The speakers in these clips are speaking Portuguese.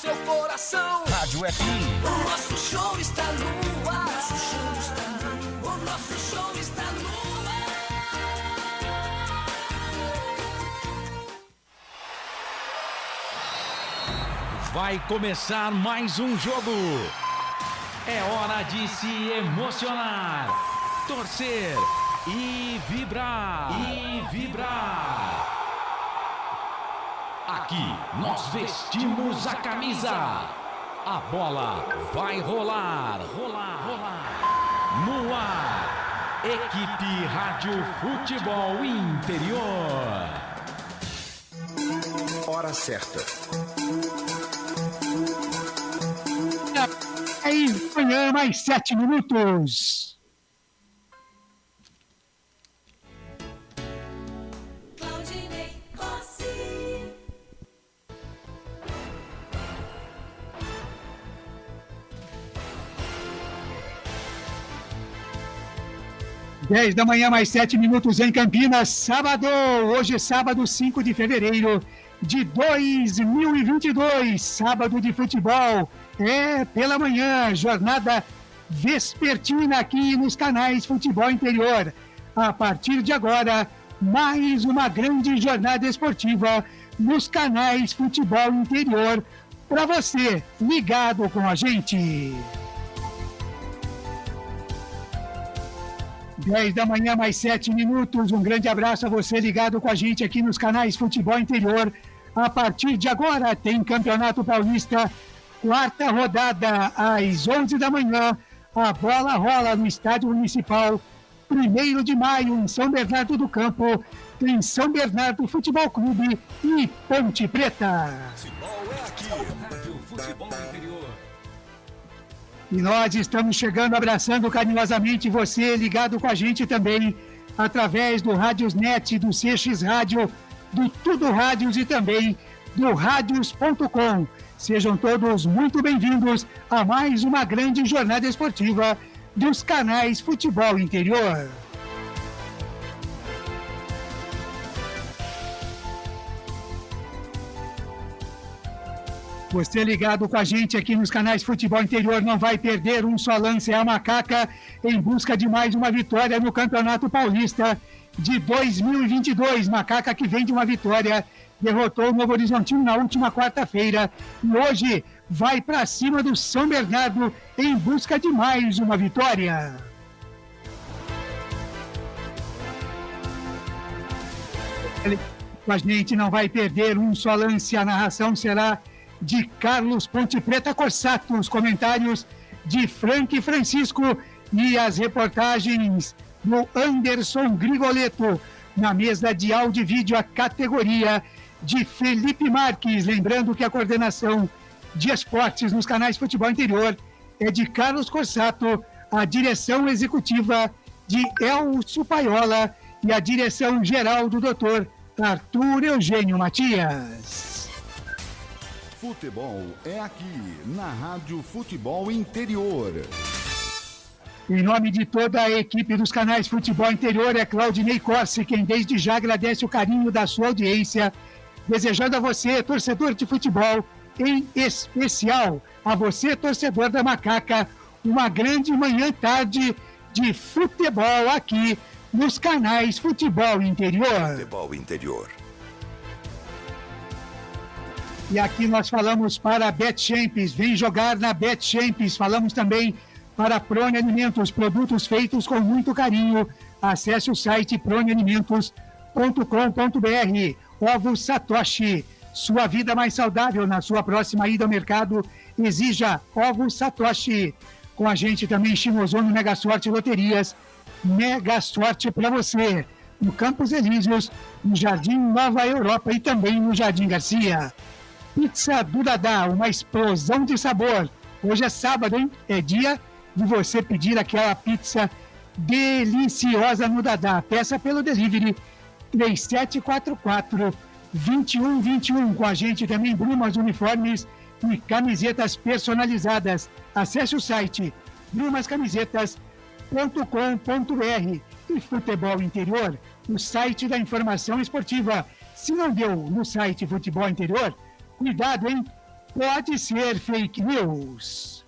seu coração. Rádio FM. O nosso show está no ar. O nosso show está no ar. Vai começar mais um jogo. É hora de se emocionar, torcer e vibrar. Aqui nós vestimos a camisa. A bola vai rolar. No ar, Equipe Rádio Futebol Interior. Hora certa. Aí, amanhã, mais 7 minutos. Claudinei Rossi. Dez da manhã, mais 7 minutos em Campinas, sábado. Hoje é sábado, 5 de fevereiro de 2022, sábado de futebol. Pela manhã, jornada vespertina aqui nos canais Futebol Interior. A partir de agora, mais uma grande jornada esportiva nos canais Futebol Interior para você, ligado com a gente. 10 da manhã, mais 7 minutos. Um grande abraço a você ligado com a gente aqui nos canais Futebol Interior. A partir de agora tem Campeonato Paulista, quarta rodada, às 11 da manhã. A bola rola no Estádio Municipal, 1º de maio, em São Bernardo do Campo. Tem São Bernardo Futebol Clube e Ponte Preta. Futebol é aqui. Rádio Futebol Interior. E nós estamos chegando, abraçando carinhosamente você, ligado com a gente também, através do Rádiosnet, do CX Rádio, do Tudo Rádios e também do Radios.com. Sejam todos muito bem-vindos a mais uma grande jornada esportiva dos canais Futebol Interior. Você ligado com a gente aqui nos canais Futebol Interior não vai perder um só lance. É a Macaca em busca de mais uma vitória no Campeonato Paulista de 2022. Macaca que vem de uma vitória, derrotou o Novo Horizontino na última quarta-feira e hoje vai para cima do São Bernardo em busca de mais uma vitória. Com a gente não vai perder um só lance. A narração será de Carlos Ponte Preta Corsato, os comentários de Frank Francisco e as reportagens do Anderson Grigoleto. Na mesa de áudio e vídeo, a categoria de Felipe Marques. Lembrando que a coordenação de esportes nos canais Futebol Interior é de Carlos Corsato, a direção executiva de Elcio Paiola e a direção geral do Dr. Arthur Eugênio Matias. Futebol é aqui, na Rádio Futebol Interior. Em nome de toda a equipe dos canais Futebol Interior, é Claudinei Corsi quem desde já agradece o carinho da sua audiência, desejando a você, torcedor de futebol, em especial a você, torcedor da Macaca, uma grande manhã-tarde de futebol aqui nos canais Futebol Interior. Futebol Interior. E aqui nós falamos para a BetChamps, vem jogar na BetChamps. Falamos também para a Prone Alimentos, produtos feitos com muito carinho. Acesse o site pronealimentos.com.br. Ovos Satoshi, sua vida mais saudável na sua próxima ida ao mercado. Exija Ovos Satoshi. Com a gente também Shimozono Mega Sorte Loterias. Mega Sorte para você. No Campos Elíseos, no Jardim Nova Europa e também no Jardim Garcia. Pizza do Dadá, uma explosão de sabor. Hoje é sábado, hein? É dia de você pedir aquela pizza deliciosa no Dadá. Peça pelo delivery 3744-2121. Com a gente também Brumas Uniformes e camisetas personalizadas. Acesse o site brumascamisetas.com.br. E Futebol Interior, o site da informação esportiva. Se não deu no site Futebol Interior, cuidado, hein? pode ser fake news.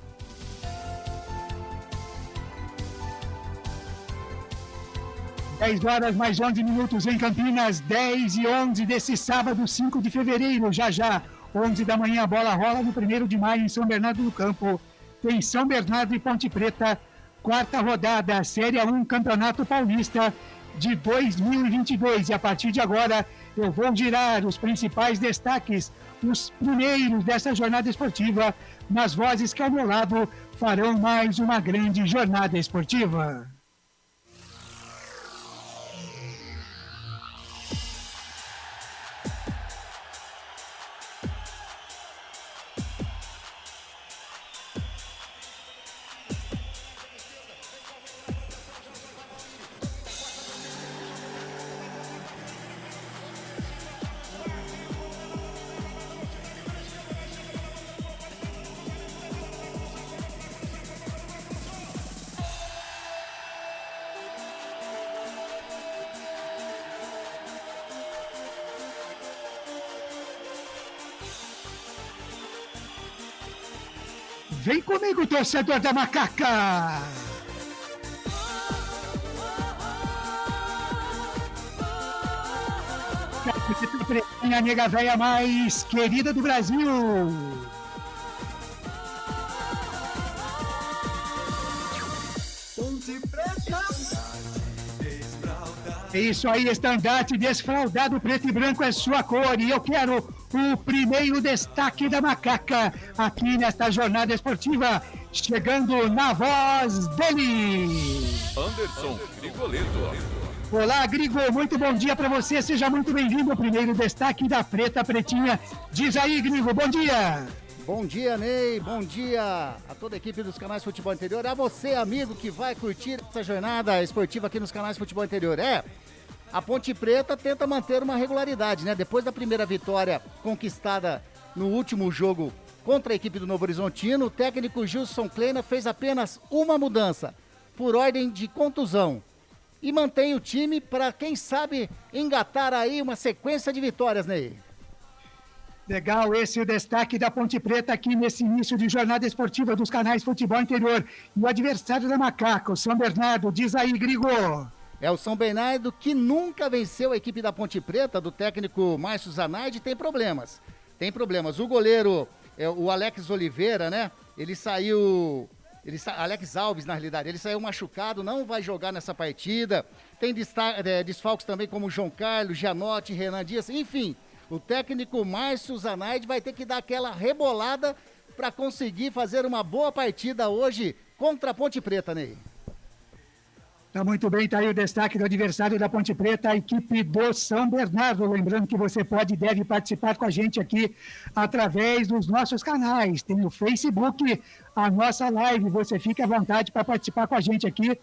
Dez horas mais 11 minutos em Campinas, 10h11 desse sábado, 5 de fevereiro. Já, 11 da manhã, a bola rola no 1º de maio em São Bernardo do Campo. Tem São Bernardo e Ponte Preta, quarta rodada, Série A1, Campeonato Paulista de 2022. E a partir de agora, eu vou girar os principais destaques, os primeiros dessa jornada esportiva, nas vozes que ao meu lado farão mais uma grande jornada esportiva. Vem comigo, torcedor da Macaca! A nega véia mais querida do Brasil! É isso aí, estandarte desfraldado, preto e branco é sua cor. E eu quero o primeiro destaque da Macaca aqui nesta jornada esportiva, chegando na voz dele. Anderson Grigoleto. Olá, Grigo, muito bom dia para você, seja muito bem-vindo ao primeiro destaque da Preta Pretinha. Diz aí, Grigo, bom dia. Bom dia, Ney, bom dia a toda a equipe dos canais Futebol Interior, a você, amigo, que vai curtir essa jornada esportiva aqui nos canais Futebol Interior. A Ponte Preta tenta manter uma regularidade, né? Depois da primeira vitória conquistada no último jogo contra a equipe do Novo Horizontino, o técnico Gilson Kleina fez apenas uma mudança, por ordem de contusão. E mantém o time para, quem sabe, engatar aí uma sequência de vitórias, Ney. Legal, esse é o destaque da Ponte Preta aqui nesse início de jornada esportiva dos canais Futebol Interior. E o adversário da Macaca, o São Bernardo, diz aí, Grigo. É o São Bernardo que nunca venceu a equipe da Ponte Preta, do técnico Márcio Zanardi, tem problemas. O goleiro, o Alex Oliveira, né? Alex Alves, na realidade, ele saiu machucado, não vai jogar nessa partida. Tem desfalques também como João Carlos, Gianotti, Renan Dias, enfim. O técnico Márcio Zanardi vai ter que dar aquela rebolada para conseguir fazer uma boa partida hoje contra a Ponte Preta, Ney. Tá muito bem, tá aí o destaque do adversário da Ponte Preta, a equipe do São Bernardo. Lembrando que você pode e deve participar com a gente aqui através dos nossos canais. Tem o Facebook, a nossa live. Você fica à vontade para participar com a gente aqui.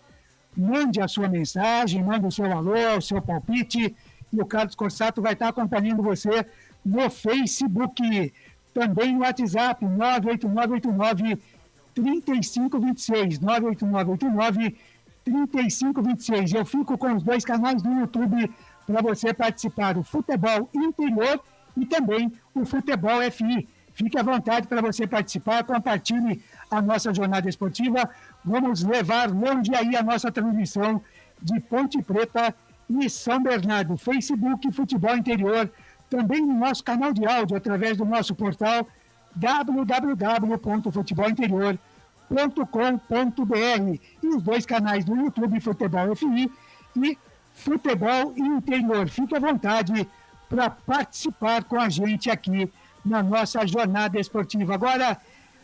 Mande a sua mensagem, mande o seu alô, o seu palpite. E o Carlos Corsato vai estar acompanhando você no Facebook. Também no WhatsApp, 98989-3526. 98989-3526. Eu fico com os dois canais do YouTube para você participar, o Futebol Interior e também o Futebol FI. Fique à vontade para você participar, compartilhe a nossa jornada esportiva. Vamos levar longe aí a nossa transmissão de Ponte Preta e São Bernardo. Facebook Futebol Interior, também no nosso canal de áudio, através do nosso portal www.futebolinterior.com.br e os dois canais do YouTube, Futebol FI e Futebol Interior. Fique à vontade para participar com a gente aqui na nossa jornada esportiva. Agora,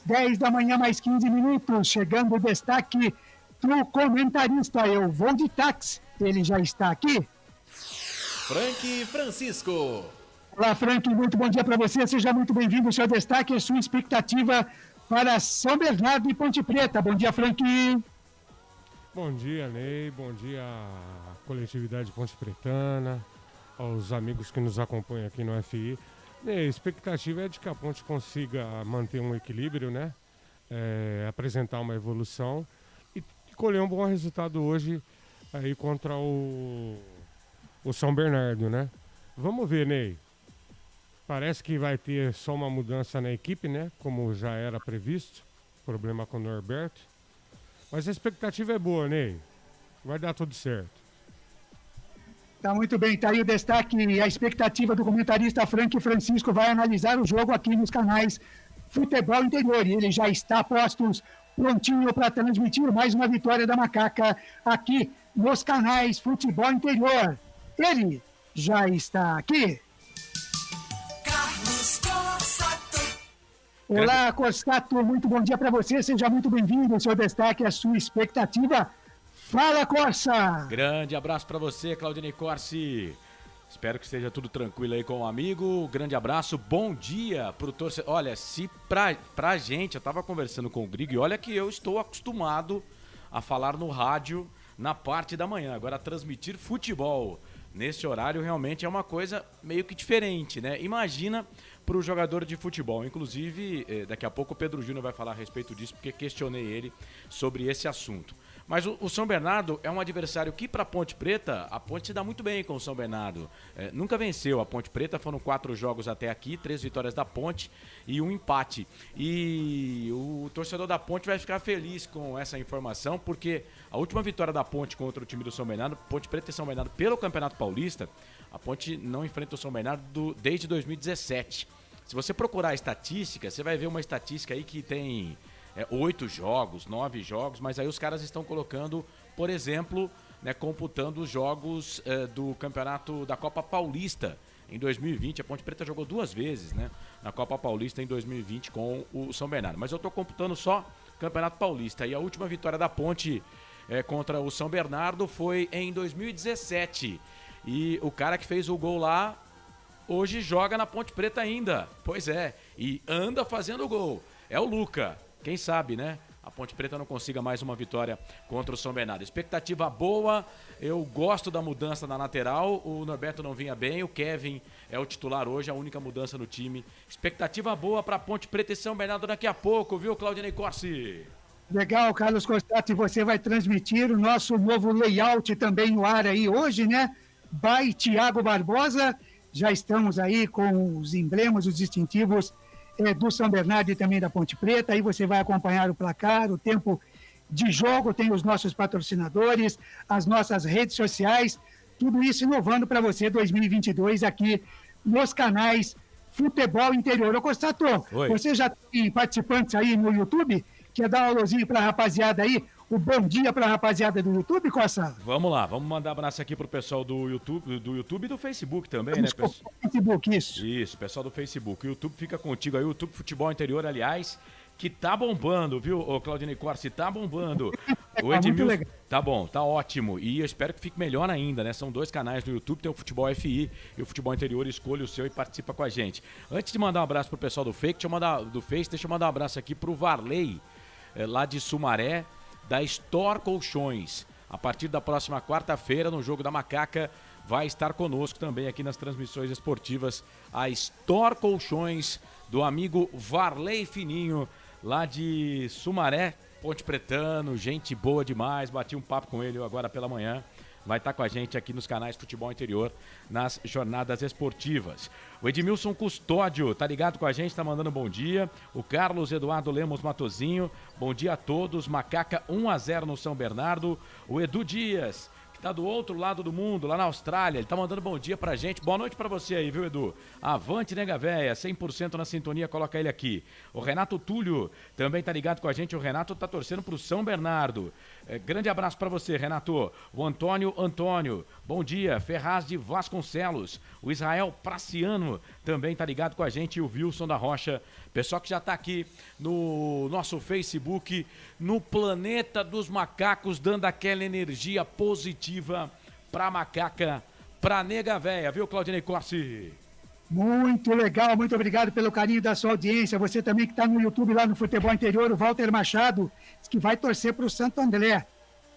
10 da manhã, mais 15 minutos, chegando o destaque do comentarista, eu vou de táxi, ele já está aqui. Frank Francisco. Olá, Frank, muito bom dia para você, seja muito bem-vindo, o seu destaque e sua expectativa para São Bernardo e Ponte Preta. Bom dia, Frank. Bom dia, Ney, bom dia à coletividade Ponte Pretana, aos amigos que nos acompanham aqui no FI. Ney, a expectativa é de que a Ponte consiga manter um equilíbrio, né? Apresentar uma evolução e colher um bom resultado hoje aí contra o São Bernardo, né? Vamos ver, Ney. Parece que vai ter só uma mudança na equipe, né? Como já era previsto. Problema com o Norberto. Mas a expectativa é boa, Ney. Vai dar tudo certo. Tá muito bem, tá aí o destaque e a expectativa do comentarista Frank Francisco vai analisar o jogo aqui nos canais Futebol Interior. E ele já está postos, prontinho para transmitir mais uma vitória da Macaca aqui nos canais Futebol Interior. Ele já está aqui. Carlos Corsato. Olá, Corsato, muito bom dia para você, seja muito bem-vindo. O seu destaque, a sua expectativa. Fala, Corsa! Grande abraço pra você, Claudinei Corsi. Espero que esteja tudo tranquilo aí com o amigo. Grande abraço, bom dia pro torcedor. Olha, se pra gente, eu tava conversando com o Grigo e olha que eu estou acostumado a falar no rádio na parte da manhã. Agora, transmitir futebol nesse horário realmente é uma coisa meio que diferente, né? Imagina pro jogador de futebol. Inclusive, daqui a pouco o Pedro Júnior vai falar a respeito disso, porque questionei ele sobre esse assunto. Mas o São Bernardo é um adversário que, para a Ponte Preta, a Ponte se dá muito bem com o São Bernardo. Nunca venceu a Ponte Preta, foram 4 jogos até aqui, 3 vitórias da Ponte e 1 empate. E o torcedor da Ponte vai ficar feliz com essa informação, porque a última vitória da Ponte contra o time do São Bernardo, Ponte Preta e São Bernardo, pelo Campeonato Paulista, a Ponte não enfrenta o São Bernardo desde 2017. Se você procurar a estatística, você vai ver uma estatística aí que tem 8 jogos, 9 jogos, mas aí os caras estão colocando, por exemplo, né, computando os jogos do campeonato da Copa Paulista em 2020. A Ponte Preta jogou 2 vezes, né, na Copa Paulista em 2020 com o São Bernardo. Mas eu estou computando só Campeonato Paulista. E a última vitória da Ponte contra o São Bernardo foi em 2017. E o cara que fez o gol lá hoje joga na Ponte Preta ainda. Pois é, e anda fazendo gol. É o Luca. Quem sabe, né? A Ponte Preta não consiga mais uma vitória contra o São Bernardo. Expectativa boa, eu gosto da mudança na lateral. O Norberto não vinha bem, o Kevin é o titular hoje, a única mudança no time. Expectativa boa para Ponte Preta e São Bernardo daqui a pouco, viu, Claudinei Corsi? Legal, Carlos Corsato, e você vai transmitir o nosso novo layout também no ar aí hoje, né? By Thiago Barbosa. Já estamos aí com os emblemas, os distintivos do São Bernardo e também da Ponte Preta. Aí você vai acompanhar o placar, o tempo de jogo, tem os nossos patrocinadores, as nossas redes sociais, tudo isso inovando para você 2022 aqui nos canais Futebol Interior. Ô Corsato, você já tem participantes aí no YouTube? Quer dar um alôzinho para a rapaziada aí? O bom dia para a rapaziada do YouTube, Costa? Vamos lá, vamos mandar um abraço aqui pro pessoal do YouTube e do Facebook também, né, pessoal? Facebook, isso. Isso, pessoal do Facebook. O YouTube fica contigo aí, o YouTube Futebol Interior, aliás, que tá bombando, viu, ô Claudinei Corsi? Tá bombando. O Edmilson, tá bom, tá ótimo. E eu espero que fique melhor ainda, né? São 2 canais no YouTube, tem o Futebol FI e o Futebol Interior. Escolha o seu e participa com a gente. Antes de mandar um abraço pro pessoal do Face, deixa eu mandar um abraço aqui pro Varley, lá de Sumaré, da Store Colchões. A partir da próxima quarta-feira, no Jogo da Macaca, vai estar conosco também aqui nas transmissões esportivas a Store Colchões do amigo Varley Fininho, lá de Sumaré, Ponte Pretano, gente boa demais. Bati um papo com ele agora pela manhã. Vai estar com a gente aqui nos canais Futebol Interior, nas jornadas esportivas. O Edmilson Custódio tá ligado com a gente, tá mandando bom dia. O Carlos Eduardo Lemos Matozinho, bom dia a todos. Macaca 1-0 no São Bernardo. O Edu Dias, que tá do outro lado do mundo, lá na Austrália, ele tá mandando bom dia pra gente. Boa noite pra você aí, viu, Edu? Avante, nega véia, 100% na sintonia, coloca ele aqui. O Renato Túlio também tá ligado com a gente. O Renato tá torcendo pro São Bernardo. Grande abraço pra você, Renato. O Antônio, bom dia. Ferraz de Vasconcelos. O Israel Praciano também tá ligado com a gente. E o Wilson da Rocha. Pessoal que já tá aqui no nosso Facebook, no Planeta dos Macacos, dando aquela energia positiva pra Macaca, pra nega véia, viu, Claudinei Corsi? Muito legal, muito obrigado pelo carinho da sua audiência. Você também que está no YouTube lá no Futebol Interior, o Walter Machado, que vai torcer para o Santo André.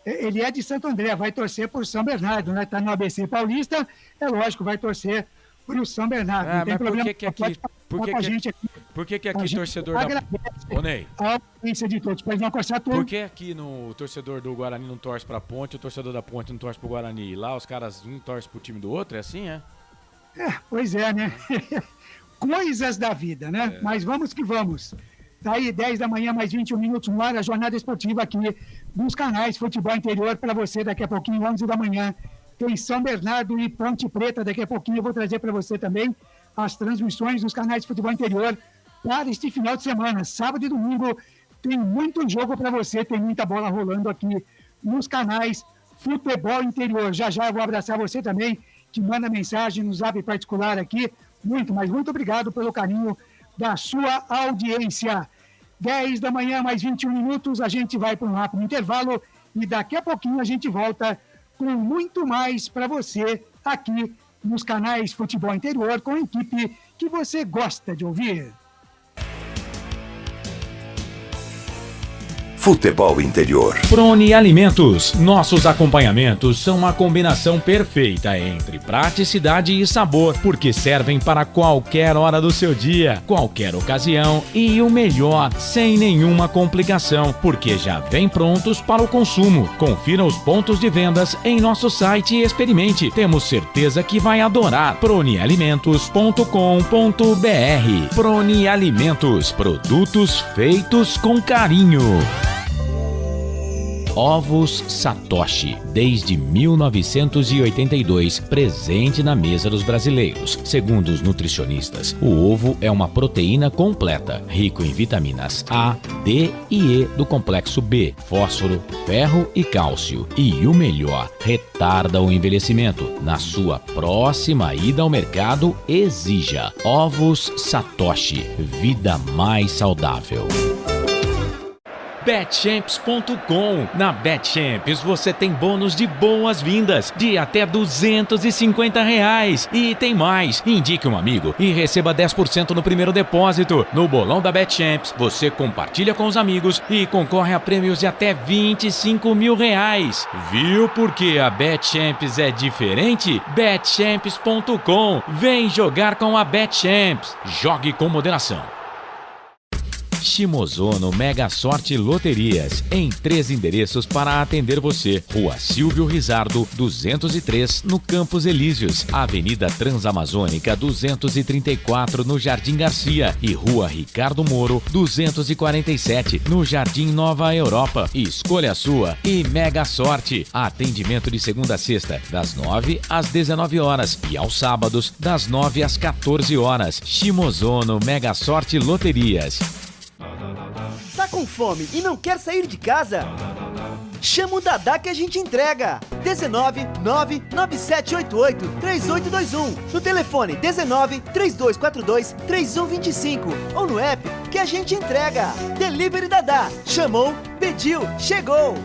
Ele é de Santo André, vai torcer por São Bernardo, né? Está no ABC Paulista, é lógico, vai torcer por São Bernardo. Não tem problema. Por que aqui torcedor da... Ô, Ney. A audiência de todos, pode não cortar tudo. Por que aqui o torcedor do Guarani não torce para a Ponte, o torcedor da Ponte não torce para o Guarani? Lá os caras um torce para o time do outro, é assim, é? Pois é, né? coisas da vida, né? Mas vamos que vamos. Tá aí, 10 da manhã, mais 21 minutos no ar, a jornada esportiva aqui nos canais Futebol Interior para você daqui a pouquinho, 11 da manhã. Tem São Bernardo e Ponte Preta, daqui a pouquinho eu vou trazer para você também as transmissões dos canais Futebol Interior para este final de semana. Sábado e domingo tem muito jogo para você, tem muita bola rolando aqui nos canais Futebol Interior. Já já eu vou abraçar você também, que manda mensagem no zap particular aqui. Muito, mas muito obrigado pelo carinho da sua audiência. 10 da manhã, mais 21 minutos, a gente vai para um rápido intervalo e daqui a pouquinho a gente volta com muito mais para você aqui nos canais Futebol Interior com a equipe que você gosta de ouvir. Futebol Interior. Prone Alimentos. Nossos acompanhamentos são uma combinação perfeita entre praticidade e sabor, porque servem para qualquer hora do seu dia, qualquer ocasião e o melhor, sem nenhuma complicação, porque já vem prontos para o consumo. Confira os pontos de vendas em nosso site e experimente. Temos certeza que vai adorar. pronealimentos.com.br. Prone Alimentos. Produtos feitos com carinho. Ovos Satoshi, desde 1982, presente na mesa dos brasileiros. Segundo os nutricionistas, o ovo é uma proteína completa, rico em vitaminas A, D e E do complexo B, fósforo, ferro e cálcio. E o melhor, retarda o envelhecimento. Na sua próxima ida ao mercado, exija Ovos Satoshi, vida mais saudável. Betchamps.com. Na Betchamps você tem bônus de boas-vindas de até R$250. E tem mais. Indique um amigo e receba 10% no primeiro depósito. No bolão da Betchamps, você compartilha com os amigos e concorre a prêmios de até R$25 mil. Viu por que a Betchamps é diferente? Betchamps.com. Vem jogar com a Betchamps. Jogue com moderação. Shimozono Mega Sorte Loterias, em 3 endereços para atender você. Rua Silvio Rizardo, 203, no Campos Elíseos. Avenida Transamazônica, 234, no Jardim Garcia. E Rua Ricardo Moro, 247, no Jardim Nova Europa. Escolha a sua e Mega Sorte. Atendimento de segunda a sexta, das 9 às 19 horas. E aos sábados, das 9 às 14 horas. Shimozono Mega Sorte Loterias. Tá com fome e não quer sair de casa? Chama o Dadá que a gente entrega. 19 99788 3821. No telefone 19 3242 3125 ou no app que a gente entrega. Delivery Dadá. Chamou, pediu, chegou.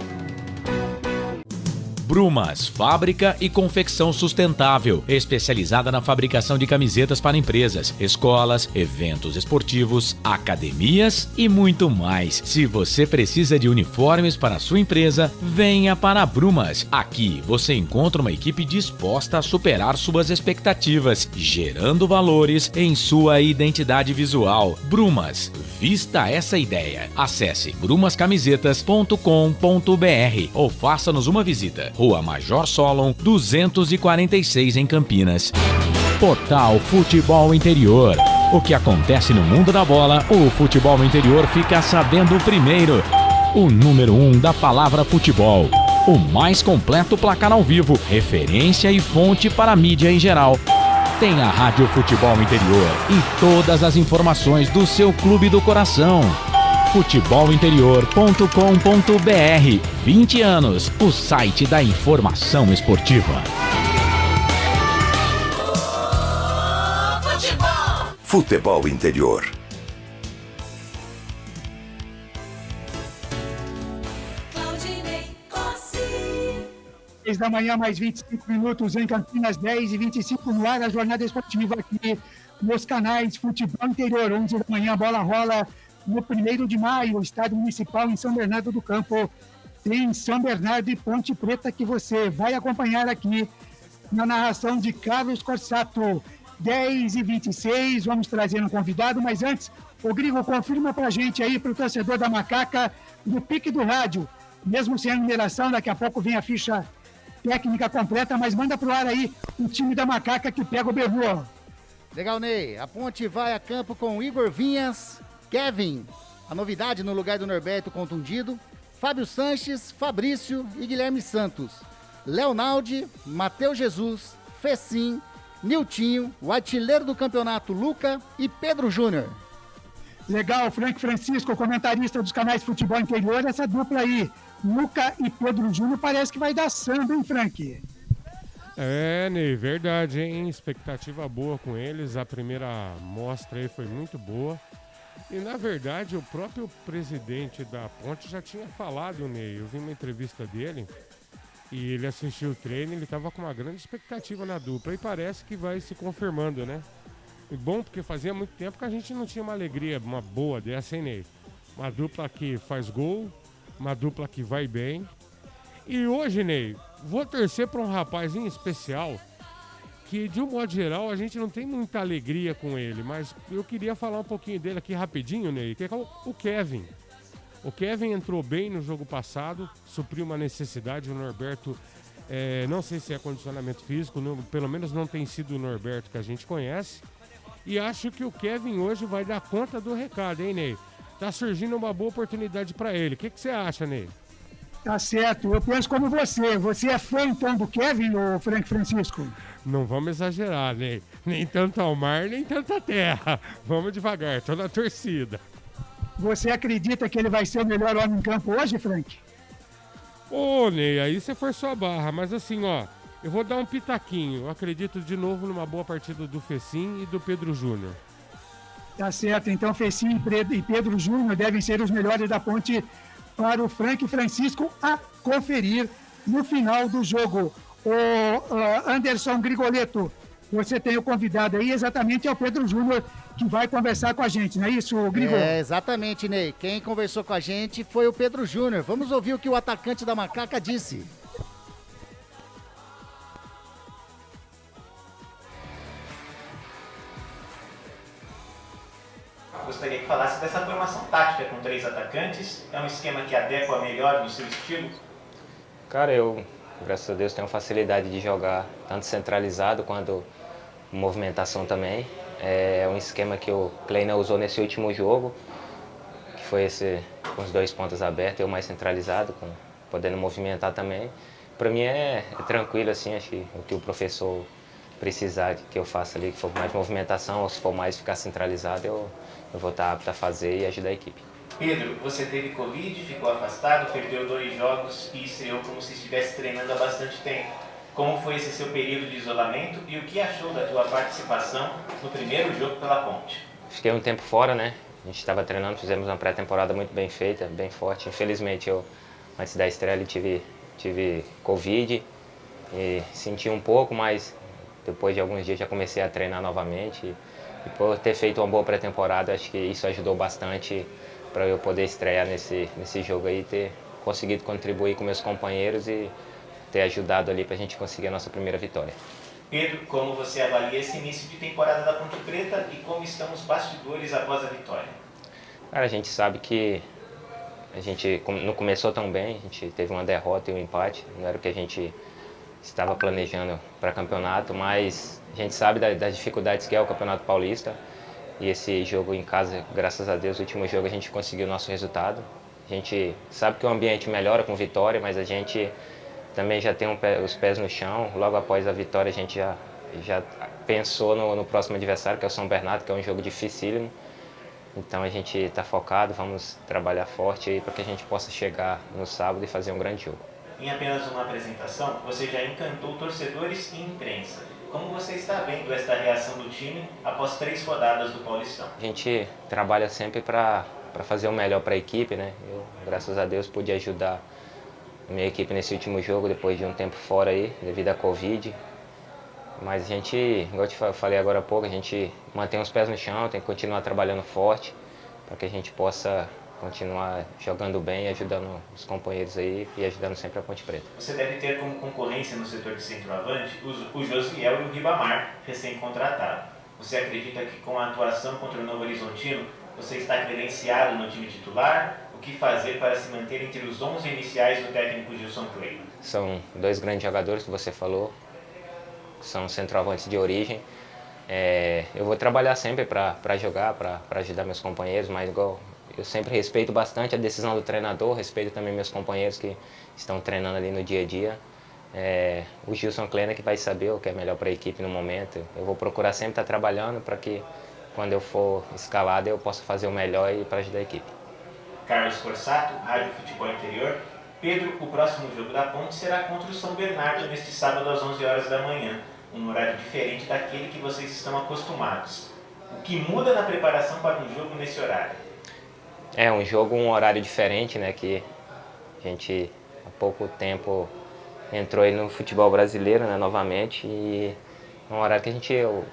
Brumas, fábrica e confecção sustentável, especializada na fabricação de camisetas para empresas, escolas, eventos esportivos, academias e muito mais. Se você precisa de uniformes para a sua empresa, venha para a Brumas. Aqui você encontra uma equipe disposta a superar suas expectativas, gerando valores em sua identidade visual. Brumas, vista essa ideia. Acesse brumascamisetas.com.br ou faça-nos uma visita. Rua Major Solon, 246 em Campinas. Portal Futebol Interior. O que acontece no mundo da bola, o Futebol Interior fica sabendo primeiro. O número 1 da palavra futebol. O mais completo placar ao vivo, referência e fonte para a mídia em geral. Tem a Rádio Futebol Interior e todas as informações do seu clube do coração. futebolinterior.com.br. 20 anos, o site da informação esportiva. Futebol Interior. 10 da manhã, mais 25 minutos em Campinas, 10h25 no ar, a jornada esportiva aqui nos canais Futebol Interior. 11 da manhã, a bola rola no 1º de maio, Estádio Municipal em São Bernardo do Campo. Tem São Bernardo e Ponte Preta que você vai acompanhar aqui na narração de Carlos Corsato. 10h26, vamos trazer um convidado, mas antes, o Grigo confirma pra gente aí, pro torcedor da Macaca, do pique do rádio. Mesmo sem a numeração, daqui a pouco vem a ficha técnica completa, mas manda pro ar aí o time da Macaca que pega o Berru. Legal, Ney. A Ponte vai a campo com Igor Vinhas, Kevin, a novidade no lugar do Norberto contundido, Fábio Sanches, Fabrício e Guilherme Santos, Leonaldi, Matheus Jesus, Fecim, Niltinho, o artilheiro do campeonato Luca e Pedro Júnior. Legal, Frank Francisco, comentarista dos canais de futebol interior, essa dupla aí, Luca e Pedro Júnior, parece que vai dar samba, hein, Frank? É, Ney, verdade, hein? Expectativa boa com eles. A primeira mostra aí foi muito boa. E, na verdade, o próprio presidente da Ponte já tinha falado, Ney. Eu vi uma entrevista dele e ele assistiu o treino e ele estava com uma grande expectativa na dupla. E parece que vai se confirmando, né? E bom, porque fazia muito tempo que a gente não tinha uma alegria, uma boa dessa, hein, Ney? Uma dupla que faz gol, uma dupla que vai bem. E hoje, Ney, vou torcer para um rapaz em especial que, de um modo geral, a gente não tem muita alegria com ele, mas eu queria falar um pouquinho dele aqui rapidinho, Ney, que é o Kevin. O Kevin entrou bem no jogo passado, supriu uma necessidade. O Norberto, não sei se é condicionamento físico, pelo menos não tem sido o Norberto que a gente conhece. E acho que o Kevin hoje vai dar conta do recado, hein, Ney? Tá surgindo uma boa oportunidade para ele. O que você acha, Ney? Tá certo, eu penso como você. Você é fã, então, do Kevin, ou Frank Francisco? Não vamos exagerar, Ney. Nem tanto ao mar, nem tanto à terra. Vamos devagar, tô na torcida. Você acredita que ele vai ser o melhor homem em campo hoje, Frank? Ô, Ney, aí você forçou a barra. Mas assim, ó, eu vou dar um pitaquinho. Eu acredito de novo numa boa partida do Fecim e do Pedro Júnior. Tá certo, então Fecim e Pedro Júnior devem ser os melhores da Ponte para o Frank Francisco a conferir no final do jogo. O Anderson Grigoleto, você tem o convidado aí, exatamente é o Pedro Júnior que vai conversar com a gente, não é isso, Grigol? É, exatamente, Ney. Quem conversou com a gente foi o Pedro Júnior. Vamos ouvir o que o atacante da Macaca disse. Gostaria que falasse dessa formação tática com 3 atacantes. É um esquema que adequa melhor no seu estilo? Cara, eu, graças a Deus, tenho facilidade de jogar tanto centralizado quanto movimentação também. É um esquema que o Kleina usou nesse último jogo, que foi esse com os 2 pontas abertos, eu mais centralizado, podendo movimentar também. Para mim é tranquilo, assim, acho que o que o professor precisar que eu faça ali, que for mais movimentação ou se for mais ficar centralizado, eu vou estar apto a fazer e ajudar a equipe. Pedro, você teve Covid, ficou afastado, perdeu 2 jogos e estreou como se estivesse treinando há bastante tempo. Como foi esse seu período de isolamento e o que achou da tua participação no primeiro jogo pela Ponte? Fiquei um tempo fora, né? A gente estava treinando, fizemos uma pré-temporada muito bem feita, bem forte. Infelizmente, eu, antes da estreia, tive Covid e senti um pouco, mas depois de alguns dias já comecei a treinar novamente. E por ter feito uma boa pré-temporada, acho que isso ajudou bastante para eu poder estrear nesse jogo aí, ter conseguido contribuir com meus companheiros e ter ajudado ali para a gente conseguir a nossa primeira vitória. Pedro, como você avalia esse início de temporada da Ponte Preta e como estão os bastidores após a vitória? Cara, a gente sabe que a gente não começou tão bem, a gente teve uma derrota e um empate, não era o que a gente estava planejando para campeonato, mas a gente sabe das dificuldades que é o Campeonato Paulista e esse jogo em casa, graças a Deus, o último jogo a gente conseguiu o nosso resultado. A gente sabe que o ambiente melhora com vitória, mas a gente também já tem os pés no chão. Logo após a vitória a gente já pensou no próximo adversário, que é o São Bernardo, que é um jogo dificílimo. Então a gente está focado, vamos trabalhar forte aí para que a gente possa chegar no sábado e fazer um grande jogo. Em apenas uma apresentação, você já encantou torcedores e imprensa. Como você está vendo esta reação do time após 3 rodadas do Paulistão? A gente trabalha sempre para fazer o melhor para a equipe, né? Eu, graças a Deus, pude ajudar a minha equipe nesse último jogo, depois de um tempo fora aí, devido à Covid. Mas a gente, igual eu te falei agora há pouco, a gente mantém os pés no chão, tem que continuar trabalhando forte para que a gente possa continuar jogando bem, ajudando os companheiros aí e ajudando sempre a Ponte Preta. Você deve ter como concorrência no setor de centroavante o Josiel e o Ribamar, recém-contratado. Você acredita que com a atuação contra o Novo Horizontino, você está credenciado no time titular? O que fazer para se manter entre os 11 iniciais do técnico Gilson Kleina? São 2 grandes jogadores que você falou, são centroavantes de origem. Eu vou trabalhar sempre para jogar, para ajudar meus companheiros, mas igual eu sempre respeito bastante a decisão do treinador, respeito também meus companheiros que estão treinando ali no dia a dia. O Gilson Kleina que vai saber o que é melhor para a equipe no momento. Eu vou procurar sempre estar trabalhando para que quando eu for escalado eu possa fazer o melhor e para ajudar a equipe. Carlos Corsato, Rádio Futebol Interior. Pedro, o próximo jogo da Ponte será contra o São Bernardo neste sábado às 11 horas da manhã, um horário diferente daquele que vocês estão acostumados. O que muda na preparação para um jogo nesse horário? É um jogo, um horário diferente, né, que a gente há pouco tempo entrou aí no futebol brasileiro, né, novamente, e é um horário que o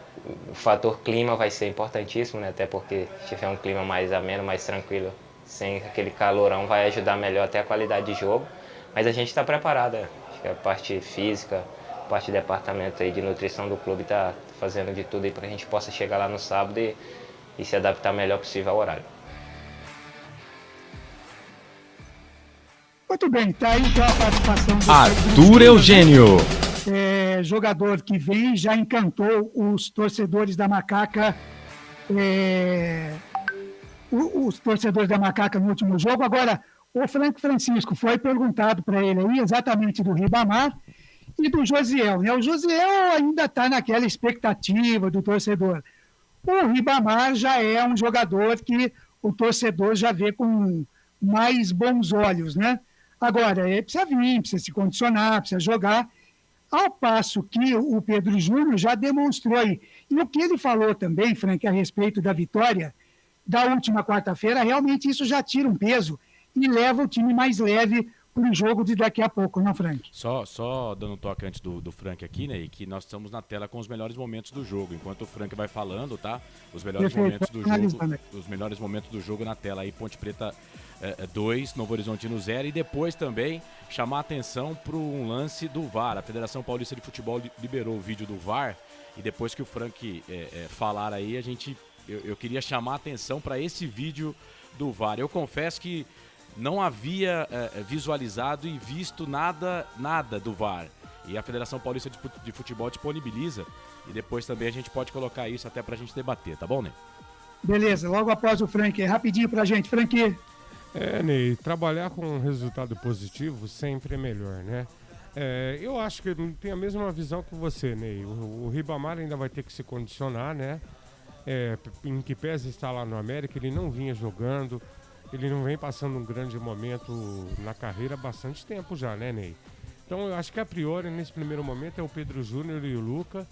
fator clima vai ser importantíssimo, né, até porque se tiver um clima mais ameno, mais tranquilo, sem aquele calorão, vai ajudar melhor até a qualidade de jogo, mas a gente está preparado, acho que a parte física, a parte de departamento aí de nutrição do clube está fazendo de tudo aí para a gente possa chegar lá no sábado e se adaptar o melhor possível ao horário. Muito bem, tá aí então a participação do Arthur Eugênio. Jogador que vem, já encantou os torcedores da Macaca. Os torcedores da Macaca no último jogo. Agora, o Frank Francisco foi perguntado para ele aí exatamente do Ribamar e do Josiel, né? O Josiel ainda está naquela expectativa do torcedor. O Ribamar já é um jogador que o torcedor já vê com mais bons olhos, né? Agora, ele precisa vir, precisa se condicionar, precisa jogar, ao passo que o Pedro Júnior já demonstrou aí. E o que ele falou também, Frank, a respeito da vitória da última quarta-feira, realmente isso já tira um peso e leva o time mais leve para o jogo de daqui a pouco, não, Frank? Só dando um toque antes do Frank aqui, né, e que nós estamos na tela com os melhores momentos do jogo, enquanto o Frank vai falando, tá? Os melhores momentos do jogo, os melhores momentos do jogo na tela aí, Ponte Preta 2, Novo Horizontino 0, e depois também chamar a atenção para um lance do VAR. A Federação Paulista de Futebol liberou o vídeo do VAR, e depois que o Frank falar aí, eu queria chamar a atenção para esse vídeo do VAR. Eu confesso que não havia visualizado e visto nada do VAR. E a Federação Paulista de Futebol disponibiliza. E depois também a gente pode colocar isso até pra gente debater, tá bom, Ney? Beleza, logo após o Frank. Rapidinho pra gente, Frank. Ney, trabalhar com um resultado positivo sempre é melhor, né? Eu acho que eu tenho a mesma visão que você, Ney. O Ribamar ainda vai ter que se condicionar, né? Em que pese está lá no América, ele não vinha jogando. Ele não vem passando um grande momento na carreira há bastante tempo já, né, Ney? Então eu acho que a priori, nesse primeiro momento, é o Pedro Júnior e o Luca.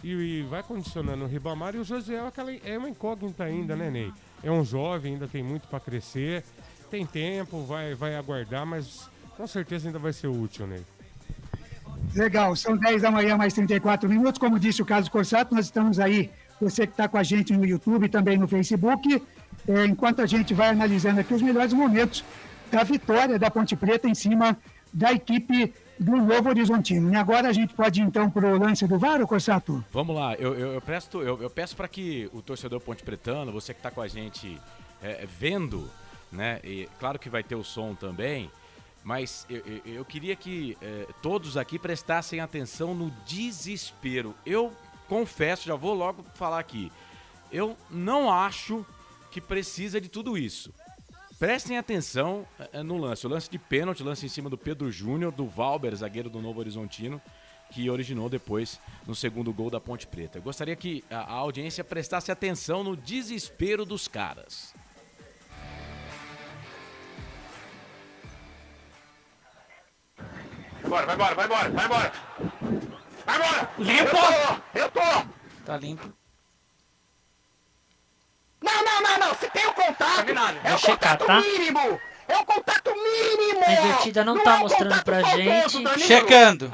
E vai condicionando o Ribamar, e o José é uma incógnita ainda, né, Ney? É um jovem, ainda tem muito para crescer. Tem tempo, vai aguardar, mas com certeza ainda vai ser útil, Ney. Legal, são 10 da manhã, mais 34 minutos. Como disse o Carlos Corsato, nós estamos aí, você que está com a gente no YouTube e também no Facebook, enquanto a gente vai analisando aqui os melhores momentos da vitória da Ponte Preta em cima da equipe do Novo Horizontino. E agora a gente pode ir então para o lance do VAR, Corsato? Vamos lá, eu peço para que o torcedor ponte pretano, você que está com a gente vendo, né, e claro que vai ter o som também, mas eu queria que todos aqui prestassem atenção no desespero. Eu confesso, já vou logo falar aqui, eu não acho que precisa de tudo isso. Prestem atenção no lance. O lance de pênalti, lance em cima do Pedro Júnior, do Valber, zagueiro do Novo Horizontino, que originou depois no segundo gol da Ponte Preta. Eu gostaria que a audiência prestasse atenção no desespero dos caras. Vai embora! Limpo! Eu tô! Tá limpo. Não! Você tem o contato! Vou checar, tá? Mínimo! É o contato mínimo! A invertida não tá mostrando pra gente. Checando.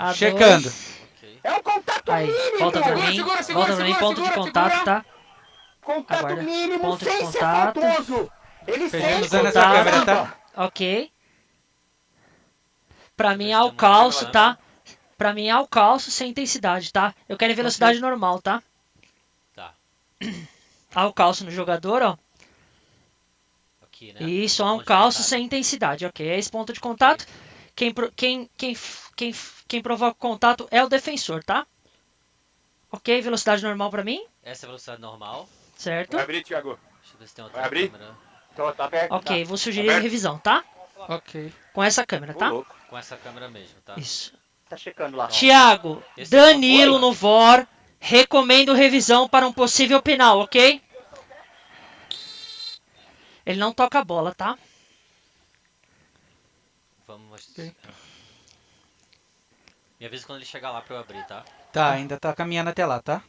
É o contato aí, mínimo! Volta pra mim, ponto de contato, tá? Contato Aguarda. mínimo Ponto de sem contato. ser faltoso! Ele sem Usando essa câmera, tá? Ok. Pra mim é o calço, tá? Pra mim é o calço sem intensidade, tá? Eu quero em velocidade normal, tá? Tá. Há o calço no jogador, ó. Aqui, né? Isso, há um calço sem intensidade, ok. É esse ponto de contato. Quem provoca o contato é o defensor, tá? Ok, velocidade normal pra mim? Essa é a velocidade normal. Certo. Vai abrir, Thiago. Deixa eu ver se tem Vai outra abrir? câmera. Então, tá aberto. Ok, tá. vou sugerir Aberto? revisão, tá? Ok. Com essa câmera, tá? Com essa câmera mesmo, tá? Isso. Tá checando lá. Thiago, Esse Danilo foi? no VOR, recomendo revisão para um possível penal, ok? Ele não toca a bola, tá? Vamos... Me avisa quando ele chegar lá pra eu abrir, tá? Tá, ainda tá caminhando até lá, tá?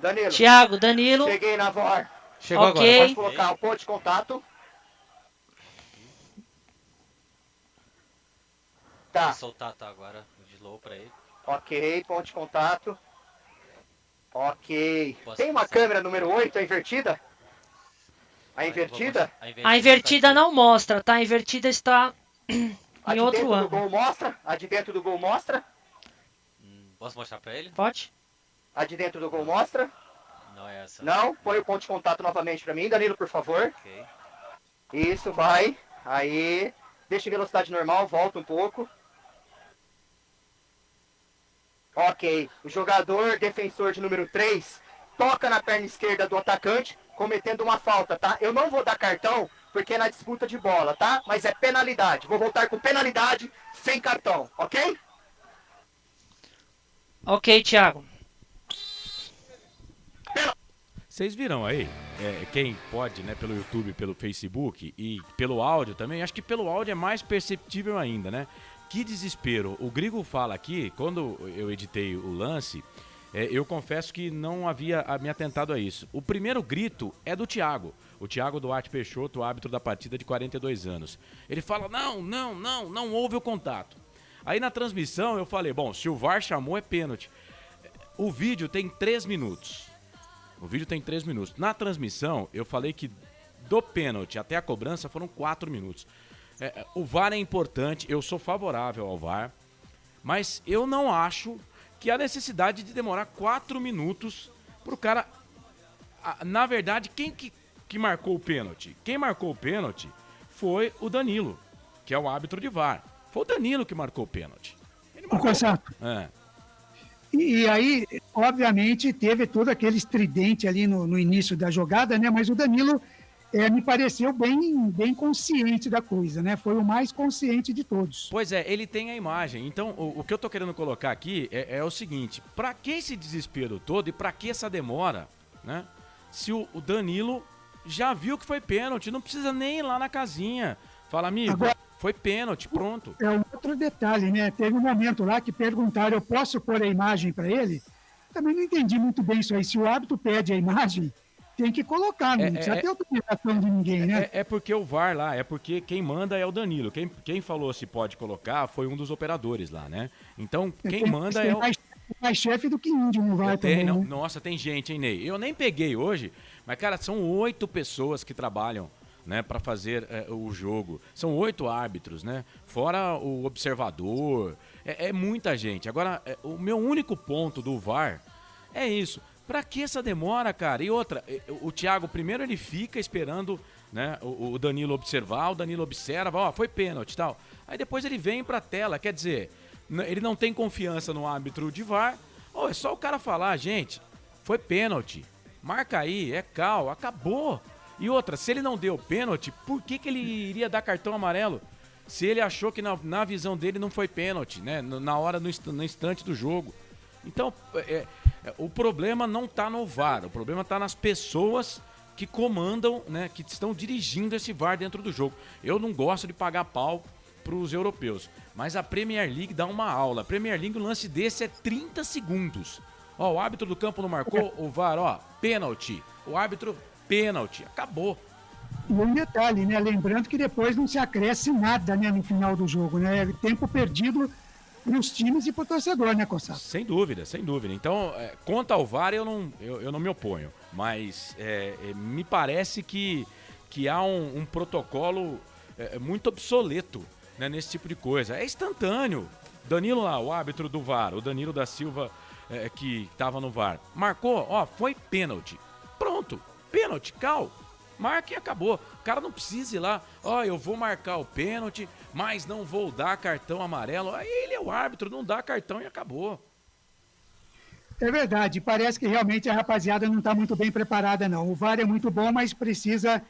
Danilo. Thiago, Danilo. Cheguei na VOR. Chegou Ok. agora. Pode colocar o ponto de contato. Tá. Vou soltar, tá, agora. De low pra ele. Ok, ponto de contato. Ok. Posso Tem uma passar? câmera número 8, a invertida? A invertida? A invertida não mostra, tá? A invertida está A em de outro dentro do ângulo. gol mostra? A de dentro do gol mostra? Posso mostrar pra ele? Pode? A de dentro do gol mostra? Não é essa. Não? Põe o ponto de contato novamente pra mim, Danilo, por favor. Ok. Isso, vai. Aí. Deixa em velocidade normal, volta um pouco. Ok. O jogador defensor de número 3 toca na perna esquerda do atacante, cometendo uma falta, tá? Eu não vou dar cartão, porque é na disputa de bola, tá? Mas é penalidade. Vou voltar com penalidade, sem cartão, ok? Ok, Thiago. Vocês viram aí, quem pode, né, pelo YouTube, pelo Facebook e pelo áudio também, acho que pelo áudio é mais perceptível ainda, né? Que desespero. O Grigo fala aqui, quando eu editei o lance, eu confesso que não havia me atentado a isso. O primeiro grito é do Thiago. O Thiago Duarte Peixoto, o árbitro da partida de 42 anos. Ele fala, não houve o contato. Aí na transmissão eu falei, bom, se o VAR chamou é pênalti. O vídeo tem 3 minutos. Na transmissão eu falei que do pênalti até a cobrança foram 4 minutos. O VAR é importante, eu sou favorável ao VAR, mas eu não acho que há necessidade de demorar 4 minutos pro cara... Na verdade, quem que marcou o pênalti? Quem marcou o pênalti foi o Danilo, que é o árbitro de VAR. Foi o Danilo que marcou o pênalti. O Cossato. E aí, obviamente, teve todo aquele estridente ali no início da jogada, né? Mas o Danilo me pareceu bem consciente da coisa, né? Foi o mais consciente de todos. Pois é, ele tem a imagem. Então, o que eu tô querendo colocar aqui é o seguinte: pra que esse desespero todo e pra que essa demora, né? Se o Danilo já viu que foi pênalti, não precisa nem ir lá na casinha. Fala, amigo, Agora, foi pênalti, pronto. É um outro detalhe, né? Teve um momento lá que perguntaram, eu posso pôr a imagem para ele? Também não entendi muito bem isso aí. Se o árbitro pede a imagem, tem que colocar, não precisa ter autorização de ninguém, né? É porque o VAR lá, é porque quem manda é o Danilo. Quem falou se pode colocar foi um dos operadores lá, né? Então, quem manda é o... mais chefe do que índio não vai também, né? Nossa, tem gente, hein, Ney? Eu nem peguei hoje, mas, cara, são 8 pessoas que trabalham, né, para fazer o jogo. São 8 árbitros, né? Fora o observador. É muita gente. Agora, o meu único ponto do VAR é isso. Pra que essa demora, cara? E outra, o Thiago primeiro ele fica esperando, né, o Danilo observar, o Danilo observa, ó, foi pênalti e tal. Aí depois ele vem pra tela, quer dizer, ele não tem confiança no árbitro de VAR. É só o cara falar, gente, foi pênalti. Marca aí, cal, acabou. E outra, se ele não deu pênalti, por que ele iria dar cartão amarelo? Se ele achou que na visão dele não foi pênalti, né? Na hora, no instante do jogo. Então, o problema não está no VAR, o problema está nas pessoas que comandam, né? Que estão dirigindo esse VAR dentro do jogo. Eu não gosto de pagar pau para os europeus, mas a Premier League dá uma aula. A Premier League, um lance desse é 30 segundos. Ó, o árbitro do campo não marcou, o VAR, ó, pênalti. O árbitro... pênalti, acabou. E um detalhe, né? Lembrando que depois não se acresce nada, né, no final do jogo, né? Tempo perdido para os times e para o torcedor, né, Cossato? Sem dúvida, sem dúvida. Então, quanto ao VAR, eu não me oponho. Mas me parece que há um protocolo muito obsoleto, né, nesse tipo de coisa. É instantâneo. Danilo lá, o árbitro do VAR, o Danilo da Silva, que estava no VAR, marcou, ó, foi pênalti. Pronto. Pênalti, cal. Marca e acabou. O cara não precisa ir lá, eu vou marcar o pênalti, mas não vou dar cartão amarelo. Aí ele é o árbitro, não dá cartão e acabou. É verdade, parece que realmente a rapaziada não está muito bem preparada, não. O VAR é muito bom, mas precisa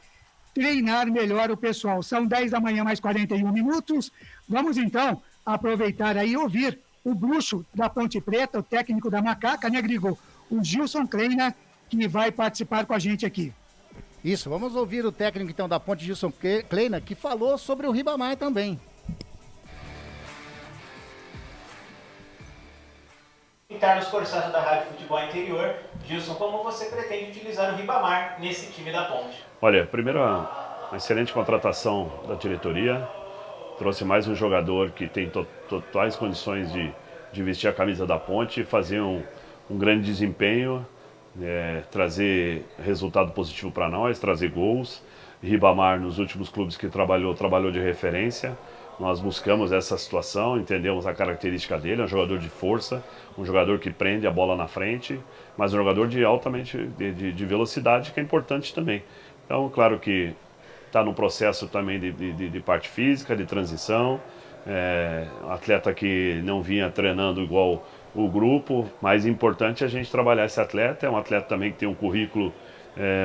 treinar melhor o pessoal. São 10 da manhã, mais 41 minutos. Vamos, então, aproveitar aí e ouvir o bruxo da Ponte Preta, o técnico da Macaca, né, Grigo? O Gilson Kleina, que vai participar com a gente aqui. Isso, vamos ouvir o técnico, então, da Ponte, Gilson Kleina, que falou sobre o Ribamar também. Carlos Corsato da Rádio Futebol Interior. Gilson, como você pretende utilizar o Ribamar nesse time da Ponte? Olha, primeiro uma excelente contratação da diretoria, trouxe mais um jogador que tem totais condições de vestir a camisa da Ponte, fazer um grande desempenho, trazer resultado positivo para nós, trazer gols. Ribamar, nos últimos clubes que trabalhou de referência. Nós buscamos essa situação, entendemos a característica dele, é um jogador de força, um jogador que prende a bola na frente, mas um jogador de velocidade, que é importante também. Então, claro que está no processo também de parte física, de transição, um atleta que não vinha treinando igual o grupo, mas é importante a gente trabalhar esse atleta, é um atleta também que tem um currículo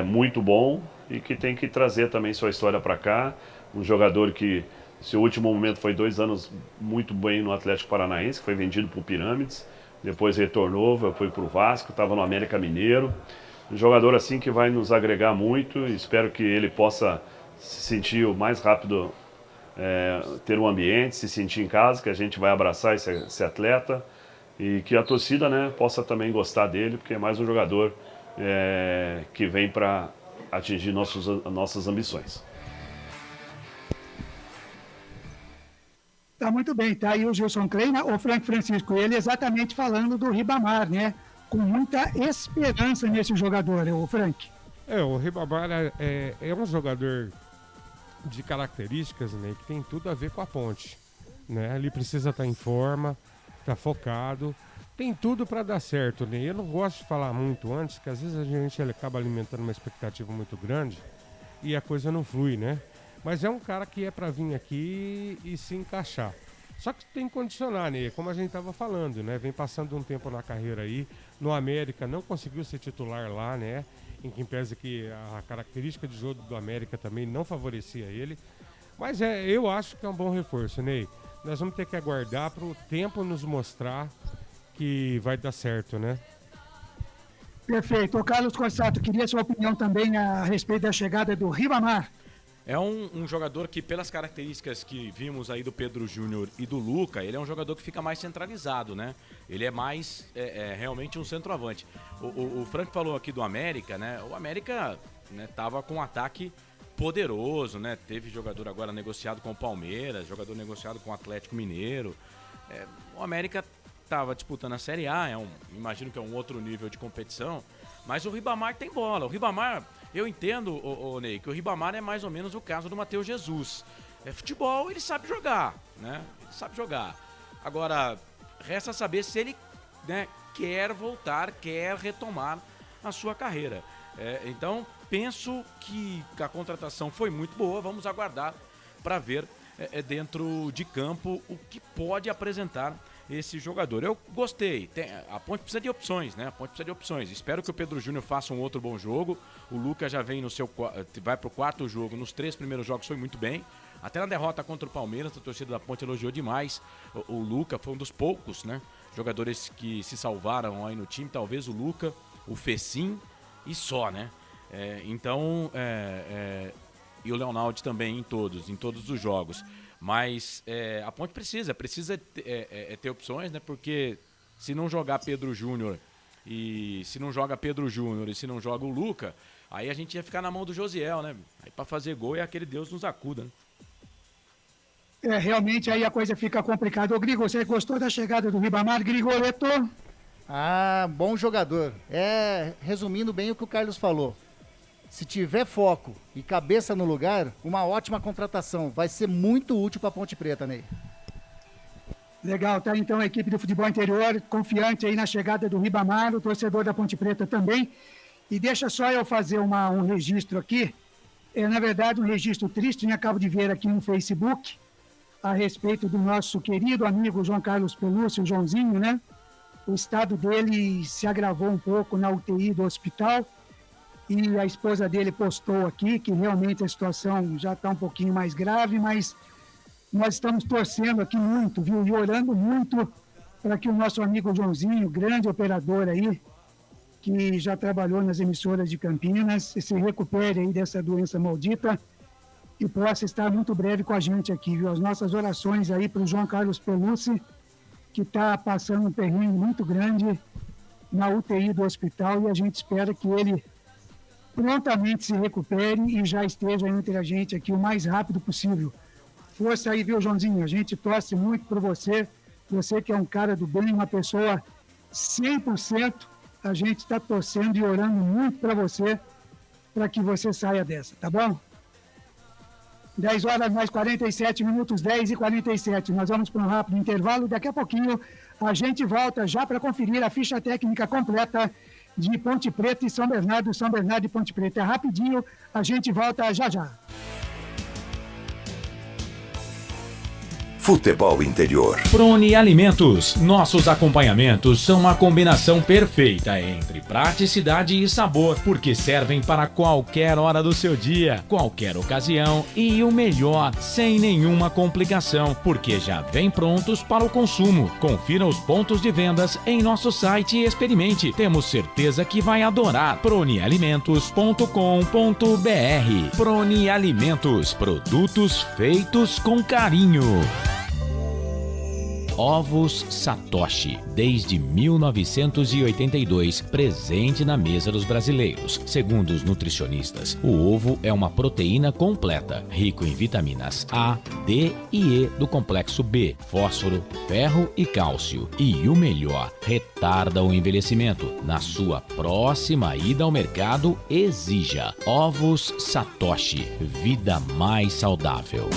muito bom e que tem que trazer também sua história para cá, um jogador que seu último momento foi 2 anos muito bem no Atlético Paranaense, que foi vendido para o Pirâmides, depois retornou, foi para o Vasco, estava no América Mineiro. Um jogador assim que vai nos agregar muito, espero que ele possa se sentir o mais rápido, ter um ambiente, se sentir em casa, que a gente vai abraçar esse atleta e que a torcida, né, possa também gostar dele, porque é mais um jogador que vem para atingir nossas ambições. Tá muito bem, tá aí o Gilson Kleina, o Frank Francisco, ele exatamente falando do Ribamar, né? Com muita esperança nesse jogador, o Frank. O Ribamar é um jogador de características, né, que tem tudo a ver com a Ponte, né? Ele precisa estar em forma, estar focado, tem tudo para dar certo, né? Eu não gosto de falar muito antes, que às vezes a gente acaba alimentando uma expectativa muito grande e a coisa não flui, né? Mas é um cara que é para vir aqui e se encaixar. Só que tem que condicionar, né? Como a gente estava falando, né? Vem passando um tempo na carreira aí. No América não conseguiu ser titular lá, né? Em que pese que a característica de jogo do América também não favorecia ele. Mas eu acho que é um bom reforço, Ney. Nós vamos ter que aguardar para o tempo nos mostrar que vai dar certo, né? Perfeito. O Carlos Corsato, queria sua opinião também a respeito da chegada do Ribamar. É um jogador que, pelas características que vimos aí do Pedro Júnior e do Luca, ele é um jogador que fica mais centralizado, né? Ele é mais realmente um centroavante. O Frank falou aqui do América, né? O América, né, tava com um ataque poderoso, né? Teve jogador agora negociado com o Palmeiras, jogador negociado com o Atlético Mineiro. O América tava disputando a Série A, imagino que é um outro nível de competição, mas o Ribamar tem bola. O Ribamar... Eu entendo, Ney, que o Ribamar é mais ou menos o caso do Matheus Jesus. Futebol, ele sabe jogar, né? Ele sabe jogar. Agora, resta saber se ele, né, quer voltar, quer retomar a sua carreira. Então, penso que a contratação foi muito boa. Vamos aguardar para ver dentro de campo o que pode apresentar esse jogador. Eu gostei. A Ponte precisa de opções, né? A Ponte precisa de opções. Espero que o Pedro Júnior faça um outro bom jogo. O Lucas já vem vai pro 4º jogo. Nos 3 primeiros jogos foi muito bem. Até na derrota contra o Palmeiras, a torcida da Ponte elogiou demais. O Lucas foi um dos poucos, né, jogadores que se salvaram aí no time. Talvez o Lucas, o Fecim e só, né? E o Leonardo também em todos os jogos. Mas a Ponte precisa ter opções, né? Porque se não jogar Pedro Júnior e se não joga o Luca, aí a gente ia ficar na mão do Josiel, né? Aí para fazer gol é aquele Deus nos acuda, né? Realmente aí a coisa fica complicada. Ô, Grigo, você gostou da chegada do Ribamar, Grigoleto? Bom jogador. Resumindo bem o que o Carlos falou. Se tiver foco e cabeça no lugar, uma ótima contratação. Vai ser muito útil para a Ponte Preta, Ney. Legal, tá? Então a equipe do futebol interior confiante aí na chegada do Ribamar, o torcedor da Ponte Preta também. E deixa só eu fazer um registro aqui. na verdade, um registro triste, acabo de ver aqui no Facebook, a respeito do nosso querido amigo João Carlos Pelúcio, o Joãozinho, né? O estado dele se agravou um pouco na UTI do hospital e a esposa dele postou aqui que realmente a situação já está um pouquinho mais grave, mas nós estamos torcendo aqui muito, viu? E orando muito para que o nosso amigo Joãozinho, grande operador aí, que já trabalhou nas emissoras de Campinas, se recupere aí dessa doença maldita e possa estar muito breve com a gente aqui, viu? As nossas orações aí para o João Carlos Pelúcio, que está passando um perrengue muito grande na UTI do hospital, e a gente espera que ele prontamente se recupere e já esteja entre a gente aqui o mais rápido possível. Força aí, viu, Joãozinho? A gente torce muito por você, você que é um cara do bem, uma pessoa 100%, a gente está torcendo e orando muito para você, para que você saia dessa, tá bom? 10 horas mais 47 minutos, 10h47. Nós vamos para um rápido intervalo. Daqui a pouquinho a gente volta já para conferir a ficha técnica completa de Ponte Preta e São Bernardo e Ponte Preta. É rapidinho, a gente volta já já. Futebol Interior. Prone Alimentos. Nossos acompanhamentos são uma combinação perfeita entre praticidade e sabor, porque servem para qualquer hora do seu dia, qualquer ocasião e o melhor, sem nenhuma complicação, porque já vem prontos para o consumo. Confira os pontos de vendas em nosso site e experimente. Temos certeza que vai adorar. pronealimentos.com.br. Prone Alimentos. Produtos feitos com carinho. Ovos Satoshi, desde 1982, presente na mesa dos brasileiros. Segundo os nutricionistas, o ovo é uma proteína completa, rico em vitaminas A, D e E do complexo B, fósforo, ferro e cálcio. E o melhor, retarda o envelhecimento. Na sua próxima ida ao mercado, exija Ovos Satoshi, vida mais saudável.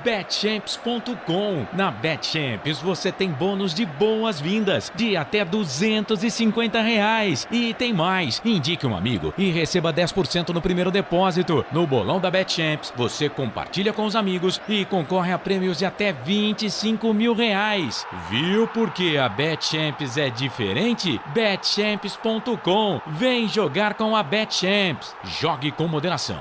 Betchamps.com. Na Betchamps você tem bônus de boas-vindas de até R$250. E tem mais. Indique um amigo e receba 10% no primeiro depósito. No bolão da Betchamps você compartilha com os amigos e concorre a prêmios de até R$25 mil. Viu porque a Betchamps é diferente? Betchamps.com. Vem jogar com a Betchamps. Jogue com moderação.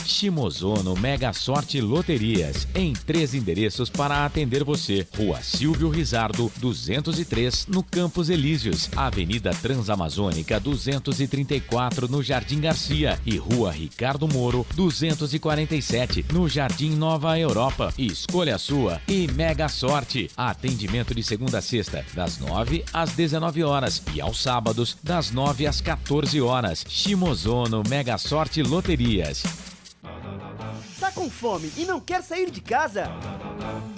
Shimozono Mega Sorte Loterias, em 3 endereços para atender você. Rua Silvio Rizardo, 203, no Campos Elíseos. Avenida Transamazônica, 234, no Jardim Garcia. E Rua Ricardo Moro, 247, no Jardim Nova Europa. Escolha a sua e Mega Sorte. Atendimento de segunda a sexta, das 9 às 19 horas. E aos sábados, das 9 às 14 horas. Shimozono Mega Sorte Loterias. Tá com fome e não quer sair de casa?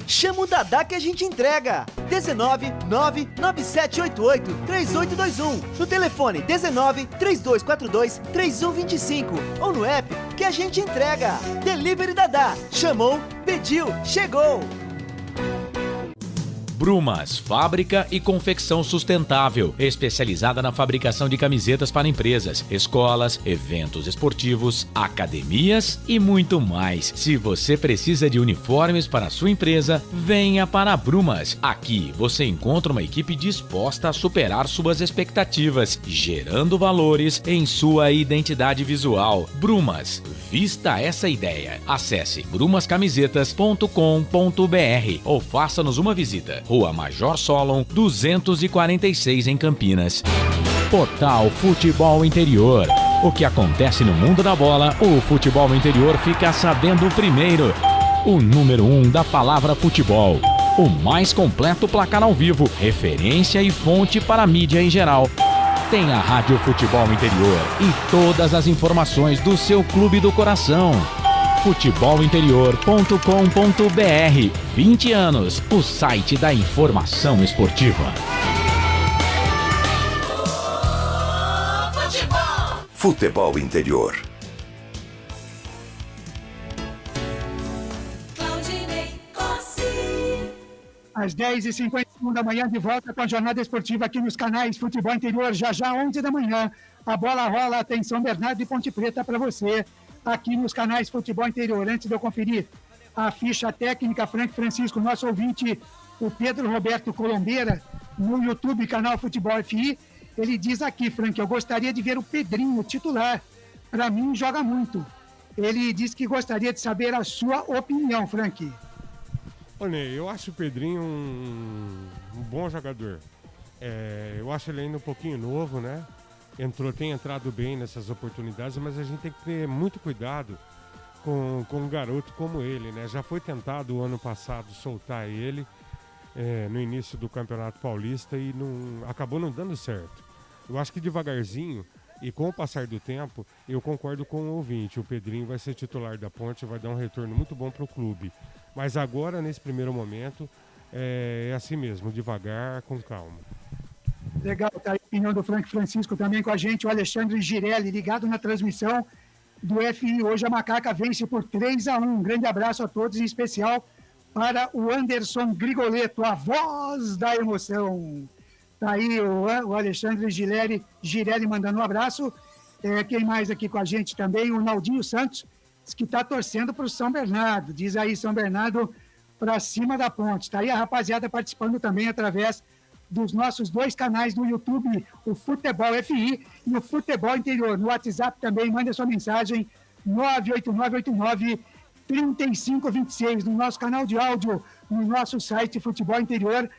Chama o Dadá que a gente entrega. 19 99788 3821. No telefone 19 3242 3125. Ou no app que a gente entrega. Delivery Dadá. Chamou, pediu, chegou. Brumas, fábrica e confecção sustentável, especializada na fabricação de camisetas para empresas, escolas, eventos esportivos, academias e muito mais. Se você precisa de uniformes para a sua empresa, venha para a Brumas. Aqui você encontra uma equipe disposta a superar suas expectativas, gerando valores em sua identidade visual. Brumas, vista essa ideia. Acesse brumascamisetas.com.br ou faça-nos uma visita. Rua Major Solon, 246 em Campinas. Portal Futebol Interior. O que acontece no mundo da bola, o futebol interior fica sabendo primeiro. O número 1 da palavra futebol. O mais completo placar ao vivo, referência e fonte para a mídia em geral. Tem a Rádio Futebol Interior e todas as informações do seu clube do coração. futebolinterior.com.br. 20 anos, o site da informação esportiva. Futebol Interior. Às 10h50. segunda manhã de volta com a jornada esportiva aqui nos canais Futebol Interior, já 11 da manhã. A bola rola, tem São Bernardo e Ponte Preta para você, aqui nos canais Futebol Interior. Antes de eu conferir a ficha técnica, Frank Francisco, nosso ouvinte, o Pedro Roberto Colombeira, no YouTube, canal Futebol FI, ele diz aqui, Frank, eu gostaria de ver o Pedrinho titular. Para mim, joga muito. Ele diz que gostaria de saber a sua opinião, Frank. Ô Ney, eu acho o Pedrinho um bom jogador. Eu acho ele ainda um pouquinho novo, né? Tem entrado bem nessas oportunidades, mas a gente tem que ter muito cuidado com um garoto como ele, né? Já foi tentado o ano passado soltar ele no início do Campeonato Paulista e acabou não dando certo. Eu acho que devagarzinho e com o passar do tempo, eu concordo com o ouvinte. O Pedrinho vai ser titular da Ponte, vai dar um retorno muito bom para o clube. Mas agora, nesse primeiro momento, é assim mesmo, devagar, com calma. Legal, tá aí a opinião do Frank Francisco também com a gente, o Alexandre Girelli, ligado na transmissão do FI. Hoje a Macaca vence por 3-1. Um grande abraço a todos, em especial para o Anderson Grigoleto, a voz da emoção. Tá aí o Alexandre Girelli mandando um abraço. Quem mais aqui com a gente também? O Naldinho Santos, que está torcendo para o São Bernardo. Diz aí, São Bernardo para cima da Ponte. Tá aí a rapaziada participando também através dos nossos 2 canais no YouTube, o Futebol FI e o Futebol Interior. No WhatsApp também, manda sua mensagem 98989-3526, no nosso canal de áudio, no nosso site futebolinterior.com.br.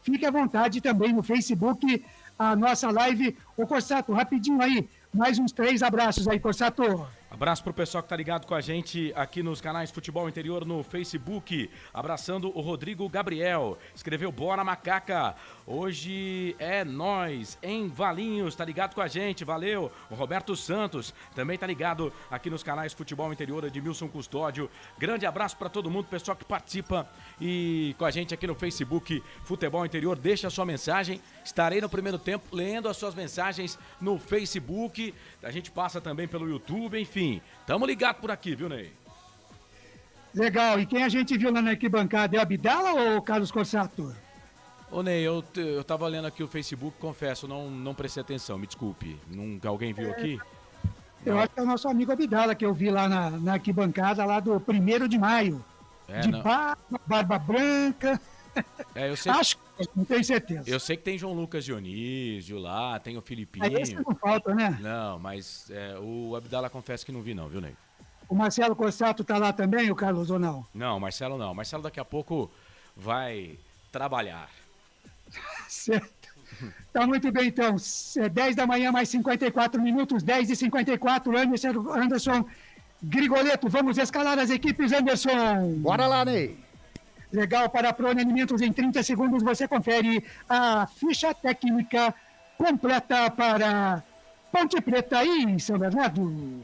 Fique à vontade também no Facebook, a nossa live. Ô Corsato, rapidinho aí, mais uns 3 abraços aí, Corsato. Abraço pro pessoal que tá ligado com a gente aqui nos canais Futebol Interior no Facebook. Abraçando o Rodrigo Gabriel. Escreveu Bora Macaca. Hoje é nós em Valinhos. Tá ligado com a gente, valeu. O Roberto Santos também tá ligado aqui nos canais Futebol Interior, Edmilson Custódio. Grande abraço para todo mundo, pessoal que participa e com a gente aqui no Facebook Futebol Interior. Deixa a sua mensagem. Estarei no primeiro tempo lendo as suas mensagens no Facebook. A gente passa também pelo YouTube, enfim. Tamo ligado por aqui, viu, Ney? Legal. E quem a gente viu lá na arquibancada é o Abdala ou o Carlos Corsato? Ô, Ney, eu tava lendo aqui o Facebook, confesso, não prestei atenção, me desculpe. Alguém viu aqui? Eu acho que é o nosso amigo Abdala, que eu vi lá na arquibancada, lá do 1º de maio. Barba branca. Eu sei. Acho que não tenho certeza. Eu sei que tem João Lucas Dionísio lá, tem o Filipinho. Aí esse não falta, né? Não, mas o Abdala confessa que não vi não, viu, Ney? O Marcelo Corsato tá lá também, o Carlos, ou não? Não, Marcelo não. Marcelo daqui a pouco vai trabalhar. Certo. Tá muito bem, então. 10 da manhã, mais 54 minutos, 10h54. Anderson Grigoleto, vamos escalar as equipes, Anderson. Bora lá, Ney. Legal, para a Prone Alimentos, em 30 segundos você confere a ficha técnica completa para Ponte Preta e São Bernardo.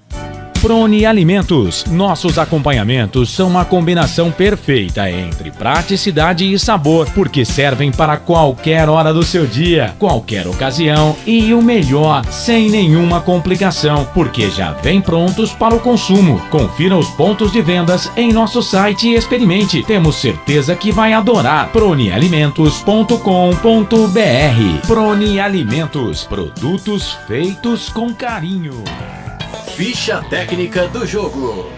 Prone Alimentos. Nossos acompanhamentos são uma combinação perfeita entre praticidade e sabor, porque servem para qualquer hora do seu dia, qualquer ocasião e o melhor, sem nenhuma complicação, porque já vem prontos para o consumo. Confira os pontos de vendas em nosso site e experimente. Temos certeza que vai adorar. pronealimentos.com.br. Prone Alimentos. Produtos feitos com carinho. Ficha técnica do jogo.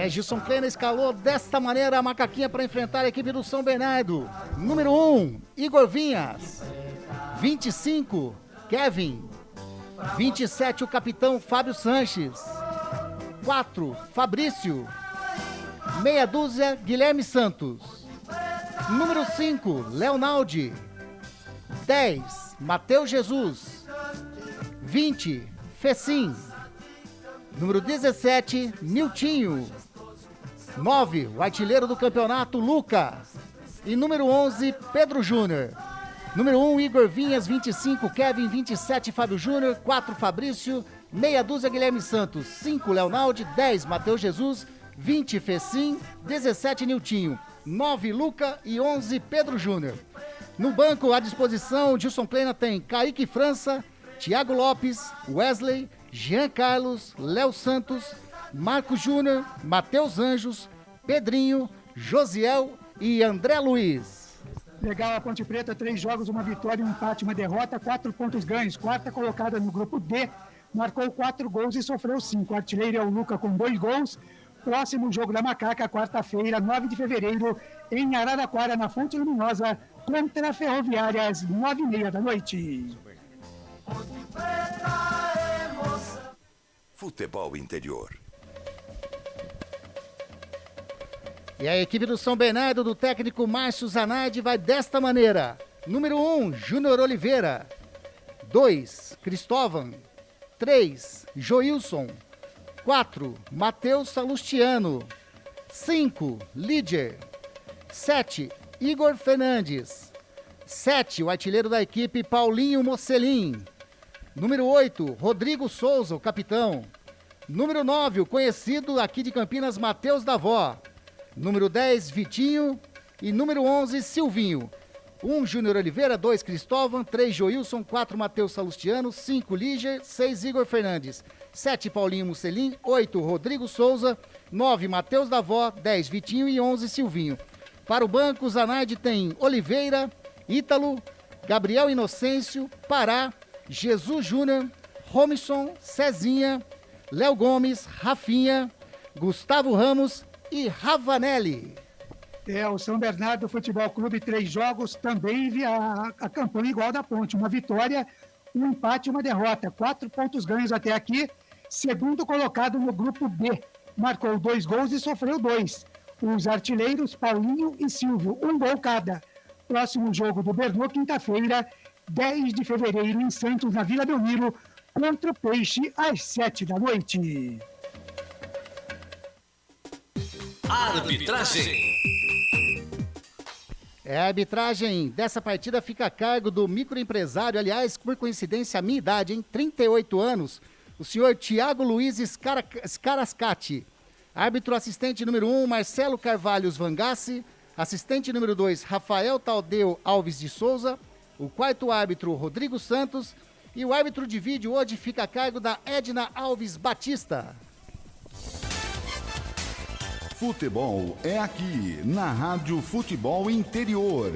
Gilson Kleina escalou desta maneira a macaquinha para enfrentar a equipe do São Bernardo. Número 1, Igor Vinhas. 25, Kevin. 27, o capitão Fábio Sanches. 4, Fabrício. Meia dúzia, Guilherme Santos. Número 5, Leonaldi. 10, Matheus Jesus. 20, Fecim. Número 17, Niltinho. 9, o artilheiro do campeonato, Luca. E número 11, Pedro Júnior. Número 1, Igor Vinhas. 25, Kevin. 27, Fábio Júnior. 4, Fabrício. Meia dúzia, Guilherme Santos. 5, Leonaldi. 10, Matheus Jesus. 20, Fecim. 17, Niltinho. 9, Luca. E 11, Pedro Júnior. No banco, à disposição, Gilson Kleina tem Kaique França, Thiago Lopes, Wesley, Jean Carlos, Léo Santos, Marco Júnior, Matheus Anjos, Pedrinho, Josiel e André Luiz. Legal, a Ponte Preta, 3 jogos, uma vitória, um empate, uma derrota, 4 pontos ganhos. Quarta colocada no grupo D, marcou 4 gols e sofreu 5. O artilheiro é o Luca com 2 gols. Próximo jogo da Macaca, quarta-feira, 9 de fevereiro, em Araraquara, na Fonte Luminosa, contra a Ferroviária, às 9h30 da noite. Futebol interior. E a equipe do São Bernardo, do técnico Márcio Zanardi, vai desta maneira. Número 1, Júnior Oliveira. 2, Cristóvão. 3, Joilson. 4, Matheus Salustiano. 5, Líder. 7, Igor Fernandes. 7, o artilheiro da equipe, Paulinho Mocelin. Número 8, Rodrigo Souza, o capitão. Número 9, o conhecido aqui de Campinas, Matheus Davó. Número 10, Vitinho. E número 11, Silvinho. 1, Júnior Oliveira. 2, Cristóvão. 3, Joilson. 4, Matheus Salustiano. 5, Líger. 6, Igor Fernandes. 7, Paulinho Mocelin. 8, Rodrigo Souza. 9, Matheus Davó. 10, Vitinho. E 11, Silvinho. Para o banco, o Zanardi tem Oliveira, Ítalo, Gabriel Inocêncio, Pará, Jesus Júnior, Romisson, Cezinha, Léo Gomes, Rafinha, Gustavo Ramos e Ravanelli. O São Bernardo Futebol Clube, 3 jogos, também a campanha igual da Ponte. Uma vitória, um empate e uma derrota. 4 pontos ganhos até aqui. Segundo colocado no grupo B. Marcou 2 gols e sofreu 2. Os artilheiros Paulinho e Silvio, 1 gol cada. Próximo jogo do Bernô, quinta-feira, 10 de fevereiro, em Santos, na Vila Belmiro, contra o Peixe, às 7 da noite. Arbitragem. A arbitragem dessa partida fica a cargo do microempresário, aliás, por coincidência, a minha idade, hein? 38 anos, o senhor Tiago Luiz Scarascati. Árbitro assistente número 1, Marcelo Carvalhos Vangassi. Assistente número 2, Rafael Taldeu Alves de Souza. O quarto árbitro, Rodrigo Santos. E o árbitro de vídeo hoje fica a cargo da Edna Alves Batista. Futebol é aqui, na Rádio Futebol Interior.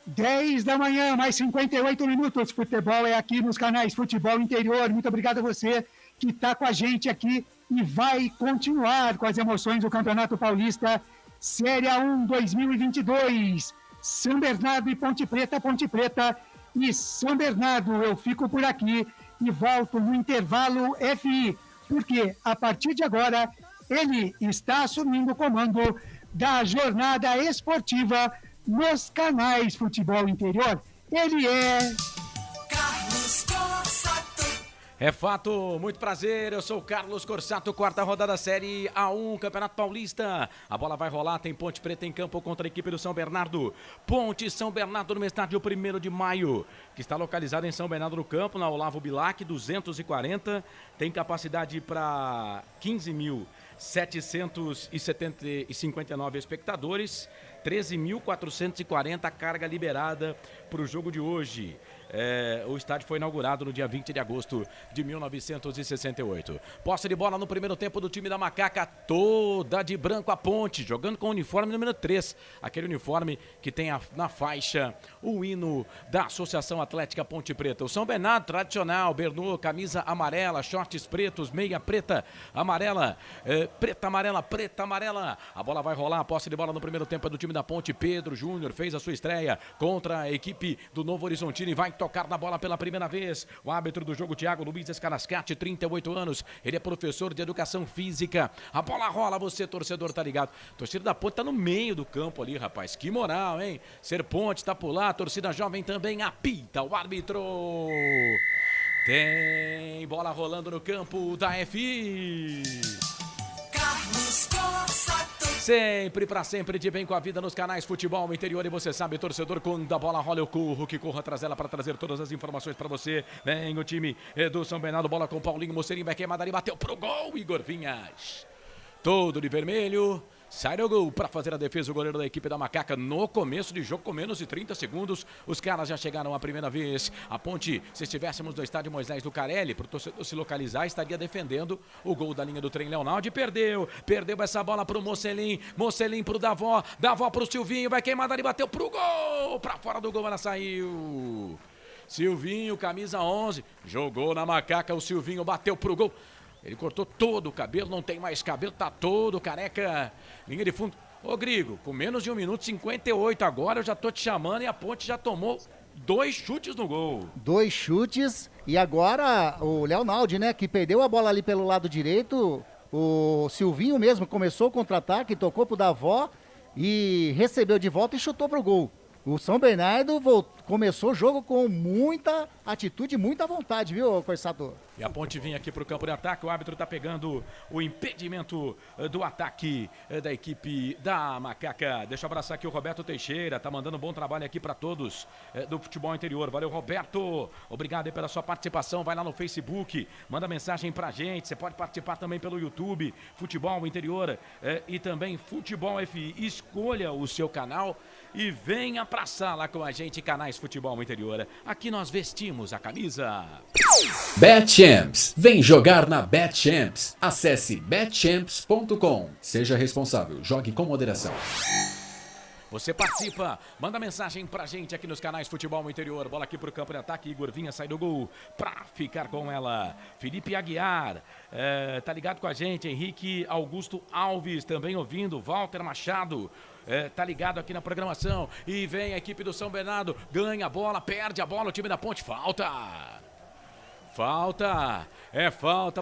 10 da manhã, mais 58 minutos. Futebol é aqui nos canais Futebol Interior. Muito obrigado a você que está com a gente aqui e vai continuar com as emoções do Campeonato Paulista Série A1 2022. São Bernardo e Ponte Preta e São Bernardo. Eu fico por aqui e volto no intervalo FI, porque a partir de agora ele está assumindo o comando da jornada esportiva nos canais Futebol Interior. Ele é Carlos Corsato. É fato, muito prazer, eu sou o Carlos Corsato, quarta rodada Série A1, Campeonato Paulista. A bola vai rolar, tem Ponte Preta em campo contra a equipe do São Bernardo. Ponte São Bernardo no estádio 1º de maio, que está localizado em São Bernardo do Campo, na Olavo Bilac, 240. Tem capacidade para 15.759 espectadores, 13.440 carga liberada para o jogo de hoje. O estádio foi inaugurado no dia 20 de agosto de 1968. Posse de bola no primeiro tempo do time da Macaca, toda de branco a Ponte, jogando com o uniforme número 3, aquele uniforme que tem na faixa o hino da Associação Atlética Ponte Preta. O São Bernardo, tradicional, Bernô, camisa amarela, shorts pretos, meia preta, amarela, preta, amarela, preta, amarela. A bola vai rolar, a posse de bola no primeiro tempo é do time da Ponte. Pedro Júnior fez a sua estreia contra a equipe do Novo Horizontino e vai tocar na bola pela primeira vez. O árbitro do jogo, Tiago Luiz Scarascati, 38 anos. Ele é professor de educação física. A bola rola, você, torcedor, tá ligado? A torcida da Ponte tá no meio do campo ali, rapaz. Que moral, hein? Ser Ponte tá por lá, a torcida jovem também apita o árbitro. Tem bola rolando no campo da FI. Carlos Corsato. Sempre, pra sempre, de bem com a vida nos canais Futebol Interior. E você sabe, torcedor, quando a bola rola eu corro, que corro atrás dela para trazer todas as informações pra você. Vem o time do São Bernardo, bola com Paulinho Mocerim, vai queimar dali, bateu pro gol, Igor Vinhas. Todo de vermelho, Sai do gol para fazer a defesa o goleiro da equipe da Macaca no começo de jogo, com menos de 30 segundos. Os caras já chegaram a primeira vez. A Ponte, se estivéssemos no estádio Moisés Lucarelli, para o torcedor se localizar, estaria defendendo o gol da linha do trem Leonardo. E perdeu essa bola para o Mocelin. Mocelin para o Davó para o Silvinho. Vai queimar dali, bateu para o gol. Para fora do gol, ela saiu. Silvinho, camisa 11, jogou na Macaca. O Silvinho bateu para o gol. Ele cortou todo o cabelo, não tem mais cabelo, tá todo careca. Linha de fundo. Ô, Grigo, com menos de 1 minuto e 58 agora, eu já tô te chamando e a Ponte já tomou 2 chutes no gol. 2 chutes e agora o Leonaldi, né, que perdeu a bola ali pelo lado direito. O Silvinho mesmo começou o contra-ataque, tocou pro Davó e recebeu de volta e chutou pro gol. O São Bernardo começou o jogo com muita atitude, muita vontade, viu, Corsador? E a Ponte vinha aqui para o campo de ataque. O árbitro está pegando o impedimento do ataque da equipe da Macaca. Deixa eu abraçar aqui o Roberto Teixeira. Tá mandando um bom trabalho aqui para todos do futebol interior. Valeu, Roberto. Obrigado aí pela sua participação. Vai lá no Facebook, manda mensagem pra gente. Você pode participar também pelo YouTube, Futebol Interior e também Futebol FI. Escolha o seu canal e venha pra sala com a gente, canais Futebol Interior. Aqui nós vestimos a camisa. BetChamps. Vem jogar na BetChamps. Acesse betchamps.com. Seja responsável. Jogue com moderação. Você participa, manda mensagem pra gente aqui nos canais Futebol Interior. Bola aqui pro campo de ataque, Igor Vinha sai do gol pra ficar com ela. Felipe Aguiar, tá ligado com a gente. Henrique Augusto Alves também ouvindo. Walter Machado, tá ligado aqui na programação. E vem a equipe do São Bernardo, ganha a bola, perde a bola, o time da Ponte, falta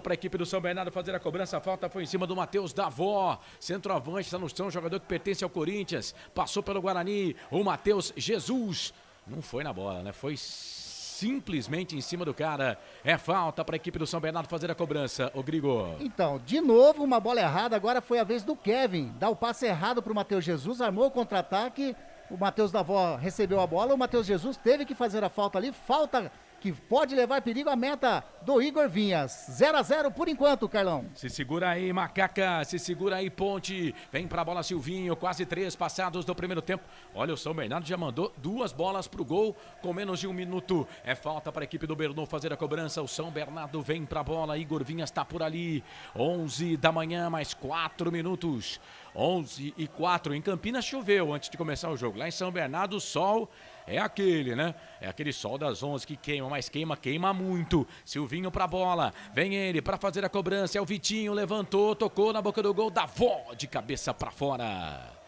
para a equipe do São Bernardo fazer a cobrança. A falta foi em cima do Matheus Davó, centroavante, está no chão, jogador que pertence ao Corinthians, passou pelo Guarani, o Matheus Jesus, não foi na bola, né? Foi simplesmente em cima do cara. É falta para a equipe do São Bernardo fazer a cobrança, o Grigo. Então, de novo uma bola errada, agora foi a vez do Kevin, dá o passe errado para o Matheus Jesus, armou o contra-ataque, o Matheus Davó recebeu a bola, o Matheus Jesus teve que fazer a falta ali, falta que pode levar perigo à meta do Igor Vinhas. 0-0 por enquanto, Carlão. Se segura aí, Macaca, se segura aí, Ponte. Vem pra bola, Silvinho, quase 3 passados do primeiro tempo. Olha, o São Bernardo já mandou 2 bolas pro gol com menos de 1 minuto. É falta para a equipe do Bernô fazer a cobrança. O São Bernardo vem pra bola, Igor Vinhas tá por ali. 11 da manhã, mais 4 minutos. 11:04. Em Campinas choveu antes de começar o jogo. Lá em São Bernardo o sol é aquele, né? É aquele sol das 11 que queima, mas queima muito. Silvinho pra bola, vem ele pra fazer a cobrança, é o Vitinho, levantou, tocou na boca do gol, Davó de cabeça pra fora.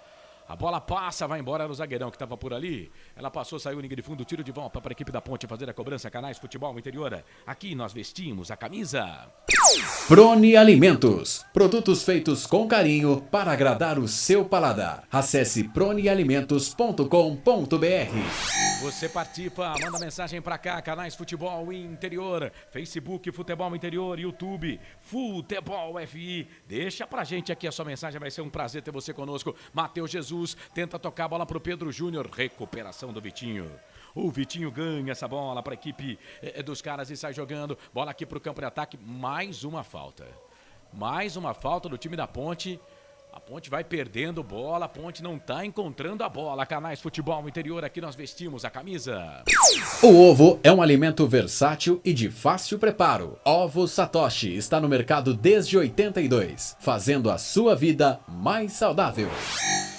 A bola passa, vai embora, era o zagueirão que estava por ali. Ela passou, saiu, linha de fundo, tiro de volta para a equipe da Ponte fazer a cobrança. Canais Futebol Interior. Aqui nós vestimos a camisa. Prone Alimentos. Produtos feitos com carinho para agradar o seu paladar. Acesse pronealimentos.com.br. Você participa, manda mensagem para cá. Canais Futebol Interior. Facebook Futebol Interior. YouTube Futebol FI. Deixa pra gente aqui a sua mensagem. Vai ser um prazer ter você conosco. Matheus Jesus tenta tocar a bola pro Pedro Júnior. Recuperação do Vitinho. O Vitinho ganha essa bola para a equipe dos caras e sai jogando. Bola aqui pro campo de ataque. Mais uma falta. Mais uma falta do time da Ponte. A Ponte vai perdendo bola. A Ponte não tá encontrando a bola. Canais Futebol Interior. Aqui nós vestimos a camisa. O ovo é um alimento versátil e de fácil preparo. Ovo Satoshi está no mercado desde 82, fazendo a sua vida mais saudável.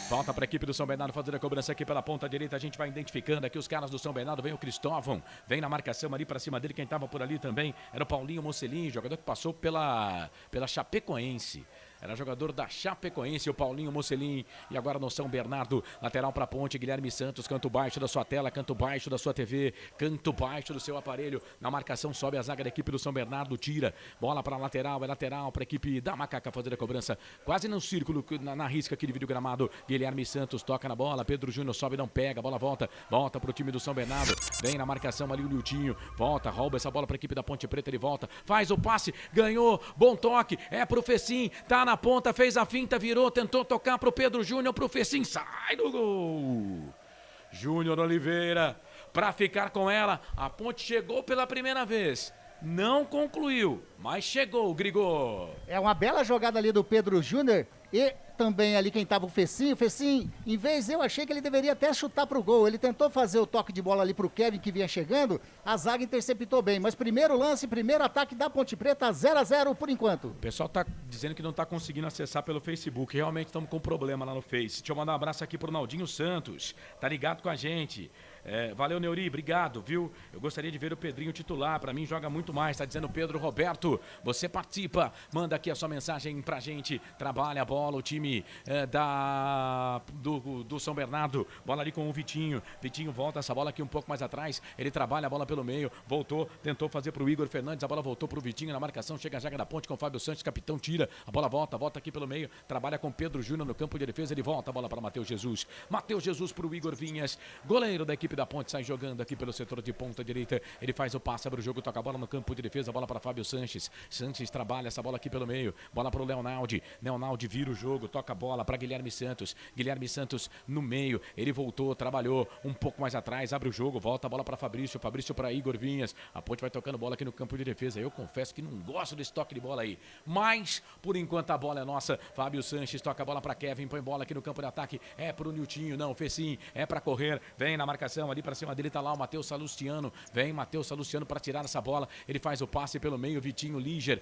Falta para a equipe do São Bernardo fazer a cobrança aqui pela ponta direita. A gente vai identificando aqui os caras do São Bernardo. Vem o Cristóvão, vem na marcação ali para cima dele. Quem estava por ali também era o Paulinho Mocelin, jogador que passou pela Chapecoense. Era jogador da Chapecoense, o Paulinho Mocelin. E agora no São Bernardo, lateral para a Ponte, Guilherme Santos, canto baixo da sua tela, canto baixo da sua TV, canto baixo do seu aparelho. Na marcação sobe a zaga da equipe do São Bernardo, tira, bola para lateral, é lateral para a equipe da Macaca fazer a cobrança. Quase no círculo, na risca que divide o gramado. Guilherme Santos toca na bola, Pedro Júnior sobe, não pega, a bola volta para o time do São Bernardo. Vem na marcação ali o Niltinho, volta, rouba essa bola para a equipe da Ponte Preta, ele volta, faz o passe, ganhou, bom toque, é pro Fecim, tá na ponta, fez a finta, virou, tentou tocar pro Pedro Júnior, pro Fecim, sai do gol. Júnior Oliveira, pra ficar com ela, a Ponte chegou pela primeira vez, não concluiu, mas chegou, Grigô. É uma bela jogada ali do Pedro Júnior e também ali quem tava o Fecim. O Fecim, em vez, eu achei que ele deveria até chutar pro gol. Ele tentou fazer o toque de bola ali pro Kevin, que vinha chegando. A zaga interceptou bem. Mas primeiro lance, primeiro ataque da Ponte Preta, 0-0 por enquanto. O pessoal tá dizendo que não tá conseguindo acessar pelo Facebook. Realmente estamos com problema lá no Face. Deixa eu mandar um abraço aqui pro Naldinho Santos. Tá ligado com a gente. Valeu, Neuri, obrigado, viu? Eu gostaria de ver o Pedrinho titular, pra mim joga muito mais, tá dizendo o Pedro Roberto. Você participa, manda aqui a sua mensagem pra gente. Trabalha a bola, o time do São Bernardo. Bola ali com o Vitinho. Vitinho volta essa bola aqui um pouco mais atrás. Ele trabalha a bola pelo meio, voltou, tentou fazer pro Igor Fernandes. A bola voltou pro Vitinho na marcação. Chega a zaga da Ponte com o Fábio Santos, capitão, tira. A bola volta aqui pelo meio. Trabalha com Pedro Júnior no campo de defesa. Ele volta a bola para Matheus Jesus. Matheus Jesus pro Igor Vinhas, goleiro da equipe da Ponte, sai jogando aqui pelo setor de ponta direita. Ele faz o passe, abre o jogo, toca a bola no campo de defesa. A bola para Fábio Sanches. Sanches trabalha essa bola aqui pelo meio. Bola para o Leonaldi. Leonaldi vira o jogo, toca a bola para Guilherme Santos. Guilherme Santos no meio. Ele voltou, trabalhou um pouco mais atrás, abre o jogo, volta a bola para Fabrício. Fabrício para Igor Vinhas. A Ponte vai tocando bola aqui no campo de defesa. Eu confesso que não gosto desse toque de bola aí. Mas, por enquanto, a bola é nossa. Fábio Sanches toca a bola para Kevin. Põe bola aqui no campo de ataque. É pro Niltinho. Não, fez sim. É para correr. Vem na marcação ali para cima dele, tá lá o Matheus Salustiano. Vem Matheus Salustiano para tirar essa bola. Ele faz o passe pelo meio. Vitinho, Líger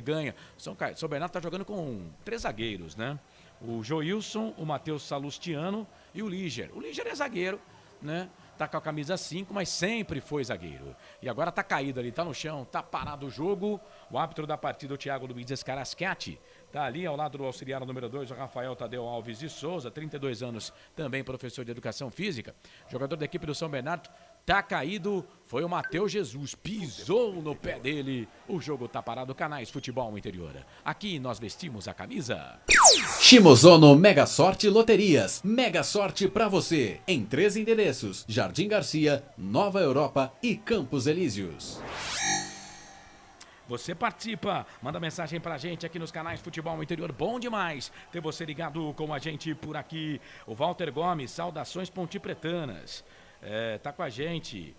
ganha. São Bernardo tá jogando com 3 zagueiros, né? O Joilson, o Matheus Salustiano e o Líger. O Líger é zagueiro, né? Tá com a camisa 5, mas sempre foi zagueiro. E agora tá caído ali, tá no chão, tá parado o jogo. O árbitro da partida, o Thiago Luiz Escarascati, tá ali ao lado do auxiliar número 2, o Rafael Tadeu Alves de Souza, 32 anos, também professor de educação física. Jogador da equipe do São Bernardo, tá caído, foi o Matheus Jesus, pisou no pé dele. O jogo tá parado, Canais Futebol Interior. Aqui nós vestimos a camisa. Shimozono Mega Sorte Loterias. Mega sorte pra você. Em 3 endereços: Jardim Garcia, Nova Europa e Campos Elíseos. Você participa, manda mensagem pra gente aqui nos canais Futebol Interior. Bom demais ter você ligado com a gente por aqui. O Walter Gomes, saudações pontipretanas. Tá com a gente.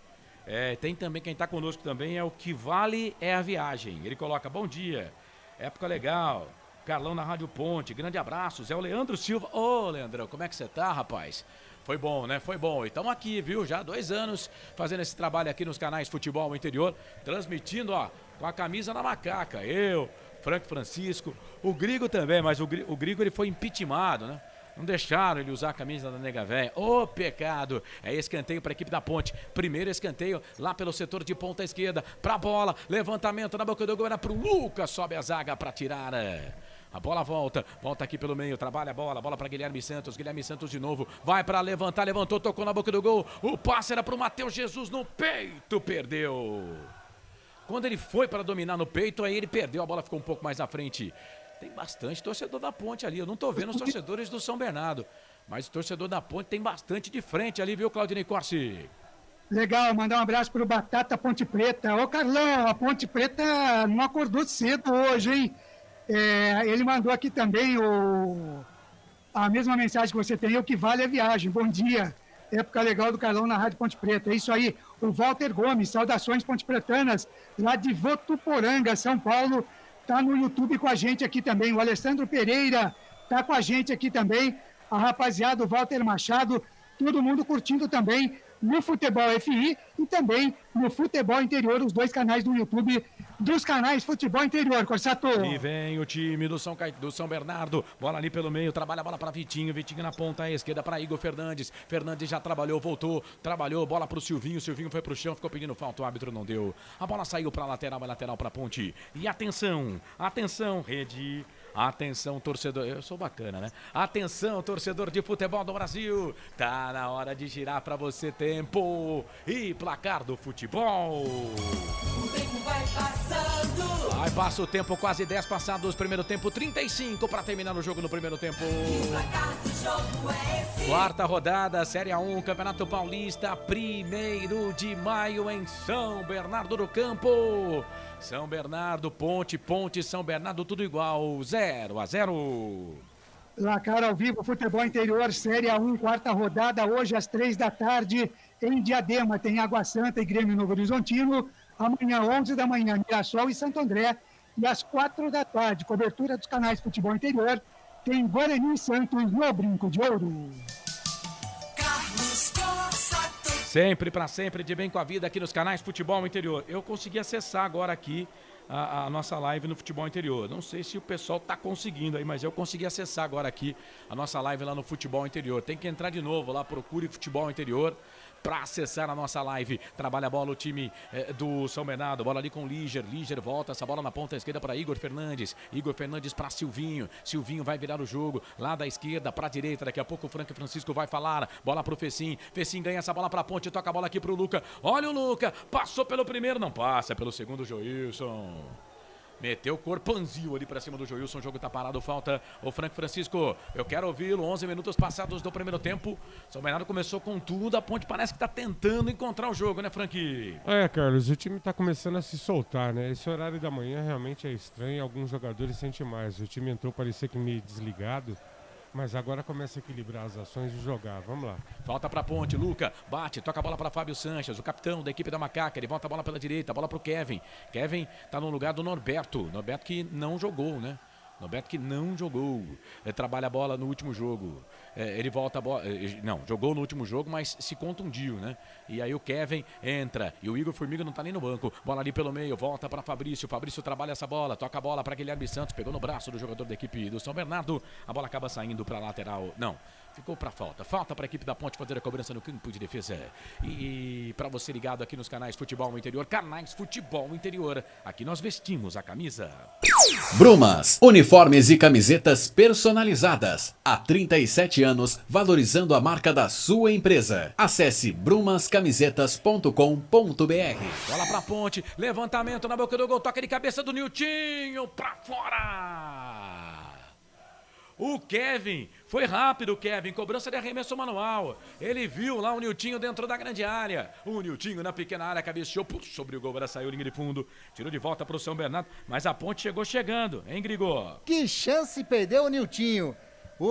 Tem também, quem tá conosco também é o Que Vale é a Viagem. Ele coloca, bom dia, época legal. Carlão na Rádio Ponte, grande abraço. É o Leandro Silva. Ô, Leandrão, como é que você tá, rapaz? Foi bom, né? Foi bom. E estamos aqui, viu? Já há 2 anos fazendo esse trabalho aqui nos canais Futebol Interior, transmitindo, ó, com a camisa na macaca. Eu, Franco Francisco, o Grigo também, mas o Grigo ele foi impeachmentado, né? Não deixaram ele usar a camisa da Nega Véia. Ô, pecado. É escanteio para a equipe da Ponte. Primeiro escanteio lá pelo setor de ponta esquerda. Pra bola. Levantamento na boca do gol. Era pro Lucas. Sobe a zaga para tirar. A bola volta aqui pelo meio, trabalha a bola para Guilherme Santos de novo, vai para levantar, levantou, tocou na boca do gol, o passe era pro Matheus Jesus no peito, perdeu. Quando ele foi para dominar no peito, aí ele perdeu, a bola ficou um pouco mais à frente. Tem bastante torcedor da Ponte ali, eu não tô vendo os torcedores do São Bernardo, mas o torcedor da Ponte tem bastante de frente ali, viu, Claudinei Corsi? Legal, mandar um abraço pro Batata Ponte Preta. Ô, Carlão, a Ponte Preta não acordou cedo hoje, hein? Ele mandou aqui também a mesma mensagem que você tem, o Que Vale é Viagem. Bom dia, época legal do Carlão na Rádio Ponte Preta. É isso aí, o Walter Gomes, saudações pontepretanas, lá de Votuporanga, São Paulo, tá no YouTube com a gente aqui também. O Alessandro Pereira tá com a gente aqui também, a rapaziada, o Walter Machado, todo mundo curtindo também no Futebol FI e também no Futebol Interior, os 2 canais do YouTube dos canais Futebol Interior, Corsato. E vem o time do São Bernardo, bola ali pelo meio, trabalha a bola para Vitinho na ponta esquerda para Igor Fernandes, Fernandes já trabalhou, voltou, trabalhou, bola pro Silvinho foi pro chão, ficou pedindo falta, o árbitro não deu, a bola saiu para lateral para Ponte, e atenção, rede, atenção torcedor, eu sou bacana, né? Atenção torcedor de futebol do Brasil, tá na hora de girar para você tempo e placar do futebol. O tempo vai passando. Aí passa o tempo, quase 10 passados, primeiro tempo, 35 para terminar o jogo no primeiro tempo. O placar do jogo é esse. 4ª rodada, Série A1, Campeonato Paulista, 1º de maio em São Bernardo do Campo. São Bernardo, Ponte, São Bernardo, tudo igual, 0-0. Placar ao vivo, Futebol Interior, Série A1, 4ª rodada, hoje às 3 da tarde, em Diadema, tem Água Santa e Grêmio Novo Horizontino. Amanhã, 11 da manhã, Mirassol e Santo André. E às 4 da tarde, cobertura dos canais Futebol Interior, tem Guarani e Santos no Brinco de Ouro. Carlos Costa. Sempre pra sempre, de bem com a vida aqui nos canais Futebol Interior. Eu consegui acessar agora aqui a nossa live no Futebol Interior. Não sei se o pessoal tá conseguindo aí, mas eu consegui acessar agora aqui a nossa live lá no Futebol Interior. Tem que entrar de novo lá, procure Futebol Interior para acessar a nossa live. Trabalha a bola o time do São Bernardo, bola ali com o Líger volta essa bola na ponta esquerda para Igor Fernandes para Silvinho vai virar o jogo lá da esquerda para a direita, daqui a pouco o Francisco vai falar, bola pro Fecim ganha essa bola para a ponte, toca a bola aqui pro Luca, olha o Luca, passou pelo primeiro, não passa, pelo segundo Joilson. Meteu o corpanzil ali pra cima do Joilson, o jogo tá parado, falta o Francisco. Eu quero ouvi-lo, 11 minutos passados do primeiro tempo. São Bernardo começou com tudo, a Ponte parece que tá tentando encontrar o jogo, né, Frank? Carlos, o time tá começando a se soltar, né? Esse horário da manhã realmente é estranho, alguns jogadores sentem mais. O time entrou, parecia que meio desligado, mas agora começa a equilibrar as ações e jogar. Vamos lá. Falta pra Ponte, Luca bate, toca a bola pra Fábio Sanches, o capitão da equipe da Macaca. Ele volta a bola pela direita, bola pro Kevin. Kevin tá no lugar do Norberto que não jogou, né? Norberto que não jogou, trabalha a bola no último jogo, ele volta a bola, não, jogou no último jogo, mas se contundiu, né? E aí o Kevin entra, e o Igor Formiga não tá nem no banco, bola ali pelo meio, volta para Fabrício trabalha essa bola, toca a bola para Guilherme Santos, pegou no braço do jogador da equipe do São Bernardo, a bola acaba saindo para lateral, não, ficou para falta para a equipe da Ponte fazer a cobrança no campo de defesa. E para você ligado aqui nos canais Futebol Interior, canais Futebol Interior, aqui nós vestimos a camisa. Brumas, uniformes e camisetas personalizadas. Há 37 anos, valorizando a marca da sua empresa. Acesse brumascamisetas.com.br. Bola pra Ponte, levantamento na boca do gol, toca de cabeça do Niltinho, pra fora! O Kevin, foi rápido o Kevin, cobrança de arremesso manual. Ele viu lá o Niltinho dentro da grande área. O Niltinho na pequena área, cabeceou, sobre o gol, ela saiu linha de fundo. Tirou de volta pro São Bernardo, mas a Ponte chegou chegando, hein, Grigor? Que chance perdeu o Niltinho.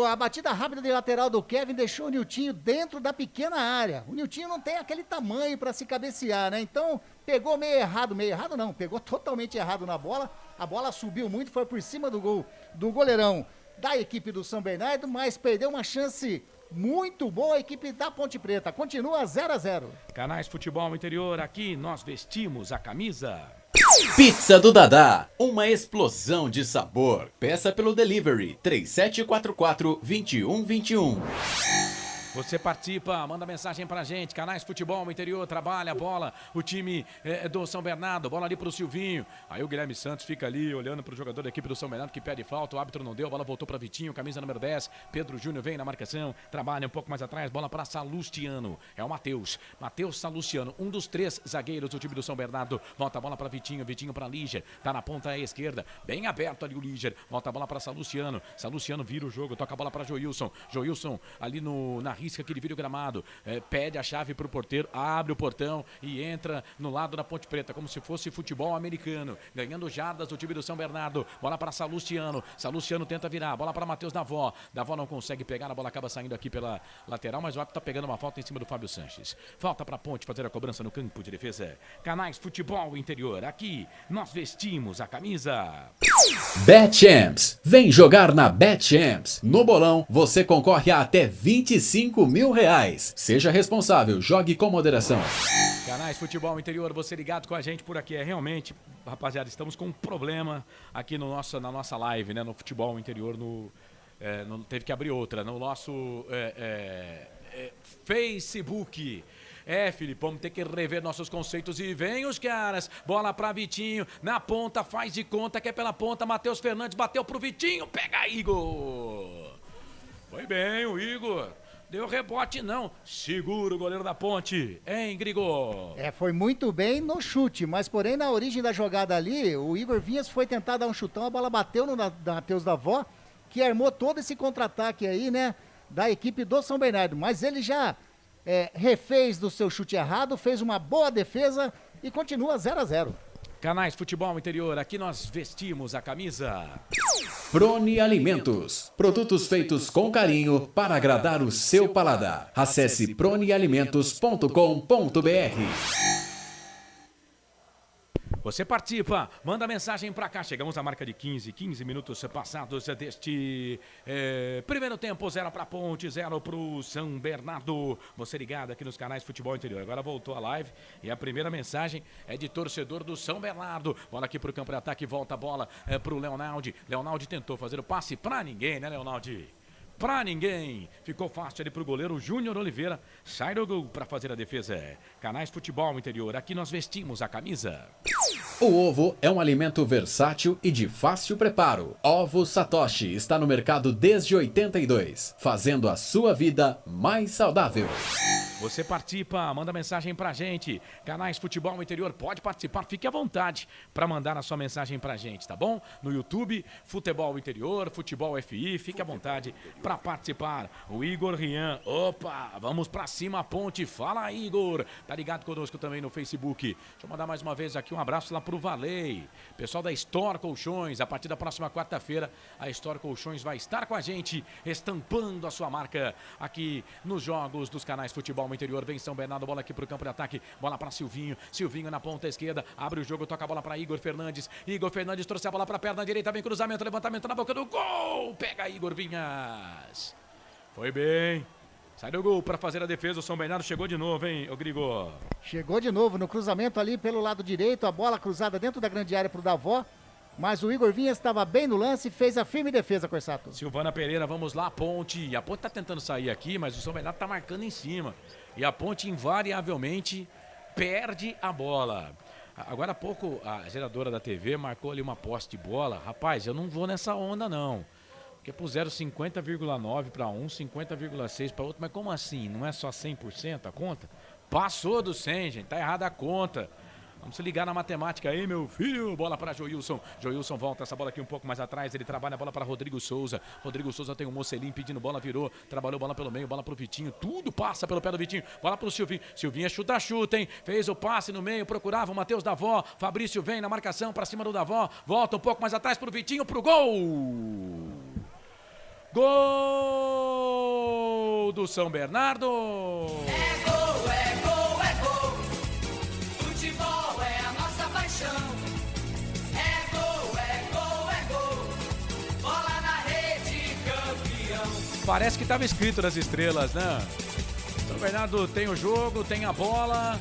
A batida rápida de lateral do Kevin deixou o Niltinho dentro da pequena área. O Niltinho não tem aquele tamanho para se cabecear, né? Então, pegou meio errado não, pegou totalmente errado na bola. A bola subiu muito, foi por cima do gol do goleirão da equipe do São Bernardo, mas perdeu uma chance muito boa a equipe da Ponte Preta. Continua 0-0. Canais Futebol Interior, aqui nós vestimos a camisa. Pizza do Dadá, uma explosão de sabor. Peça pelo delivery 3744-2121. Você participa, manda mensagem pra gente, canais Futebol Interior, trabalha a bola, o time do São Bernardo, bola ali pro Silvinho, aí o Guilherme Santos fica ali olhando pro jogador da equipe do São Bernardo que pede falta, o árbitro não deu, a bola voltou pra Vitinho, camisa número 10, Pedro Júnior vem na marcação, trabalha um pouco mais atrás, bola pra Salustiano, é o Matheus Salustiano, um dos 3 zagueiros do time do São Bernardo, volta a bola pra Vitinho pra Líger, tá na ponta esquerda, bem aberto ali o Líger, volta a bola pra Salustiano vira o jogo, toca a bola pra Joilson ali na risca que ele vira o gramado, pede a chave pro porteiro, abre o portão e entra no lado da Ponte Preta, como se fosse futebol americano, ganhando jardas do time do São Bernardo, bola para Salustiano tenta virar, bola para Matheus Davó não consegue pegar, a bola acaba saindo aqui pela lateral, mas o árbitro tá pegando uma falta em cima do Fábio Sanches, falta pra Ponte fazer a cobrança no campo de defesa. Canais Futebol Interior, aqui nós vestimos a camisa. BetChamps, vem jogar na BetChamps. No bolão, você concorre a até R$25 mil. Seja responsável, jogue com moderação. Canais Futebol Interior, você ligado com a gente por aqui. Realmente, rapaziada, estamos com um problema aqui na nossa live, né? No Futebol Interior, teve que abrir outra, no nosso Facebook. Felipe, vamos ter que rever nossos conceitos e vem os caras, bola pra Vitinho, na ponta, faz de conta que é pela ponta, Matheus Fernandes bateu pro Vitinho, pega Igor. Foi bem o Igor. Deu rebote não, segura o goleiro da Ponte, hein, Grigor? Foi muito bem no chute, mas porém na origem da jogada ali, o Igor Vinhas foi tentar dar um chutão, a bola bateu no Matheus Davó, que armou todo esse contra-ataque aí, né, da equipe do São Bernardo, mas ele já refez do seu chute errado, fez uma boa defesa e continua 0-0. Canais Futebol Interior, aqui nós vestimos a camisa. Prone Alimentos, produtos feitos com carinho para agradar o seu paladar. Acesse pronealimentos.com.br. Você participa, manda mensagem pra cá. Chegamos à marca de 15 minutos passados deste primeiro tempo. 0 pra Ponte, 0 pro São Bernardo. Você ligado aqui nos canais Futebol Interior. Agora voltou a live e a primeira mensagem é de torcedor do São Bernardo. Bola aqui pro campo de ataque, volta a bola pro Leonaldi. Leonaldi tentou fazer o passe pra ninguém, né, Leonaldi? Pra ninguém. Ficou fácil ali pro goleiro Júnior Oliveira. Sai do gol pra fazer a defesa. Canais Futebol Interior. Aqui nós vestimos a camisa. O ovo é um alimento versátil e de fácil preparo. Ovo Satoshi está no mercado desde 82, fazendo a sua vida mais saudável. Você participa, manda mensagem pra gente. Canais Futebol Interior, pode participar, fique à vontade para mandar a sua mensagem pra gente, tá bom? No YouTube, Futebol Interior, Futebol FI, fique à vontade para participar. O Igor Rian, opa, vamos pra cima, Ponte, fala Igor. Tá ligado conosco também no Facebook. Deixa eu mandar mais uma vez aqui um abraço lá pro Valei. Pessoal da Store Colchões, a partir da próxima quarta-feira, a Store Colchões vai estar com a gente, estampando a sua marca aqui nos jogos dos canais Futebol Interior. Vem São Bernardo, bola aqui pro campo de ataque, bola para Silvinho, Silvinho na ponta esquerda, abre o jogo, toca a bola para Igor Fernandes, Igor Fernandes trouxe a bola para a perna direita, vem cruzamento, levantamento na boca do gol, pega Igor Vinhas, foi bem, sai do gol para fazer a defesa. O São Bernardo chegou de novo, hein, ô Grigor? Chegou de novo no cruzamento ali pelo lado direito, a bola cruzada dentro da grande área pro Davó. Mas o Igor Vinhas estava bem no lance e fez a firme defesa, Corsato. Silvana Pereira, vamos lá, Ponte. A Ponte tá tentando sair aqui, mas o São Bernardo tá marcando em cima. E a Ponte invariavelmente perde a bola. Agora há pouco a geradora da TV marcou ali uma posse de bola. Rapaz, eu não vou nessa onda não. Porque puseram 50,9 para um, 50,6 para outro. Mas como assim? Não é só 100% a conta? Passou do 100, gente. Tá errada a conta. Vamos se ligar na matemática aí, meu filho. Bola para Joilson. Joilson volta essa bola aqui um pouco mais atrás. Ele trabalha a bola para Rodrigo Souza. Rodrigo Souza tem o Mocelim pedindo bola, virou. Trabalhou bola pelo meio, bola pro Vitinho. Tudo passa pelo pé do Vitinho. Bola pro Silvinho. Silvinho é chuta, hein? Fez o passe no meio, procurava o Matheus Davó. Fabrício vem na marcação para cima do Davó. Volta um pouco mais atrás pro Vitinho, pro gol. Gol do São Bernardo. É gol, é gol, é gol. Futebol é a nossa paixão. É gol, é gol, é gol. Bola na rede, campeão. Parece que estava escrito nas estrelas, né? São Bernardo tem o jogo, tem a bola.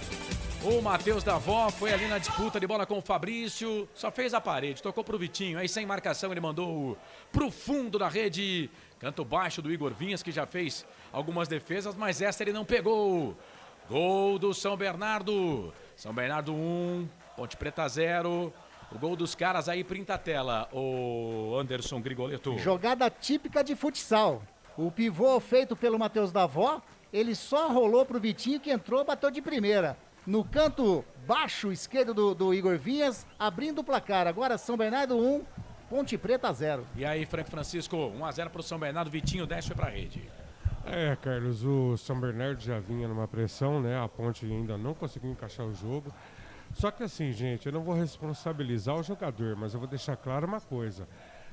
O Matheus Davó foi ali na disputa de bola com o Fabrício. Só fez a parede, tocou pro Vitinho. Aí sem marcação ele mandou pro fundo da rede. Canto baixo do Igor Vinhas, que já fez algumas defesas, mas essa ele não pegou. Gol do São Bernardo. São Bernardo 1, Ponte Preta 0. O gol dos caras aí printa a tela, o Anderson Grigoleto. Jogada típica de futsal. O pivô feito pelo Matheus Davó, ele só rolou pro Vitinho que entrou, bateu de primeira. No canto baixo esquerdo do Igor Vinhas, abrindo o placar. Agora São Bernardo 1, Ponte Preta 0. E aí, Frank Francisco, 1-0 pro São Bernardo, Vitinho desce pra rede. Carlos, o São Bernardo já vinha numa pressão, né? A Ponte ainda não conseguiu encaixar o jogo. Só que assim, gente, eu não vou responsabilizar o jogador, mas eu vou deixar claro uma coisa.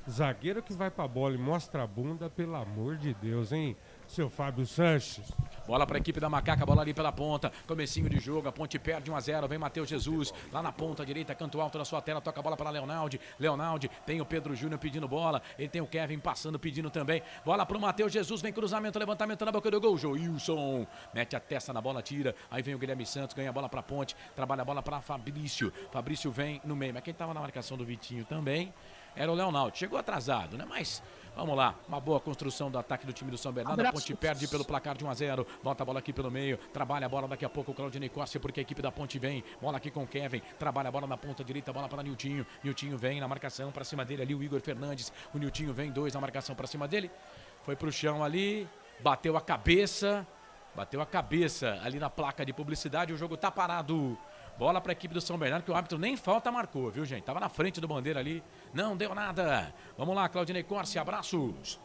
Zagueiro que vai pra bola e mostra a bunda, pelo amor de Deus, hein? Seu Fábio Sanches. Bola para a equipe da Macaca, bola ali pela ponta. Comecinho de jogo, a Ponte perde 1-0. Vem Matheus Jesus, lá na ponta direita, canto alto na sua tela, toca a bola para Leonaldi. Leonaldi tem o Pedro Júnior pedindo bola. Ele tem o Kevin passando, pedindo também. Bola para o Matheus Jesus, vem cruzamento, levantamento na boca do gol. Joilson mete a testa na bola, tira. Aí vem o Guilherme Santos, ganha a bola para a Ponte. Trabalha a bola para Fabrício. Fabrício vem no meio, mas quem estava na marcação do Vitinho também era o Leonaldi. Chegou atrasado, né? Mas vamos lá, uma boa construção do ataque do time do São Bernardo. A Ponte perde pelo placar de 1-0. Volta a bola aqui pelo meio, trabalha a bola daqui a pouco o Claudinei Costa, porque a equipe da Ponte vem. Bola aqui com o Kevin, trabalha a bola na ponta direita, bola para Niltinho. Niltinho vem na marcação para cima dele ali, o Igor Fernandes. O Niltinho vem, 2 na marcação para cima dele. Foi pro chão ali, bateu a cabeça ali na placa de publicidade. O jogo tá parado. Bola para a equipe do São Bernardo, que o árbitro nem falta marcou, viu, gente? Tava na frente do bandeira ali, não deu nada. Vamos lá, Claudinei Corsi, abraços.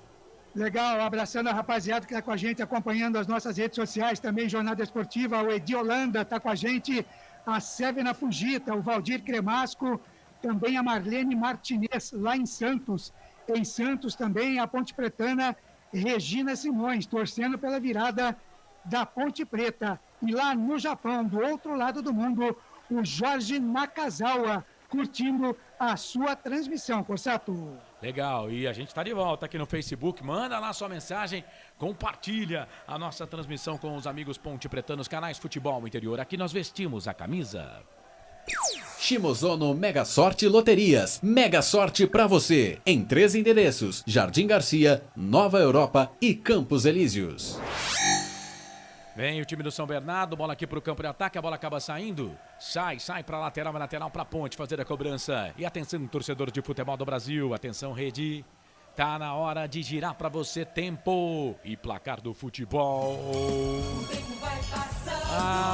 Legal, abraçando a rapaziada que está com a gente, acompanhando as nossas redes sociais, também Jornada Esportiva, o Edi Holanda está com a gente, a Sevena Fugita, o Valdir Cremasco, também a Marlene Martinez, lá em Santos. Em Santos também a Ponte Pretana, Regina Simões, torcendo pela virada da Ponte Preta. E lá no Japão, do outro lado do mundo, o Jorge Nakazawa, curtindo a sua transmissão, Corsato. Legal, e a gente está de volta aqui no Facebook. Manda lá sua mensagem, compartilha a nossa transmissão com os amigos Ponte Pretanos, canais Futebol Interior. Aqui nós vestimos a camisa. Shimozono Mega Sorte Loterias. Mega Sorte pra você. Em 3 endereços: Jardim Garcia, Nova Europa e Campos Elíseos. Vem o time do São Bernardo, bola aqui pro campo de ataque, a bola acaba saindo. Sai pra lateral, vai lateral pra ponte, fazer a cobrança. E atenção, torcedor de futebol do Brasil, atenção, rede. Tá na hora de girar pra você, tempo e placar do futebol.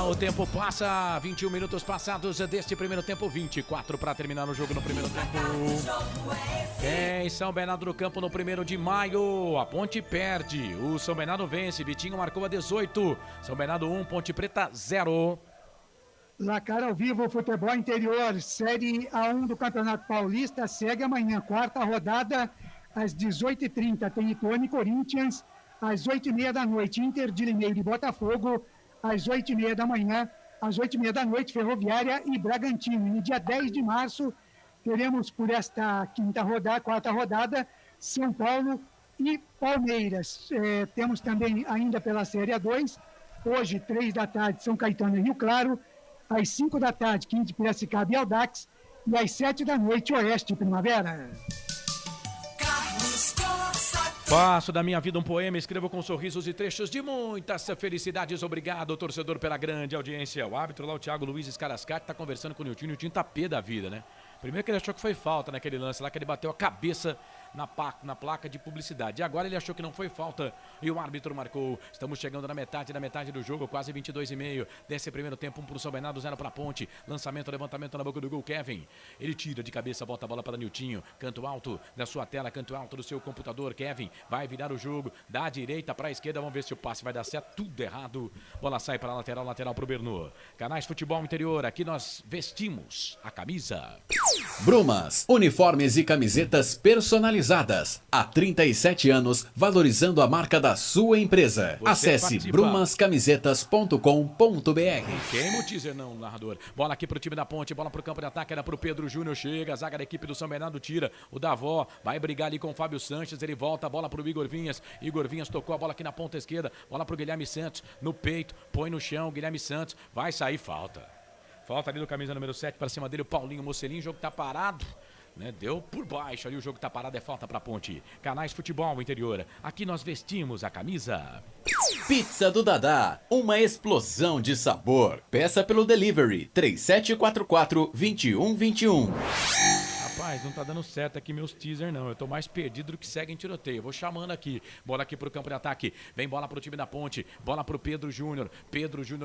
O tempo passa, 21 minutos passados deste primeiro tempo, 24 para terminar o jogo no primeiro tempo. Em São Bernardo do Campo no 1º de maio, a Ponte perde, o São Bernardo vence, Vitinho marcou a 18, São Bernardo 1, Ponte Preta 0. Placar ao vivo, Futebol Interior, Série A1 do Campeonato Paulista, segue amanhã, 4ª rodada, às 18h30, tem Ituano e Corinthians, às 8h30 da noite, Inter de Limeira e Botafogo, às 8h30 da manhã, às 8h30 da noite, Ferroviária e Bragantino. E no dia 10 de março, teremos por esta 4ª rodada, São Paulo e Palmeiras. Temos também ainda pela Série A2, hoje, 3 da tarde, São Caetano e Rio Claro, às 5 da tarde, 15 de Piracicaba e Audax, e às 7 da noite, Oeste Primavera. Faço da minha vida um poema, escrevo com sorrisos e trechos de muitas felicidades. Obrigado, torcedor, pela grande audiência. O árbitro lá, o Thiago Luiz Escarascate, tá conversando com o Niltinho tá pé da vida, né? Primeiro que ele achou que foi falta naquele lance lá, que ele bateu a cabeça na placa de publicidade. E agora ele achou que não foi falta e o árbitro marcou. Estamos chegando na metade do jogo, quase 22h30 desse primeiro tempo. 1 pro São Bernardo, 0 pra Ponte. Lançamento, levantamento na boca do gol, Kevin. Ele tira de cabeça, bota a bola para Niltinho. Canto alto da sua tela, canto alto do seu computador. Kevin vai virar o jogo, da direita pra esquerda. Vamos ver se o passe vai dar certo. Tudo errado. Bola sai para lateral, lateral pro Bernou. Canais Futebol Interior, aqui nós vestimos a camisa. Brumas, uniformes e camisetas personalizadas. Há 37 anos, valorizando a marca da sua empresa. Você Acesse participa. brumascamisetas.com.br. Queima o teaser não, narrador. Bola aqui pro time da Ponte, bola pro campo de ataque, era pro Pedro Júnior, chega, a zaga da equipe do São Bernardo tira, o Davó vai brigar ali com o Fábio Sanches, ele volta, a bola pro Igor Vinhas tocou a bola aqui na ponta esquerda, bola pro Guilherme Santos, no peito, põe no chão, Guilherme Santos, vai sair falta. Falta ali do camisa número 7, para cima dele o Paulinho Mocelin, o jogo tá parado, né? Deu por baixo ali, o jogo tá parado, é falta pra Ponte. Canais Futebol Interior, aqui nós vestimos a camisa. Pizza do Dadá, uma explosão de sabor. Peça pelo delivery 3744-2121. Rapaz, não tá dando certo aqui meus teaser não, eu tô mais perdido do que segue em tiroteio, vou chamando aqui, bola aqui pro campo de ataque, vem bola pro time da Ponte, bola pro Pedro Júnior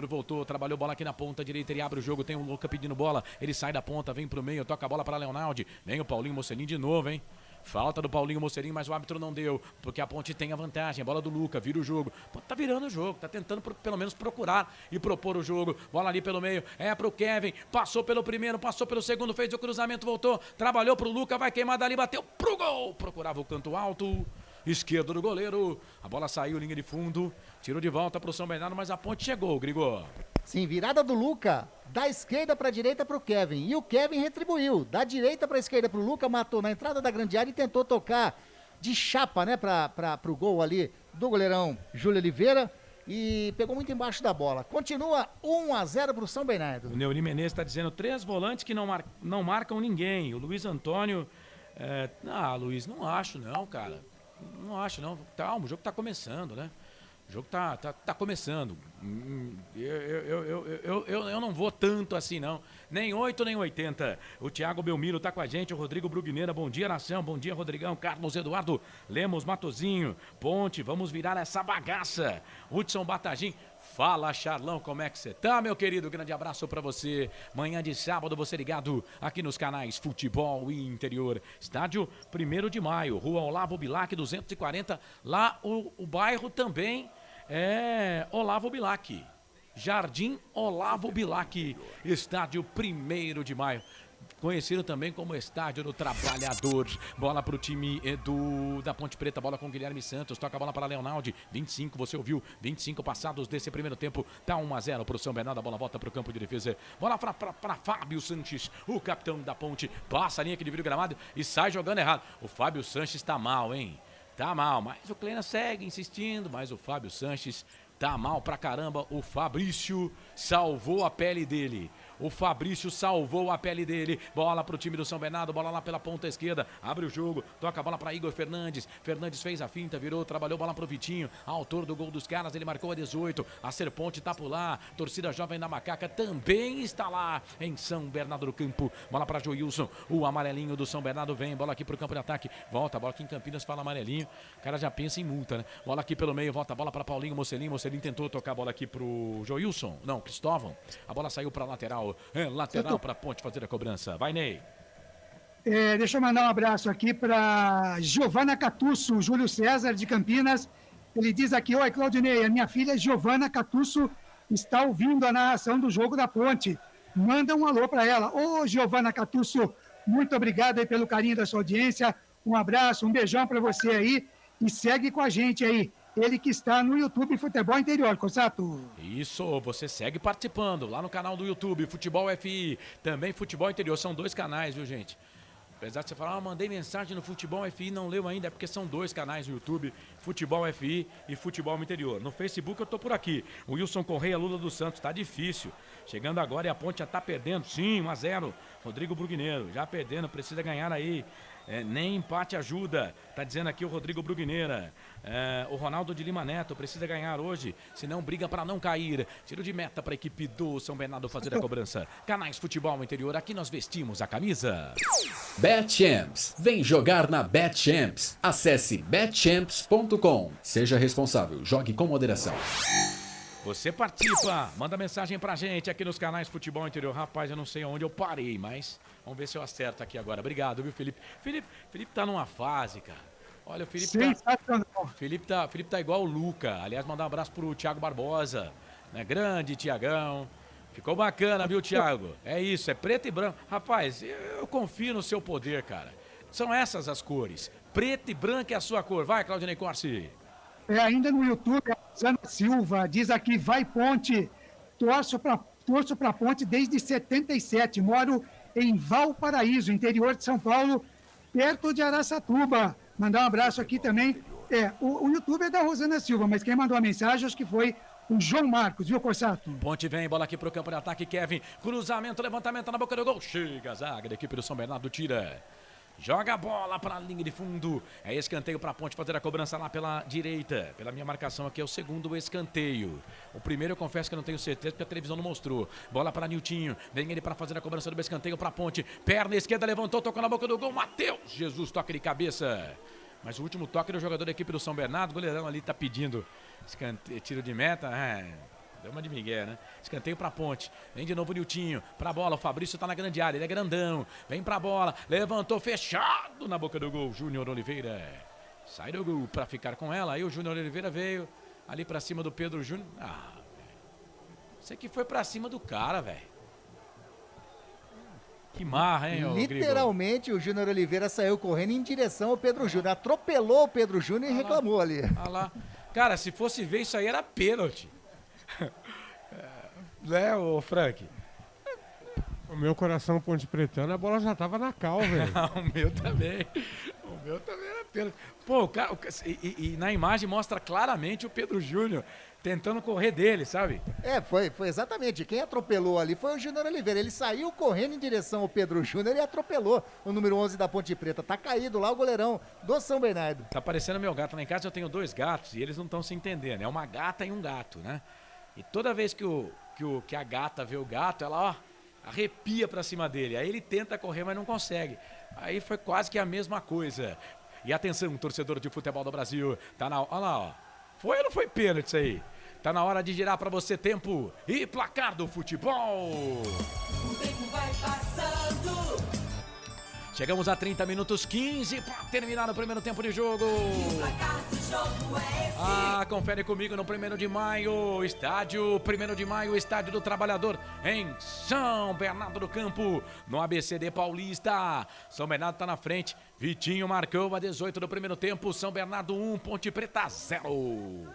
voltou, trabalhou bola aqui na ponta direita, ele abre o jogo, tem um Luca pedindo bola, ele sai da ponta, vem pro meio, toca a bola pra Leonardo, vem o Paulinho Mocelin de novo, hein? Falta do Paulinho Mocelin, mas o árbitro não deu, porque a Ponte tem a vantagem, bola do Luca, vira o jogo, tá virando o jogo, tá tentando pelo menos procurar e propor o jogo, bola ali pelo meio, é pro Kevin, passou pelo primeiro, passou pelo segundo, fez o cruzamento, voltou, trabalhou pro Luca, vai queimar dali, bateu pro gol, procurava o canto alto, esquerdo do goleiro, a bola saiu, linha de fundo, tirou de volta pro São Bernardo, mas a Ponte chegou, Grigor. Sim, virada do Luca, da esquerda para a direita para o Kevin. E o Kevin retribuiu, da direita para a esquerda para o Luca, matou na entrada da grande área e tentou tocar de chapa, né, para o gol ali do goleirão Júlio Oliveira. E pegou muito embaixo da bola. Continua 1-0 para o São Bernardo. O Neuri Menezes está dizendo 3 volantes que não marcam ninguém. O Luiz Antônio... Luiz, não acho não, cara. Não acho não. Calma, o jogo está começando, né? O jogo tá começando. Eu não vou tanto assim, não. Nem 8, nem 80. O Thiago Belmiro tá com a gente. O Rodrigo Brugneira. Bom dia, nação. Bom dia, Rodrigão. Carlos Eduardo Lemos Matozinho. Ponte, vamos virar essa bagaça. Hudson Batagim. Fala, Charlão, como é que você tá, meu querido? Grande abraço pra você. Manhã de sábado, você ligado aqui nos canais Futebol e Interior. Estádio 1º de maio, Rua Olavo Bilac, 240. Lá o bairro também é Olavo Bilac. Jardim Olavo Bilac, estádio 1º de maio. conhecido também como Estádio do Trabalhador. Bola para o time da Ponte Preta, bola com Guilherme Santos, toca a bola para Leonaldi, 25, você ouviu, 25 passados desse primeiro tempo, tá 1-0 para o São Bernardo, a bola volta para o campo de defesa, bola para Fábio Sanches, o capitão da Ponte, passa a linha que divide o gramado e sai jogando errado. O Fábio Sanches tá mal, hein? Tá mal, mas o Kleina segue insistindo, mas o Fábio Sanches tá mal pra caramba. O Fabrício salvou a pele dele. O Fabrício salvou a pele dele. Bola pro time do São Bernardo, bola lá pela ponta esquerda. Abre o jogo, toca a bola para Igor Fernandes. Fernandes fez a finta, virou, trabalhou, bola pro Vitinho. Autor do gol dos caras, ele marcou a 18. A Serponte tá por lá. Torcida Jovem da Macaca também está lá em São Bernardo do Campo. Bola para Joilson, o amarelinho do São Bernardo vem. Bola aqui pro campo de ataque. Volta, bola aqui em Campinas, fala amarelinho. O cara já pensa em multa, né? Bola aqui pelo meio, volta a bola para Paulinho Mocelinho. Mocelinho tentou tocar a bola aqui pro Joilson. Não, Cristóvão. A bola saiu pra lateral. Lateral para Ponte fazer a cobrança. Vai, Ney. Deixa eu mandar um abraço aqui para Giovana Catusso, Júlio César de Campinas. Ele diz aqui: oi, Claudinei, a minha filha Giovana Catusso está ouvindo a narração do jogo da Ponte. Manda um alô para ela. Ô, Giovana Catusso, muito obrigado aí pelo carinho da sua audiência. Um abraço, um beijão para você aí e segue com a gente aí. Ele que está no YouTube Futebol Interior, Cossato. Isso, você segue participando lá no canal do YouTube, Futebol FI, também Futebol Interior. São 2 canais, viu, gente? Apesar de você falar, mandei mensagem no Futebol FI, não leu ainda, é porque são 2 canais no YouTube, Futebol FI e Futebol Interior. No Facebook eu tô por aqui. O Wilson Correia, Lula dos Santos, tá difícil. Chegando agora e a Ponte já tá perdendo, sim, 1-0. Rodrigo Brugneiro, já perdendo, precisa ganhar aí. Nem empate ajuda, tá dizendo aqui o Rodrigo Brugneira. O Ronaldo de Lima Neto precisa ganhar hoje, senão briga para não cair. Tiro de meta para a equipe do São Bernardo fazer a cobrança. Canais Futebol Interior, aqui nós vestimos a camisa. BetChamps, vem jogar na BetChamps. Acesse betchamps.com. Seja responsável, jogue com moderação. Você participa, manda mensagem pra gente aqui nos canais Futebol Interior. Rapaz, eu não sei onde eu parei, mas vamos ver se eu acerto aqui agora. Obrigado, viu, Felipe? Felipe tá numa fase, cara. Olha, o Felipe tá igual o Luca. Aliás, mandar um abraço pro Thiago Barbosa, né? Grande Thiagão. Ficou bacana, viu, Thiago? É isso, é preto e branco. Rapaz, eu confio no seu poder, cara. São essas as cores. Preto e branco é a sua cor. Vai, Claudinei Corsi. Ainda no YouTube, a Rosana Silva diz aqui: vai Ponte, torço pra Ponte desde 77, moro em Valparaíso, interior de São Paulo, perto de Araçatuba. Mandar um abraço aqui também. O YouTube é da Rosana Silva, mas quem mandou a mensagem acho que foi o João Marcos, viu, Corsato? Ponte vem, bola aqui pro campo de ataque, Kevin, cruzamento, levantamento na boca do gol, chega a zaga da equipe do São Bernardo, tira. Joga a bola para a linha de fundo. É escanteio para a Ponte fazer a cobrança lá pela direita. Pela minha marcação aqui é o segundo escanteio. O primeiro eu confesso que eu não tenho certeza porque a televisão não mostrou. Bola para Niltinho. Vem ele para fazer a cobrança do escanteio para a Ponte. Perna esquerda, levantou, tocou na boca do gol. Matheus Jesus, toque de cabeça. Mas o último toque do jogador da equipe do São Bernardo. O goleirão ali tá pedindo tiro de meta. Deu uma de migué, né? Escanteio pra Ponte. Vem de novo o Niltinho. Pra bola. O Fabrício tá na grande área. Ele é grandão. Vem pra bola. Levantou. Fechado na boca do gol. Júnior Oliveira. Sai do gol pra ficar com ela. Aí o Júnior Oliveira veio ali pra cima do Pedro Júnior. Isso aqui foi pra cima do cara, velho. Que marra, hein, literalmente, o Júnior Oliveira saiu correndo em direção ao Pedro Júnior. Atropelou o Pedro Júnior e reclamou ali. Lá. Cara, se fosse ver isso aí era pênalti. Né, ô Frank? O meu coração ponte pretano, a bola já tava na cal, velho. O meu também. O meu também era pênalti. Pô, o cara, e na imagem mostra claramente o Pedro Júnior tentando correr dele, sabe? Foi exatamente. Quem atropelou ali foi o Júnior Oliveira. Ele saiu correndo em direção ao Pedro Júnior e atropelou o número 11 da Ponte Preta. Tá caído lá o goleirão do São Bernardo. Tá parecendo meu gato. Lá em casa eu tenho 2 gatos e eles não estão se entendendo. É uma gata e um gato, né? E toda vez que a gata vê o gato, ela, arrepia pra cima dele. Aí ele tenta correr, mas não consegue. Aí foi quase que a mesma coisa. E atenção, torcedor de futebol do Brasil. Olha lá, Foi ou não foi pênalti isso aí? Tá na hora de girar pra você tempo e placar do futebol. O tempo vai passando. Chegamos a 30 minutos 15 para terminar o primeiro tempo de jogo. Confere comigo no 1º de maio, estádio 1º de maio, estádio do Trabalhador, em São Bernardo do Campo, no ABCD Paulista. São Bernardo tá na frente, Vitinho marcou a 18 do primeiro tempo, São Bernardo 1, Ponte Preta 0.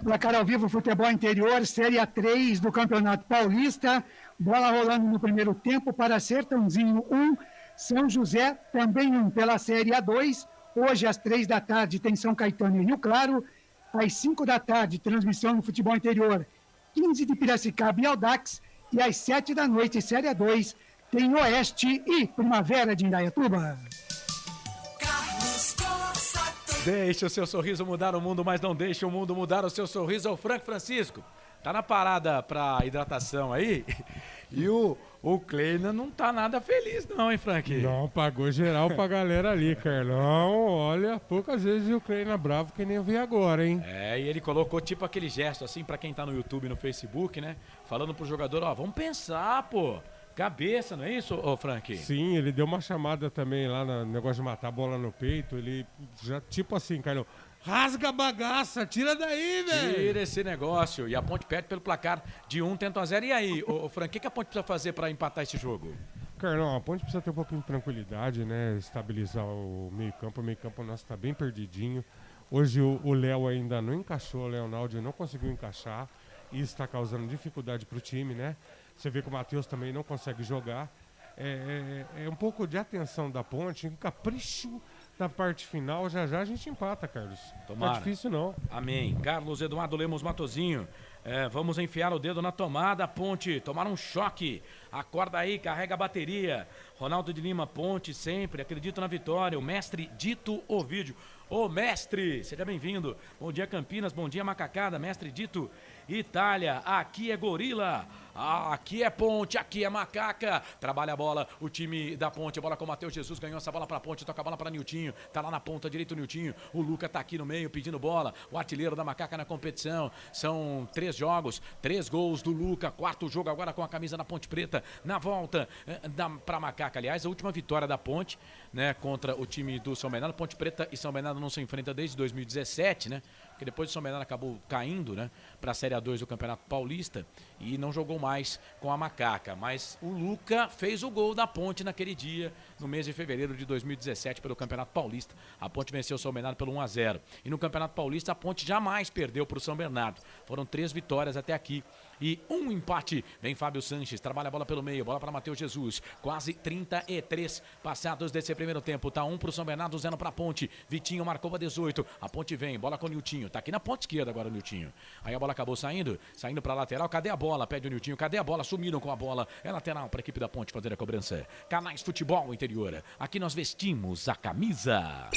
Placar ao vivo, futebol interior, Série A3 do Campeonato Paulista. Bola rolando no primeiro tempo para Sertãozinho 1, São José também 1 pela Série A2. Hoje, às 3 da tarde, tem São Caetano e Rio Claro. Às 5 da tarde, transmissão no futebol interior, 15 de Piracicaba e Audax. E às 7 da noite, Série A2, tem Oeste e Primavera de Indaiatuba. Deixe o seu sorriso mudar o mundo, mas não deixe o mundo mudar o seu sorriso. O Franco Francisco tá na parada pra hidratação aí. E o Kleina não tá nada feliz não, hein, Frank? Não, pagou geral pra galera ali, Carlão. Olha, poucas vezes o Kleina bravo que nem eu vi agora, hein? É, e ele colocou tipo aquele gesto assim pra quem tá no YouTube e no Facebook, né? Falando pro jogador, ó, vamos pensar, pô. Cabeça, não é isso, ô Frank? Sim, ele deu uma chamada também lá no negócio de matar a bola no peito. Ele já, tipo assim, Carlão, rasga a bagaça, tira daí, velho! Tira esse negócio. E a Ponte perde pelo placar de 1, tenta 0. E aí, ô Frank, o que a Ponte precisa fazer pra empatar esse jogo? Carlão, a Ponte precisa ter um pouquinho de tranquilidade, né? Estabilizar o meio-campo. O meio-campo nosso tá bem perdidinho. Hoje o Léo ainda não encaixou, o Leonardo não conseguiu encaixar. Isso está causando dificuldade pro time, né? Você vê que o Matheus também não consegue jogar. É um pouco de atenção da Ponte, um capricho da parte final. Já já a gente empata, Carlos. Tomara. Não é difícil, não. Amém. Carlos Eduardo Lemos Matozinho. Vamos enfiar o dedo na tomada, Ponte. Tomar um choque. Acorda aí, carrega a bateria. Ronaldo de Lima, Ponte, sempre. Acredito na vitória. O mestre Dito Ovídio. Ô, mestre, seja bem-vindo. Bom dia, Campinas. Bom dia, Macacada. Mestre Dito. Itália, aqui é Gorila, aqui é Ponte, aqui é Macaca. Trabalha a bola, o time da Ponte, a bola com o Matheus Jesus, ganhou essa bola pra Ponte, toca a bola pra Niltinho, tá lá na ponta direita o Niltinho, o Luca tá aqui no meio pedindo bola, o artilheiro da Macaca na competição. São 3 jogos, 3 gols do Luca, 4º jogo agora com a camisa da Ponte Preta, na volta pra Macaca. Aliás, a última vitória da Ponte, né, contra o time do São Bernardo. Ponte Preta e São Bernardo não se enfrentam desde 2017, né? Porque depois o São Bernardo acabou caindo, né, para a Série A2 do Campeonato Paulista e não jogou mais com a Macaca. Mas o Luca fez o gol da Ponte naquele dia, no mês de fevereiro de 2017, pelo Campeonato Paulista. A Ponte venceu o São Bernardo pelo 1-0. E no Campeonato Paulista a Ponte jamais perdeu para o São Bernardo. Foram 3 vitórias até aqui e 1 empate. Vem Fábio Sanches, trabalha a bola pelo meio, bola para Matheus Jesus. Quase 33 passados desse primeiro tempo. Tá 1 para o São Bernardo, 0 para a Ponte. Vitinho marcou a 18. A Ponte vem, bola com o Niltinho. Tá aqui na ponta esquerda agora o Niltinho. Aí a bola acabou saindo pra lateral. Cadê a bola? Pede o Niltinho. Cadê a bola? Sumiram com a bola. É lateral pra equipe da Ponte fazer a cobrança. Canais Futebol Interior. Aqui nós vestimos a camisa.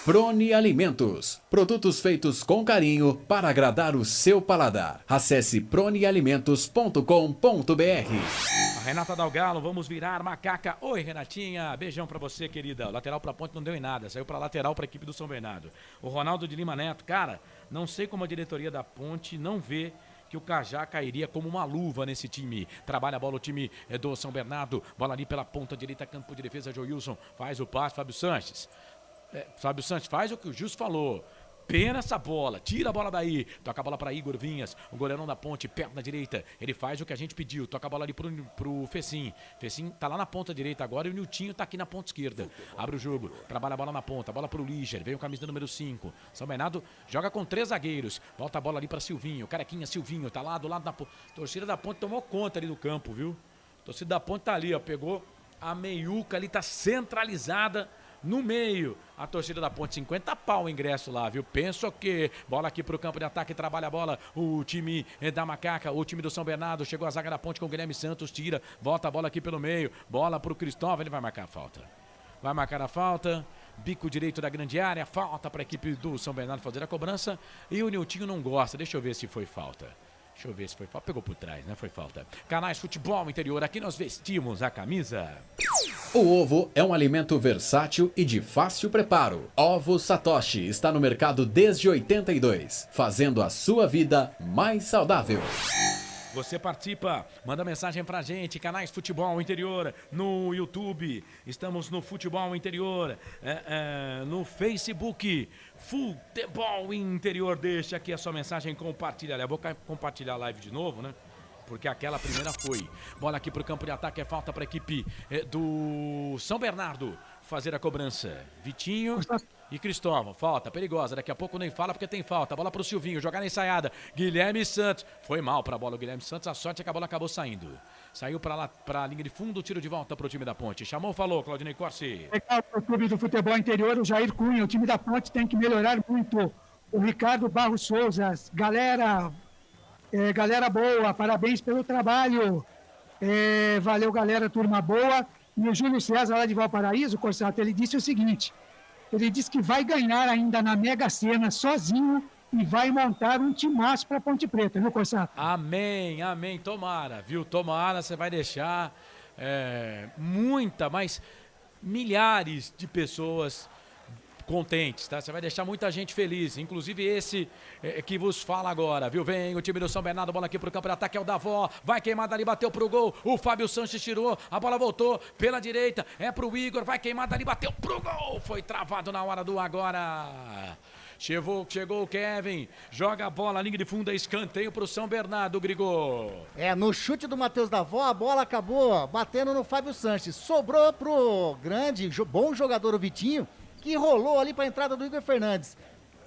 Prone Alimentos. Produtos feitos com carinho para agradar o seu paladar. Acesse pronealimentos.com.br. A Renata Dalgalo, vamos virar Macaca. Oi, Renatinha. Beijão pra você, querida. O lateral pra Ponte não deu em nada. Saiu pra lateral pra equipe do São Bernardo. O Ronaldo de Lima Neto. Cara, não sei como a diretoria da Ponte não vê que o Cajá cairia como uma luva nesse time. Trabalha a bola o time do São Bernardo. Bola ali pela ponta direita, campo de defesa, Joilson. Faz o passe, Fábio Sanches. Fábio Sanches faz o que o Gilson falou. Pena essa bola, tira a bola daí. Toca a bola para Igor Vinhas, o goleirão da Ponte, perna direita. Ele faz o que a gente pediu, toca a bola ali pro Fecim. Fecim tá lá na ponta direita agora e o Niltinho tá aqui na ponta esquerda. Abre o jogo, trabalha a bola na ponta, bola pro Líger, vem o camisa número 5. São Bernardo joga com 3 zagueiros. Volta a bola ali para Silvinho, Carequinha Silvinho, tá lá do lado da Ponte. Torcida da Ponte tomou conta ali do campo, viu? Torcida da Ponte tá ali, ó, pegou a meiuca ali, tá centralizada no meio. A torcida da Ponte, 50 pau o ingresso lá, viu? Penso que bola aqui pro campo de ataque, trabalha a bola o time da Macaca, o time do São Bernardo, chegou a zaga da Ponte com o Guilherme Santos, tira, volta a bola aqui pelo meio, bola pro Cristóvão, ele vai marcar a falta. Vai marcar a falta, bico direito da grande área, falta para a equipe do São Bernardo fazer a cobrança e o Niltinho não gosta, deixa eu ver se foi falta. Deixa eu ver se foi falta. Pegou por trás, né? Foi falta. Canais Futebol Interior. Aqui nós vestimos a camisa. O ovo é um alimento versátil e de fácil preparo. Ovo Satoshi está no mercado desde 82, fazendo a sua vida mais saudável. Você participa, manda mensagem pra gente, canais Futebol Interior no YouTube, estamos no Futebol Interior, no Facebook, Futebol Interior, deixa aqui a sua mensagem, compartilha. Eu vou compartilhar a live de novo, né? Porque aquela primeira foi. Bola aqui pro campo de ataque, é falta pra equipe do São Bernardo fazer a cobrança. Vitinho e Cristóvão, falta perigosa, daqui a pouco nem fala porque tem falta. Bola pro Silvinho, jogar na ensaiada. Guilherme Santos, foi mal pra bola o Guilherme Santos, a sorte é que a bola acabou saindo. Saiu pra lá, pra linha de fundo, tiro de volta pro time da Ponte. Chamou, falou, Claudinei Corsi. Legal pro clube do futebol interior, o Jair Cunha, o time da Ponte tem que melhorar muito. O Ricardo Barros Souza, galera boa, parabéns pelo trabalho. Valeu, galera, turma boa. E o Júlio César, lá de Valparaíso, Corsato, ele disse o seguinte, ele disse que vai ganhar ainda na Mega Sena sozinho e vai montar um timaço para Ponte Preta, viu, Corsato? Amém, amém, tomara, viu? Tomara, você vai deixar mas milhares de pessoas contentes, tá? Você vai deixar muita gente feliz, inclusive esse que vos fala agora, viu? Vem o time do São Bernardo, bola aqui pro campo de ataque, é o Davó, vai queimar dali, bateu pro gol, o Fábio Sanches tirou, a bola voltou pela direita, é pro Igor, vai queimar dali, bateu pro gol, foi travado na hora do agora. Chegou o Kevin, joga a bola, linha de fundo, escanteio pro São Bernardo, Grigol. No chute do Matheus Davó, a bola acabou batendo no Fábio Sanches, sobrou pro bom jogador, o Vitinho, que rolou ali para a entrada do Igor Fernandes.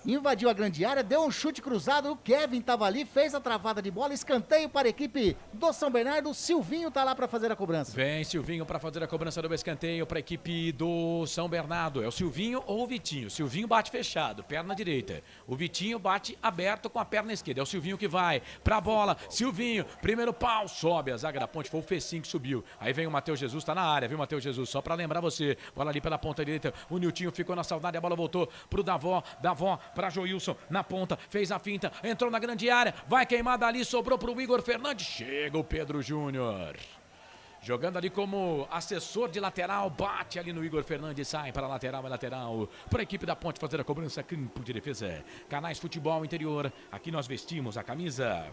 Invadiu a grande área, deu um chute cruzado, o Kevin estava ali, fez a travada de bola, escanteio para a equipe do São Bernardo, o Silvinho está lá para fazer a cobrança. Vem Silvinho para fazer a cobrança do escanteio para a equipe do São Bernardo. É o Silvinho ou o Vitinho? O Silvinho bate fechado, perna direita. O Vitinho bate aberto com a perna esquerda. É o Silvinho que vai para a bola. Silvinho, primeiro pau, sobe a zaga da Ponte, foi o Fecinho que subiu. Aí vem o Matheus Jesus, tá na área, viu, Matheus Jesus? Só para lembrar você, bola ali pela ponta direita. O Niltinho ficou na saudade, a bola voltou pro Davó para Joilson, na ponta, fez a finta, entrou na grande área, vai queimar dali, sobrou pro Igor Fernandes, chega o Pedro Júnior. Jogando ali como assessor de lateral, bate ali no Igor Fernandes, sai para lateral, para a equipe da Ponte fazer a cobrança, campo de defesa. Canais Futebol Interior, aqui nós vestimos a camisa.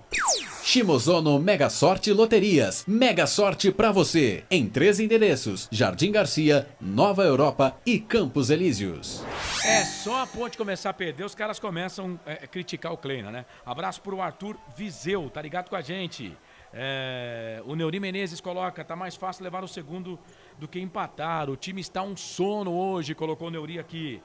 Shimozono Mega Sorte Loterias, Mega Sorte pra você, em 3 endereços, Jardim Garcia, Nova Europa e Campos Elíseos. É só a Ponte começar a perder, os caras começam a criticar o Kleina, né? Abraço pro Arthur Viseu, tá ligado com a gente. O Neuri Menezes coloca, tá mais fácil levar o segundo do que empatar, o time está um sono hoje, colocou o Neuri aqui.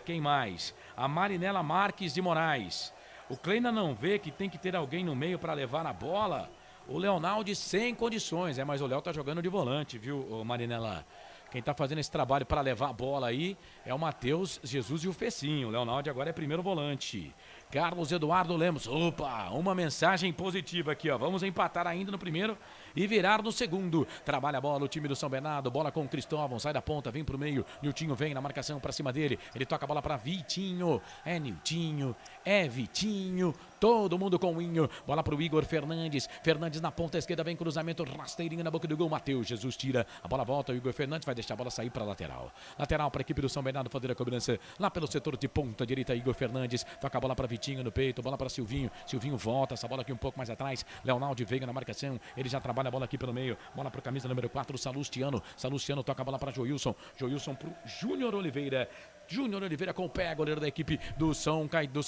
Quem mais? A Marinela Marques de Moraes. O Kleina não vê que tem que ter alguém no meio para levar a bola? O Leonaldo sem condições, mas o Léo tá jogando de volante, viu, Marinela? Quem tá fazendo esse trabalho para levar a bola aí é o Matheus Jesus e o Fecinho. O Leonaldo agora é primeiro volante. Carlos Eduardo Lemos, opa, uma mensagem positiva aqui, ó. Vamos empatar ainda no primeiro e virar no segundo. Trabalha a bola o time do São Bernardo, bola com o Cristóvão, sai da ponta, vem pro meio. Niltinho vem na marcação pra cima dele. Ele toca a bola pra Vitinho. É Niltinho, é Vitinho. Todo mundo com o Inho. Bola pro Igor Fernandes. Fernandes na ponta esquerda, vem cruzamento, rasteirinho na boca do gol. Matheus Jesus tira. A bola volta, o Igor Fernandes vai deixar a bola sair pra lateral. Lateral pra equipe do São Bernardo fazer a cobrança. Lá pelo setor de ponta direita, Igor Fernandes. Toca a bola pra Vitinho no peito, bola para Silvinho. Silvinho volta, essa bola aqui um pouco mais atrás. Leonaldo Veiga na marcação. Ele já trabalha a bola aqui pelo meio. Bola para camisa número 4, Salustiano. Salustiano toca a bola para Joilson. Joilson pro Júnior Oliveira. Júnior Oliveira com o pé, goleiro da equipe do São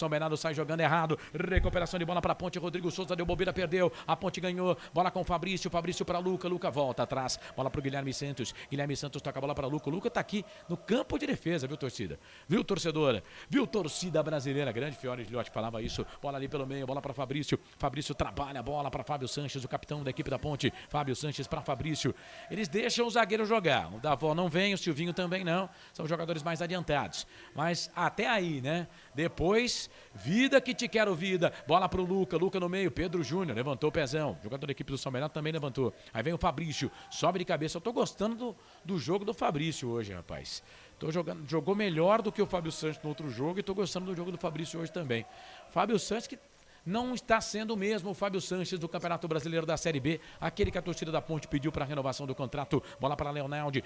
Bernardo sai jogando errado. Recuperação de bola para a Ponte. Rodrigo Souza deu bobeira, perdeu. A Ponte ganhou. Bola com o Fabrício. Fabrício para Luca. Luca volta atrás. Bola para o Guilherme Santos. Guilherme Santos toca a bola para Luca. Luca tá aqui no campo de defesa, viu, torcida? Viu, torcedora? Viu, torcida brasileira? Grande Fiore Gilhote falava isso. Bola ali pelo meio. Bola para Fabrício. Fabrício trabalha a bola para Fábio Sanches, o capitão da equipe da Ponte. Fábio Sanches para Fabrício. Eles deixam o zagueiro jogar. O Davó não vem, o Silvinho também não. São jogadores mais adiantados. Mas até aí, né? Depois, vida que te quero vida. Bola pro Luca, Luca no meio. Pedro Júnior levantou o pezão. Jogador da equipe do São Bernardo também levantou. Aí vem o Fabrício, sobe de cabeça. Eu tô gostando do jogo do Fabrício hoje, rapaz. Jogou melhor do que o Fábio Santos no outro jogo e tô gostando do jogo do Fabrício hoje também. Fábio Santos que não está sendo o mesmo o Fábio Sanches do Campeonato Brasileiro da Série B, aquele que a torcida da Ponte pediu para renovação do contrato. Bola para Leonaldi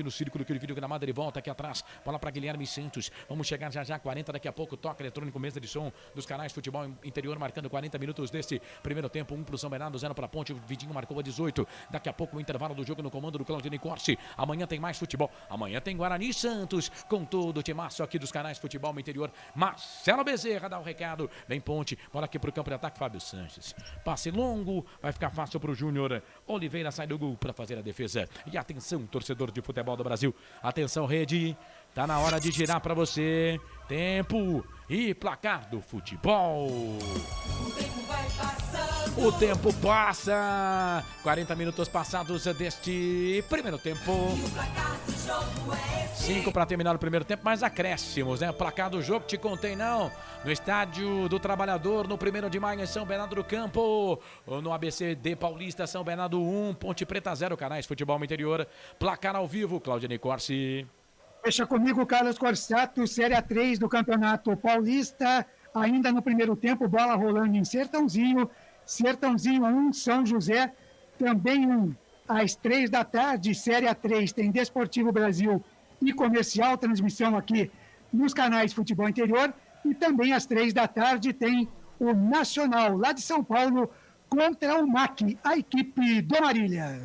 no círculo que ele viu gramado, ele volta aqui atrás. Bola para Guilherme Santos. Vamos chegar já 40 daqui a pouco. Toque eletrônico, mesa de som dos canais Futebol Interior, marcando 40 minutos desse primeiro tempo. 1 para o São Bernardo, 0 para a Ponte. O Vidinho marcou a 18. Daqui a pouco o intervalo do jogo no comando do Claudinei Corsi. Amanhã tem mais futebol. Amanhã tem Guarani Santos com todo o timaço aqui dos canais Futebol Interior. Marcelo Bezerra dá o recado. Vem Ponte. Bola aqui para o campo de ataque, Fábio Sanches. Passe longo, vai ficar fácil para o Júnior. Oliveira sai do gol para fazer a defesa. E atenção, torcedor de futebol do Brasil. Atenção, rede. Tá na hora de girar para você. Tempo e placar do futebol. O tempo passa. 40 minutos passados deste primeiro tempo. 5 para terminar o primeiro tempo, mais acréscimos, né? Placar do jogo, te contei não. No Estádio do Trabalhador, no 1º de maio, em São Bernardo do Campo. No ABCD Paulista, São Bernardo 1, Ponte Preta 0, canais Futebol Interior. Placar ao vivo, Claudinei Corsi. Fecha comigo, Carlos Corsato, Série A3 do Campeonato Paulista. Ainda no primeiro tempo, bola rolando em Sertãozinho. Sertãozinho 1, São José também 1. Às 3 da tarde, Série A3, tem Desportivo Brasil e Comercial, transmissão aqui nos canais Futebol Interior. E também às 3 da tarde tem o Nacional, lá de São Paulo, contra o MAC, a equipe do Marília.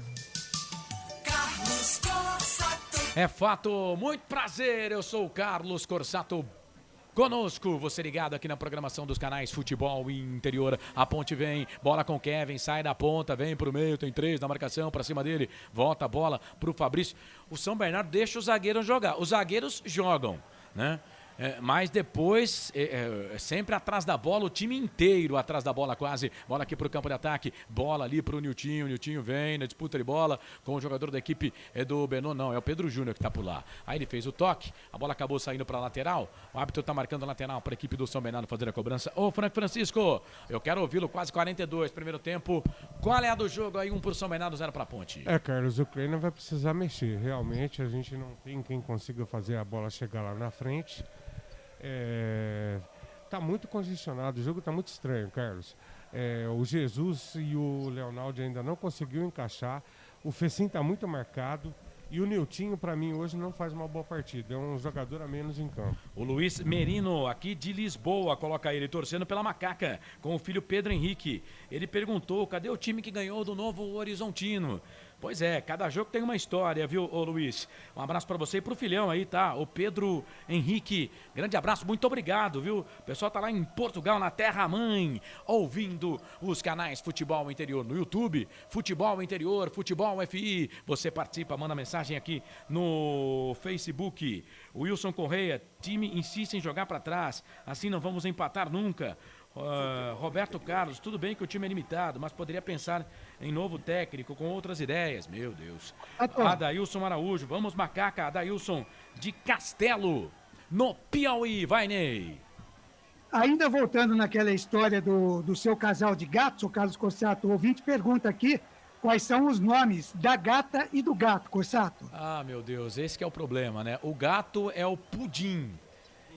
Carlos Corsato. É fato, muito prazer, eu sou o Carlos Corsato. Conosco, você ligado aqui na programação dos canais Futebol Interior. A Ponte vem, bola com Kevin, sai da ponta, vem pro meio, tem 3 na marcação, pra cima dele, volta a bola pro Fabrício. O São Bernardo deixa os zagueiros jogar, os zagueiros jogam, né? Mas depois, sempre atrás da bola, o time inteiro atrás da bola quase. Bola aqui pro campo de ataque, bola ali pro Niltinho. Niltinho vem na disputa de bola com o jogador da equipe do Benon. Não, é o Pedro Júnior que tá por lá. Aí ele fez o toque, a bola acabou saindo pra lateral. O árbitro tá marcando a lateral pra equipe do São Bernardo fazer a cobrança. Ô, Frank Francisco, eu quero ouvi-lo, quase 42, primeiro tempo. Qual é a do jogo aí? 1 pro São Bernardo, 0 pra Ponte. Carlos, o Kleina vai precisar mexer. Realmente, a gente não tem quem consiga fazer a bola chegar lá na frente. Tá muito congestionado, o jogo tá muito estranho, Carlos. O Jesus e o Leonaldi ainda não conseguiu encaixar. O Fecim tá muito marcado. E o Niltinho, para mim, hoje não faz uma boa partida. É um jogador a menos em campo. O Luiz Merino, aqui de Lisboa, coloca ele torcendo pela Macaca, com o filho Pedro Henrique. Ele perguntou, cadê o time que ganhou do Novo Horizontino? Pois é, cada jogo tem uma história, viu, ô Luiz? Um abraço pra você e pro filhão aí, tá? O Pedro Henrique. Grande abraço, muito obrigado, viu? O pessoal tá lá em Portugal, na terra-mãe, ouvindo os canais Futebol Interior no YouTube, Futebol Interior, Futebol FI. Você participa, manda mensagem aqui no Facebook. O Wilson Correia, time insiste em jogar pra trás, assim não vamos empatar nunca. Roberto Carlos, tudo bem que o time é limitado, mas poderia pensar em novo técnico com outras ideias. Meu Deus. Adailson Araújo, vamos Macaca, Adailson de Castelo, no Piauí. Vai, Ney. Ainda voltando naquela história do seu casal de gatos, o Carlos Corsato, o ouvinte pergunta aqui quais são os nomes da gata e do gato, Corsato. Ah, meu Deus, esse que é o problema, né? O gato é o Pudim.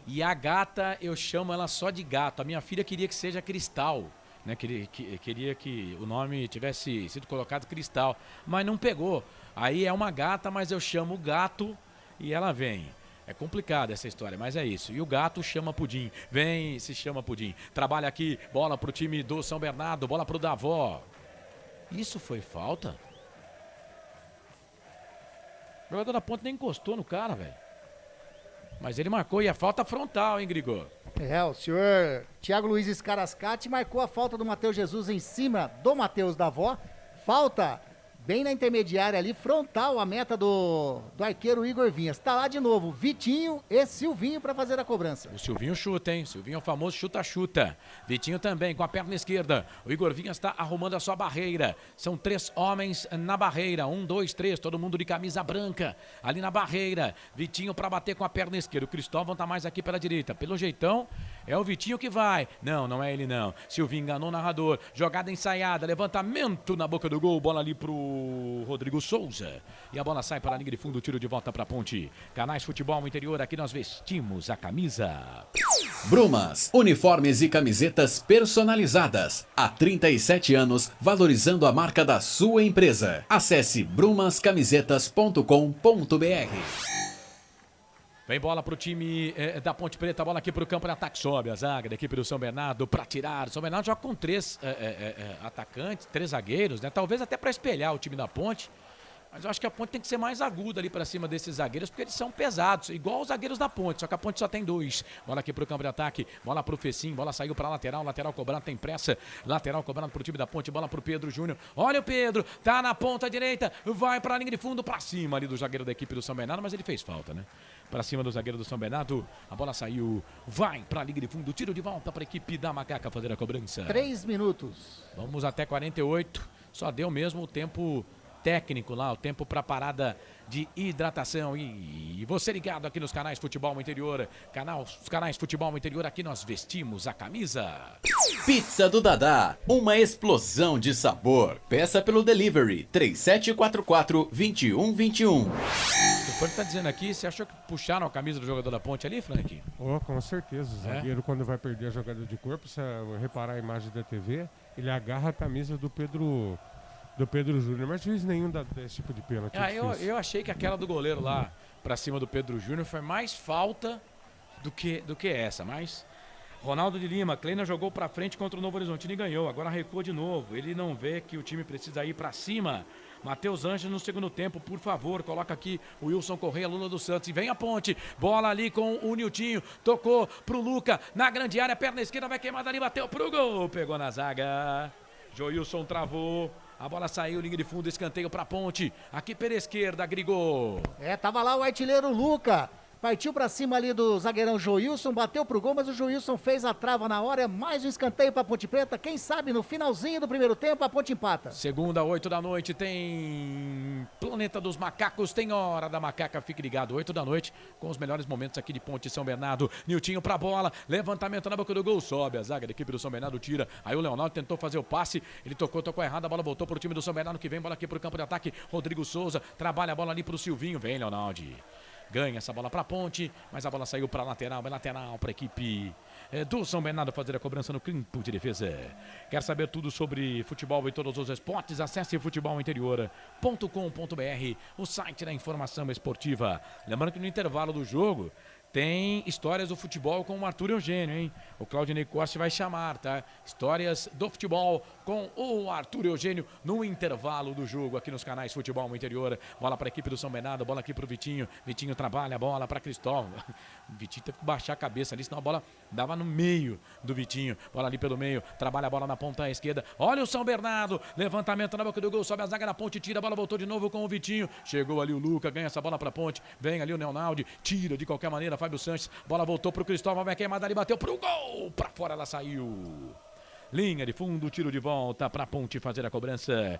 E a gata, eu chamo ela só de gato. A minha filha queria que seja Cristal, né? Queria que o nome tivesse sido colocado Cristal, mas não pegou. Aí é uma gata, mas eu chamo o gato e ela vem. É complicado essa história, mas é isso. E o gato chama Pudim. Vem, se chama Pudim. Trabalha aqui, bola pro time do São Bernardo, bola pro Davó. Isso foi falta? O jogador da Ponte nem encostou no cara, velho. Mas ele marcou e é falta frontal, hein, Grigor? O senhor Thiago Luiz Scarascati marcou a falta do Matheus Jesus em cima do Matheus Davó. Falta bem na intermediária ali, frontal a meta do arqueiro Igor Vinhas. Tá lá de novo, Vitinho e Silvinho para fazer a cobrança. O Silvinho chuta, hein? Silvinho é o famoso chuta-chuta. Vitinho também com a perna esquerda. O Igor Vinhas está arrumando a sua barreira. São 3 homens na barreira. 1, 2, 3, todo mundo de camisa branca. Ali na barreira. Vitinho para bater com a perna esquerda. O Cristóvão tá mais aqui pela direita. Pelo jeitão, é o Vitinho que vai. Não, não é ele não. Silvinho enganou o narrador. Jogada ensaiada, levantamento na boca do gol. Bola ali pro Rodrigo Souza. E a bola sai para a linha de fundo, tiro de volta para a Ponte. Canais Futebol Interior, aqui nós vestimos a camisa. Brumas, uniformes e camisetas personalizadas. Há 37 anos, valorizando a marca da sua empresa. Acesse brumascamisetas.com.br. Vem bola pro time da Ponte Preta, bola aqui pro campo de ataque, sobe a zaga da equipe do São Bernardo para tirar. O São Bernardo joga com 3 atacantes, 3 zagueiros, né? Talvez até para espelhar o time da Ponte. Mas eu acho que a Ponte tem que ser mais aguda ali para cima desses zagueiros, porque eles são pesados, igual os zagueiros da Ponte, só que a Ponte só tem 2. Bola aqui pro campo de ataque, bola pro Fecim, bola saiu pra lateral cobrando, tem pressa, lateral cobrando pro time da Ponte, bola pro Pedro Júnior. Olha o Pedro, tá na ponta direita, vai pra linha de fundo, pra cima ali do zagueiro da equipe do São Bernardo, mas ele fez falta, né? Pra cima do zagueiro do São Bernardo, a bola saiu, vai pra linha de fundo, tiro de volta pra equipe da Macaca fazer a cobrança. 3 minutos. Vamos até 48, só deu mesmo o tempo técnico lá, o tempo para parada de hidratação. E você ligado aqui nos canais Futebol Interior, os canais Futebol Interior, aqui nós vestimos a camisa. Pizza do Dadá, uma explosão de sabor. Peça pelo delivery 3744-2121. O Frank tá dizendo aqui, você achou que puxaram a camisa do jogador da Ponte ali, Frank? Oh, com certeza. O zagueiro, quando vai perder a jogada de corpo, se reparar a imagem da TV, ele agarra a camisa do Pedro Júnior, mas juiz nenhum dá esse tipo de pênalti. Eu achei que aquela do goleiro lá pra cima do Pedro Júnior foi mais falta do que essa, mas Ronaldo de Lima, Kleina jogou pra frente contra o Novo Horizontino e ganhou, agora recua de novo, ele não vê que o time precisa ir pra cima. Matheus Anjos no segundo tempo, por favor, coloca aqui o Wilson Correia, Lula dos Santos, e vem a Ponte, bola ali com o Niltinho, tocou pro Luca, na grande área, perna esquerda, vai queimar ali, bateu pro gol, pegou na zaga, Joilson travou. A bola saiu, linha de fundo, escanteio pra Ponte. Aqui pela esquerda, Grigol. Tava lá o artilheiro Luca. Partiu pra cima ali do zagueirão Joilson, bateu pro gol, mas o Joilson fez a trava na hora. Mais um escanteio pra Ponte Preta. Quem sabe no finalzinho do primeiro tempo a Ponte empata. Segunda, 8 da noite, tem Planeta dos Macacos, tem Hora da Macaca. Fique ligado, 8 da noite, com os melhores momentos aqui de Ponte e São Bernardo. Niltinho pra bola, levantamento na boca do gol, sobe a zaga da equipe do São Bernardo, tira. Aí o Leonardo tentou fazer o passe, ele tocou errado, a bola voltou pro time do São Bernardo, que vem, bola aqui pro campo de ataque. Rodrigo Souza, trabalha a bola ali pro Silvinho, vem Leonardo. Ganha essa bola para a Ponte, mas a bola saiu para lateral, é lateral para a equipe do São Bernardo fazer a cobrança no campo de defesa. Quer saber tudo sobre futebol e todos os esportes? Acesse futebolinterior.com.br, o site da informação esportiva. Lembrando que no intervalo do jogo tem histórias do futebol com o Arthur Eugênio, hein? O Claudinei Costa vai chamar, tá? Histórias do futebol com o Arthur Eugênio no intervalo do jogo aqui nos canais Futebol Interior. Bola para a equipe do São Bernardo, bola aqui para o Vitinho. Vitinho trabalha a bola para Cristóvão. O Vitinho teve que baixar a cabeça ali, senão a bola dava no meio do Vitinho. Bola ali pelo meio, trabalha a bola na ponta esquerda. Olha o São Bernardo, levantamento na boca do gol, sobe a zaga na Ponte, tira, a bola voltou de novo com o Vitinho. Chegou ali o Luca, ganha essa bola para a Ponte. Vem ali o Leonardo, tira de qualquer maneira, Fábio Sanches, bola voltou pro Cristóvão, vai queimada ali, bateu pro gol, pra fora ela saiu. Linha de fundo, tiro de volta pra Ponte fazer a cobrança.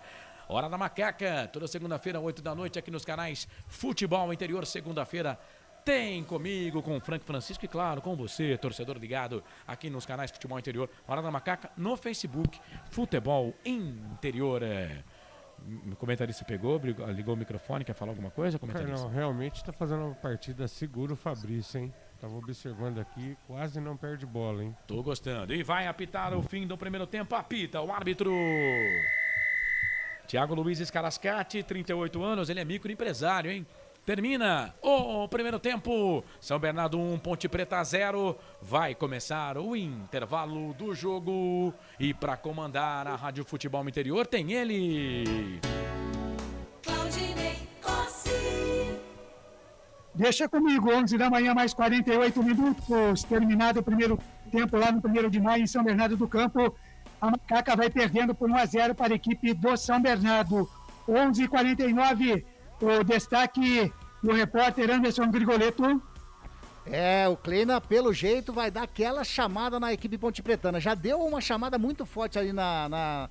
Hora da Macaca, toda segunda-feira, 8 da noite, aqui nos canais Futebol Interior. Segunda-feira tem comigo, com o Frank Francisco e, claro, com você, torcedor ligado aqui nos canais Futebol Interior. Hora da Macaca no Facebook, Futebol Interior. O comentarista pegou, ligou o microfone, quer falar alguma coisa? Não, realmente está fazendo uma partida segura o Fabrício, hein? Tava observando aqui, quase não perde bola, hein? Tô gostando. E vai apitar o fim do primeiro tempo, apita o árbitro. Thiago Luiz Escarascati, 38 anos, ele é microempresário, hein? Termina o primeiro tempo, São Bernardo 1, Ponte Preta 0. Vai começar o intervalo do jogo. E para comandar a Rádio Futebol Interior tem ele. Claudinei Costa. Deixa comigo, 11 da manhã, mais 48 minutos. Terminado o primeiro tempo lá no 1º de maio em São Bernardo do Campo. A Macaca vai perdendo por 1-0 para a equipe do São Bernardo. 11h49. O destaque do repórter Anderson Grigoletto. O Kleina, pelo jeito, vai dar aquela chamada na equipe pontepretana. Já deu uma chamada muito forte ali na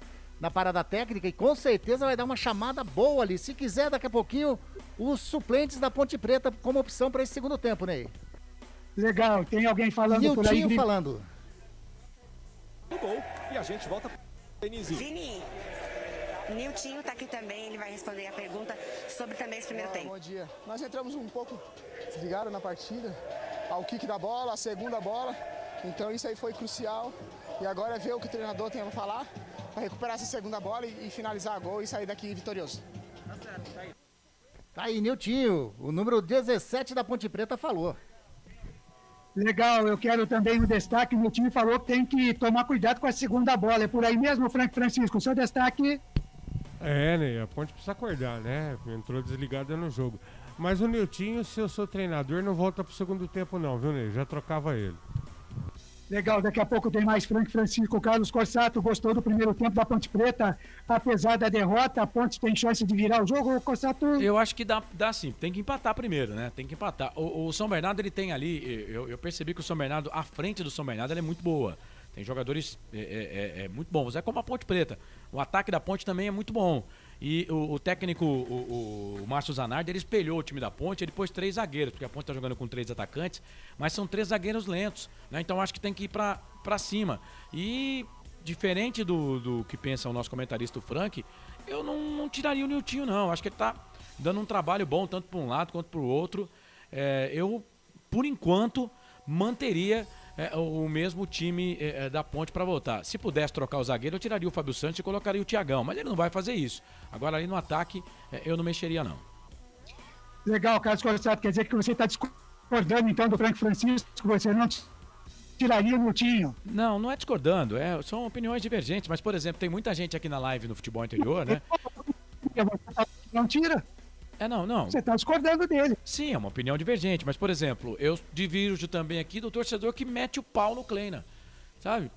parada técnica e com certeza vai dar uma chamada boa ali. Se quiser, daqui a pouquinho, os suplentes da Ponte Preta como opção para esse segundo tempo, Ney. Legal, tem alguém falando Niltinho por aí? Falando. Do gol, e a gente volta para Denise. Vini, Niltinho tá aqui também, ele vai responder a pergunta sobre também esse primeiro tempo. Bom dia. Nós entramos um pouco desligados na partida, ao kick da bola, a segunda bola, Então isso aí foi crucial. E agora é ver o que o treinador tem a falar para recuperar essa segunda bola e finalizar a gol e sair daqui vitorioso. Tá certo, tá aí. Tá aí, Niltinho, o número 17 da Ponte Preta falou. Legal, eu quero também um destaque. O Niltinho falou que tem que tomar cuidado com a segunda bola. É por aí mesmo, Francisco? O seu destaque? Ney, a Ponte precisa acordar, né? Entrou desligada no jogo. Mas o Niltinho, se eu sou treinador, não volta pro segundo tempo não, viu, Ney? Já trocava ele. Legal, daqui a pouco tem mais Francisco. Carlos Corsato gostou do primeiro tempo da Ponte Preta, apesar da derrota, a Ponte tem chance de virar o jogo, Corsato? Eu acho que dá sim, tem que empatar primeiro, né? Tem que empatar. O São Bernardo, ele tem ali, eu percebi que o São Bernardo, a frente do São Bernardo, ela é muito boa. Tem jogadores muito bons, é como a Ponte Preta. O ataque da Ponte também é muito bom. E o técnico, o Márcio Zanardi, ele espelhou o time da Ponte, ele pôs 3 zagueiros, porque a Ponte tá jogando com 3 atacantes, mas são 3 zagueiros lentos, né? Então acho que tem que ir pra cima. E diferente do que pensa o nosso comentarista, o Frank, eu não tiraria o Niltinho, não. Acho que ele tá dando um trabalho bom, tanto para um lado quanto para o outro. Eu, por enquanto, manteria o mesmo time da Ponte para voltar. Se pudesse trocar o zagueiro, eu tiraria o Fábio Santos e colocaria o Thiagão, mas ele não vai fazer isso. Agora ali no ataque, eu não mexeria não. Legal, Carlos Corsato, quer dizer que você está discordando então do Frank Francisco, que você não tiraria o Niltinho? Não é discordando, são opiniões divergentes, mas por exemplo, tem muita gente aqui na live no Futebol Interior, né? Não tira? Não. Você está discordando dele. Sim, é uma opinião divergente, mas por exemplo, eu divirjo também aqui do torcedor que mete o pau no Kleina, sabe?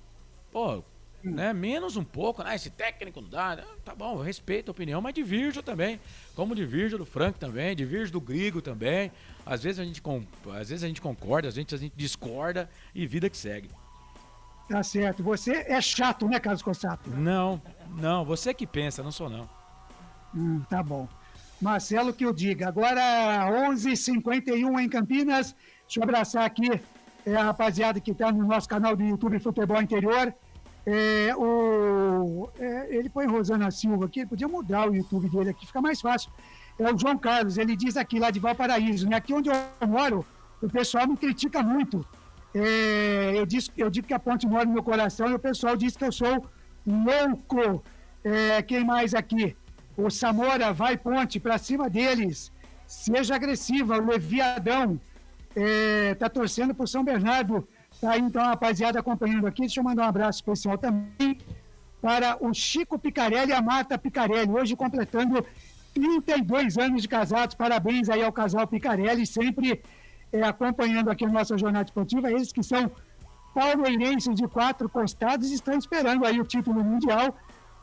Pô, né? Menos um pouco, né? Esse técnico não dá, né? Tá bom, eu respeito a opinião, mas divirjo também, como divirjo do Frank também, divirjo do Grigo também. Às vezes a gente concorda, às vezes a gente discorda e vida que segue. Tá certo, você é chato, né, Carlos Corsato? Não, você que pensa, não sou não. Tá bom. Marcelo que eu diga. Agora 11h51 em Campinas. Deixa eu abraçar aqui a rapaziada que está no nosso canal do YouTube Futebol Interior. Ele põe Rosana Silva aqui, ele podia mudar o YouTube dele aqui, fica mais fácil. É o João Carlos, ele diz aqui lá de Valparaíso, né? Aqui onde eu moro, o pessoal me critica muito. Eu digo que a Ponte mora no meu coração e o pessoal diz que eu sou louco. Quem mais aqui? O Samora, vai Ponte, pra cima deles. Seja agressiva, o Leviadão tá torcendo pro São Bernardo. Tá aí então a rapaziada acompanhando aqui. Deixa eu mandar um abraço especial também para o Chico Picarelli e a Marta Picarelli, hoje completando 32 anos de casados. Parabéns aí ao casal Picarelli, sempre acompanhando aqui a nossa jornada esportiva. Eles que são palmeirenses de 4 costados estão esperando aí o título mundial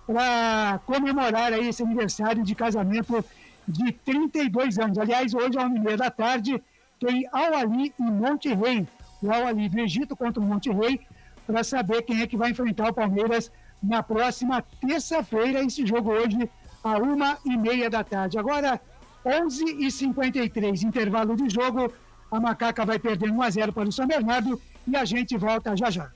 para comemorar aí esse aniversário de casamento de 32 anos. Aliás, hoje, às 1h30 da tarde, tem Al-Ahly e Monte Rei. O Al-Ahly do Egito contra o Monte Rei, para saber quem é que vai enfrentar o Palmeiras na próxima terça-feira. Esse jogo hoje, às 1h30 da tarde. Agora, 11h53, intervalo de jogo. A Macaca vai perdendo 1-0 para o São Bernardo e a gente volta já já.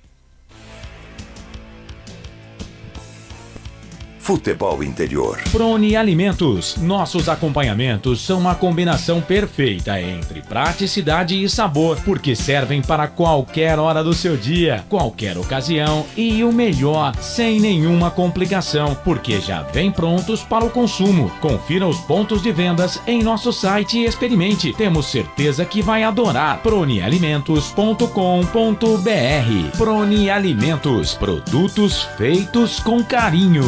Futebol Interior. Prone Alimentos. Nossos acompanhamentos são uma combinação perfeita entre praticidade e sabor, porque servem para qualquer hora do seu dia, qualquer ocasião e o melhor, sem nenhuma complicação, porque já vem prontos para o consumo. Confira os pontos de vendas em nosso site e experimente. Temos certeza que vai adorar. pronealimentos.com.br. Prone Alimentos. Produtos feitos com carinho.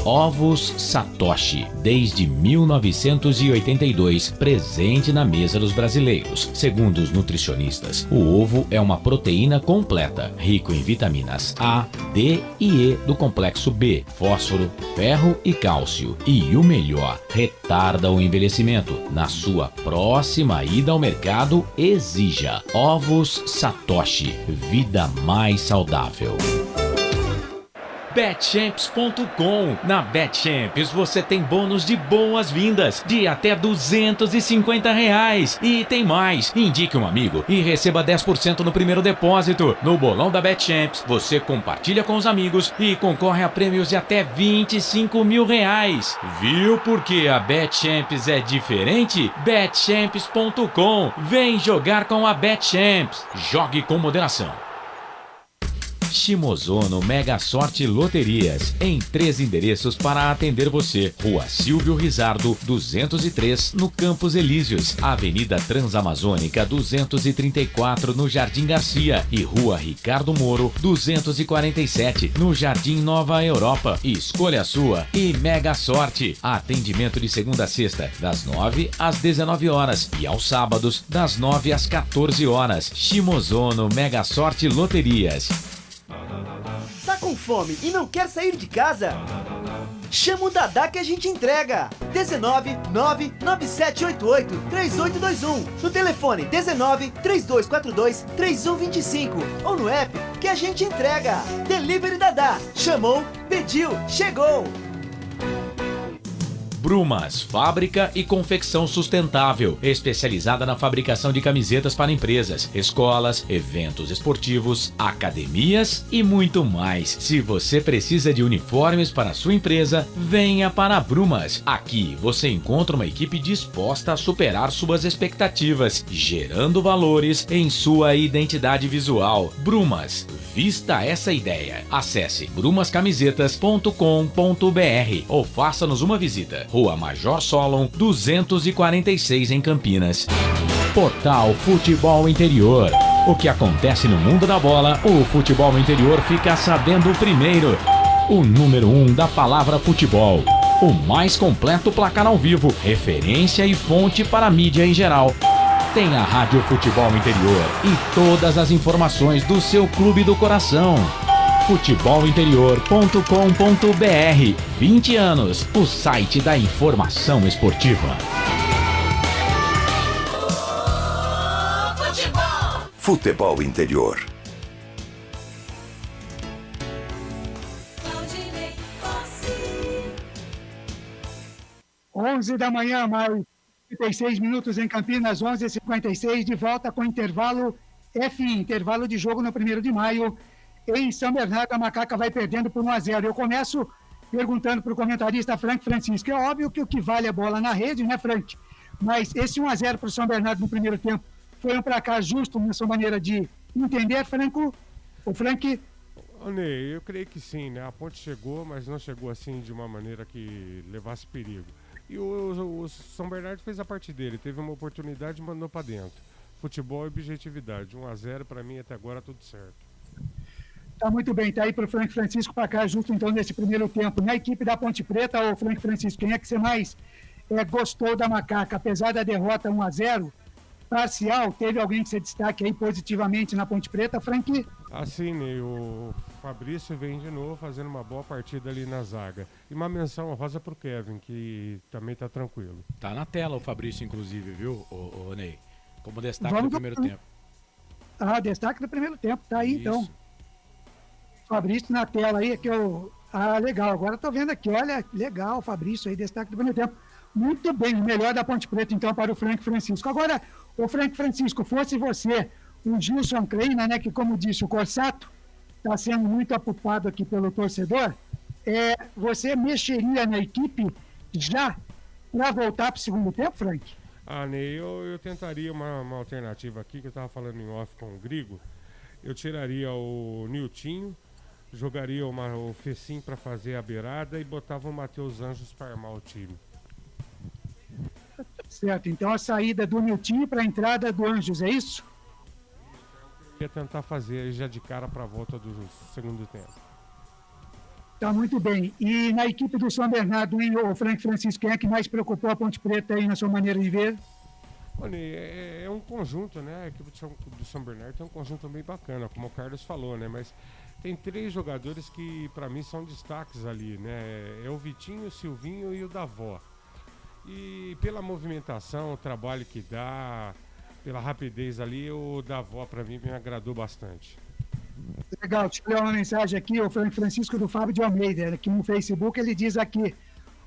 Ovos Satoshi, desde 1982, presente na mesa dos brasileiros. Segundo os nutricionistas, o ovo é uma proteína completa, rico em vitaminas A, D e E do complexo B, fósforo, ferro e cálcio. E o melhor, retarda o envelhecimento. Na sua próxima ida ao mercado, exija Ovos Satoshi, vida mais saudável. Betchamps.com. Na Betchamps você tem bônus de boas-vindas de até R$250. E tem mais. Indique um amigo e receba 10% no primeiro depósito. No bolão da Betchamps, você compartilha com os amigos e concorre a prêmios de até R$25 mil. Viu por que a Betchamps é diferente? Betchamps.com. Vem jogar com a Betchamps. Jogue com moderação. Shimozono Mega Sorte Loterias, em 3 endereços para atender você. Rua Silvio Rizardo, 203, no Campos Elíseos. Avenida Transamazônica, 234, no Jardim Garcia. E Rua Ricardo Moro, 247, no Jardim Nova Europa. Escolha a sua e Mega Sorte. Atendimento de segunda a sexta, das 9 às 19 horas. E aos sábados, das 9 às 14 horas. Shimozono Mega Sorte Loterias. Tá com fome e não quer sair de casa? Chama o Dadá que a gente entrega. 19 99788 3821. No telefone 19 3242 3125. Ou no app que a gente entrega. Delivery Dadá. Chamou, pediu, chegou. Brumas, fábrica e confecção sustentável, especializada na fabricação de camisetas para empresas, escolas, eventos esportivos, academias e muito mais. Se você precisa de uniformes para a sua empresa, venha para a Brumas. Aqui você encontra uma equipe disposta a superar suas expectativas, gerando valores em sua identidade visual. Brumas, vista essa ideia. Acesse brumascamisetas.com.br ou faça-nos uma visita. Rua Major Solon, 246 em Campinas. Portal Futebol Interior. O que acontece no mundo da bola, o Futebol Interior fica sabendo primeiro. O número 1 da palavra futebol. O mais completo placar ao vivo, referência e fonte para a mídia em geral. Tem a Rádio Futebol Interior e todas as informações do seu clube do coração. Futebolinterior.com.br. 20 anos, o site da informação esportiva. Futebol Interior. Onze da manhã, mais 56 minutos em Campinas, 11h56, de volta com intervalo FI, intervalo de jogo no 1º de maio. Em São Bernardo, a Macaca vai perdendo por 1-0. Eu começo perguntando para o comentarista Frank Francisco. É óbvio que o que vale é bola na rede, né, Frank? Mas esse 1-0 para o São Bernardo no primeiro tempo foi um placar justo na sua maneira de entender, Franco? O Frank? Ney, eu creio que sim, né? A Ponte chegou, mas não chegou assim de uma maneira que levasse perigo. E o São Bernardo fez a parte dele, teve uma oportunidade e mandou para dentro. Futebol e objetividade. 1-0 para mim até agora tudo certo. Tá muito bem, tá aí para o Frank Francisco para cá, justo então nesse primeiro tempo. Na equipe da Ponte Preta, o Frank Francisco, quem é que você mais gostou da Macaca? Apesar da derrota 1-0 parcial, teve alguém que você destaque aí positivamente na Ponte Preta, Frank? Assim, né, o Fabrício vem de novo fazendo uma boa partida ali na zaga. E uma menção honrosa pro Kevin, que também tá tranquilo. Tá na tela o Fabrício, inclusive, viu, o Ney? Como destaque do primeiro tempo. Ah, destaque do primeiro tempo, tá aí então. Fabrício na tela aí, que eu... Ah, legal, agora tô vendo aqui, olha, legal, Fabrício aí, destaque do primeiro tempo. Muito bem, o melhor da Ponte Preta então para o Frank Francisco. Agora, o Frank Francisco, fosse você, o Gilson Kleina, né, que como disse o Corsato, está sendo muito apupado aqui pelo torcedor, você mexeria na equipe já para voltar para o segundo tempo, Frank? Ah, Ney, eu tentaria uma alternativa aqui, que eu estava falando em off com o Grigo. Eu tiraria o Niltinho, jogaria o Fecim para fazer a beirada e botava o Matheus Anjos para armar o time. Certo, então a saída do Niltinho para a entrada do Anjos, é isso? Eu ia tentar fazer já de cara para a volta do segundo tempo. Tá muito bem. E na equipe do São Bernardo, hein, o Frank Francisco, quem é que mais preocupou a Ponte Preta aí na sua maneira de ver? Olha, é um conjunto, né? A equipe do São Bernardo tem um conjunto bem bacana, como o Carlos falou, né? Mas tem 3 jogadores que para mim são destaques ali, né? É o Vitinho, o Silvinho e o Davó. E pela movimentação, o trabalho que dá, pela rapidez ali, o Davó para mim me agradou bastante. Legal, deixa eu ler uma mensagem aqui, o Francisco do Fábio de Almeida, aqui no Facebook, ele diz aqui,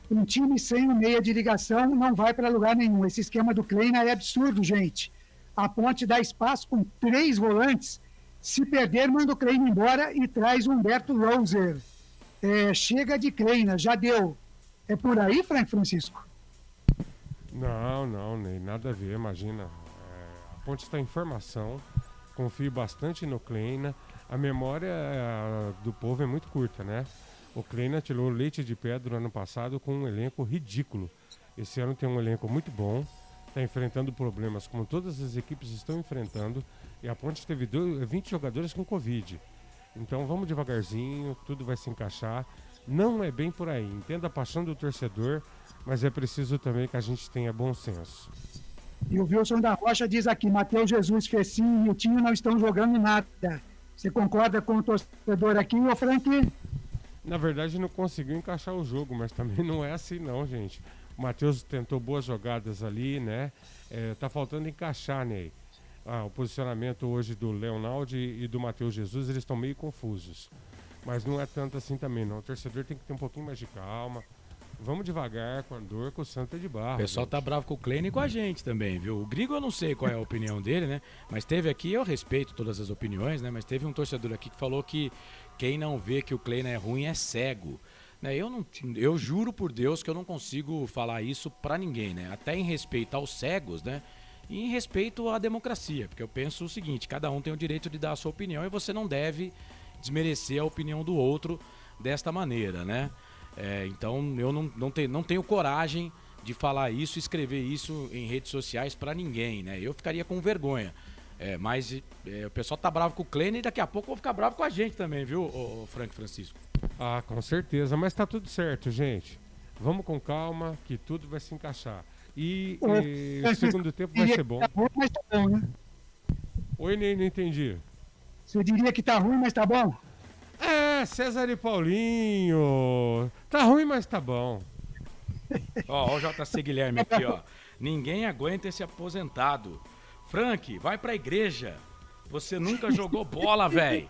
um time sem um meia de ligação não vai para lugar nenhum. Esse esquema do Kleina é absurdo, gente. A Ponte dá espaço com 3 volantes. Se perder, manda o Kleina embora e traz o Humberto Roser. Chega de Kleina, já deu. É por aí, Francisco? Não, nem nada a ver, imagina. A Ponte está em formação, confio bastante no Kleina. A memória do povo é muito curta, né? O Kleina tirou leite de pedra no ano passado com um elenco ridículo. Esse ano tem um elenco muito bom, está enfrentando problemas como todas as equipes estão enfrentando, e a Ponte teve 20 jogadores com Covid. Então vamos devagarzinho, tudo vai se encaixar. Não é bem por aí, entenda a paixão do torcedor, mas é preciso também que a gente tenha bom senso. E o Wilson da Rocha diz aqui, Matheus Jesus, Fecinho e o Tinho não estão jogando nada. Você concorda com o torcedor aqui, ô Frank? Na verdade não conseguiu encaixar o jogo, mas também não é assim não, gente. O Matheus tentou boas jogadas ali, né? Tá faltando encaixar, Ney. O posicionamento hoje do Leonaldo e do Matheus Jesus, eles estão meio confusos. Mas não é tanto assim também, não. O torcedor tem que ter um pouquinho mais de calma. Vamos devagar com a dor, com o santo é de barro. O pessoal gente. Tá bravo com o Kleina e com a gente também, viu? O Grigo eu não sei qual é a opinião dele, né? Mas teve aqui, eu respeito todas as opiniões, né? Mas teve um torcedor aqui que falou que quem não vê que o Kleina é ruim é cego. Né? Eu juro por Deus que eu não consigo falar isso pra ninguém, né? Até em respeito aos cegos, né? E em respeito à democracia. Porque eu penso o seguinte, cada um tem o direito de dar a sua opinião e você não deve desmerecer a opinião do outro desta maneira, né? Então eu não tenho coragem de falar isso, escrever isso em redes sociais pra ninguém, né? Eu ficaria com vergonha. Mas o pessoal tá bravo com o Kleina e daqui a pouco vão ficar bravo com a gente também, viu, o Frank Francisco? Ah, com certeza, mas tá tudo certo, gente. Vamos com calma que tudo vai se encaixar. E o segundo tempo vai ser bom. Tá ruim, mas tá bom, né? Oi, Ney, não entendi. Você diria que tá ruim, mas tá bom? César e Paulinho. Tá ruim, mas tá bom. Ó, o JC Guilherme aqui, ó. Ninguém aguenta esse aposentado. Frank, vai pra igreja. Você nunca jogou bola, velho.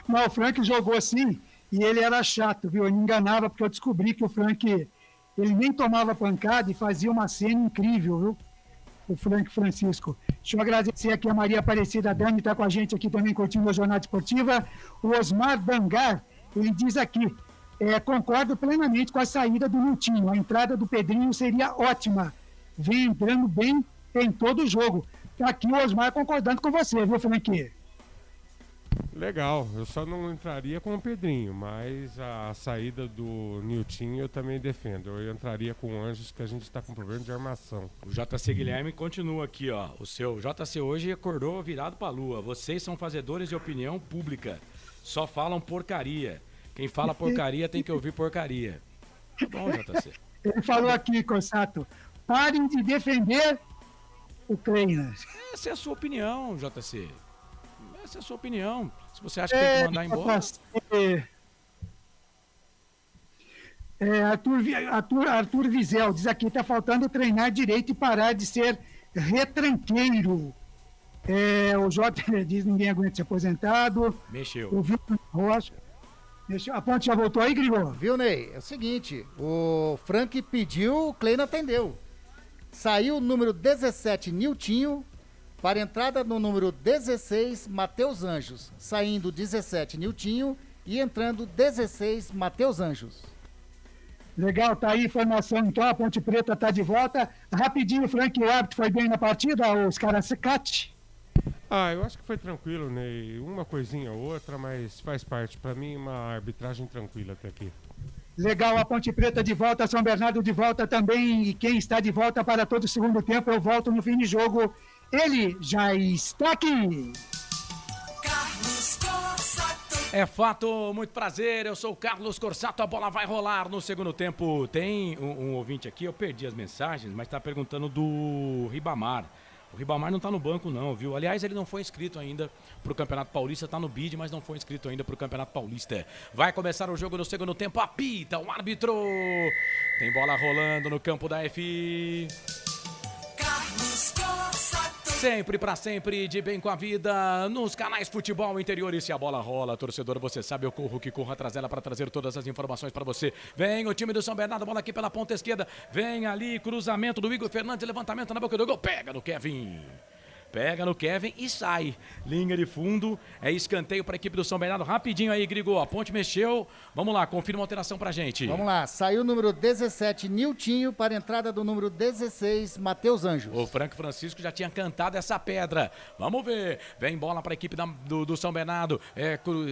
Não, o Frank jogou sim e ele era chato, viu? Ele me enganava porque eu descobri que o Frank, ele nem tomava pancada e fazia uma cena incrível, viu? O Frank Francisco. Deixa eu agradecer aqui a Maria Aparecida Dani, está com a gente aqui também curtindo a Jornada Esportiva. O Osmar Dangar, ele diz aqui, concordo plenamente com a saída do Miltinho. A entrada do Pedrinho seria ótima. Vem entrando bem em todo o jogo. Tá aqui o Osmar concordando com você, viu, Frank? Legal, eu só não entraria com o Pedrinho, mas a saída do Niltinho eu também defendo. Eu entraria com o Anjos, que a gente está com problema de armação. O JC Guilherme continua aqui, ó. O seu JC hoje acordou virado pra lua. Vocês são fazedores de opinião pública. Só falam porcaria. Quem fala porcaria tem que ouvir porcaria. Tá bom, JC. Ele falou aqui, Cossato, parem de defender o Kleina. Essa é a sua opinião, JC. Essa é a sua opinião. Se você acha que tem que mandar embora... Arthur Vizel diz aqui, tá faltando treinar direito e parar de ser retranqueiro. O J diz, ninguém aguenta ser aposentado. Mexeu. O Vitor Rocha. A Ponte já voltou aí, Grigor? Viu, Ney? É o seguinte, o Frank pediu, o Kleina atendeu. Saiu o número 17, Niltinho, para entrada no número 16, Matheus Anjos. Saindo 17, Niltinho, e entrando 16, Matheus Anjos. Legal, tá aí a informação, então a Ponte Preta tá de volta. Rapidinho, Frank, o árbitro foi bem na partida, os caras se cate. Eu acho que foi tranquilo, Ney. Uma coisinha ou outra, mas faz parte. Pra mim, uma arbitragem tranquila até aqui. Legal, a Ponte Preta de volta, São Bernardo de volta também. E quem está de volta para todo o segundo tempo, eu volto no fim de jogo. Ele já está aqui. Carlos Corsato. É fato, muito prazer, eu sou o Carlos Corsato, a bola vai rolar no segundo tempo. Tem um ouvinte aqui, eu perdi as mensagens, mas tá perguntando do Ribamar. O Ribamar não tá no banco não, viu? Aliás, ele não foi inscrito ainda pro Campeonato Paulista, tá no bid, mas não foi inscrito ainda pro Campeonato Paulista. Vai começar o jogo no segundo tempo, apita o árbitro. Tem bola rolando no campo da F. Carlos Corsato. pra sempre, de bem com a vida, nos canais Futebol Interior. E se a bola rola, torcedor, você sabe, eu corro que corro atrás dela para trazer todas as informações para você. Vem o time do São Bernardo, bola aqui pela ponta esquerda. Vem ali, cruzamento do Igor Fernandes, levantamento na boca do gol. Pega no Kevin. Pega no Kevin e sai. Linha de fundo, é escanteio para a equipe do São Bernardo. Rapidinho aí, Grigo, a ponte mexeu. Vamos lá, confirma a alteração pra gente. Vamos lá, saiu o número 17, Niltinho, para a entrada do número 16, Matheus Anjos. O Franco Francisco já tinha cantado essa pedra. Vamos ver. Vem bola para a equipe do São Bernardo.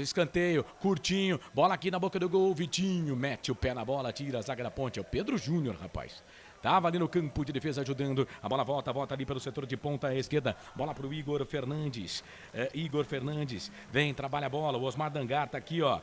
Escanteio, curtinho. Bola aqui na boca do gol. Vitinho mete o pé na bola, tira a zaga da ponte. É o Pedro Júnior, rapaz. Tava ali no campo de defesa ajudando. A bola volta ali pelo setor de ponta à esquerda. Bola pro Igor Fernandes. Igor Fernandes vem, trabalha a bola. O Osmar Dangar tá aqui, ó.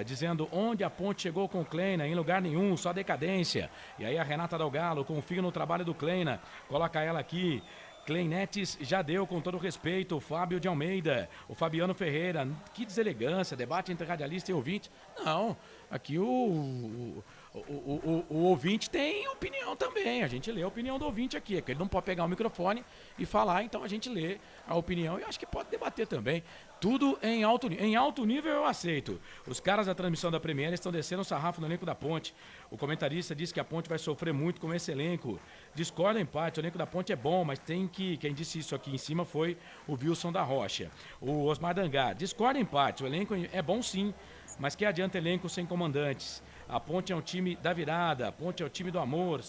Dizendo onde a ponte chegou com o Kleina, em lugar nenhum, só decadência. E aí a Renata Dalgalo confia no trabalho do Kleina. Coloca ela aqui. Kleinetes já deu, com todo respeito, o Fábio de Almeida, o Fabiano Ferreira. Que deselegância, debate entre radialista e ouvinte. Não, aqui o ouvinte tem opinião também. A gente lê a opinião do ouvinte aqui. É que ele não pode pegar o microfone e falar, então a gente lê a opinião e acho que pode debater também. Tudo em alto nível eu aceito. Os caras da transmissão da Premier estão descendo o sarrafo no elenco da Ponte. O comentarista disse que a Ponte vai sofrer muito com esse elenco. Discorda em parte, o elenco da Ponte é bom, mas tem que... Quem disse isso aqui em cima foi o Wilson da Rocha. O Osmar Dangar, discorda em parte, o elenco é bom sim, mas que adianta elenco sem comandantes. A Ponte é um time da virada, a Ponte é o time do amor.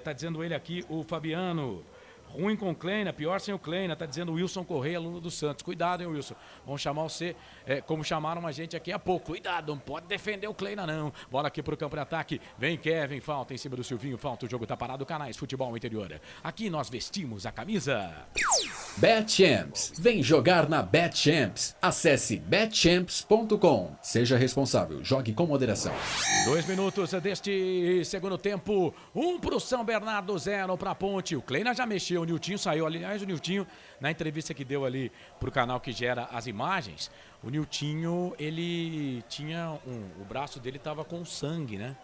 Tá dizendo ele aqui, o Fabiano. Ruim com o Kleina, pior sem o Kleina, tá dizendo o Wilson Correia, aluno do Santos. Cuidado, hein, Wilson. Vão chamar você como chamaram a gente aqui há pouco. Cuidado, não pode defender o Kleina, não. Bola aqui pro campo de ataque. Vem Kevin, falta em cima do Silvinho, falta. O jogo tá parado, canais Futebol Interior. Aqui nós vestimos a camisa. BetChamps. Vem jogar na BetChamps. Acesse betchamps.com. Seja responsável, jogue com moderação. 2 minutos deste segundo tempo. 1 pro São Bernardo, 0 pra Ponte. O Kleina já mexeu. O Niltinho saiu, aliás, o Niltinho, na entrevista que deu ali pro canal que gera as imagens, o Niltinho, ele tinha o braço dele tava com sangue, né?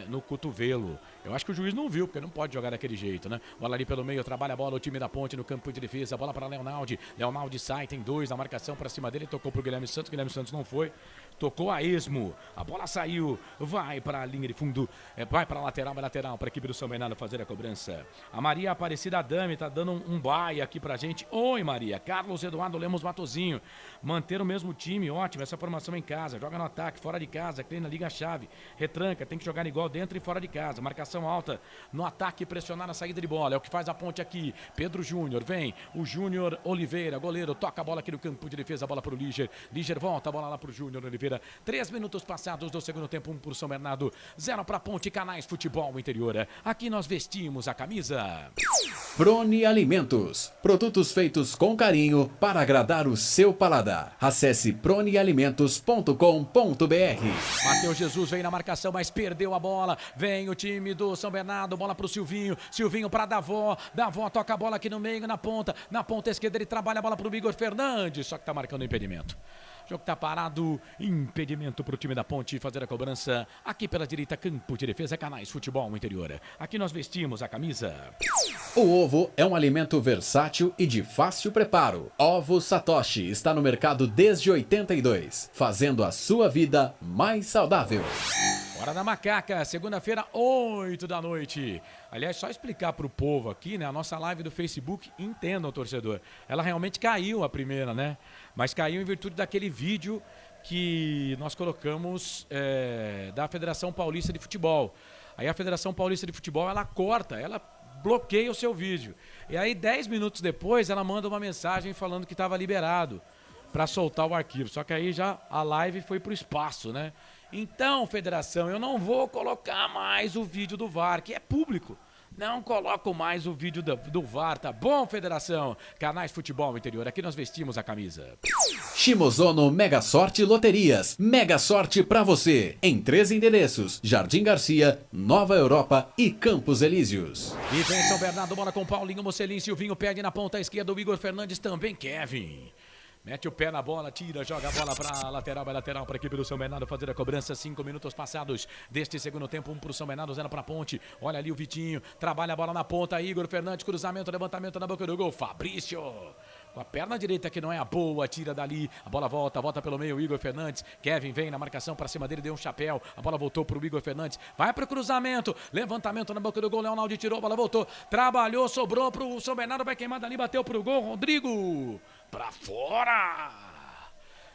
No cotovelo. Eu acho que o juiz não viu, porque não pode jogar daquele jeito, né? Bola ali pelo meio, trabalha a bola, o time da Ponte no campo de defesa, bola para Leonaldi. Leonaldi sai, tem 2 na marcação para cima dele, tocou pro Guilherme Santos não foi. Tocou a esmo, a bola saiu, vai para a linha de fundo, vai para a lateral para a equipe do São Bernardo fazer a cobrança. A Maria Aparecida Adame tá dando um baile aqui pra gente. Oi, Maria. Carlos Eduardo Lemos Matozinho. Manter o mesmo time, ótimo, essa formação em casa, joga no ataque, fora de casa, Kleina liga a chave, retranca, tem que jogar igual dentro e fora de casa. Marcação alta no ataque, pressionar na saída de bola, é o que faz a Ponte aqui. Pedro Júnior, vem, o Júnior Oliveira, goleiro, toca a bola aqui no campo de defesa, a bola pro Líger. Líger volta, a bola lá pro Júnior Oliveira. 3 minutos passados do segundo tempo, 1 pro São Bernardo, 0 pra Ponte, canais Futebol Interior. Aqui nós vestimos a camisa. Prone Alimentos. Produtos feitos com carinho para agradar o seu paladar. Acesse pronealimentos.com.br. Matheus Jesus vem na marcação, mas perdeu a bola. Vem o time do São Bernardo, bola pro Silvinho. Silvinho pra Davó. Davó toca a bola aqui no meio, na ponta. Na ponta esquerda ele trabalha a bola pro Igor Fernandes, só que tá marcando impedimento. O jogo tá parado, impedimento pro time da Ponte fazer a cobrança. Aqui pela direita, campo de defesa, canais Futebol Interior. Aqui nós vestimos a camisa. O ovo é um alimento versátil e de fácil preparo. Ovo Satoshi está no mercado desde 82, fazendo a sua vida mais saudável. Hora da Macaca, segunda-feira, 8 da noite. Aliás, só explicar pro povo aqui, né? A nossa live do Facebook, entendam, torcedor. Ela realmente caiu a primeira, né? Mas caiu em virtude daquele vídeo que nós colocamos da Federação Paulista de Futebol. Aí a Federação Paulista de Futebol, ela corta, ela bloqueia o seu vídeo. E aí 10 minutos depois ela manda uma mensagem falando que estava liberado para soltar o arquivo. Só que aí já a live foi pro espaço, né? Então, Federação, eu não vou colocar mais o vídeo do VAR, que é público. Não coloco mais o vídeo do VAR, tá bom, Federação? Canais Futebol Interior, aqui nós vestimos a camisa. Shimozono Mega Sorte Loterias. Mega Sorte pra você. Em 3 endereços: Jardim Garcia, Nova Europa e Campos Elíseos. E vem São Bernardo, bola com Paulinho Mocelin. Silvinho perde na ponta esquerda, o Igor Fernandes também, Kevin. Mete o pé na bola, tira, joga a bola para lateral, vai lateral para a equipe do São Bernardo fazer a cobrança. 5 minutos passados deste segundo tempo, 1 para o São Bernardo, 0 para a Ponte. Olha ali o Vitinho, trabalha a bola na ponta, Igor Fernandes, cruzamento, levantamento na boca do gol. Fabrício, com a perna direita que não é a boa, tira dali, a bola volta pelo meio, Igor Fernandes. Kevin vem na marcação para cima dele, deu um chapéu, a bola voltou para o Igor Fernandes. Vai para o cruzamento, levantamento na boca do gol, Leonardo tirou, a bola voltou, trabalhou, sobrou para o São Bernardo, vai queimar dali, bateu para o gol, Rodrigo, para fora.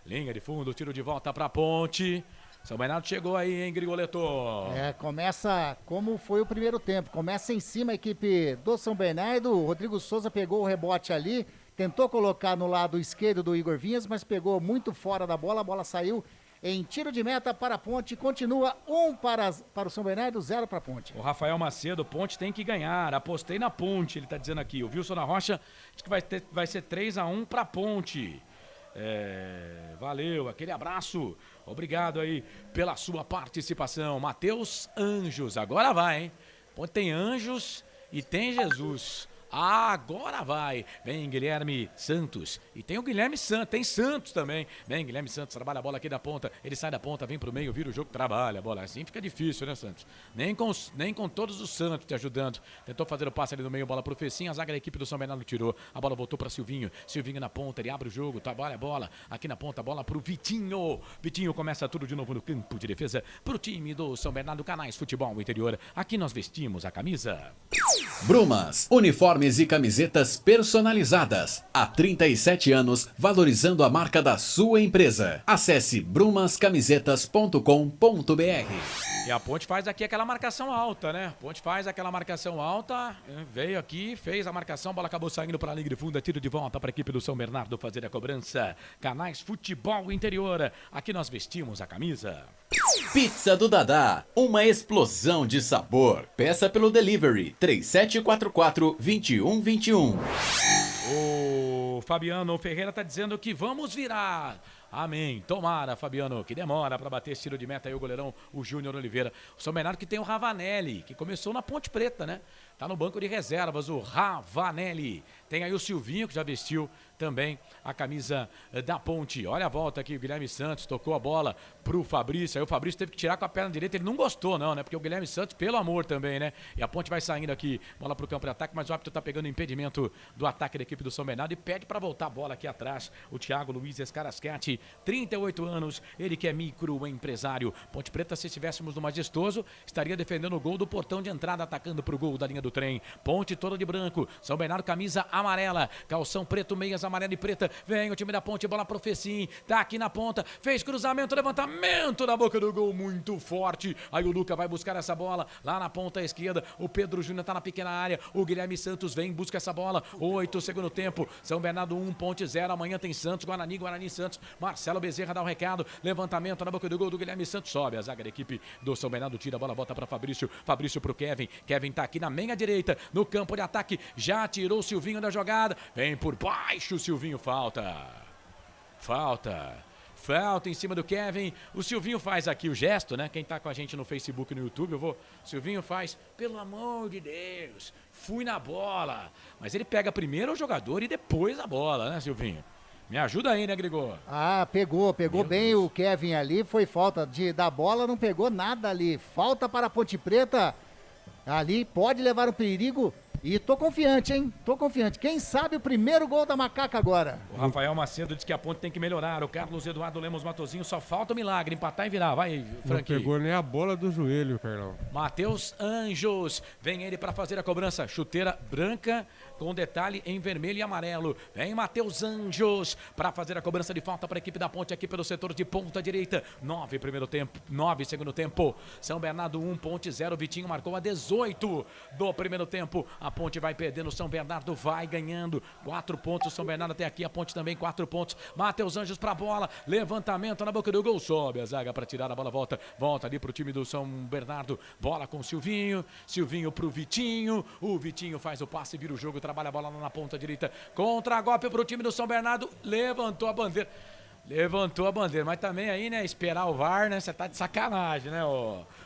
Linha de fundo, tiro de volta para a Ponte. São Bernardo chegou aí, hein, Grigoleto? Começa como foi o primeiro tempo. Começa em cima a equipe do São Bernardo. O Rodrigo Souza pegou o rebote ali, tentou colocar no lado esquerdo do Igor Vinhas, mas pegou muito fora da bola. A bola saiu em tiro de meta para a Ponte. Continua 1 para o São Bernardo, 0 para a Ponte. O Rafael Macedo, Ponte tem que ganhar. Apostei na Ponte, ele está dizendo aqui. O Wilson da Rocha diz que vai ser 3-1 para a Ponte. Valeu, aquele abraço, obrigado aí pela sua participação. Matheus Anjos, agora vai, hein? Ponte tem Anjos e tem Jesus. Agora vai, vem Guilherme Santos, e tem o Guilherme Santos, tem Santos também, vem Guilherme Santos, trabalha a bola aqui da ponta, ele sai da ponta, vem pro meio, vira o jogo, trabalha a bola, assim fica difícil, né, Santos? Nem com todos os Santos te ajudando, tentou fazer o passe ali no meio, bola pro Fecinho, a zaga da equipe do São Bernardo tirou, a bola voltou pra Silvinho na ponta, ele abre o jogo, trabalha a bola, aqui na ponta, bola pro Vitinho começa tudo de novo no campo de defesa, pro time do São Bernardo, Canais Futebol Interior, aqui nós vestimos a camisa. Brumas, uniformes e camisetas personalizadas. Há 37 anos, valorizando a marca da sua empresa. Acesse brumascamisetas.com.br. E a Ponte faz aqui aquela marcação alta, né? Ponte faz aquela marcação alta, veio aqui, fez a marcação, a bola acabou saindo para a linha de fundo, tiro de volta para a equipe do São Bernardo fazer a cobrança. Canais Futebol Interior, aqui nós vestimos a camisa. Pizza do Dadá, uma explosão de sabor. Peça pelo delivery 3744-2121. O Fabiano Ferreira tá dizendo que vamos virar. Amém. Tomara, Fabiano, que demora para bater esse tiro de meta aí o goleirão, o Júnior Oliveira. O São Bernardo que tem o Ravanelli, que começou na Ponte Preta, né? Tá no banco de reservas, o Ravanelli. Tem aí o Silvinho, que já vestiu também a camisa da Ponte. Olha a volta aqui, o Guilherme Santos tocou a bola pro Fabrício. Aí o Fabrício teve que tirar com a perna direita, ele não gostou não, né? Porque o Guilherme Santos, pelo amor também, né? E a Ponte vai saindo aqui, bola pro campo de ataque, mas o árbitro tá pegando o impedimento do ataque da equipe do São Bernardo e pede para voltar a bola aqui atrás. O Thiago Luiz Escarasquete, 38 anos, ele que é microempresário. Ponte Preta, se estivéssemos no Majestoso, estaria defendendo o gol do portão de entrada, atacando pro gol da linha do trem. Ponte toda de branco, São Bernardo camisa amarela, calção preto, meias amarela e preta. Vem o time da Ponte, bola pro Fecim, tá aqui na ponta, fez cruzamento, levantamento na boca do gol, muito forte. Aí o Luca vai buscar essa bola lá na ponta esquerda. O Pedro Júnior tá na pequena área. O Guilherme Santos vem, busca essa bola. 8 segundo tempo. São Bernardo 1, Ponte 0. Amanhã tem Santos, Guarani Santos. Marcelo Bezerra dá o recado. Levantamento na boca do gol do Guilherme Santos. Sobe a zaga da equipe do São Bernardo, tira a bola, volta para Fabrício. Fabrício pro Kevin. Kevin tá aqui na meia direita, no campo de ataque. Já tirou o Silvinho da jogada. Vem por baixo o Silvinho, falta em cima do Kevin. O Silvinho faz aqui o gesto, né? Quem tá com a gente no Facebook e no YouTube, Silvinho faz, pelo amor de Deus, fui na bola. Mas ele pega primeiro o jogador e depois a bola, né, Silvinho? Me ajuda aí, né, Grigor? Pegou bem o Kevin ali, foi falta da bola, não pegou nada ali. Falta para a Ponte Preta, ali pode levar um perigo. E tô confiante, hein? Quem sabe o primeiro gol da Macaca agora. O Rafael Macedo diz que a Ponte tem que melhorar. O Carlos Eduardo Lemos Matozinho, só falta o milagre, empatar e virar. Vai, Frank. Não pegou nem a bola do joelho, Carlão. Matheus Anjos, vem ele para fazer a cobrança. Chuteira branca com detalhe em vermelho e amarelo. Vem Matheus Anjos para fazer a cobrança de falta para a equipe da Ponte aqui pelo setor de ponta direita. 9 segundo tempo. São Bernardo 1, Ponte 0. Vitinho marcou a 18 do primeiro tempo. A Ponte vai perdendo, São Bernardo vai ganhando. 4 pontos, São Bernardo até aqui, a Ponte também 4 pontos. Matheus Anjos pra bola, levantamento na boca do gol, sobe a zaga pra tirar a bola, volta ali pro time do São Bernardo. Bola com o Silvinho pro Vitinho. O Vitinho faz o passe, vira o jogo, trabalha a bola lá na ponta direita. Contra-golpe pro time do São Bernardo, levantou a bandeira, mas também aí, né, esperar o VAR, né, você tá de sacanagem, né,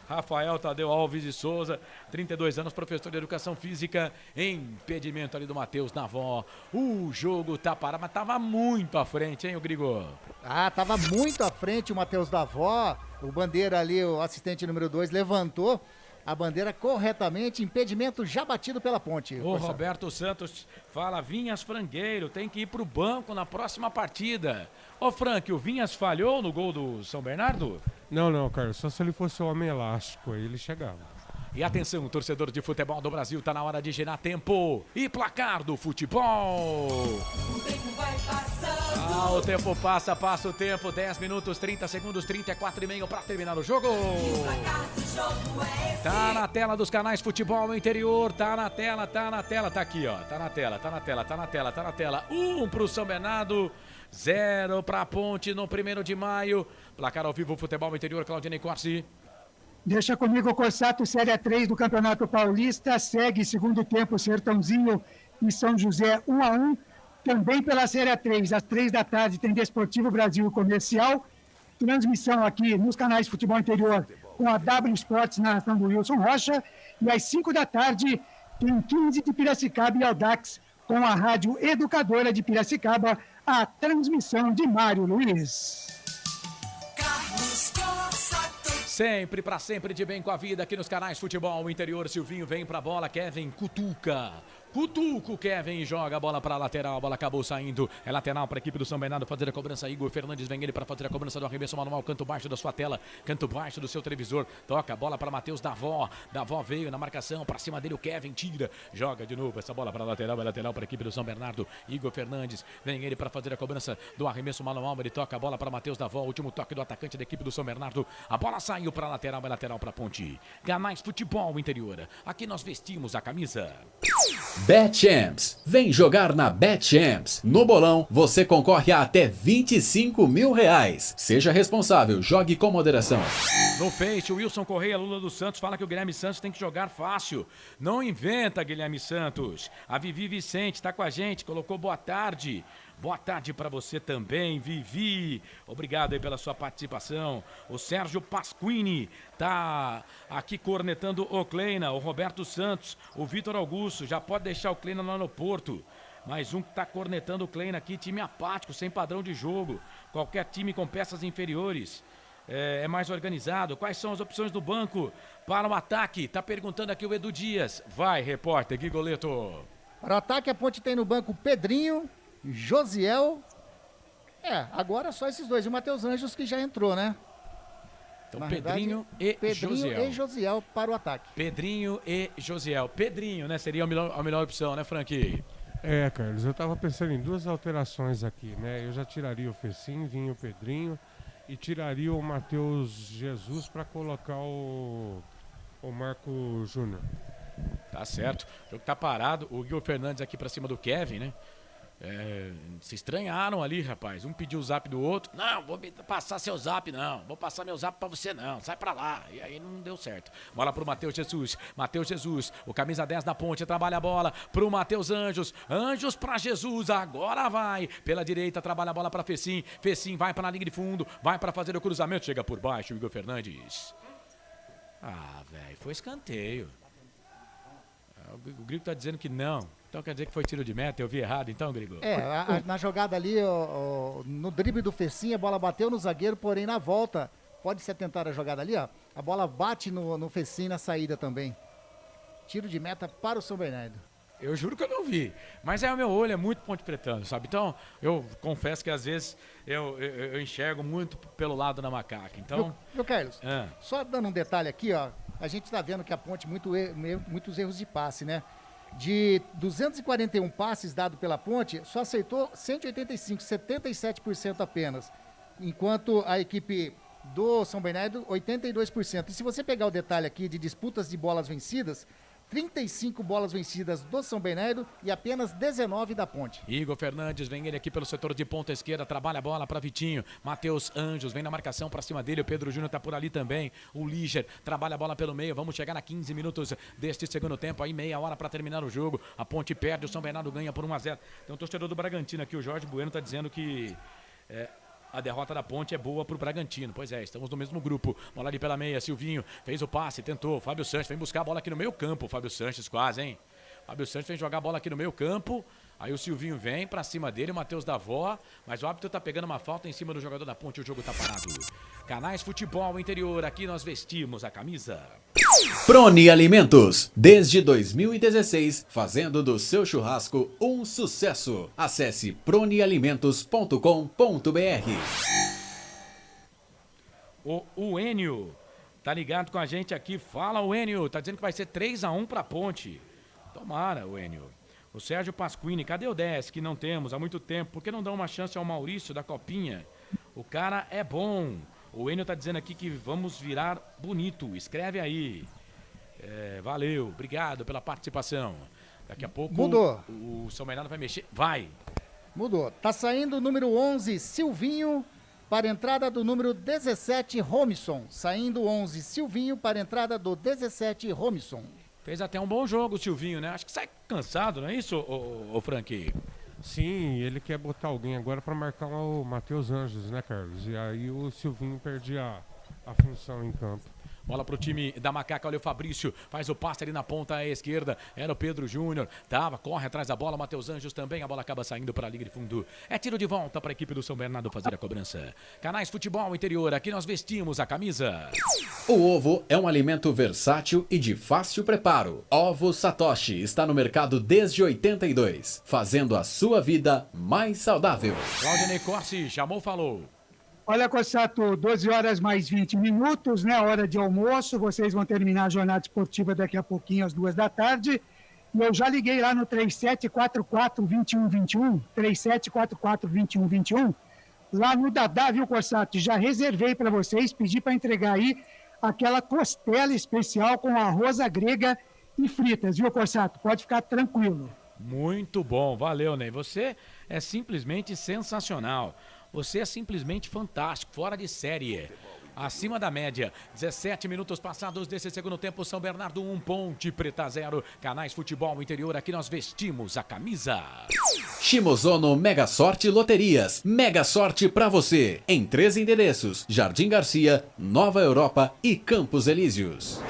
Rafael Tadeu Alves de Souza, 32 anos, professor de Educação Física, impedimento ali do Matheus Davó. O jogo tá parado, mas tava muito à frente, hein, o Grigo? Tava muito à frente o Matheus Davó, o bandeira ali, o assistente número 2, levantou a bandeira corretamente, impedimento já batido pela ponte. O Roberto Santos fala, Vinhas Frangueiro, tem que ir pro banco na próxima partida. Ô Frank, o Vinhas falhou no gol do São Bernardo? Não, Carlos, só se ele fosse o homem elástico, aí ele chegava. E atenção, torcedor de futebol do Brasil, tá na hora de girar tempo e placar do futebol. O tempo vai passando. O tempo passa o tempo, 10 minutos, 30 segundos, 34,5 para terminar o jogo. Tá na tela dos canais Futebol no Interior, tá na tela, tá aqui, ó, tá na tela. 1 pro São Bernardo, 0 pra Ponte no 1º de maio. Placar ao vivo, Futebol no Interior, Claudinei Corsi. Deixa comigo o Corsato, Série 3 do Campeonato Paulista. Segue segundo tempo Sertãozinho e São José 1-1. Também pela Série 3, às 3 da tarde, tem Desportivo Brasil Comercial. Transmissão aqui nos canais Futebol Interior com a W Sports na narração do Wilson Rocha. E às 5 da tarde tem 15 de Piracicaba e Audax com a Rádio Educadora de Piracicaba, a transmissão de Mário Luiz. Sempre, pra sempre, de bem com a vida aqui nos canais Futebol Interior. Silvinho vem pra bola, Kevin cutuca o Kevin e joga a bola para lateral, a bola acabou saindo, é lateral para a equipe do São Bernardo fazer a cobrança. Igor Fernandes vem ele para fazer a cobrança do arremesso manual, canto baixo da sua tela, canto baixo do seu televisor, toca a bola para Matheus Davó veio na marcação, para cima dele o Kevin tira, joga de novo essa bola para lateral, é lateral para a equipe do São Bernardo. Igor Fernandes vem ele para fazer a cobrança do arremesso manual, ele toca a bola para Matheus Davó, último toque do atacante da equipe do São Bernardo, a bola saiu para lateral, é lateral para a Ponte. Canais Futebol Interior, aqui nós vestimos a camisa. BetChamps. Vem jogar na BetChamps. No bolão, você concorre a até R$25 mil. Seja responsável, jogue com moderação. No Face, o Wilson Correia, Lula dos Santos, fala que o Guilherme Santos tem que jogar fácil. Não inventa, Guilherme Santos. A Vivi Vicente está com a gente, colocou boa tarde. Boa tarde para você também, Vivi. Obrigado aí pela sua participação. O Sérgio Pasquini tá aqui cornetando o Kleina, o Roberto Santos, o Vitor Augusto. Já pode deixar o Kleina no aeroporto. Mais um que tá cornetando o Kleina aqui, time apático, sem padrão de jogo. Qualquer time com peças inferiores é mais organizado. Quais são as opções do banco para o ataque? Tá perguntando aqui o Edu Dias. Vai, repórter, Gigoleto. Para o ataque, a Ponte tem no banco Pedrinho, Josiel. Agora só esses dois. E o Matheus Anjos que já entrou, né? Então, Pedrinho e Josiel para o ataque. Pedrinho e Josiel. Pedrinho, né? Seria a melhor opção, né, Frank? Carlos, eu tava pensando em duas alterações aqui, né? Eu já tiraria o Fecim, vinha o Pedrinho e tiraria o Matheus Jesus para colocar o Marco Júnior. Tá certo. O jogo tá parado. O Igor Fernandes aqui pra cima do Kevin, né? Se estranharam ali, rapaz. Um pediu o zap do outro. Não, vou passar seu zap, não. Vou passar meu zap pra você, não. Sai pra lá. E aí não deu certo. Bola pro Matheus Jesus. Matheus Jesus, o camisa 10 da Ponte, trabalha a bola pro Matheus Anjos. Anjos pra Jesus. Agora vai. Pela direita, trabalha a bola pra Fecim. Fecim vai pra linha de fundo. Vai pra fazer o cruzamento. Chega por baixo, o Igor Fernandes. Velho, foi escanteio. O Grigo tá dizendo que não. Então quer dizer que foi tiro de meta, eu vi errado então, Grigo? Na jogada ali, no drible do Fecim, a bola bateu no zagueiro, porém na volta, pode se atentar a jogada ali, ó. A bola bate no Fecim na saída também. Tiro de meta para o São Bernardo. Eu juro que eu não vi, mas o meu olho é muito ponte pretano, sabe? Então, eu confesso que às vezes eu enxergo muito pelo lado da macaca, então... Meu Carlos, só dando um detalhe aqui, ó, a gente tá vendo que a Ponte, muitos erros de passe, né? De 241 passes dados pela Ponte, só aceitou 185, 77% apenas, enquanto a equipe do São Bernardo, 82%. E se você pegar o detalhe aqui de disputas de bolas vencidas, 35 bolas vencidas do São Bernardo e apenas 19 da Ponte. Igor Fernandes, vem ele aqui pelo setor de ponta esquerda, trabalha a bola para Vitinho. Matheus Anjos, vem na marcação para cima dele, o Pedro Júnior tá por ali também. O Líger trabalha a bola pelo meio, vamos chegar a 15 minutos deste segundo tempo, aí meia hora para terminar o jogo. A Ponte perde, o São Bernardo ganha por 1-0. Tem um torcedor do Bragantino aqui, o Jorge Bueno, tá dizendo que A derrota da Ponte é boa pro Bragantino. Pois é, estamos no mesmo grupo. Bola ali pela meia, Silvinho fez o passe, tentou. Fábio Sanches vem buscar a bola aqui no meio campo. Fábio Sanches quase, hein? Fábio Sanches vem jogar a bola aqui no meio campo. Aí o Silvinho vem pra cima dele, o Matheus Davó. Mas o árbitro tá pegando uma falta em cima do jogador da Ponte. O jogo tá parado. Canais Futebol Interior, aqui nós vestimos a camisa. Prone Alimentos, desde 2016, fazendo do seu churrasco um sucesso. Acesse pronealimentos.com.br. O Enio tá ligado com a gente aqui. Fala, o Enio. Tá dizendo que vai ser 3-1 pra Ponte. Tomara, o Enio. O Sérgio Pasquini, cadê o 10 que não temos há muito tempo? Por que não dá uma chance ao Maurício da Copinha? O cara é bom. O Enio tá dizendo aqui que vamos virar bonito. Escreve aí. Valeu, obrigado pela participação. Daqui a pouco Mudou. O São Bernardo vai mexer. Vai. Mudou. Tá saindo o número 11, Silvinho, para a entrada do número 17, Romisson. Saindo o 11, Silvinho, para a entrada do 17, Romisson. Fez até um bom jogo o Silvinho, né? Acho que sai cansado, não é isso, ô Frank? Sim, ele quer botar alguém agora para marcar o Matheus Anjos, né, Carlos? E aí o Silvinho perde a função em campo. Bola pro time da Macaca, olha o Fabrício, faz o passe ali na ponta esquerda, era o Pedro Júnior, corre atrás da bola, Matheus Anjos também, a bola acaba saindo para a linha de fundo. É tiro de volta para a equipe do São Bernardo fazer a cobrança. Canais Futebol Interior, aqui nós vestimos a camisa. O ovo é um alimento versátil e de fácil preparo. Ovo Satoshi está no mercado desde 82, fazendo a sua vida mais saudável. Claudinei Corsi, chamou, falou. Olha, Cossato, 12 horas mais 20 minutos, né? Hora de almoço. Vocês vão terminar a jornada esportiva daqui a pouquinho, às 2 da tarde. E eu já liguei lá no 3744-2121, 3744-2121, lá no Dadá, viu, Cossato? Já reservei para vocês, pedi para entregar aí aquela costela especial com arroz à grega e fritas, viu, Cossato? Pode ficar tranquilo. Muito bom, valeu, Ney. Você é simplesmente sensacional. Você é simplesmente fantástico, fora de série. Acima da média. 17 minutos passados desse segundo tempo. São Bernardo 1, Ponte Preta 0. Canais Futebol Interior, aqui nós vestimos a camisa. Shimozono Mega Sorte Loterias. Mega sorte pra você. Em 3 endereços: Jardim Garcia, Nova Europa e Campos Elíseos.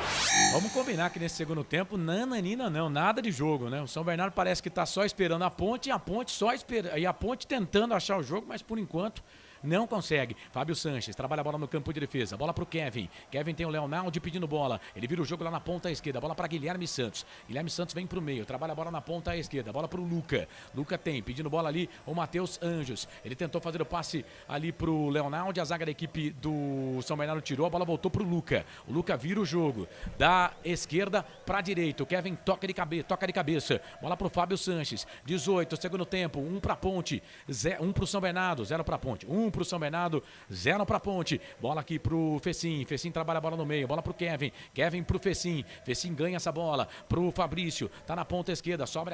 Vamos combinar que nesse segundo tempo, nananina não, nada de jogo, né? O São Bernardo parece que tá só esperando a Ponte, e a Ponte só esperando, e a Ponte tentando achar o jogo, mas por enquanto não consegue. Fábio Sanches trabalha a bola no campo de defesa, bola pro Kevin. Kevin tem o Leonardo pedindo bola, ele vira o jogo lá na ponta esquerda, bola para Guilherme Santos. Guilherme Santos vem pro meio, trabalha a bola na ponta esquerda, bola pro Luca. Luca tem, pedindo bola ali, o Matheus Anjos. Ele tentou fazer o passe ali pro Leonardo, a zaga da equipe do São Bernardo tirou, a bola voltou pro Luca. O Luca vira o jogo, da esquerda pra direita. O Kevin toca de cabeça, bola pro Fábio Sanches. 18, segundo tempo, 1 pra Ponte, 1 pro São Bernardo, 0 pra Ponte. 1 pro São Bernardo, 0 pra Ponte. Bola aqui pro Fecim. Fecim trabalha a bola no meio. Bola pro Kevin. Kevin pro Fecim. Fecim ganha essa bola pro Fabrício. Tá na ponta esquerda. Sobe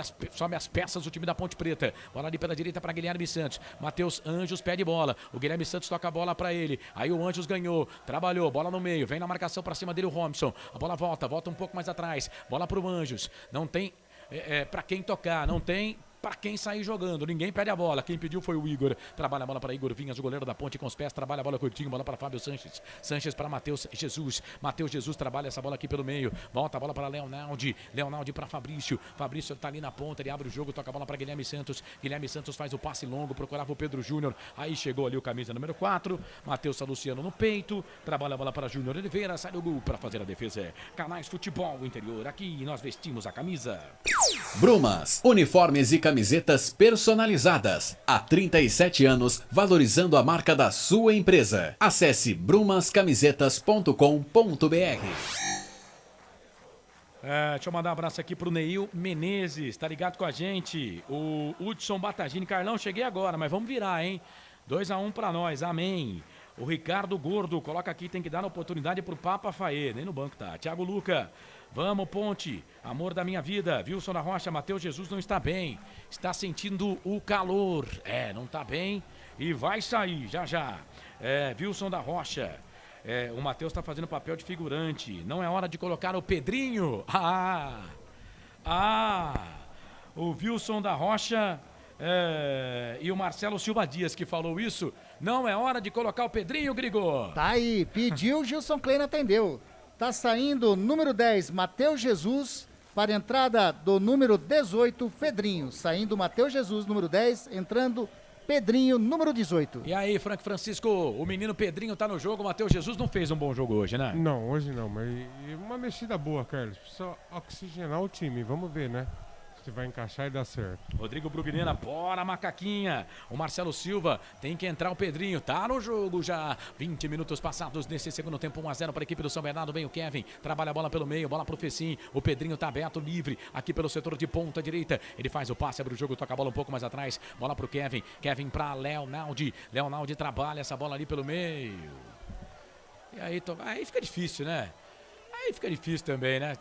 as peças do time da Ponte Preta. Bola ali pela direita pra Guilherme Santos. Matheus Anjos pede bola. O Guilherme Santos toca a bola pra ele. Aí o Anjos ganhou. Trabalhou. Bola no meio. Vem na marcação pra cima dele o Robson. A bola volta um pouco mais atrás. Bola pro Anjos. Não tem pra quem tocar. Não tem para quem sair jogando, ninguém pede a bola. Quem pediu foi o Igor. Trabalha a bola para Igor Vinhas, o goleiro da Ponte com os pés. Trabalha a bola curtinho, bola para Fábio Sanches. Sanches para Matheus Jesus. Matheus Jesus trabalha essa bola aqui pelo meio. Volta a bola para Leonardo. Leonardo para Fabrício. Fabrício tá ali na ponta, ele abre o jogo, toca a bola para Guilherme Santos. Guilherme Santos faz o passe longo, procurava o Pedro Júnior. Aí chegou ali o camisa número 4. Matheus Saluciano no peito. Trabalha a bola para Júnior Oliveira. Sai do gol para fazer a defesa. Canais Futebol Interior. Aqui nós vestimos a camisa. Brumas, uniformes e camisetas personalizadas. Há 37 anos, valorizando a marca da sua empresa. Acesse brumascamisetas.com.br. Deixa eu mandar um abraço aqui pro Neil Menezes, tá ligado com a gente? O Hudson Batagini. Carlão, cheguei agora, mas vamos virar, hein? 2-1 pra nós, amém. O Ricardo Gordo, coloca aqui, tem que dar a oportunidade pro Papa Faê, nem no banco tá. Thiago Luca, vamos Ponte, amor da minha vida. Wilson da Rocha, Matheus Jesus não está bem, está sentindo o calor. Não tá bem e vai sair já já. Wilson da Rocha, o Matheus tá fazendo papel de figurante, não é hora de colocar o Pedrinho. O Wilson da Rocha e o Marcelo Silva Dias que falou isso, Não é hora de colocar o Pedrinho, Grigo? Tá aí, pediu, Gilson Kleina atendeu. Tá saindo número 10, Matheus Jesus, para a entrada do número 18, Pedrinho. Saindo Matheus Jesus, número 10, entrando Pedrinho, número 18. E aí, Frank Francisco, o menino Pedrinho tá no jogo, o Matheus Jesus não fez um bom jogo hoje, né? Não, hoje não, mas uma mexida boa, Carlos. Precisa oxigenar o time, vamos ver, né? Se vai encaixar e dar certo. Rodrigo Brugnena, bora macaquinha. O Marcelo Silva, tem que entrar o Pedrinho, tá no jogo já. 20 minutos passados nesse segundo tempo, 1-0 para a equipe do São Bernardo. Vem o Kevin, trabalha a bola pelo meio, bola pro Fecim. O Pedrinho tá aberto, livre, aqui pelo setor de ponta direita. Ele faz o passe, abre o jogo, toca a bola um pouco mais atrás. Bola pro Kevin, Kevin pra Leonaldi. Leonaldi trabalha essa bola ali pelo meio. E aí fica difícil, né? Aí fica difícil também, né?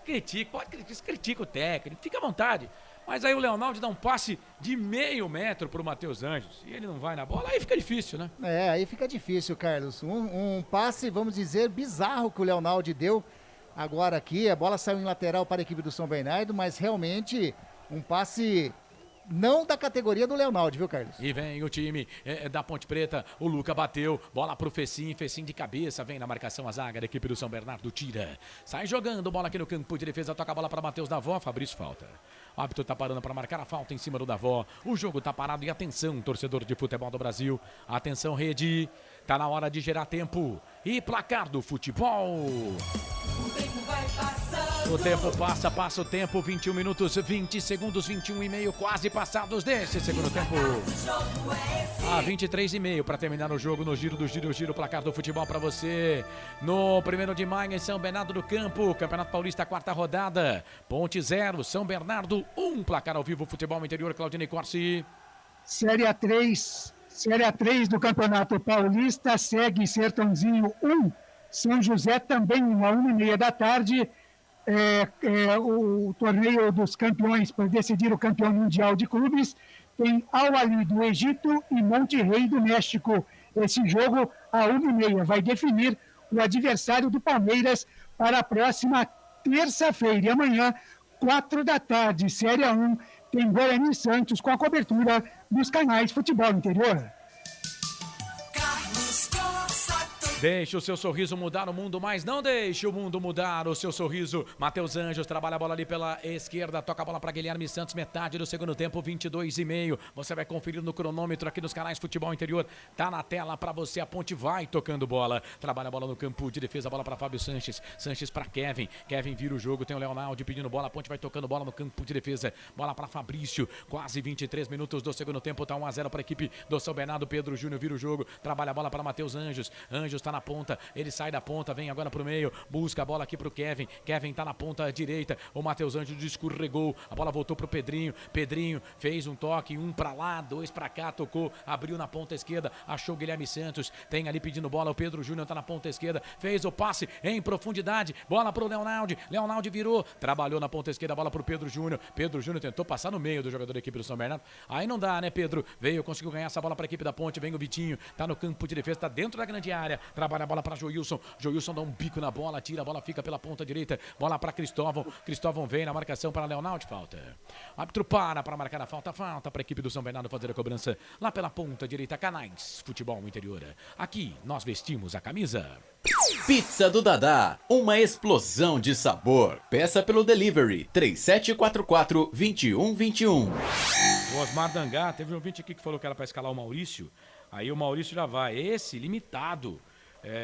Critica o técnico, fica à vontade. Mas aí o Leonaldi dá um passe de meio metro pro Matheus Anjos e ele não vai na bola, aí fica difícil, né? É, aí fica difícil, Carlos. Um passe, vamos dizer, bizarro que o Leonaldi deu agora aqui. A bola saiu em lateral para a equipe do São Bernardo, mas realmente um passe não da categoria do Leonaldi, viu, Carlos? E vem o time da Ponte Preta, o Luca bateu, bola pro Fecim de cabeça, vem na marcação a zaga da equipe do São Bernardo, tira, sai jogando, bola aqui no campo de defesa, toca a bola para Matheus Davó, Fabrício falta. O árbitro tá parando para marcar a falta em cima do Davó, o jogo tá parado e atenção, torcedor de futebol do Brasil, atenção rede, tá na hora de gerar tempo e placar do futebol. O tempo passa o tempo, 21 minutos, 20 segundos, 21 e meio, quase passados desse segundo tempo. 23 e meio para terminar o jogo no giro do giro, placar do futebol para você. No 1º de maio em São Bernardo do Campo, Campeonato Paulista, 4ª rodada. Ponte 0, São Bernardo 1, placar ao vivo, futebol interior, Claudinei Corsi. Série A3 do Campeonato Paulista, segue Sertãozinho 1, São José também, 1h30 da tarde. O torneio dos campeões para decidir o campeão mundial de clubes tem Al-Ahly do Egito e Monterrey do México. Esse jogo, a 1h30, vai definir o adversário do Palmeiras para a próxima terça-feira. E amanhã, 4 da tarde, Série A1, tem Guarani Santos com a cobertura dos canais Futebol Interior. Deixe o seu sorriso mudar o mundo, mas não deixe o mundo mudar o seu sorriso. Matheus Anjos trabalha a bola ali pela esquerda, toca a bola para Guilherme Santos, metade do segundo tempo, 22 e meio. Você vai conferir no cronômetro aqui nos canais Futebol Interior. Tá na tela para você, a Ponte vai tocando bola. Trabalha a bola no campo de defesa, bola para Fábio Sanches. Sanches para Kevin. Kevin vira o jogo, tem o Leonaldi pedindo bola. A Ponte vai tocando bola no campo de defesa. Bola para Fabrício. Quase 23 minutos do segundo tempo, tá 1-0 para a equipe do São Bernardo. Pedro Júnior vira o jogo. Trabalha a bola para Matheus Anjos. Anjos tá na ponta, ele sai da ponta, vem agora pro meio, busca a bola aqui pro Kevin, Kevin tá na ponta direita, o Matheus Anjos escorregou, a bola voltou pro Pedrinho, Pedrinho fez um toque, 1 pra lá, 2 pra cá, tocou, abriu na ponta esquerda, achou o Guilherme Santos, tem ali pedindo bola, o Pedro Júnior tá na ponta esquerda, fez o passe em profundidade, bola pro Leonaldi, Leonaldi virou, trabalhou na ponta esquerda, bola pro Pedro Júnior tentou passar no meio do jogador da equipe do São Bernardo, aí não dá, né, Pedro? Veio, conseguiu ganhar essa bola pra equipe da Ponte, vem o Vitinho, tá no campo de defesa, tá dentro da grande área, trabalha a bola para Joilson dá um bico na bola, tira a bola, fica pela ponta direita, bola para Cristóvão vem na marcação para Leonaldi, falta. O árbitro para marcar a falta para a equipe do São Bernardo fazer a cobrança lá pela ponta direita, canais Futebol Interior. Aqui nós vestimos a camisa. Pizza do Dadá, uma explosão de sabor. Peça pelo delivery 3744-2121. O Osmar Dangá, teve um ouvinte aqui que falou que era para escalar o Maurício, aí o Maurício já vai, esse limitado.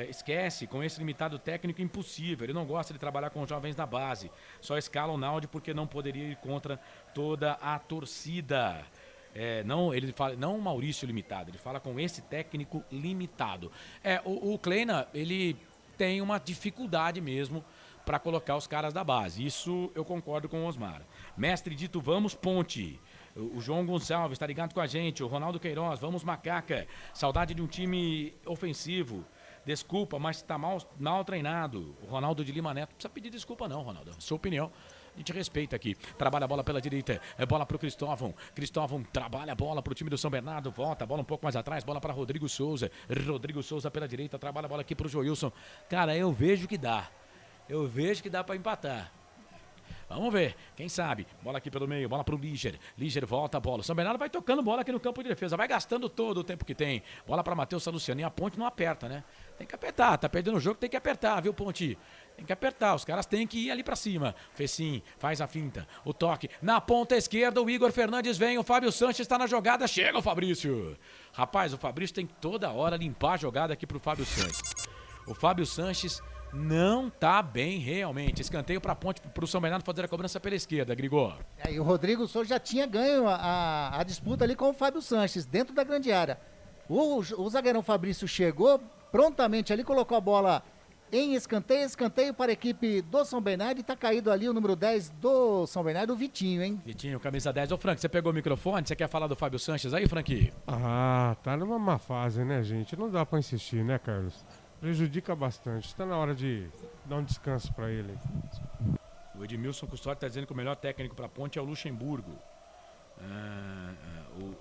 Esquece, com esse limitado técnico impossível, ele não gosta de trabalhar com jovens da base, só escala o Naldi porque não poderia ir contra toda a torcida. Ele fala, não o Maurício limitado, ele fala com esse técnico limitado. O Kleina, ele tem uma dificuldade mesmo para colocar os caras da base, isso eu concordo com o Osmar. Mestre dito, vamos Ponte. O João Gonçalves está ligado com a gente, o Ronaldo Queiroz, vamos Macaca, saudade de um time ofensivo. Desculpa, mas está mal treinado. O Ronaldo de Lima Neto. Não precisa pedir desculpa não, Ronaldo. Sua opinião. A gente respeita aqui. Trabalha a bola pela direita. Bola pro Cristóvão. Cristóvão trabalha a bola pro time do São Bernardo. Volta a bola um pouco mais atrás. Bola para Rodrigo Souza. Rodrigo Souza pela direita. Trabalha a bola aqui pro Joilson. Cara, eu vejo que dá. Eu vejo que dá para empatar. Vamos ver, quem sabe. Bola aqui pelo meio, bola pro Líger. Líger volta a bola. O São Bernardo vai tocando bola aqui no campo de defesa. Vai gastando todo o tempo que tem. Bola pra Matheus Saluciano. E a Ponte não aperta, né? Tem que apertar. Tá perdendo o jogo, tem que apertar, viu, Ponte? Tem que apertar. Os caras têm que ir ali pra cima. Fecim faz a finta. O toque. Na ponta esquerda, o Igor Fernandes vem. O Fábio Sanches tá na jogada. Chega o Fabrício. Rapaz, o Fabrício tem que toda hora limpar a jogada aqui pro Fábio Sanches. O Fábio Sanches não tá bem realmente. Escanteio pra Ponte, pro São Bernardo fazer a cobrança pela esquerda, Grigor. E o Rodrigo Souza já tinha ganho a disputa ali com o Fábio Sanches, dentro da grande área. O zagueirão Fabrício chegou prontamente ali, colocou a bola em escanteio para a equipe do São Bernardo e tá caído ali o número 10 do São Bernardo, o Vitinho, hein? Vitinho, camisa 10. Ô, Frank, você pegou o microfone? Você quer falar do Fábio Sanches aí, Frank? Ah, tá numa má fase, né, gente? Não dá pra insistir, né, Carlos? Prejudica bastante. Está na hora de dar um descanso para ele. O Edmilson Custódio está dizendo que o melhor técnico para a Ponte é o Luxemburgo.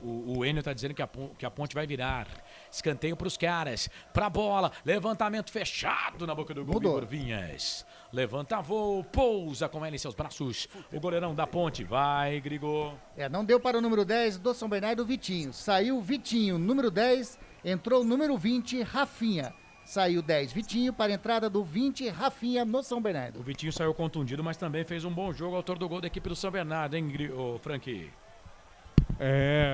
O Enio está dizendo que a Ponte vai virar. Escanteio para os caras. Para a bola. Levantamento fechado na boca do gol. Igor Vinhas. Levanta voo. Pousa com ela em seus braços. O goleirão da Ponte. Vai, Grigor. Não deu para o número 10 do São Bernardo, Vitinho. Saiu Vitinho, número 10. Entrou o número 20, Rafinha. Saiu 10, Vitinho, para a entrada do 20, Rafinha, no São Bernardo. O Vitinho saiu contundido, mas também fez um bom jogo, autor do gol da equipe do São Bernardo, hein, Frank?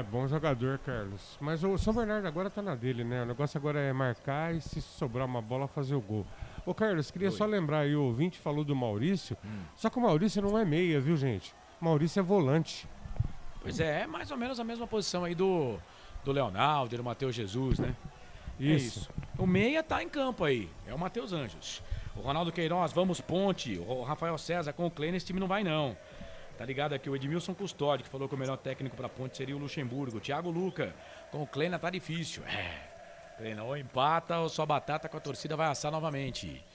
Bom jogador, Carlos. Mas o São Bernardo agora tá na dele, né? O negócio agora é marcar e, se sobrar uma bola, fazer o gol. Ô, Carlos, queria só lembrar aí, o ouvinte falou do Maurício, só que o Maurício não é meia, viu, gente? O Maurício é volante. Pois é mais ou menos a mesma posição aí do Leonardo e do Matheus Jesus, né? Isso. O meia tá em campo aí, é o Matheus Anjos. O Ronaldo Queiroz, vamos Ponte. O Rafael César com o Kleiner, esse time não vai não. Tá ligado aqui o Edmilson Custódio, que falou que o melhor técnico pra Ponte seria o Luxemburgo. O Thiago Luca, com o Kleiner tá difícil. Kleiner ou empata ou só batata com a torcida vai assar novamente.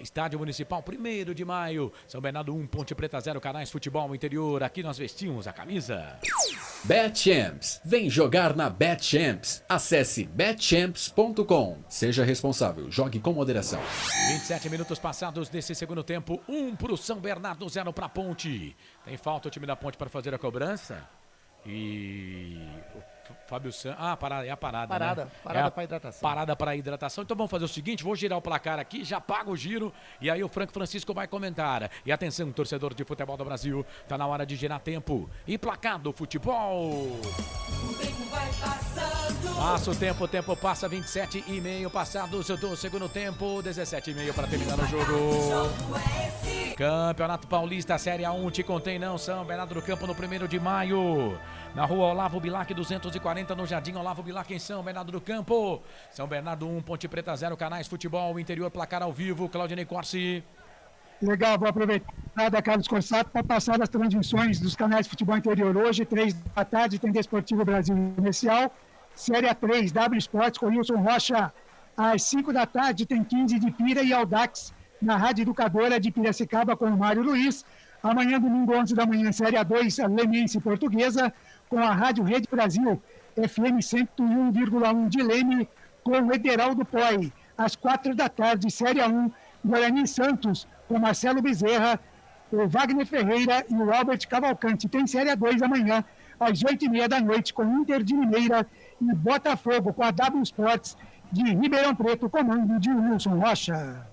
Estádio Municipal, 1º de maio. São Bernardo 1, Ponte Preta 0, Canais Futebol Interior. Aqui nós vestimos a camisa. BetChamps. Vem jogar na BetChamps. Acesse betchamps.com. Seja responsável. Jogue com moderação. 27 minutos passados desse segundo tempo. 1 pro São Bernardo, 0 pra Ponte. Tem falta o time da Ponte para fazer a cobrança. E o Fábio Santos. Ah, parada, é a parada. Parada, né? parada para hidratação. Parada para hidratação. Então vamos fazer o seguinte: vou girar o placar aqui, já paga o giro. E aí o Franco Francisco vai comentar. E atenção, torcedor de futebol do Brasil. Tá na hora de girar tempo. E placar do futebol. O tempo vai passando. Passa o tempo passa 27,5 passados do segundo tempo. 17,5 para terminar o jogo. Campeonato Paulista, Série A1, te contei não, São Bernardo do Campo no 1º de maio. Na rua Olavo Bilac, 240, no Jardim Olavo Bilac, em São Bernardo do Campo. São Bernardo 1, Ponte Preta 0, Canais Futebol Interior, placar ao vivo, Claudinei Corsi. Legal, vou aproveitar da Carlos Corsato para passar as transmissões dos canais de futebol interior. Hoje, 3 da tarde, tem Desportivo Brasil Comercial. Série A3, W Sports com Wilson Rocha. Às 5 da tarde, tem 15 de Pira e Audax na Rádio Educadora de Piracicaba com o Mário Luiz. Amanhã, domingo, 11 da manhã, Série A2, Lemense Portuguesa, com a Rádio Rede Brasil, FM 101,1 de Leme, com o Ederaldo Poi. Às 4 da tarde, Série A1, Guarani Santos, com Marcelo Bezerra, o Wagner Ferreira e o Albert Cavalcante. Tem Série A2 amanhã, às 8h30 da noite, com Inter de Mineira e Botafogo, com a W Sports de Ribeirão Preto, comando de Wilson Rocha.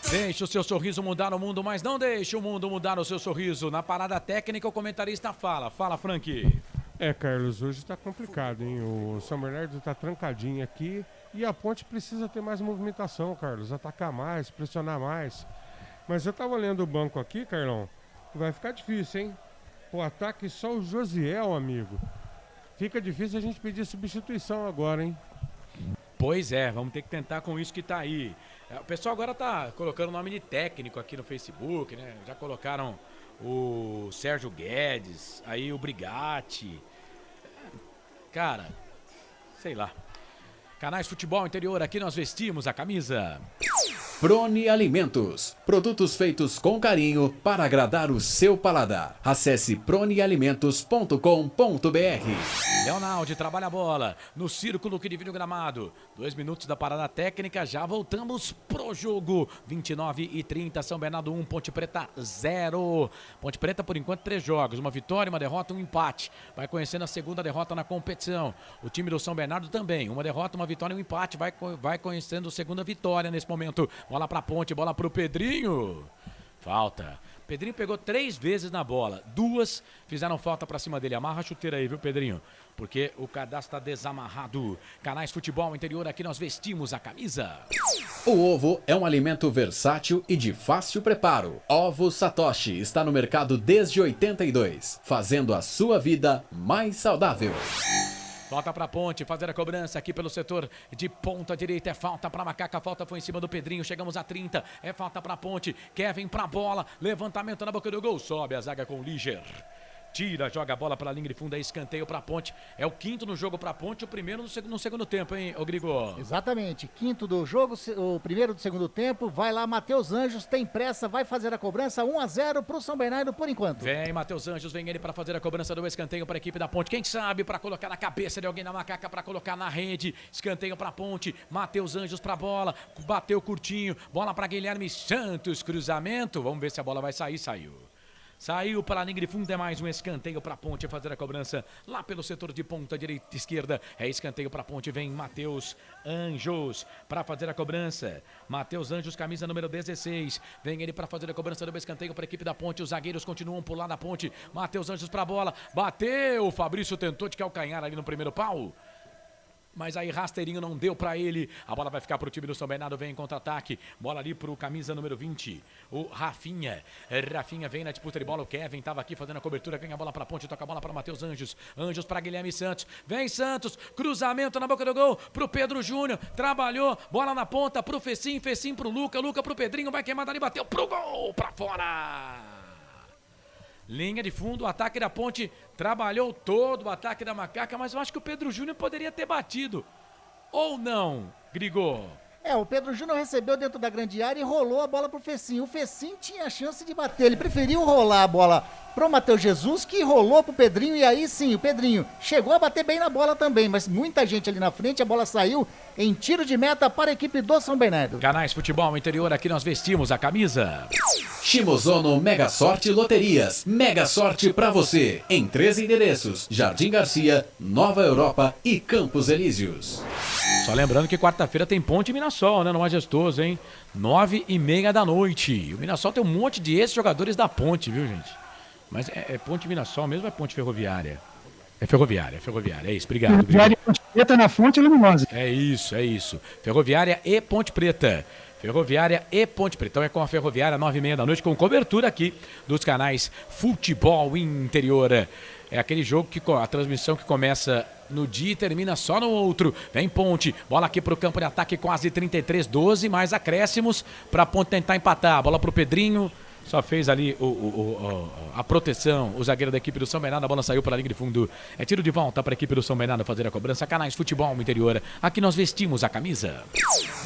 Deixe o seu sorriso mudar o mundo, mas não deixe o mundo mudar o seu sorriso. Na parada técnica, o comentarista fala. Fala, Frank. Carlos, hoje tá complicado, hein? O São Bernardo tá trancadinho aqui e a Ponte precisa ter mais movimentação, Carlos. Atacar mais, pressionar mais. Mas eu tava olhando o banco aqui, Carlão. Vai ficar difícil, hein? O ataque só o Josiel, amigo. Fica difícil a gente pedir substituição agora, hein? Pois é, vamos ter que tentar com isso que tá aí. O pessoal agora tá colocando o nome de técnico aqui no Facebook, né? Já colocaram o Sérgio Guedes, aí o Brigatti. Cara, sei lá. Canais Futebol Interior, aqui nós vestimos a camisa. Prone Alimentos, produtos feitos com carinho para agradar o seu paladar. Acesse pronealimentos.com.br. Leonardo trabalha a bola no círculo que divide o gramado. 2 minutos da parada técnica, já voltamos pro jogo. 29:30, São Bernardo 1, Ponte Preta 0. Ponte Preta, por enquanto, 3 jogos. Uma vitória, uma derrota, um empate. Vai conhecendo a segunda derrota na competição. O time do São Bernardo também. Uma derrota, uma vitória e um empate. Vai conhecendo a segunda vitória nesse momento. Bola pra Ponte, bola pro Pedrinho. Falta. Pedrinho pegou 3 vezes na bola. 2 fizeram falta pra cima dele. Amarra a chuteira aí, viu, Pedrinho? Porque o cadastro tá desamarrado. Canais Futebol Interior, aqui nós vestimos a camisa. O ovo é um alimento versátil e de fácil preparo. Ovo Satoshi está no mercado desde 82, fazendo a sua vida mais saudável. Falta pra Ponte, fazer a cobrança aqui pelo setor de ponta direita. É falta pra Macaca, a falta foi em cima do Pedrinho. Chegamos a 30, é falta pra Ponte. Kevin pra bola, levantamento na boca do gol. Sobe a zaga com o Liger. Tira, joga a bola para a linha de fundo, é escanteio para a Ponte. É o 5º no jogo para a Ponte, o primeiro no segundo tempo, hein, ô Grigo? Exatamente, 5º do jogo, o primeiro do segundo tempo. Vai lá, Matheus Anjos, tem pressa, vai fazer a cobrança. 1-0 para o São Bernardo por enquanto. Vem Matheus Anjos, vem ele para fazer a cobrança do escanteio para a equipe da Ponte. Quem sabe para colocar na cabeça de alguém na Macaca, para colocar na rede. Escanteio para a Ponte, Matheus Anjos para a bola, bateu curtinho, bola para Guilherme Santos, cruzamento. Vamos ver se a bola vai sair, saiu. Saiu para a linha de fundo, é mais um escanteio para a Ponte fazer a cobrança lá pelo setor de ponta direita e esquerda. É escanteio para a Ponte, vem Matheus Anjos para fazer a cobrança. Matheus Anjos, camisa número 16. Vem ele para fazer a cobrança do escanteio para a equipe da Ponte. Os zagueiros continuam por lá na Ponte. Matheus Anjos para a bola, bateu. O Fabrício tentou de calcanhar ali no primeiro pau. Mas aí rasteirinho não deu pra ele. A bola vai ficar pro time do São Bernardo. Vem em contra-ataque. Bola ali pro camisa número 20. O Rafinha. Rafinha vem na disputa de bola. O Kevin tava aqui fazendo a cobertura. Ganha a bola pra Ponte. Toca a bola pra Matheus Anjos. Anjos pra Guilherme Santos. Vem Santos. Cruzamento na boca do gol. Pro Pedro Júnior. Trabalhou. Bola na ponta pro Fecim. Fecim pro Luca. Luca pro Pedrinho. Vai queimar dali. Bateu pro gol. Pra fora. Linha de fundo, o ataque da Ponte trabalhou todo o ataque da Macaca, mas eu acho que o Pedro Júnior poderia ter batido. Ou não, Grigô? O Pedro Júnior recebeu dentro da grande área e rolou a bola pro Fecim. O Fecim tinha a chance de bater, ele preferiu rolar a bola pro Matheus Jesus, que rolou pro Pedrinho, e aí sim, o Pedrinho chegou a bater bem na bola também, mas muita gente ali na frente, a bola saiu em tiro de meta para a equipe do São Bernardo. Canais Futebol Interior, aqui nós vestimos a camisa. Shimozono Mega Sorte Loterias. Mega sorte pra você. Em 3 endereços: Jardim Garcia, Nova Europa e Campos Elíseos. Só lembrando que quarta-feira tem Ponte e Mirassol, né? No Majestoso, hein? 9:30 da noite. O Mirassol tem um monte de ex-jogadores da Ponte, viu, gente? Mas é Ponte Mirassol mesmo ou é Ponte Ferroviária? É Ferroviária. É isso, obrigado. Ferroviária e Ponte Preta na Fonte Luminosa. É isso. Ferroviária e Ponte Preta. Ferroviária e Ponte Preta. Então é com a Ferroviária, 9:30 da noite, com cobertura aqui dos canais Futebol Interior. É aquele jogo que a transmissão que começa no dia e termina só no outro. Vem Ponte, bola aqui pro campo de ataque, quase 33-12, mais acréscimos pra Ponte tentar empatar. Bola pro Pedrinho. Só fez ali a proteção, o zagueiro da equipe do São Bernardo. A bola saiu para a linha de fundo. É tiro de volta para a equipe do São Bernardo fazer a cobrança. Canais Futebol Interior. Aqui nós vestimos a camisa.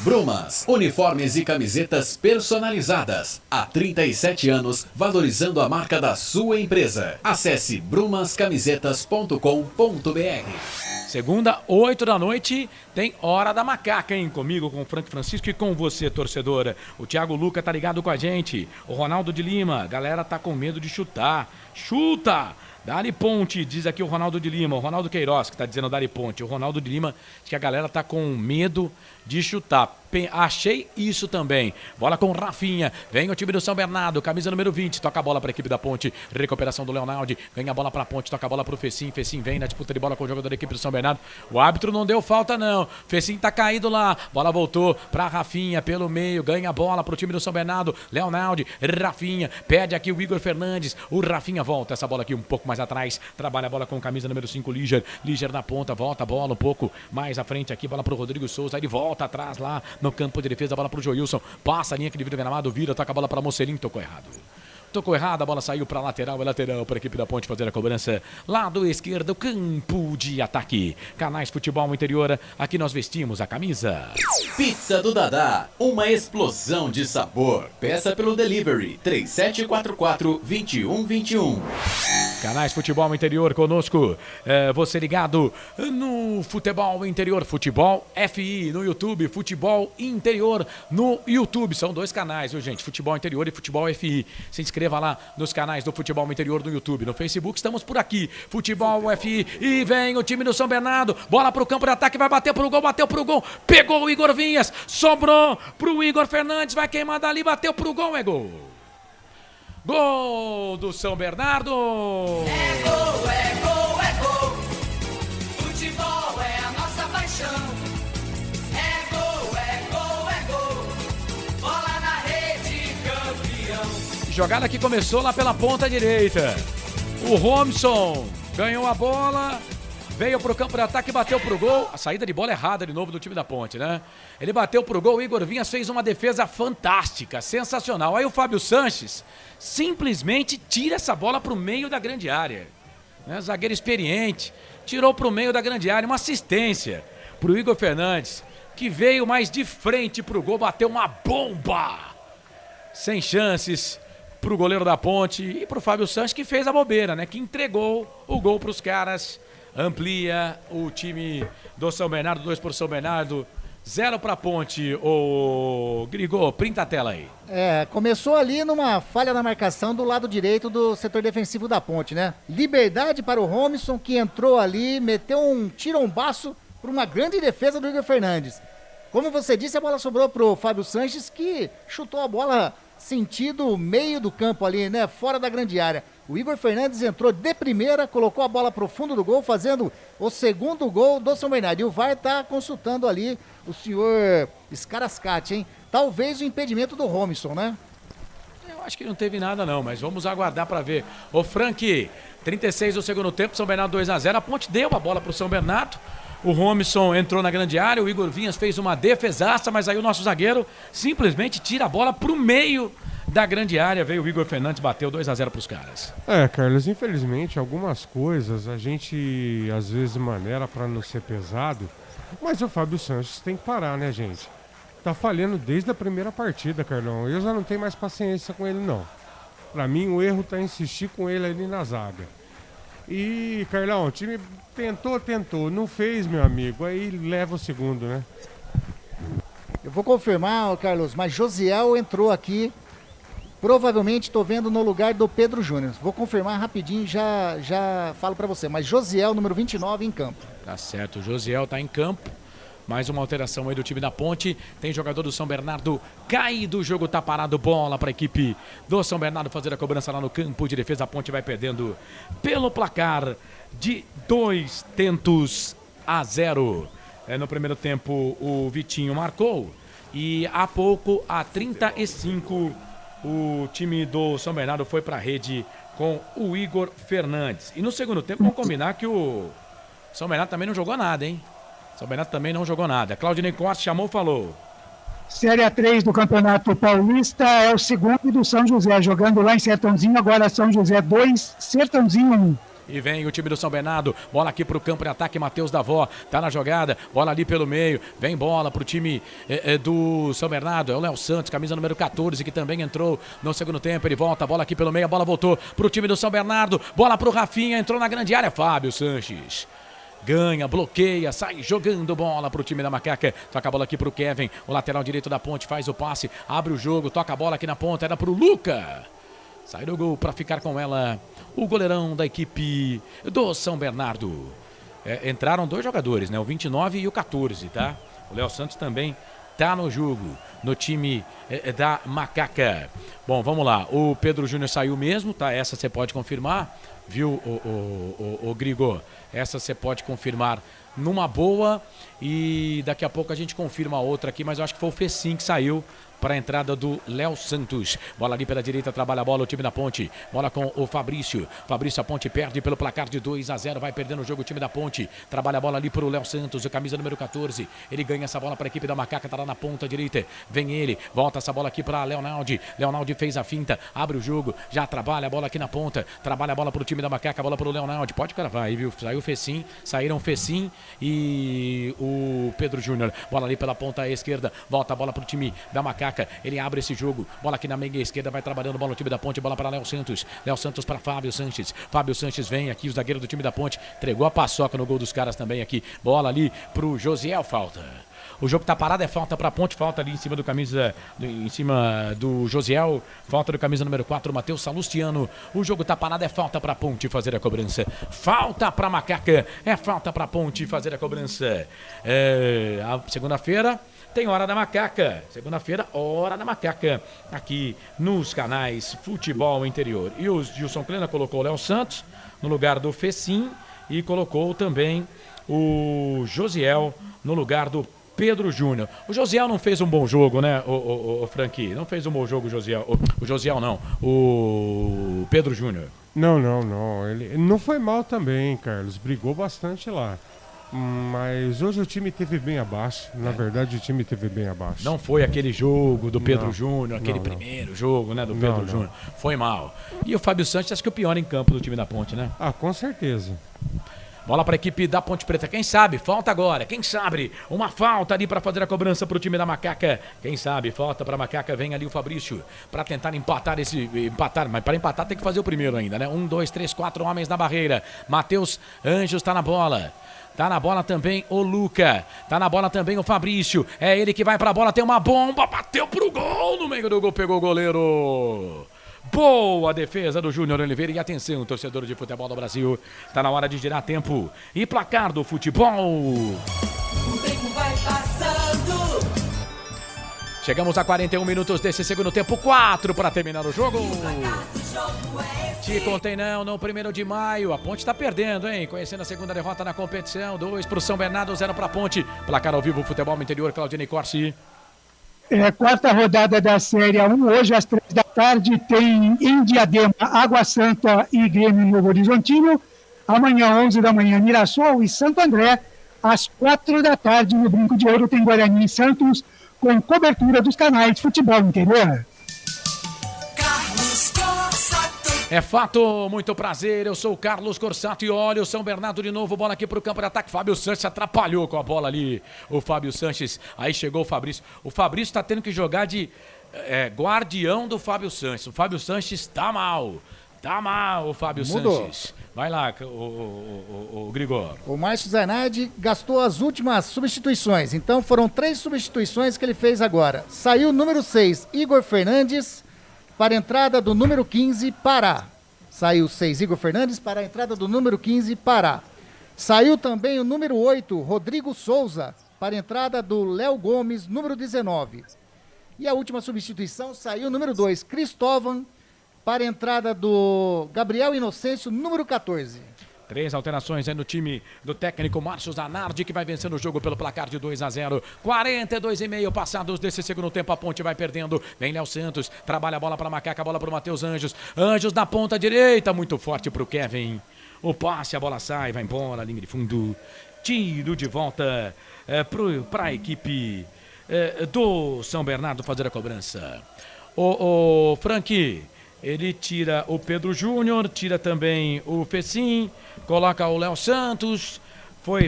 Brumas, uniformes e camisetas personalizadas. Há 37 anos, valorizando a marca da sua empresa. Acesse brumascamisetas.com.br. Segunda, 8 da noite, tem Hora da Macaca, hein? Comigo, com o Frank Francisco e com você, torcedora. O Thiago Luca tá ligado com a gente. O Ronaldo de Lima, a galera tá com medo de chutar. Chuta! Dali Ponte, diz aqui o Ronaldo de Lima. O Ronaldo Queiroz que tá dizendo Dali Ponte. O Ronaldo de Lima diz que a galera tá com medo de chutar. Achei isso também. Bola com Rafinha. Vem o time do São Bernardo, camisa número 20. Toca a bola para a equipe da Ponte. Recuperação do Leonardo. Ganha a bola para a Ponte. Toca a bola para o Fecim. Fecim vem na disputa de bola com o jogador da equipe do São Bernardo. O árbitro não deu falta, não. Fecim tá caído lá. Bola voltou para Rafinha pelo meio. Ganha a bola para o time do São Bernardo. Leonardo, Rafinha. Pede aqui o Igor Fernandes. O Rafinha volta. Essa bola aqui um pouco mais atrás. Trabalha a bola com camisa número 5, Liger. Liger na ponta. Volta a bola um pouco mais à frente aqui. Bola para o Rodrigo Souza. Ele volta atrás lá no campo de defesa. Bola pro Joilson, passa a linha que divide o gramado, vira, toca a bola para Mocelin, tocou errado. Tocou errado, a bola saiu para lateral, é lateral para a equipe da Ponte fazer a cobrança. Lado esquerdo, campo de ataque. Canais Futebol Interior, aqui nós vestimos a camisa. Pizza do Dadá, uma explosão de sabor. Peça pelo delivery 3744-2121. Canais Futebol Interior conosco. Você ligado no Futebol Interior, Futebol FI no YouTube, Futebol Interior no YouTube. São 2 canais, viu, gente? Futebol Interior e Futebol FI. Se inscreva lá nos canais do Futebol Interior no YouTube. No Facebook estamos por aqui. Futebol FI. E vem o time do São Bernardo. Bola pro campo de ataque, vai bater pro gol, bateu pro gol. Pegou o Igor Vinhas. Sobrou pro Igor Fernandes. Vai queimar dali, bateu pro gol, é gol. Gol do São Bernardo. É gol, é gol, é gol. Futebol é a nossa paixão. É gol, é gol, é gol. Bola na rede, campeão. Jogada que começou lá pela ponta direita. O Romson ganhou a bola, veio pro campo de ataque e bateu pro gol. A saída de bola errada de novo do time da Ponte, né? Ele bateu pro gol, o Igor Vinhas fez uma defesa fantástica, sensacional. Aí o Fábio Sanches simplesmente tira essa bola pro meio da grande área. Né? Zagueiro experiente, tirou pro meio da grande área, uma assistência pro Igor Fernandes, que veio mais de frente pro gol, bateu uma bomba. Sem chances pro goleiro da Ponte e pro Fábio Sanches, que fez a bobeira, né? Que entregou o gol pros caras. Amplia o time do São Bernardo, 2 por São Bernardo, 0 pra Ponte. Ô Grigô, printa a tela aí. Começou ali numa falha na marcação do lado direito do setor defensivo da Ponte, né? Liberdade para o Romson, que entrou ali, meteu um tirombaço para uma grande defesa do Igor Fernandes. Como você disse, a bola sobrou pro Fábio Sanches, que chutou a bola sentido meio do campo ali, né? Fora da grande área. O Igor Fernandes entrou de primeira, colocou a bola pro fundo do gol, fazendo o segundo gol do São Bernardo. E o VAR tá consultando ali o senhor Scarascati, hein? Talvez o impedimento do Romson, né? Eu acho que não teve nada não, mas vamos aguardar para ver. Ô Frank, 36 do segundo tempo, São Bernardo 2-0. A Ponte deu a bola pro São Bernardo. O Romson entrou na grande área, o Igor Vinhas fez uma defesaça, mas aí o nosso zagueiro simplesmente tira a bola pro meio da grande área. Veio o Igor Fernandes, bateu 2-0 pros caras. Carlos, infelizmente algumas coisas a gente às vezes maneira para não ser pesado, mas o Fábio Sanches tem que parar, né, gente? Tá falhando desde a primeira partida, Carlão. Eu já não tenho mais paciência com ele, não. Pra mim o erro tá insistir com ele ali na zaga. E, Carlão, o time tentou, não fez, meu amigo, aí leva o segundo, né? Eu vou confirmar, Carlos, mas Josiel entrou aqui, provavelmente tô vendo no lugar do Pedro Júnior. Vou confirmar rapidinho, já falo pra você, mas Josiel, número 29, em campo. Tá certo, o Josiel tá em campo. Mais uma alteração aí do time da Ponte. Tem jogador do São Bernardo caído. O jogo tá parado. Bola para a equipe do São Bernardo fazer a cobrança lá no campo de defesa. A Ponte vai perdendo pelo placar de 2-0. No primeiro tempo o Vitinho marcou. E há pouco, a 35, o time do São Bernardo foi para a rede com o Igor Fernandes. E no segundo tempo, vamos combinar que o São Bernardo também não jogou nada, hein? São Bernardo também não jogou nada. Claudinei Costa chamou, falou. Série A3 do Campeonato Paulista é o segundo do São José, jogando lá em Sertãozinho. Agora São José 2, Sertãozinho 1. E vem o time do São Bernardo, bola aqui pro campo de ataque, Matheus Davó, tá na jogada, bola ali pelo meio, vem bola pro time do São Bernardo, é o Léo Santos, camisa número 14, que também entrou no segundo tempo, ele volta, bola aqui pelo meio, a bola voltou pro time do São Bernardo, bola pro Rafinha, entrou na grande área, Fábio Sanches. Ganha, bloqueia, sai jogando bola pro time da Macaca. Toca a bola aqui pro Kevin, o lateral direito da Ponte, faz o passe, abre o jogo, toca a bola aqui na ponta, era pro Luca. Sai do gol para ficar com ela o goleirão da equipe do São Bernardo. Entraram 2 jogadores, né? O 29 e o 14, tá? O Léo Santos também tá no jogo, no time da Macaca. Bom, vamos lá. O Pedro Júnior saiu mesmo, tá? Essa você pode confirmar, viu, o Grigô? Essa você pode confirmar numa boa e daqui a pouco a gente confirma a outra aqui, mas eu acho que foi o Fecim que saiu para a entrada do Léo Santos. Bola ali pela direita, trabalha a bola o time da Ponte. Bola com o Fabrício. Fabrício, a Ponte perde pelo placar de 2-0. Vai perdendo o jogo o time da Ponte. Trabalha a bola ali para o Léo Santos, o camisa número 14. Ele ganha essa bola para a equipe da Macaca, tá lá na ponta direita. Vem ele, volta essa bola aqui para Leonaldi. Leonaldi fez a finta, abre o jogo, já trabalha a bola aqui na ponta. Trabalha a bola para o time da Macaca, a bola para o Leonaldi. Pode cravar aí, viu? Saiu o Fecim, saíram o Fecim e o Pedro Júnior. Bola ali pela ponta esquerda, volta a bola para o time da Macaca. Ele abre esse jogo, bola aqui na meia esquerda, vai trabalhando, bola no time da Ponte, bola para Léo Santos. Léo Santos para Fábio Sanches. Fábio Sanches vem aqui, o zagueiro do time da Ponte, entregou a paçoca no gol dos caras também aqui. Bola ali pro Josiel, falta. O jogo tá parado, é falta pra Ponte, falta ali em cima do camisa, em cima do Josiel, falta do camisa número 4, Matheus Salustiano. O jogo tá parado, é falta pra Ponte fazer a cobrança. Falta pra Macaca, é falta pra Ponte fazer a cobrança. A segunda-feira tem Hora da Macaca. Segunda-feira, Hora da Macaca, aqui nos canais Futebol Interior. E o Gilson Klena colocou o Léo Santos no lugar do Fecim e colocou também o Josiel no lugar do Pedro Júnior. O Josiel não fez um bom jogo, né, o Franqui? Não fez um bom jogo o Josiel. O Josiel não, o Pedro Júnior. Não. Ele não foi mal também, Carlos. Brigou bastante lá. Mas hoje o time teve bem abaixo. Na verdade, o time teve bem abaixo. Não foi aquele jogo do Pedro Júnior, aquele primeiro jogo, né, do Pedro Júnior. Foi mal. E o Fábio Santos, acho que é o pior em campo do time da Ponte, né? Ah, com certeza. Bola para a equipe da Ponte Preta. Quem sabe? Falta agora. Quem sabe? Uma falta ali para fazer a cobrança para o time da Macaca. Quem sabe? Falta para a Macaca. Vem ali o Fabrício para tentar empatar mas para empatar tem que fazer o primeiro ainda, né? 1, 2, 3, 4 homens na barreira. Matheus Anjos está na bola. Tá na bola também o Luca. Tá na bola também o Fabrício. É ele que vai pra bola. Tem uma bomba. Bateu pro gol. No meio do gol pegou o goleiro. Boa defesa do Júnior Oliveira. E atenção, torcedor de futebol do Brasil. Tá na hora de girar tempo. E placar do futebol. O tempo vai passando. Chegamos a 41 minutos desse segundo tempo. 4 para terminar o jogo. Te contei não, no 1º de maio. A Ponte tá perdendo, hein? Conhecendo a segunda derrota na competição. 2 pro São Bernardo, 0 pra Ponte. Placar ao vivo, Futebol Interior, Claudinei Corsi. Quarta rodada da Série 1. Hoje, às 3 da tarde, tem em Diadema, Água Santa e Grêmio Novo Horizontino. Amanhã, 11 da manhã, Mirassol e Santo André. Às 4 da tarde, no Brinco de Ouro, tem Guarani e Santos, com cobertura dos canais Futebol Interior. É fato, muito prazer, eu sou o Carlos Corsato e olha o São Bernardo de novo, bola aqui pro campo de ataque, Fábio Sanches atrapalhou com a bola ali, o Fábio Sanches, aí chegou o Fabrício tá tendo que jogar de guardião do Fábio Sanches, o Fábio Sanches tá mal o Fábio Sanches. Vai lá, o Grigor. O Márcio Zainardi gastou as últimas substituições, então foram 3 substituições que ele fez agora. Saiu o número 6, Igor Fernandes, para a entrada do número 15, Pará. Saiu 6, Igor Fernandes, para a entrada do número 15, Pará. Saiu também o número 8, Rodrigo Souza, para a entrada do Léo Gomes, número 19. E a última substituição saiu o número 2, Cristóvão, para a entrada do Gabriel Inocêncio, número 14. 3 alterações aí no time do técnico Márcio Zanardi, que vai vencendo o jogo pelo placar de 2-0. 42,5 passados desse segundo tempo, a Ponte vai perdendo. Vem Léo Santos, trabalha a bola para Macaca, a bola para o Matheus Anjos. Anjos na ponta direita, muito forte para o Kevin. O passe, a bola sai, vai embora, linha de fundo. Tiro de volta para a equipe do São Bernardo fazer a cobrança. O Franqui, ele tira o Pedro Júnior, tira também o Fecim, coloca o Léo Santos,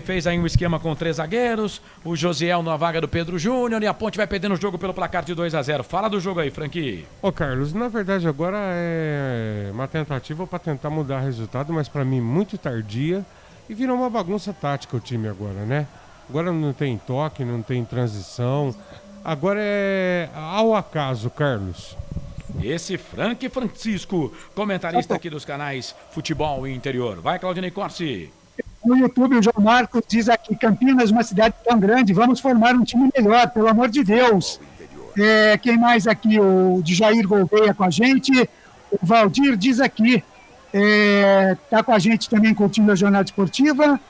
fez aí um esquema com 3 zagueiros, o Josiel na vaga do Pedro Júnior e a Ponte vai perdendo o jogo pelo placar de 2-0. Fala do jogo aí, Franqui. Ô Carlos, na verdade agora é uma tentativa para tentar mudar o resultado, mas para mim muito tardia e virou uma bagunça tática o time agora, né? Agora não tem toque, não tem transição, agora é ao acaso, Carlos. Esse Frank Francisco, comentarista aqui dos canais Futebol Interior. Vai, Claudinei Corsi. No YouTube, o João Marcos diz aqui, Campinas, uma cidade tão grande, vamos formar um time melhor, pelo amor de Deus. Quem mais aqui? O de Jair Gouveia com a gente. O Valdir diz aqui, tá com a gente também curtindo a jornada esportiva.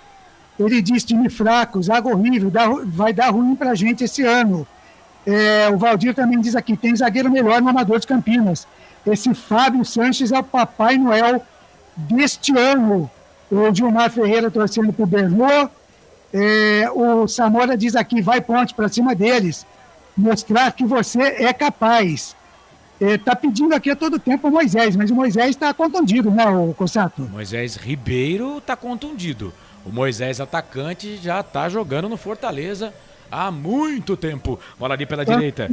Ele diz, time fraco, zaga horrível, vai dar ruim pra gente esse ano. O Valdir também diz aqui, tem zagueiro melhor no Amador de Campinas. Esse Fábio Sanches é o Papai Noel deste ano. O Gilmar Ferreira torcendo pro Bernô. O Samora diz aqui, vai Ponte para cima deles. Mostrar que você é capaz. Tá pedindo aqui a todo tempo o Moisés, mas o Moisés está contundido, né, o Cossato? O Moisés Ribeiro tá contundido. O Moisés atacante já tá jogando no Fortaleza há muito tempo. Bola ali pela direita.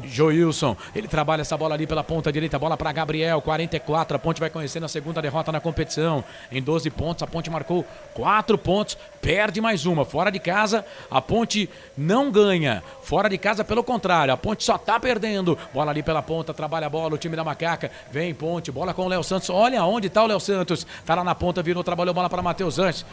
Joilson, ele trabalha essa bola ali pela ponta direita. Bola para Gabriel, 44. A Ponte vai conhecendo a segunda derrota na competição. Em 12 pontos, a Ponte marcou 4 pontos. Perde mais uma. Fora de casa, a Ponte não ganha. Fora de casa, pelo contrário, a Ponte só tá perdendo. Bola ali pela ponta, trabalha a bola. O time da Macaca vem, Ponte. Bola com o Léo Santos. Olha onde tá o Léo Santos. Tá lá na ponta, virou, trabalhou bola para Matheus Anjos.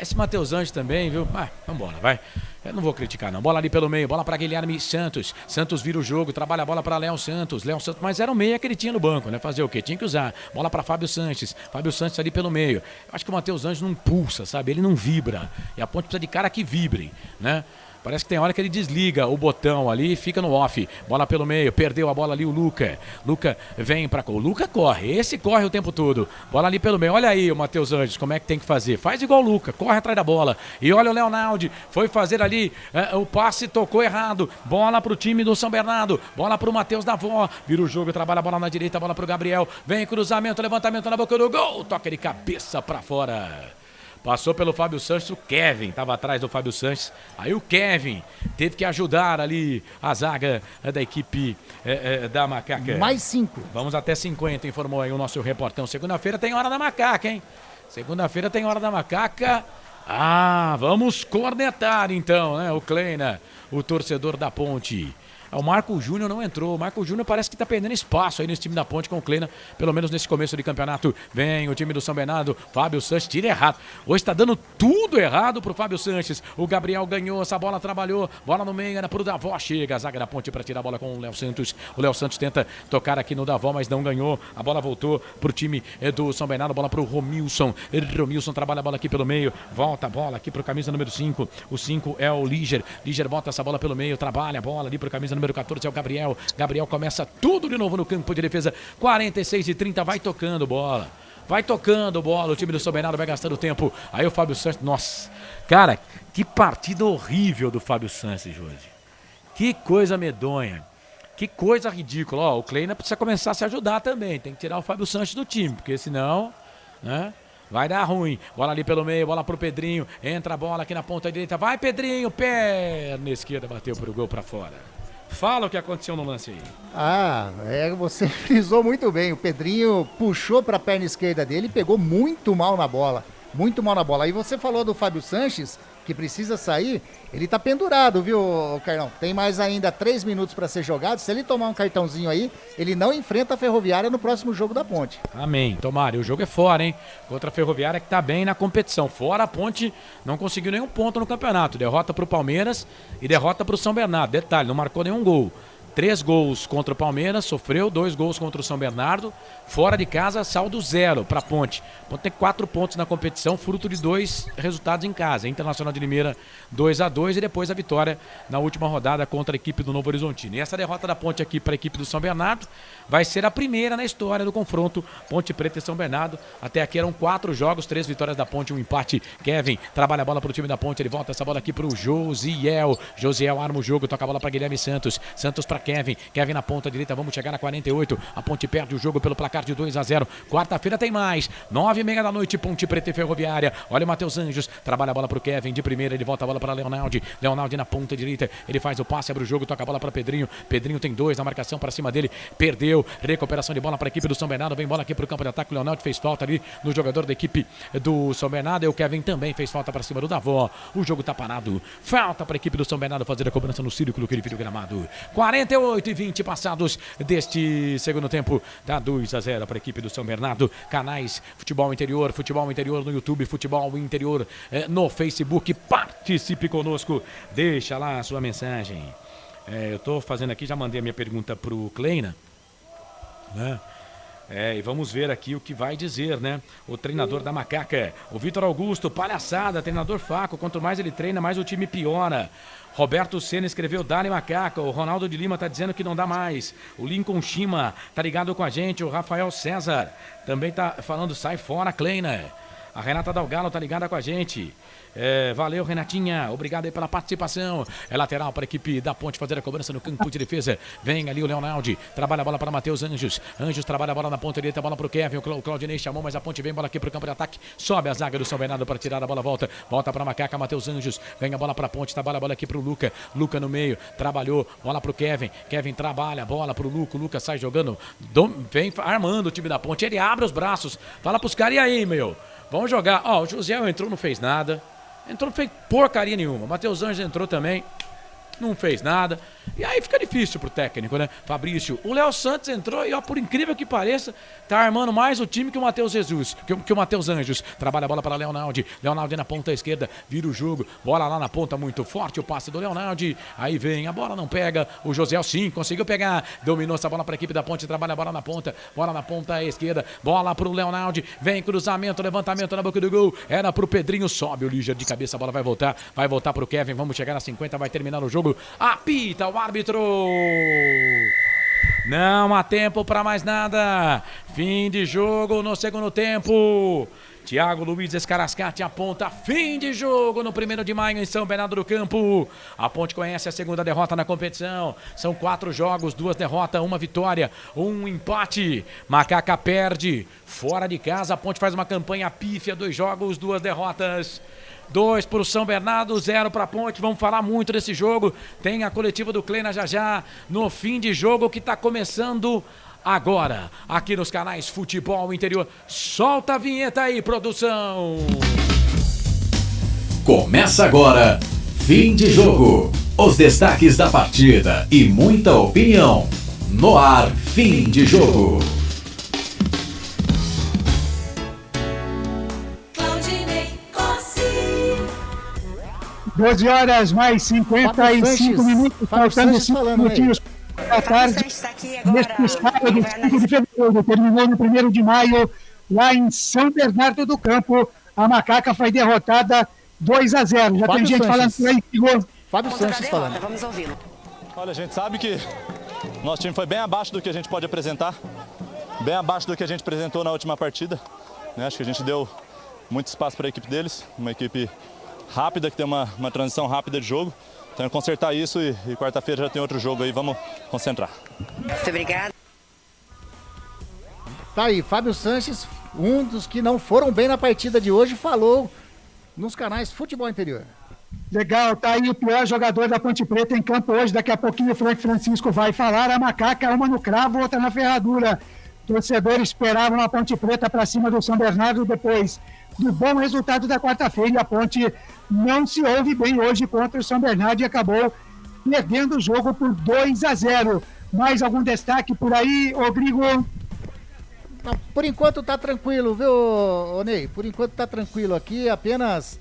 Esse Matheus Anjos também, viu? Vambora, vai. Eu não vou criticar, não. Bola ali pelo meio, bola para Guilherme Santos. Santos vira o jogo, trabalha a bola para Léo Santos. Mas era o meia que ele tinha no banco, né? Fazer o quê? Tinha que usar. Bola para Fábio Sanches. Fábio Sanches ali pelo meio. Eu acho que o Matheus Anjos não pulsa, sabe? Ele não vibra. E a Ponte precisa de cara que vibre, né? Parece que tem hora que ele desliga o botão ali e fica no off. Bola pelo meio, perdeu a bola ali o Luca. Luca vem pra... O Luca corre, esse corre o tempo todo. Bola ali pelo meio, olha aí o Matheus Anjos, como é que tem que fazer. Faz igual o Luca, corre atrás da bola. E olha o Leonardo, foi fazer ali o passe, tocou errado. Bola pro time do São Bernardo, bola pro Matheus Davó. Vira o jogo, trabalha a bola na direita, bola pro Gabriel. Vem cruzamento, levantamento na boca do gol. Toca de cabeça pra fora. Passou pelo Fábio Sanches, o Kevin estava atrás do Fábio Sanches. Aí o Kevin teve que ajudar ali a zaga da equipe da Macaca. Mais 5. Vamos até 50, informou aí o nosso reportão. Segunda-feira tem Hora da Macaca, hein? Segunda-feira tem Hora da Macaca. Vamos cornetar então, né? O Kleina, o torcedor da Ponte. O Marco Júnior não entrou. O Marco Júnior parece que tá perdendo espaço aí nesse time da Ponte com o Kleina, pelo menos nesse começo de campeonato. Vem o time do São Bernardo, Fábio Sanches, tira errado. Hoje tá dando tudo errado pro Fábio Sanches. O Gabriel ganhou, essa bola trabalhou, bola no meio, era pro Davó, chega a zaga da Ponte para tirar a bola com o Léo Santos. O Léo Santos tenta tocar aqui no Davó, mas não ganhou. A bola voltou pro time do São Bernardo, bola pro Romilson. Romilson trabalha a bola aqui pelo meio, volta a bola aqui pro camisa número 5. O 5 é o Liger. Liger bota essa bola pelo meio, trabalha a bola ali pro camisa número 14, é o Gabriel. Gabriel começa tudo de novo no campo de defesa. 46-30, vai tocando bola. Vai tocando bola, o time do São Bernardo vai gastando tempo. Aí o Fábio Sanches, nossa, cara, que partida horrível do Fábio Sanches hoje. Que coisa medonha. Que coisa ridícula. Ó, o Kleina precisa começar a se ajudar também. Tem que tirar o Fábio Sanches do time, porque senão, né, vai dar ruim. Bola ali pelo meio, bola pro Pedrinho. Entra a bola aqui na ponta direita. Vai, Pedrinho, perna esquerda, bateu pro gol pra fora. Fala o que aconteceu no lance aí. Você frisou muito bem. O Pedrinho puxou para a perna esquerda dele e pegou muito mal na bola. Muito mal na bola. Aí você falou do Fábio Sanches, que precisa sair. Ele tá pendurado, viu, Carlão? Tem mais ainda 3 minutos para ser jogado. Se ele tomar um cartãozinho aí, ele não enfrenta a Ferroviária no próximo jogo da Ponte. Amém. Tomara. E o jogo é fora, hein? Contra a Ferroviária que tá bem na competição. Fora, a Ponte não conseguiu nenhum ponto no campeonato. Derrota pro Palmeiras e derrota pro São Bernardo. Detalhe, não marcou nenhum gol. 3 gols contra o Palmeiras, sofreu 2 gols contra o São Bernardo. Fora de casa, saldo 0 para a Ponte. A Ponte tem 4 pontos na competição, fruto de 2 resultados em casa. Internacional de Limeira 2-2 e depois a vitória na última rodada contra a equipe do Novo Horizontino. E essa derrota da Ponte aqui para a equipe do São Bernardo vai ser a primeira na história do confronto Ponte Preta e São Bernardo. Até aqui eram 4 jogos, 3 vitórias da Ponte, 1 empate. Kevin trabalha a bola para o time da Ponte, ele volta essa bola aqui para o Josiel. Josiel arma o jogo, toca a bola para Guilherme Santos. Santos para Kevin na ponta direita, vamos chegar na 48, a Ponte perde o jogo pelo placar de 2-0, quarta-feira tem mais, 9h30 da noite, Ponte Preta e Ferroviária, olha o Matheus Anjos, trabalha a bola pro Kevin, de primeira ele volta a bola para Leonardo na ponta direita, ele faz o passe, abre o jogo, toca a bola para Pedrinho tem 2 na marcação para cima dele, perdeu, recuperação de bola para a equipe do São Bernardo, vem bola aqui pro campo de ataque, o Leonardo fez falta ali no jogador da equipe do São Bernardo, e o Kevin também fez falta para cima do Davó, o jogo tá parado, falta para a equipe do São Bernardo fazer a cobrança no círculo que ele viu gramado, 48 e 20 passados deste segundo tempo, dá 2-0 para a equipe do São Bernardo. Canais Futebol Interior no YouTube, Futebol Interior no Facebook. Participe conosco, deixa lá a sua mensagem. Eu tô fazendo aqui, já mandei a minha pergunta pro Kleina, né? E vamos ver aqui o que vai dizer, né? O treinador da Macaca, o Vitor Augusto, palhaçada, treinador fraco. Quanto mais ele treina, mais o time piora. Roberto Senna escreveu Dali Macaca. O Ronaldo de Lima tá dizendo que não dá mais. O Lincoln Shima tá ligado com a gente. O Rafael César também tá falando sai fora, Kleiner. A Renata Dalgalo tá ligada com a gente. Valeu, Renatinha. Obrigado aí pela participação. É lateral para a equipe da Ponte fazer a cobrança no campo de defesa. Vem ali o Leonardo. Trabalha a bola para Matheus Anjos. Anjos trabalha a bola na ponta direita. A bola para o Kevin. O Claudinei chamou, mas a Ponte vem. Bola aqui para o campo de ataque. Sobe a zaga do São Bernardo para tirar a bola. Volta para a Macaca. Matheus Anjos. Vem a bola para a Ponte. Trabalha a bola aqui para o Luca. Luca no meio. Trabalhou. Bola para o Kevin. Kevin trabalha a bola para o Luca. O Luca sai jogando. Vem armando o time da Ponte. Ele abre os braços. Fala para os caras. E aí, meu? Vamos jogar. O José entrou, não fez nada. Entrou, não fez porcaria nenhuma. Matheus Anjos entrou também, não fez nada. E aí fica difícil pro técnico, né? Fabrício, o Léo Santos entrou e, por incrível que pareça, tá armando mais o time que o Matheus Jesus, que o Matheus Anjos. Trabalha a bola para Leonardo. Leonardo na ponta esquerda, vira o jogo. Bola lá na ponta, muito forte o passe do Leonardo. Aí vem, a bola não pega. O José, sim, conseguiu pegar. Dominou essa bola para a equipe da Ponte. Trabalha a bola na ponta. Bola na ponta esquerda. Bola pro Leonardo. Vem cruzamento, levantamento na boca do gol. Era pro Pedrinho, sobe o Lígia de cabeça. A bola vai voltar. Vai voltar pro Kevin. Vamos chegar na 50, vai terminar o jogo. Apita o árbitro. Não há tempo para mais nada. Fim de jogo no segundo tempo. Thiago Luiz Escarascati aponta fim de jogo no 1º de maio em São Bernardo do Campo. A Ponte conhece a segunda derrota na competição. São 4 jogos, 2 derrotas, 1 vitória, 1 empate. Macaca perde fora de casa. A Ponte faz uma campanha pífia, 2 jogos, 2 derrotas. 2 para o São Bernardo, 0 para a Ponte. Vamos falar muito desse jogo. Tem a coletiva do Kleina já no fim de jogo que está começando agora, aqui nos canais Futebol Interior. Solta a vinheta aí, produção. Começa agora, fim de jogo. Os destaques da partida e muita opinião. No ar, fim de jogo. 12 horas mais 55 minutos, faltando 5 minutinhos da tarde. Neste sábado, 5 de fevereiro, terminou no 1º de maio, lá em São Bernardo do Campo. A Macaca foi derrotada 2-0. Já tem gente falando por aí que gol. Fábio Sanches falando. Vamos ouvi-lo. Olha, a gente sabe que nosso time foi bem abaixo do que a gente pode apresentar, bem abaixo do que a gente apresentou na última partida, né? Acho que a gente deu muito espaço para a equipe deles, uma equipe rápida, que tem uma transição rápida de jogo. Então, consertar isso e quarta-feira já tem outro jogo aí, vamos concentrar. Muito obrigado. Tá aí, Fábio Sanches, um dos que não foram bem na partida de hoje, falou nos canais Futebol Interior. Legal, tá aí o pior jogador da Ponte Preta em campo hoje. Daqui a pouquinho o Frank Francisco vai falar. A Macaca, uma no cravo, outra na ferradura. Torcedores esperavam a Ponte Preta para cima do São Bernardo depois do bom resultado da quarta-feira. E a Ponte não se ouve bem hoje contra o São Bernardo e acabou perdendo o jogo por 2-0. Mais algum destaque por aí, Rodrigo? Não, por enquanto tá tranquilo, viu, Ney? Por enquanto tá tranquilo aqui, apenas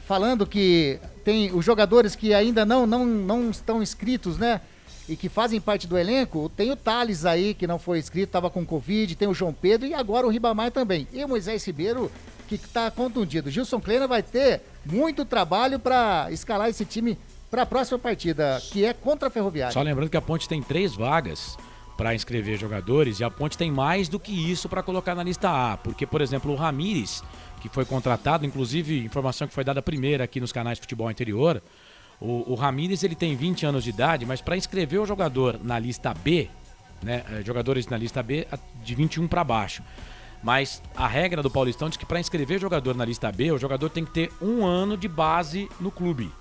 falando que tem os jogadores que ainda não estão inscritos, né? E que fazem parte do elenco. Tem o Thales aí, que não foi inscrito, estava com Covid, tem o João Pedro e agora o Ribamar também. E o Moisés Ribeiro, que está contundido. Gilson Kleina vai ter muito trabalho para escalar esse time para a próxima partida, que é contra a Ferroviária. Só lembrando que a Ponte tem 3 vagas para inscrever jogadores e a Ponte tem mais do que isso para colocar na lista A, porque, por exemplo, o Ramires, que foi contratado, inclusive informação que foi dada primeiro aqui nos canais de Futebol Interior, o Ramires, ele tem 20 anos de idade, mas para inscrever o jogador na lista B, né, jogadores na lista B de 21 para baixo, mas a regra do Paulistão diz que para inscrever jogador na lista B, o jogador tem que ter 1 ano de base no clube.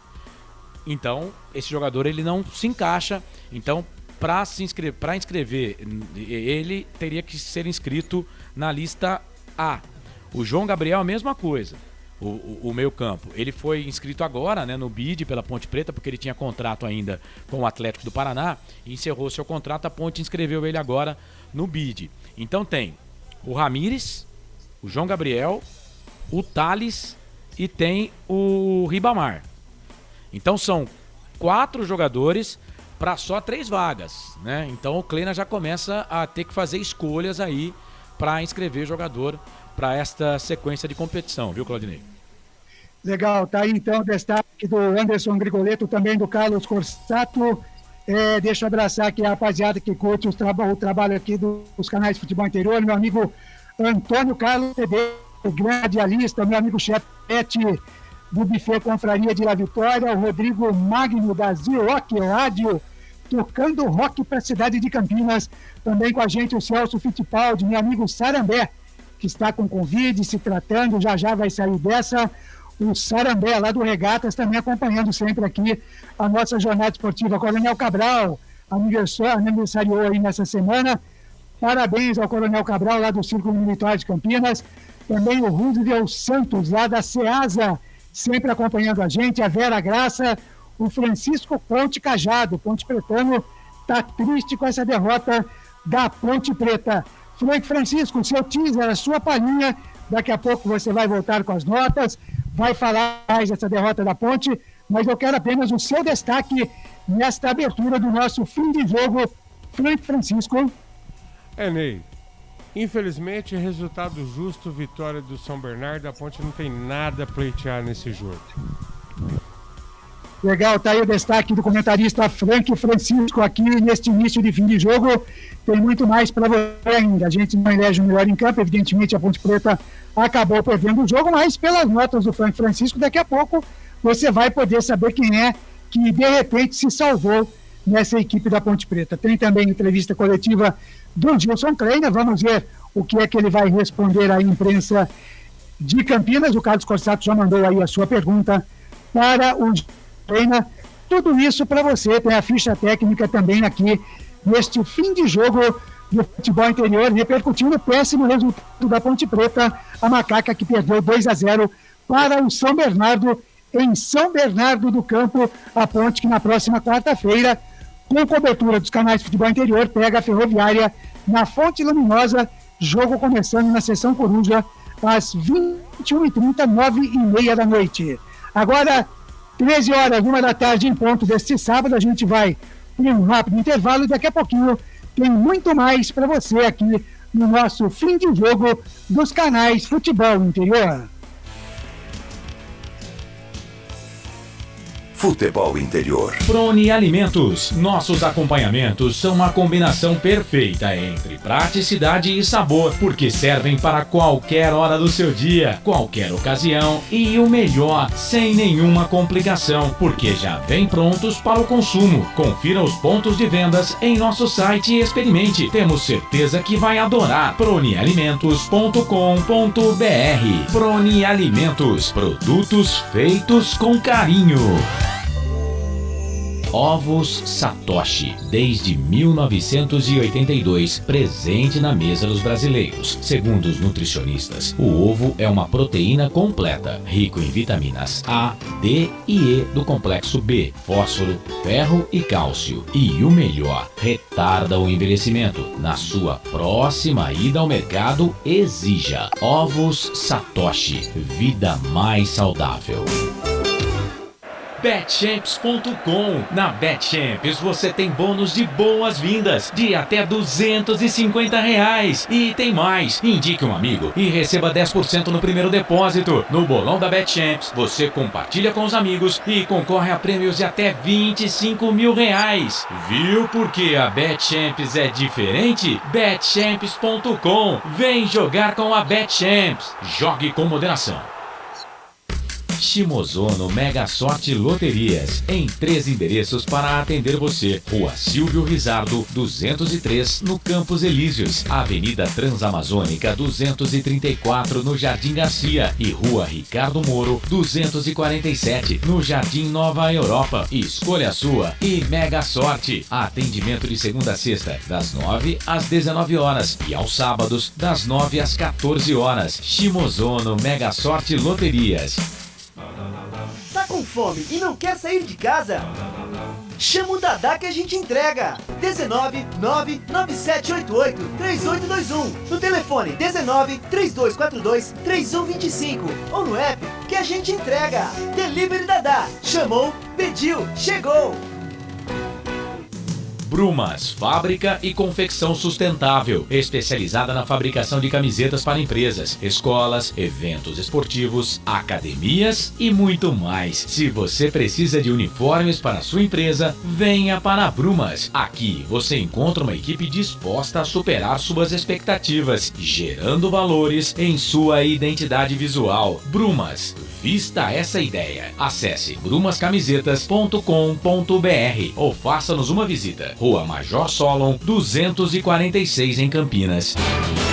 Então, esse jogador ele não se encaixa. Então, para inscrever, ele teria que ser inscrito na lista A. O João Gabriel, a mesma coisa. O meio campo. Ele foi inscrito agora, né, no BID pela Ponte Preta, porque ele tinha contrato ainda com o Atlético do Paraná e encerrou seu contrato. A Ponte inscreveu ele agora no BID. Então tem o Ramires, o João Gabriel, o Thales e tem o Ribamar. Então são 4 jogadores para só 3 vagas, né? Então o Kleina já começa a ter que fazer escolhas aí para inscrever jogador para esta sequência de competição, viu, Claudinei? Legal, tá aí então o destaque do Anderson Grigoletto, também do Carlos Corsato. Deixa eu abraçar aqui a rapaziada que curte o trabalho aqui dos canais de futebol interior, meu amigo Antônio Carlos Tedê, o grande radialista, meu amigo chefe do Buffet Confraria de La Vitória, o Rodrigo Magno da Zirock Rádio, tocando rock para a cidade de Campinas. Também com a gente o Celso Fittipaldi, meu amigo Sarambé, que está com Covid, se tratando, já vai sair dessa. O Sarambé, lá do Regatas, também acompanhando sempre aqui a nossa jornada esportiva. Coronel Cabral, aniversariou aí nessa semana. Parabéns ao Coronel Cabral, lá do Círculo Militar de Campinas. Também o Roosevelt Santos, lá da SEASA, sempre acompanhando a gente. A Vera Graça, o Francisco Ponte Cajado, Ponte Pretano, está triste com essa derrota da Ponte Preta. Francisco, seu teaser, a sua palhinha, daqui a pouco você vai voltar com as notas, vai falar mais dessa derrota da Ponte, mas eu quero apenas o seu destaque nesta abertura do nosso fim de jogo. Francisco. Ney, infelizmente, resultado justo, vitória do São Bernardo, a Ponte não tem nada a pleitear nesse jogo. Legal, tá aí o destaque do comentarista Francisco aqui neste início de fim de jogo. Tem muito mais para você ainda. A gente não elege o melhor em campo, evidentemente a Ponte Preta acabou perdendo o jogo, mas pelas notas do Francisco, daqui a pouco você vai poder saber quem é que de repente se salvou nessa equipe da Ponte Preta. Tem também entrevista coletiva do Gilson Kleina, vamos ver o que é que ele vai responder à imprensa de Campinas. O Carlos Corsato já mandou aí a sua pergunta para o Kleina. Tudo isso para você, tem a ficha técnica também aqui neste fim de jogo do futebol interior, repercutindo o péssimo resultado da Ponte Preta, a Macaca que perdeu 2-0 para o São Bernardo, em São Bernardo do Campo. A Ponte que na próxima quarta-feira, com cobertura dos canais de futebol interior, pega a Ferroviária na Fonte Luminosa, jogo começando na Sessão Coruja às 21h30, 9h30 da noite. Agora, 13 horas, 1 da tarde em ponto deste sábado, a gente vai em um rápido intervalo e daqui a pouquinho tem muito mais para você aqui no nosso fim de jogo dos canais Futebol Interior. Futebol Interior. Prone Alimentos. Nossos acompanhamentos são uma combinação perfeita entre praticidade e sabor, porque servem para qualquer hora do seu dia, qualquer ocasião e o melhor, sem nenhuma complicação, porque já vem prontos para o consumo. Confira os pontos de vendas em nosso site e experimente. Temos certeza que vai adorar. pronealimentos.com.br. Prone Alimentos. Produtos feitos com carinho. Ovos Satoshi, desde 1982, presente na mesa dos brasileiros. Segundo os nutricionistas, o ovo é uma proteína completa, rico em vitaminas A, D e E do complexo B, fósforo, ferro e cálcio. E o melhor, retarda o envelhecimento. Na sua próxima ida ao mercado, exija Ovos Satoshi, vida mais saudável. Betchamps.com. Na Betchamps você tem bônus de boas-vindas de até R$250. E tem mais. Indique um amigo e receba 10% no primeiro depósito. No bolão da Betchamps você compartilha com os amigos e concorre a prêmios de até R$25 mil. Viu porque a Betchamps é diferente? Betchamps.com. Vem jogar com a Betchamps. Jogue com moderação. Shimozono Mega Sorte Loterias, em 3 endereços para atender você. Rua Silvio Rizardo, 203, no Campos Elíseos. Avenida Transamazônica, 234, no Jardim Garcia. E Rua Ricardo Moro, 247, no Jardim Nova Europa. Escolha a sua e Mega Sorte. Atendimento de segunda a sexta, das 9 às 19 horas. E aos sábados, das 9 às 14 horas. Shimozono Mega Sorte Loterias. Tá com fome e não quer sair de casa? Chama o Dadá que a gente entrega. 19 99788 3821. No telefone 19 3242 3125. Ou no app que a gente entrega. Delivery Dadá. Chamou, pediu, chegou. Brumas, fábrica e confecção sustentável, especializada na fabricação de camisetas para empresas, escolas, eventos esportivos, academias e muito mais. Se você precisa de uniformes para a sua empresa, venha para a Brumas. Aqui você encontra uma equipe disposta a superar suas expectativas, gerando valores em sua identidade visual. Brumas, vista essa ideia. Acesse brumascamisetas.com.br ou faça-nos uma visita. Rua Major Solon, 246 em Campinas.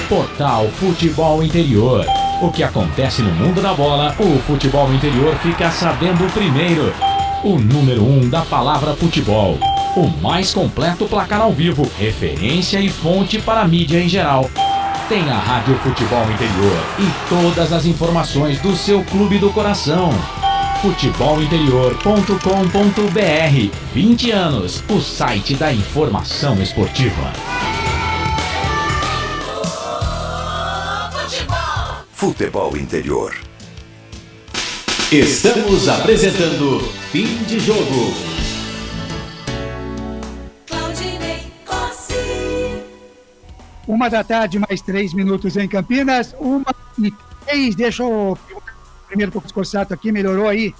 Portal Futebol Interior. O que acontece no mundo da bola, o futebol interior fica sabendo primeiro. O número 1 da palavra futebol. O mais completo placar ao vivo, referência e fonte para a mídia em geral. Tem a Rádio Futebol Interior e todas as informações do seu clube do coração. futebolinterior.com.br. 20 anos, o site da informação esportiva. Futebol Interior. Estamos apresentando Fim de Jogo. Uma da tarde, mais 3 minutos em Campinas. 1h03. Deixa eu primeiro com o Corsato aqui, melhorou aí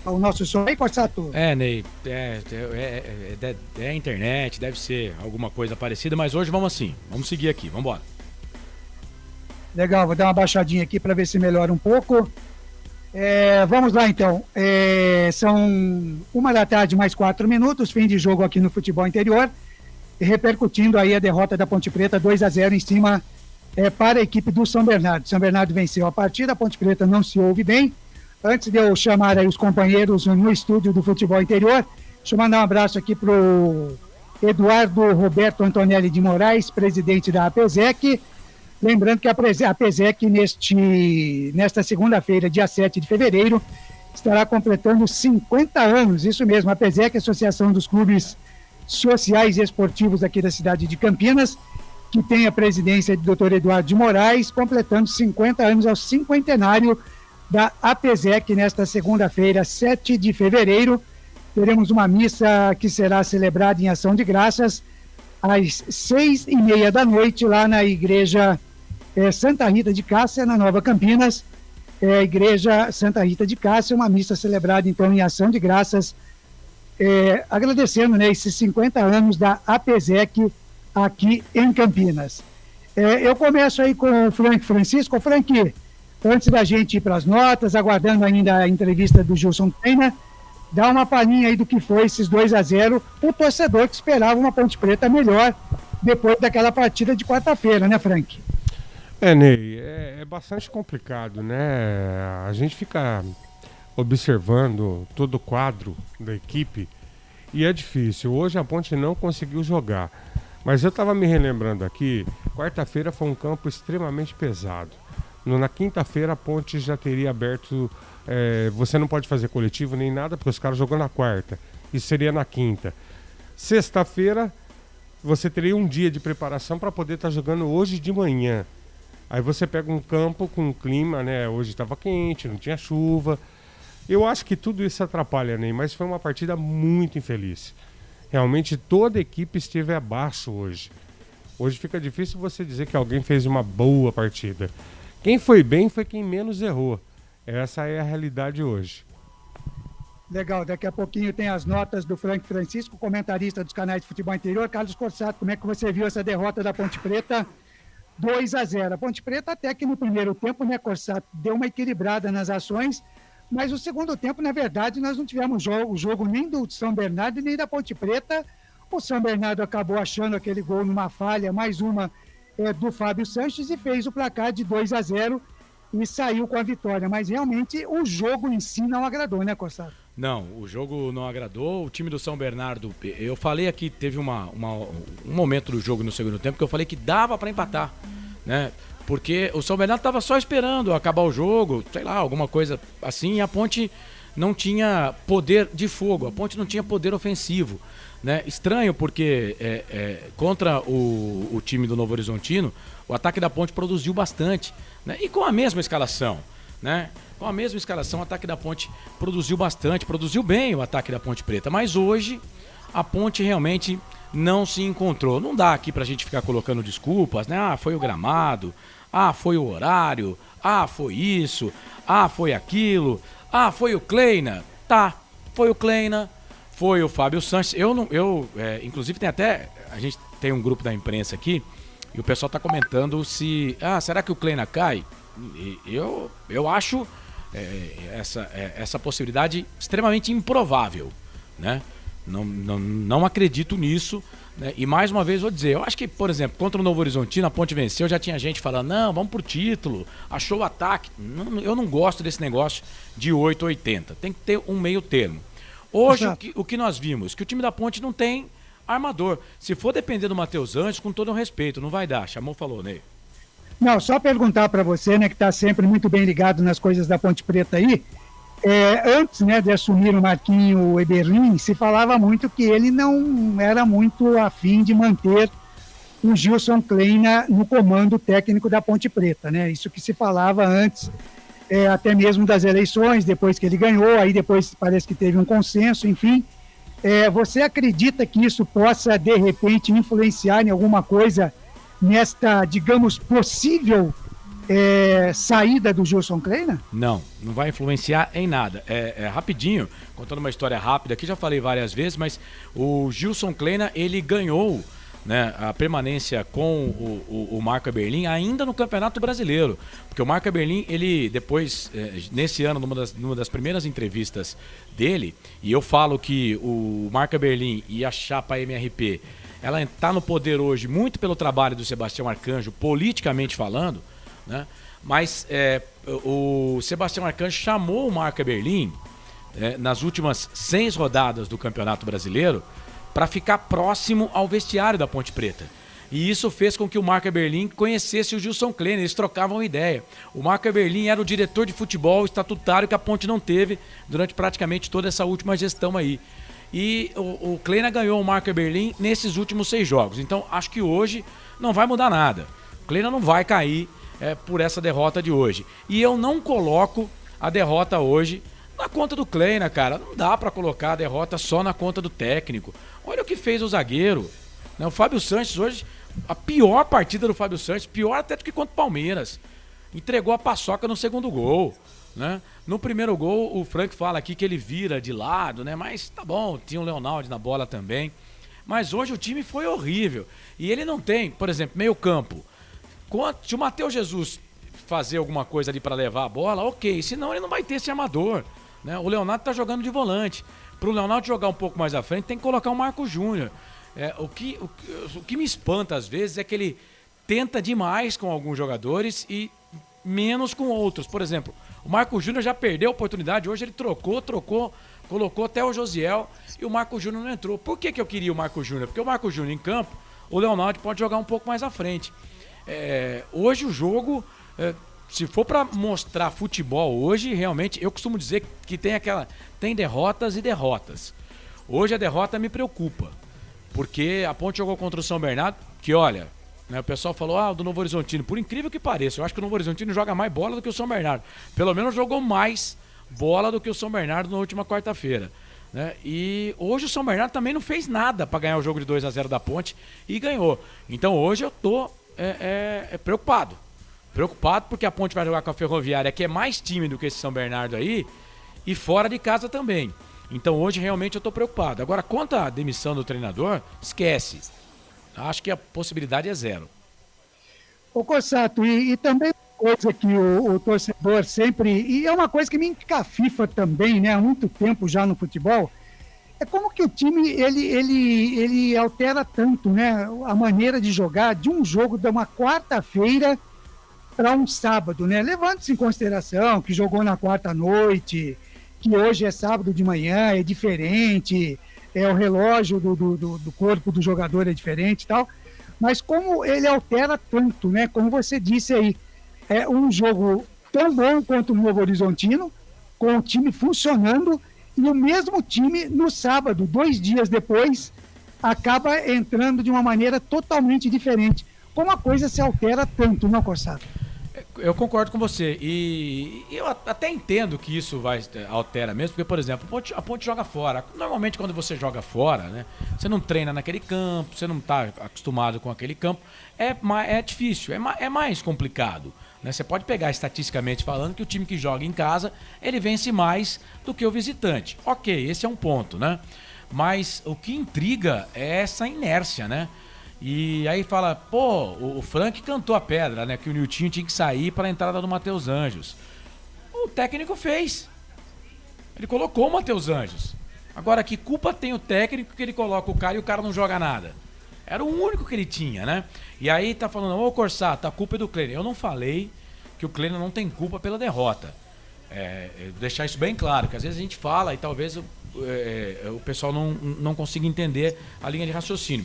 o nosso som aí, Corsato? Ney, é a internet, deve ser alguma coisa parecida, mas hoje vamos assim, vamos seguir aqui, vamos embora. Legal, vou dar uma baixadinha aqui para ver se melhora um pouco. Vamos lá então, são 1 da tarde mais 4 minutos, fim de jogo aqui no Futebol Interior, repercutindo aí a derrota da Ponte Preta 2-0 em cima para a equipe do São Bernardo. São Bernardo venceu a partida, a Ponte Preta não se ouve bem. Antes de eu chamar aí os companheiros no estúdio do Futebol Interior, deixa eu mandar um abraço aqui para o Eduardo Roberto Antonelli de Moraes, presidente da APESEC. Lembrando que a APESEC nesta segunda-feira, dia 7 de fevereiro, estará completando 50 anos. Isso mesmo, a APESEC, Associação dos Clubes Sociais e Esportivos aqui da cidade de Campinas, que tem a presidência do Dr. Eduardo de Moraes, completando 50 anos ao cinquentenário da APESEC nesta segunda-feira, 7 de fevereiro. Teremos uma missa que será celebrada em ação de graças às 6h30 da noite lá na igreja Santa Rita de Cássia, na Nova Campinas. Igreja Santa Rita de Cássia, uma missa celebrada então em ação de graças, agradecendo, né, esses 50 anos da APESEC aqui em Campinas. Eu começo aí com o Frank Francisco. Frank, antes da gente ir para as notas, aguardando ainda a entrevista do Gilson Treina, dá uma palhinha aí do que foi esses 2-0, o torcedor que esperava uma Ponte Preta melhor depois daquela partida de quarta-feira, né, Frank? Ney, é bastante complicado, né? A gente fica observando todo o quadro da equipe e é difícil. Hoje a Ponte não conseguiu jogar, mas eu estava me relembrando aqui, quarta-feira foi um campo extremamente pesado. Na quinta-feira a Ponte já teria aberto, você não pode fazer coletivo nem nada, porque os caras jogam na quarta, isso seria na quinta. Sexta-feira você teria um dia de preparação para poder estar jogando hoje de manhã. Aí você pega um campo com um clima, né? Hoje estava quente, não tinha chuva. Eu acho que tudo isso atrapalha, né? Mas foi uma partida muito infeliz. Realmente toda a equipe esteve abaixo hoje. Hoje fica difícil você dizer que alguém fez uma boa partida. Quem foi bem foi quem menos errou. Essa é a realidade hoje. Legal, daqui a pouquinho tem as notas do Frank Francisco, comentarista dos canais de Futebol Interior. Carlos Corsato, como é que você viu essa derrota da Ponte Preta? 2-0. A Ponte Preta até que no primeiro tempo, né, Corsato, deu uma equilibrada nas ações, mas o segundo tempo, na verdade, nós não tivemos o jogo nem do São Bernardo nem da Ponte Preta. O São Bernardo acabou achando aquele gol numa falha, mais uma do Fábio Sanches, e fez o placar de 2-0 e saiu com a vitória. Mas realmente o jogo em si não agradou, né, Corsato? Não, o jogo não agradou. O time do São Bernardo, eu falei aqui, teve um momento do jogo no segundo tempo que eu falei que dava para empatar, né? Porque o São Bernardo estava só esperando acabar o jogo, sei lá, alguma coisa assim, e a Ponte não tinha poder de fogo, a Ponte não tinha poder ofensivo, né? Estranho, porque contra o time do Novo Horizontino, o ataque da Ponte produziu bastante, né? E com a mesma escalação, né? Com a mesma escalação, o ataque da Ponte produziu bastante, produziu bem o ataque da Ponte Preta, mas hoje a Ponte realmente não se encontrou. Não dá aqui pra gente ficar colocando desculpas, né? Ah, foi o gramado, ah, foi o horário, ah, foi isso, ah, foi aquilo, ah, foi o Kleina. Tá, foi o Kleina, foi o Fábio Sanches. Inclusive a gente tem um grupo da imprensa aqui e o pessoal tá comentando se, será que o Kleina cai? Eu acho essa possibilidade extremamente improvável, né? Não acredito nisso, né? E mais uma vez vou dizer, eu acho que, por exemplo, contra o Novo Horizontino, a Ponte venceu, já tinha gente falando, não, vamos pro título, achou o ataque. Eu não gosto desse negócio de 8 ou 80, tem que ter um meio termo. Hoje, o que nós vimos, que o time da Ponte não tem armador. Se for depender do Matheus Anjos, com todo o respeito, não vai dar. Chamou, falou, Ney. Não, só perguntar para você, né, que está sempre muito bem ligado nas coisas da Ponte Preta aí, antes, né, de assumir o Marquinho Eberlin, se falava muito que ele não era muito afim de manter o Gilson Kleina no comando técnico da Ponte Preta, né? Isso que se falava antes, até mesmo das eleições, depois que ele ganhou, aí depois parece que teve um consenso, enfim. Você acredita que isso possa, de repente, influenciar em alguma coisa nesta, digamos, possível saída do Gilson Kleina? Não vai influenciar em nada. Rapidinho, contando uma história rápida aqui, já falei várias vezes, mas o Gilson Kleina, ele ganhou, né, a permanência com o Marco Eberlin ainda no Campeonato Brasileiro, porque o Marco Eberlin, ele depois, nesse ano, numa das primeiras entrevistas dele, e eu falo que o Marco Eberlin e a chapa MRP, ela está no poder hoje muito pelo trabalho do Sebastião Arcanjo, politicamente falando, né? Mas o Sebastião Arcanjo chamou o Marco Eberlin nas últimas 6 rodadas do Campeonato Brasileiro para ficar próximo ao vestiário da Ponte Preta. E isso fez com que o Marco Eberlin conhecesse o Gilson Kleina, eles trocavam ideia. O Marco Eberlin era o diretor de futebol estatutário que a Ponte não teve durante praticamente toda essa última gestão aí. E o Kleina ganhou o Marco Eberlin nesses últimos 6 jogos. Então acho que hoje não vai mudar nada. O Kleina não vai cair por essa derrota de hoje. E eu não coloco a derrota hoje na conta do Kleina, cara. Não dá pra colocar a derrota só na conta do técnico. Olha o que fez o zagueiro, né? O Fábio Sanches hoje, a pior partida do Fábio Sanches, pior até do que contra o Palmeiras. Entregou a paçoca no segundo gol, né? No primeiro gol, o Frank fala aqui que ele vira de lado, né? Mas tá bom, tinha o Leonardo na bola também. Mas hoje o time foi horrível. E ele não tem, por exemplo, meio campo. Se o Matheus Jesus fazer alguma coisa ali para levar a bola, ok. Senão ele não vai ter esse armador, né? O Leonardo tá jogando de volante. Para o Leonardo jogar um pouco mais à frente, tem que colocar o Marco Júnior. O que me espanta às vezes é que ele tenta demais com alguns jogadores e menos com outros. Por exemplo, o Marco Júnior já perdeu a oportunidade. Hoje ele trocou, colocou até o Josiel e o Marco Júnior não entrou. Por que eu queria o Marco Júnior? Porque o Marco Júnior em campo, o Leonardo pode jogar um pouco mais à frente. Hoje o jogo, se for para mostrar futebol hoje, realmente, eu costumo dizer que tem derrotas e derrotas. Hoje a derrota me preocupa, porque a Ponte jogou contra o São Bernardo, que olha, né, o pessoal falou, do Novo Horizontino, por incrível que pareça, eu acho que o Novo Horizontino joga mais bola do que o São Bernardo. Pelo menos jogou mais bola do que o São Bernardo na última quarta-feira, né? E hoje o São Bernardo também não fez nada para ganhar o jogo de 2-0 da Ponte e ganhou. Então hoje eu tô preocupado porque a Ponte vai jogar com a Ferroviária, que é mais time do que esse São Bernardo aí, e fora de casa também. Então hoje realmente eu tô preocupado. Agora, quanto à demissão do treinador, esquece. Acho que a possibilidade é 0. Ô Cossato, e também coisa que o torcedor sempre... E é uma coisa que me encafifa também, né? Há muito tempo já no futebol. É como que o time, ele altera tanto, né? A maneira de jogar de um jogo de uma quarta-feira para um sábado, né? Levando-se em consideração que jogou na quarta-noite, que hoje é sábado de manhã, é diferente, o relógio do corpo do jogador é diferente e tal, mas como ele altera tanto, né? Como você disse aí, é um jogo tão bom quanto o Novo Horizontino, com o time funcionando, e o mesmo time no sábado, 2 dias depois, acaba entrando de uma maneira totalmente diferente. Como a coisa se altera tanto, não, Cossato? Eu concordo com você. E eu até entendo que isso altera mesmo, porque, por exemplo, a Ponte joga fora. Normalmente, quando você joga fora, né, você não treina naquele campo, você não está acostumado com aquele campo, é difícil, é mais complicado. Né? Você pode pegar estatisticamente falando que o time que joga em casa, ele vence mais do que o visitante. Ok, esse é um ponto, né? Mas o que intriga é essa inércia, né? E aí fala, pô, o Frank cantou a pedra, né? Que o Niltinho tinha que sair para a entrada do Matheus Anjos. O técnico fez. Ele colocou o Matheus Anjos. Agora, que culpa tem o técnico que ele coloca o cara e o cara não joga nada? Era o único que ele tinha, né? E aí tá falando, ô Corsato, a culpa é do Kleiner. Eu não falei que o Kleiner não tem culpa pela derrota. Deixar isso bem claro, que às vezes a gente fala e talvez o pessoal não consiga entender a linha de raciocínio.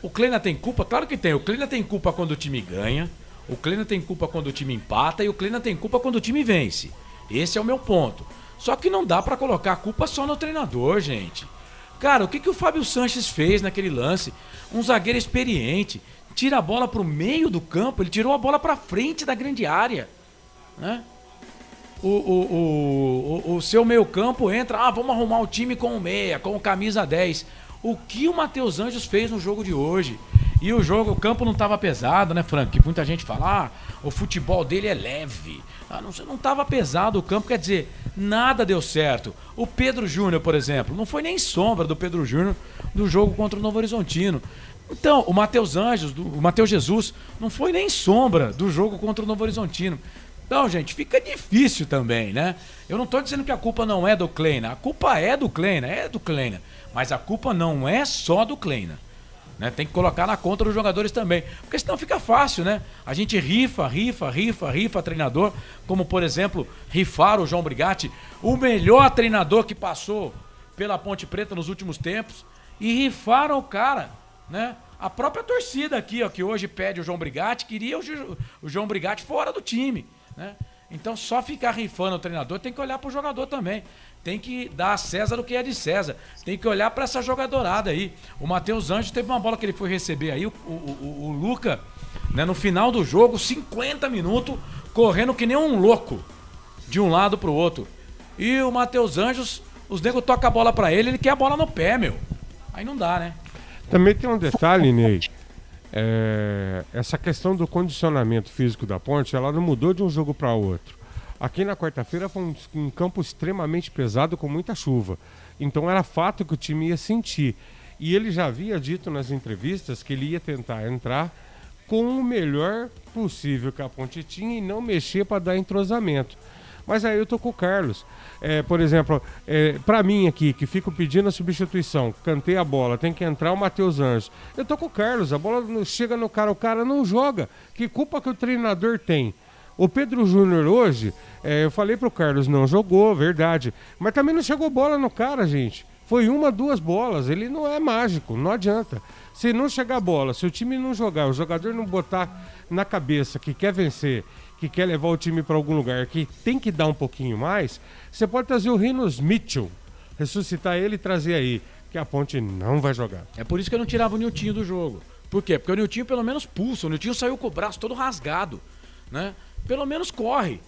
O Kleiner tem culpa? Claro que tem. O Kleiner tem culpa quando o time ganha, o Kleiner tem culpa quando o time empata e o Kleiner tem culpa quando o time vence. Esse é o meu ponto. Só que não dá pra colocar a culpa só no treinador, gente. Cara, o que o Fábio Sanches fez naquele lance? Um zagueiro experiente, tira a bola pro meio do campo, ele tirou a bola pra frente da grande área, né? O seu meio campo entra, vamos arrumar o time com o meia, com o camisa 10. O que o Matheus Anjos fez no jogo de hoje? E o campo não estava pesado, né, Frank? Que muita gente fala, o futebol dele é leve. Não estava pesado o campo, quer dizer, nada deu certo. O Pedro Júnior, por exemplo, não foi nem sombra do Pedro Júnior do jogo contra o Novo Horizontino. Então, o Matheus Anjos, o Matheus Jesus, não foi nem sombra do jogo contra o Novo Horizontino. Então, gente, fica difícil também, né? Eu não estou dizendo que a culpa não é do Kleiner. A culpa é do Kleiner. Mas a culpa não é só do Kleiner. Né? Tem que colocar na conta dos jogadores também. Porque senão fica fácil, né? A gente rifa treinador. Como, por exemplo, rifaram o João Brigatti, o melhor treinador que passou pela Ponte Preta nos últimos tempos. E rifaram o cara, né? A própria torcida aqui, ó, que hoje pede o João Brigatti, queria o João Brigatti fora do time. Né? Então só ficar rifando o treinador, tem que olhar pro jogador também, tem que dar a César o que é de César, tem que olhar para essa jogadorada aí. O Matheus Anjos teve uma bola que ele foi receber aí, o Luca, né, no final do jogo, 50 minutos correndo que nem um louco de um lado pro outro, e o Matheus Anjos, os negros tocam a bola para ele quer a bola no pé, meu, aí não dá, né? Também tem um detalhe, Ney. Essa questão do condicionamento físico da Ponte, ela não mudou de um jogo para outro. Aqui na quarta-feira foi um campo extremamente pesado com muita chuva. Então era fato que o time ia sentir. E ele já havia dito nas entrevistas que ele ia tentar entrar com o melhor possível que a Ponte tinha e não mexer para dar entrosamento. Mas aí eu tô com o Carlos. Por exemplo, pra mim aqui, que fico pedindo a substituição, cantei a bola, tem que entrar o Matheus Anjos. Eu tô com o Carlos, a bola chega no cara, o cara não joga. Que culpa que o treinador tem? O Pedro Júnior hoje, eu falei pro Carlos, não jogou, verdade. Mas também não chegou bola no cara, gente. Foi 1, 2 bolas, ele não é mágico, não adianta. Se não chegar bola, se o time não jogar, o jogador não botar na cabeça que quer vencer, que quer levar o time para algum lugar, que tem que dar um pouquinho mais, você pode trazer o Rinos Mitchell, ressuscitar ele e trazer aí, que a Ponte não vai jogar. É por isso que eu não tirava o Niltinho do jogo. Por quê? Porque o Niltinho pelo menos pulsa, o Niltinho saiu com o braço todo rasgado, né? Pelo menos corre.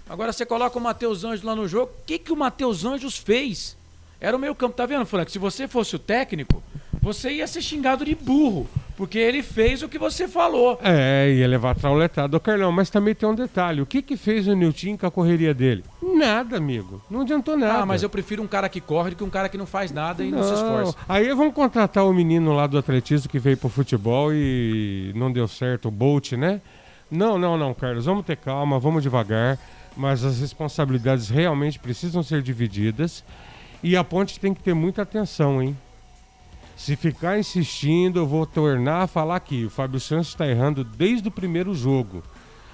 Agora você coloca o Matheus Anjos lá no jogo, o que o Matheus Anjos fez? Era o meio campo, tá vendo, Frank? Se você fosse o técnico, você ia ser xingado de burro, porque ele fez o que você falou. Ia levar trauletado, Carlão, mas também tem um detalhe. O que fez o Niltinho com a correria dele? Nada, amigo. Não adiantou nada. Mas eu prefiro um cara que corre do que um cara que não faz nada e não se esforça. Aí vamos contratar o menino lá do atletismo que veio pro futebol e não deu certo, o Bolt, né? Não, Carlos, vamos ter calma, vamos devagar, mas as responsabilidades realmente precisam ser divididas e a Ponte tem que ter muita atenção, hein? Se ficar insistindo, eu vou tornar a falar aqui. O Fábio Santos está errando desde o primeiro jogo.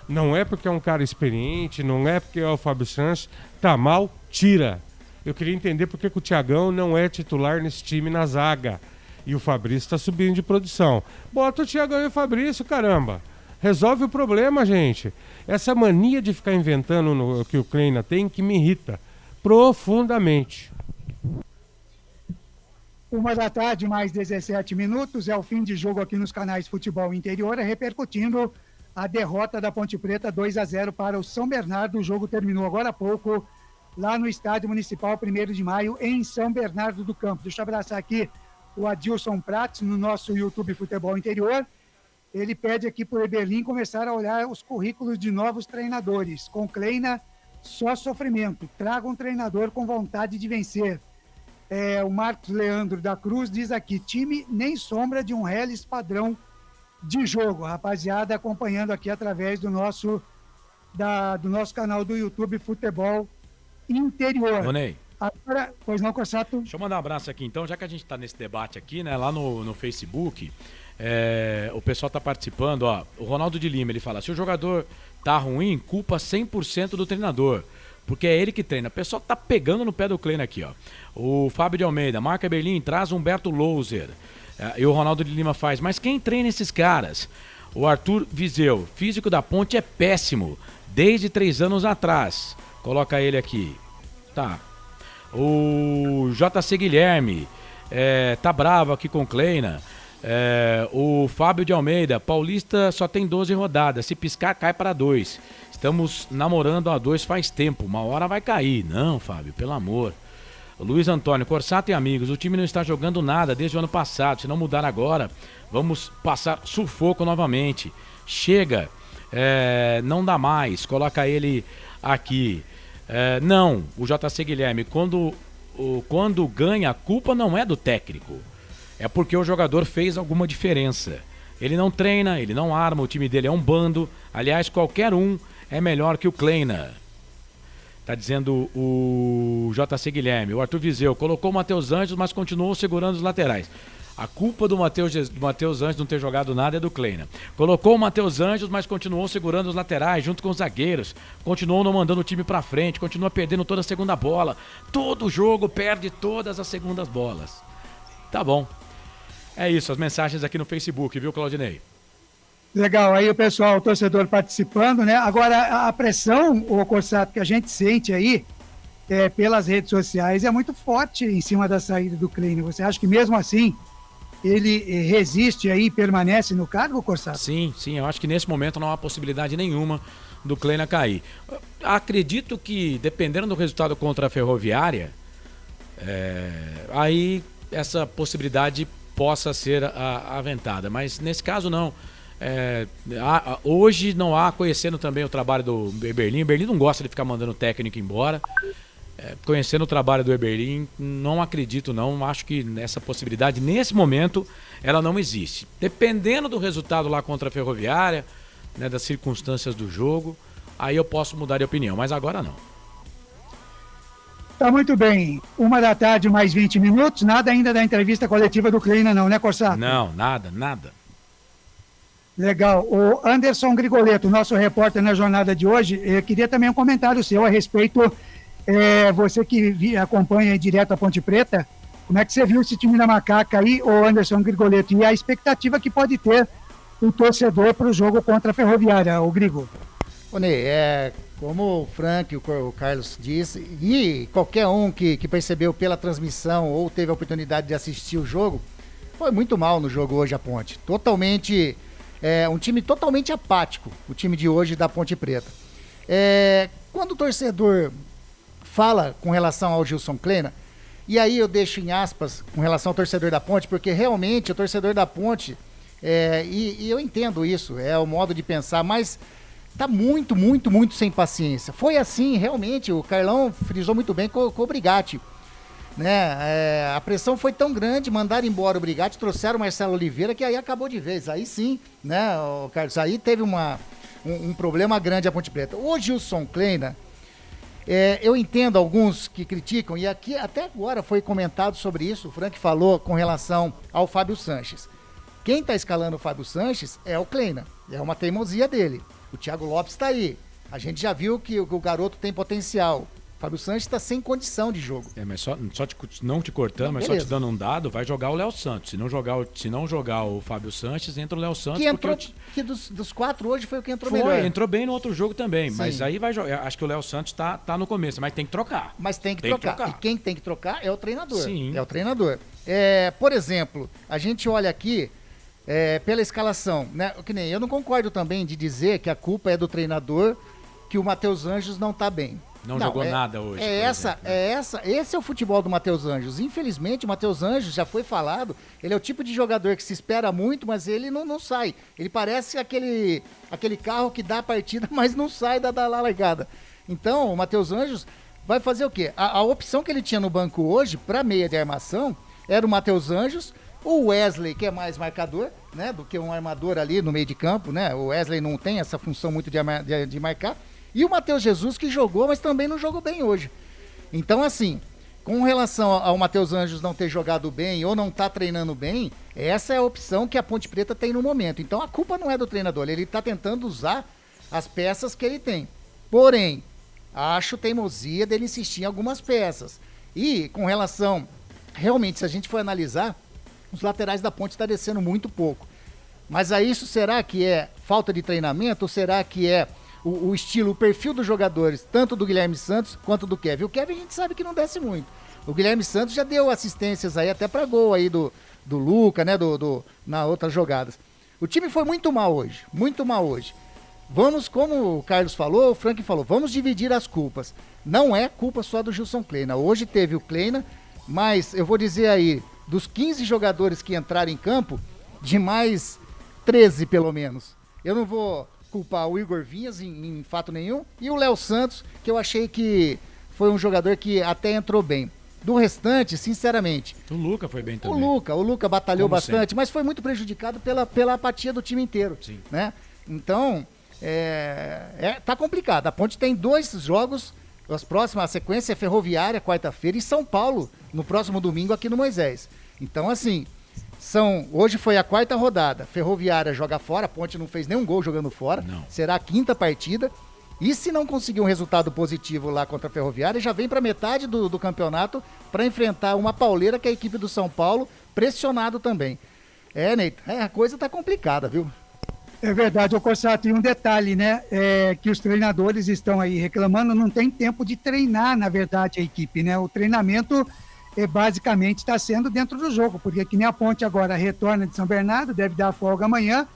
Não é porque é um cara experiente, não é porque é o Fábio Santos. Tá mal, tira. Eu queria entender porque que o Thiagão não é titular nesse time na zaga. E o Fabrício está subindo de produção. Bota o Thiagão e o Fabrício, caramba. Resolve o problema, gente. Essa mania de ficar inventando o que o Kleina tem que me irrita profundamente. 1h da tarde, mais 17 minutos, é o fim de jogo aqui nos canais Futebol Interior, repercutindo a derrota da Ponte Preta 2-0 para o São Bernardo. O jogo terminou agora há pouco, lá no Estádio Municipal 1º de Maio, em São Bernardo do Campo. Deixa eu abraçar aqui o Adilson Prats, no nosso YouTube Futebol Interior. Ele pede aqui para o Eberlin começar a olhar os currículos de novos treinadores. Com Kleina, só sofrimento. Traga um treinador com vontade de vencer. O Marcos Leandro da Cruz diz aqui, time nem sombra de um Helles padrão de jogo. Rapaziada, acompanhando aqui através do nosso canal do YouTube Futebol Interior. Ronei. Agora, pois não, Corsato? Deixa eu mandar um abraço aqui então, já que a gente está nesse debate aqui, né, lá no Facebook, o pessoal está participando, ó, o Ronaldo de Lima, ele fala, se o jogador tá ruim, culpa 100% do treinador, porque é ele que treina. O pessoal tá pegando no pé do Kleina aqui, ó. O Fábio de Almeida, Marca Berlim, traz Humberto Louser. E o Ronaldo de Lima faz, mas quem treina esses caras? O Arthur Viseu, físico da Ponte é péssimo, desde 3 anos atrás. Coloca ele aqui. Tá. O JC Guilherme, tá bravo aqui com o Kleina. O Fábio de Almeida, Paulista só tem 12 rodadas, se piscar cai para 2. Estamos namorando a 2 faz tempo, uma hora vai cair. Não, Fábio, pelo amor. O Luiz Antônio, Corsato e amigos, o time não está jogando nada desde o ano passado, se não mudar agora, vamos passar sufoco novamente. Chega, não dá mais, coloca ele aqui. Não, o JC Guilherme, quando ganha, a culpa não é do técnico. É porque o jogador fez alguma diferença. Ele não treina, ele não arma, o time dele é um bando. Aliás, qualquer um é melhor que o Kleina. Tá dizendo o JC Guilherme. O Arthur Viseu colocou o Matheus Anjos, mas continuou segurando os laterais. A culpa do Matheus Anjos não ter jogado nada é do Kleina. Colocou o Matheus Anjos, mas continuou segurando os laterais junto com os zagueiros. Continuou não mandando o time pra frente, continua perdendo toda a segunda bola. Todo jogo perde todas as segundas bolas. Tá bom. É isso, as mensagens aqui no Facebook, viu, Claudinei? Legal, aí o pessoal, o torcedor participando, né? Agora, a pressão, o Corsato, que a gente sente aí, pelas redes sociais, é muito forte em cima da saída do Kleina. Você acha que mesmo assim ele resiste aí, permanece no cargo, Corsato? Sim, eu acho que nesse momento não há possibilidade nenhuma do Kleina cair. Acredito que, dependendo do resultado contra a Ferroviária, aí essa possibilidade possa ser aventada, mas nesse caso não. Hoje não há, conhecendo também o trabalho do Eberlin. O Eberlin não gosta de ficar mandando o técnico embora. Conhecendo o trabalho do Eberlin, não acredito não, acho que essa possibilidade nesse momento ela não existe. Dependendo do resultado lá contra a Ferroviária, né, das circunstâncias do jogo, aí eu posso mudar de opinião, mas agora não. Tá muito bem. 13h, mais 20 minutos, nada ainda da entrevista coletiva do Kleina não, né, Corsato? Não, nada. Legal. O Anderson Grigoleto, nosso repórter na jornada de hoje, queria também um comentário seu a respeito, você que acompanha direto a Ponte Preta, como é que você viu esse time da Macaca aí, o Anderson Grigoleto, e a expectativa que pode ter o torcedor para o jogo contra a Ferroviária, o Grigo? Ney, como o Frank, o Carlos disse, e qualquer um que percebeu pela transmissão ou teve a oportunidade de assistir o jogo, foi muito mal no jogo hoje a Ponte. Totalmente, um time totalmente apático, o time de hoje da Ponte Preta. Quando o torcedor fala com relação ao Gilson Kleina, e aí eu deixo em aspas com relação ao torcedor da Ponte, porque realmente o torcedor da Ponte, e eu entendo isso, é o modo de pensar, mas tá muito sem paciência. Foi assim, realmente, o Carlão frisou muito bem com o Brigatti, né? A pressão foi tão grande, mandaram embora o Brigatti, trouxeram o Marcelo Oliveira, que aí acabou de vez. Aí sim, né, o Carlos, aí teve um problema grande a Ponte Preta. O Gilson Kleina, eu entendo alguns que criticam, e aqui até agora foi comentado sobre isso, o Frank falou com relação ao Fábio Sanches. Quem está escalando o Fábio Sanches é o Kleina, é uma teimosia dele. O Thiago Lopes está aí. A gente já viu que o garoto tem potencial. O Fábio Sanches está sem condição de jogo. Mas não te cortando, mas beleza. Só te dando um dado, vai jogar o Léo Santos. Se não jogar o Fábio Sanches, entra o Léo Santos. Que entrou, que dos 4 hoje foi o que entrou melhor. Entrou bem no outro jogo também. Sim. Mas aí vai jogar. Acho que o Léo Santos tá no começo, mas tem que trocar. Mas tem que trocar. E quem tem que trocar é o treinador. Sim. É o treinador. Por exemplo, a gente olha aqui, pela escalação, né? Que nem eu não concordo também de dizer que a culpa é do treinador, que o Matheus Anjos não tá bem. Não jogou nada hoje. Esse é o futebol do Matheus Anjos. Infelizmente, o Matheus Anjos, já foi falado, ele é o tipo de jogador que se espera muito, mas ele não sai. Ele parece aquele carro que dá a partida, mas não sai da largada. Então, o Matheus Anjos vai fazer o quê? A opção que ele tinha no banco hoje, para meia de armação, era o Matheus Anjos, o Wesley, que é mais marcador, né, do que um armador ali no meio de campo, né? O Wesley não tem essa função muito de marcar. E o Matheus Jesus, que jogou, mas também não jogou bem hoje. Então, assim, com relação ao Matheus Anjos não ter jogado bem ou não tá treinando bem, essa é a opção que a Ponte Preta tem no momento. Então, a culpa não é do treinador, ele tá tentando usar as peças que ele tem. Porém, acho teimosia dele insistir em algumas peças. E, com relação, realmente, se a gente for analisar, os laterais da Ponte tá descendo muito pouco. Mas aí, isso será que é falta de treinamento ou será que é o estilo, o perfil dos jogadores, tanto do Guilherme Santos quanto do Kevin? O Kevin a gente sabe que não desce muito. O Guilherme Santos já deu assistências aí até para gol aí do Luca, né, na outras jogadas. O time foi muito mal hoje, muito mal hoje. Vamos, como o Carlos falou, o Frank falou, vamos dividir as culpas. Não é culpa só do Gilson Kleina. Hoje teve o Kleina, mas eu vou dizer aí, dos 15 jogadores que entraram em campo, de mais 13 pelo menos. Eu não vou culpar o Igor Vinhas em fato nenhum, e o Léo Santos, que eu achei que foi um jogador que até entrou bem. Do restante, sinceramente... O Luca foi bem também. O Luca batalhou como bastante, sempre. Mas foi muito prejudicado pela apatia do time inteiro. Sim. Né? Então, tá complicado. A Ponte tem 2 jogos, a sequência é Ferroviária, quarta-feira, e São Paulo, no próximo domingo, aqui no Moisés. Então, assim... Hoje foi a 4ª rodada. Ferroviária joga fora, a Ponte não fez nenhum gol jogando fora. Não. Será a 5ª partida. E se não conseguir um resultado positivo lá contra a Ferroviária, já vem para metade do campeonato para enfrentar uma pauleira que é a equipe do São Paulo, pressionado também. Neito, a coisa tá complicada, viu? É verdade, ô Cossato, e um detalhe, né, que os treinadores estão aí reclamando, não tem tempo de treinar, na verdade, a equipe, né? O treinamento basicamente está sendo dentro do jogo, porque que nem a Ponte agora retorna de São Bernardo, deve dar folga amanhã,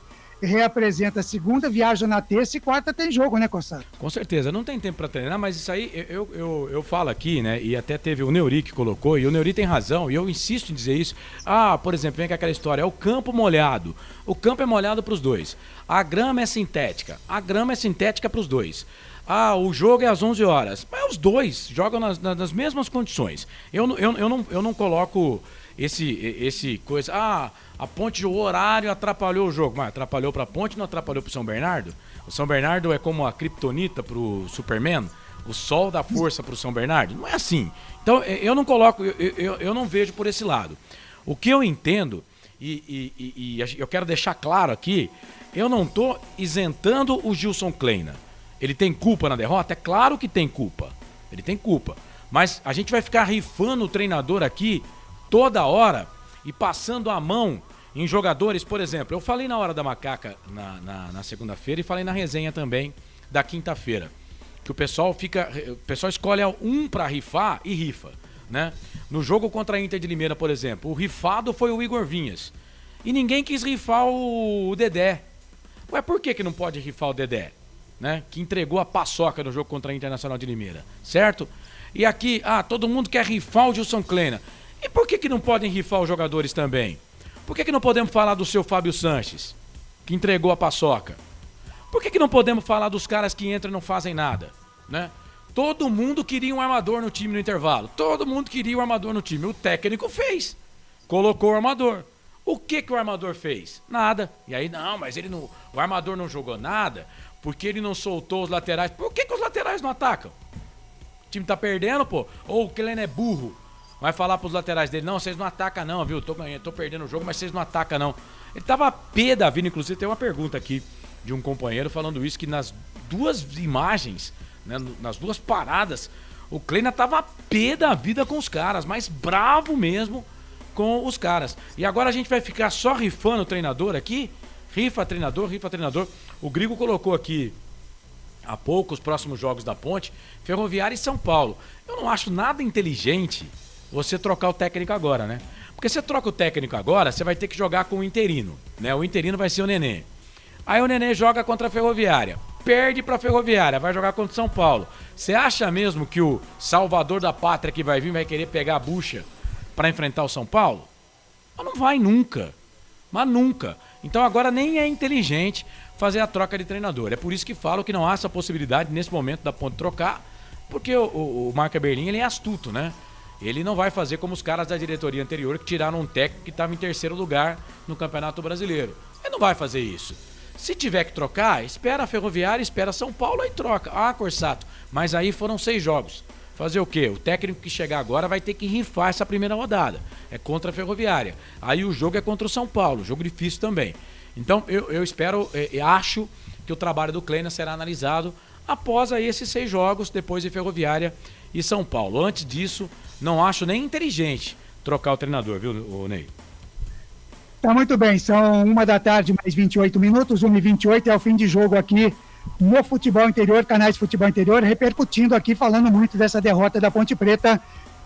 reapresenta a segunda, viaja na terça e quarta tem jogo, né, Cossato? Com certeza, não tem tempo para treinar, mas isso aí eu falo aqui, né, e até teve o Neuri que colocou, e o Neuri tem razão, e eu insisto em dizer isso. Por exemplo, vem com aquela história, é o campo molhado. O campo é molhado para os dois. A grama é sintética. A grama é sintética para os dois. O jogo é às 11 horas. Mas os dois jogam nas mesmas condições. Eu não coloco esse coisa... a Ponte, o horário atrapalhou o jogo. Mas atrapalhou pra Ponte, não atrapalhou pro São Bernardo? O São Bernardo é como a kryptonita pro Superman? O sol dá força pro São Bernardo? Não é assim. Então, eu não coloco... Eu não vejo por esse lado. O que eu entendo, e eu quero deixar claro aqui, eu não tô isentando o Gilson Kleina. Ele tem culpa na derrota? É claro que tem culpa. Ele tem culpa. Mas a gente vai ficar rifando o treinador aqui toda hora e passando a mão em jogadores. Por exemplo, eu falei na Hora da Macaca na segunda-feira e falei na resenha também da quinta-feira. Que o pessoal escolhe um pra rifar e rifa, né? No jogo contra a Inter de Limeira, por exemplo, o rifado foi o Igor Vinhas. E ninguém quis rifar o Dedé. Ué, por que não pode rifar o Dedé? Né, que entregou a paçoca no jogo contra a Internacional de Limeira, certo? E aqui, todo mundo quer rifar o Gilson Kleina. E por que não podem rifar os jogadores também? Por que não podemos falar do seu Fábio Sanches, que entregou a paçoca? Por que não podemos falar dos caras que entram e não fazem nada, né? Todo mundo queria um armador no time no intervalo. Todo mundo queria um armador no time. O técnico fez. Colocou o armador. O que o armador fez? Nada. E aí, mas o armador não jogou nada... Porque ele não soltou os laterais. Por que os laterais não atacam? O time tá perdendo, pô. Ou o Kleina é burro. Vai falar pros laterais dele, não, vocês não atacam não, viu? Tô perdendo o jogo, mas vocês não atacam não. Ele tava pé da vida, inclusive tem uma pergunta aqui de um companheiro falando isso, que nas 2 imagens, né, nas 2 paradas, o Kleina tava pé da vida com os caras, mas bravo mesmo com os caras. E agora a gente vai ficar só rifando o treinador aqui? Rifa treinador. O Grigo colocou aqui há pouco os próximos jogos da Ponte, Ferroviária e São Paulo. Eu não acho nada inteligente você trocar o técnico agora, né? Porque você troca o técnico agora, você vai ter que jogar com o interino, né? O interino vai ser o Nenê. Aí o Nenê joga contra a Ferroviária, perde pra Ferroviária, vai jogar contra o São Paulo. Você acha mesmo que o salvador da pátria que vai vir vai querer pegar a bucha pra enfrentar o São Paulo? Mas não vai nunca. Mas nunca. Então agora nem é inteligente fazer a troca de treinador. É por isso que falo que não há essa possibilidade nesse momento da Ponte trocar, porque o Marco Eberlin, ele é astuto, né? Ele não vai fazer como os caras da diretoria anterior que tiraram um técnico que estava em terceiro lugar no Campeonato Brasileiro. Ele não vai fazer isso. Se tiver que trocar, espera a Ferroviária, espera São Paulo, aí troca. Ah, Corsato, mas aí foram 6 jogos. Fazer o quê? O técnico que chegar agora vai ter que rifar essa primeira rodada. É contra a Ferroviária. Aí o jogo é contra o São Paulo, jogo difícil também. Então eu espero, acho que o trabalho do Kleina será analisado após aí esses 6 jogos, depois de Ferroviária e São Paulo. Antes disso, não acho nem inteligente trocar o treinador, viu, Ney? Tá muito bem, são 1h mais 28 minutos, 1h28 é o fim de jogo aqui no Futebol Interior, canais de Futebol Interior, repercutindo aqui, falando muito dessa derrota da Ponte Preta,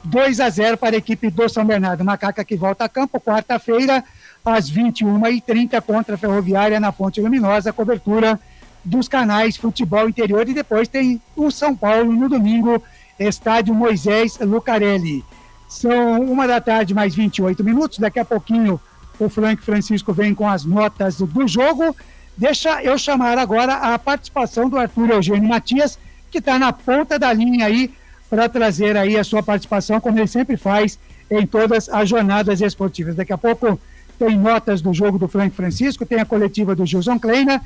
2-0 para a equipe do São Bernardo. Macaca que volta a campo, quarta-feira, às 21h30, contra a Ferroviária na Fonte Luminosa, cobertura dos canais Futebol Interior, e depois tem o São Paulo no domingo, estádio Moisés Lucarelli. São 1h mais 28 minutos, daqui a pouquinho o Frank Francisco vem com as notas do jogo. Deixa eu chamar agora a participação do Arthur Eugênio Matias, que está na ponta da linha aí, para trazer aí a sua participação, como ele sempre faz em todas as jornadas esportivas. Daqui a pouco tem notas do jogo do Frank Francisco, tem a coletiva do Gilson Kleina,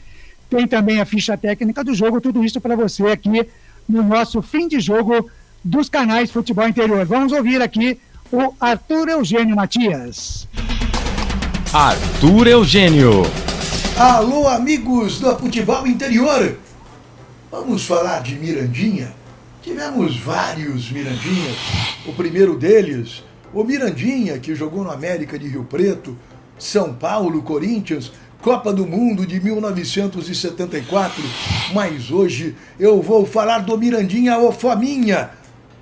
tem também a ficha técnica do jogo, tudo isso para você aqui no nosso fim de jogo dos canais Futebol Interior. Vamos ouvir aqui o Arthur Eugênio Matias. Arthur Eugênio. Alô, amigos do Futebol Interior. Vamos falar de Mirandinha. Tivemos vários Mirandinhas. O primeiro deles, o Mirandinha, que jogou no América de Rio Preto, São Paulo, Corinthians, Copa do Mundo de 1974. Mas hoje eu vou falar do Mirandinha, o Fominha.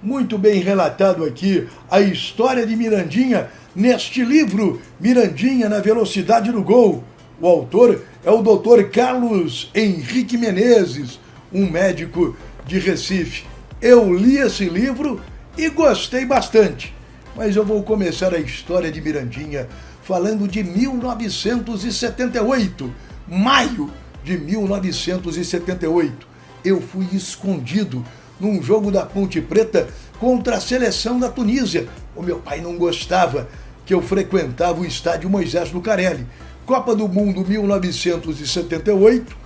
Muito bem relatado aqui a história de Mirandinha neste livro, Mirandinha na Velocidade do Gol. O autor é o Dr. Carlos Henrique Menezes, um médico de Recife. Eu li esse livro e gostei bastante, mas eu vou começar a história de Mirandinha falando de 1978, maio de 1978. Eu fui escondido num jogo da Ponte Preta contra a seleção da Tunísia. O meu pai não gostava que eu frequentava o estádio Moisés Lucarelli. Copa do Mundo 1978,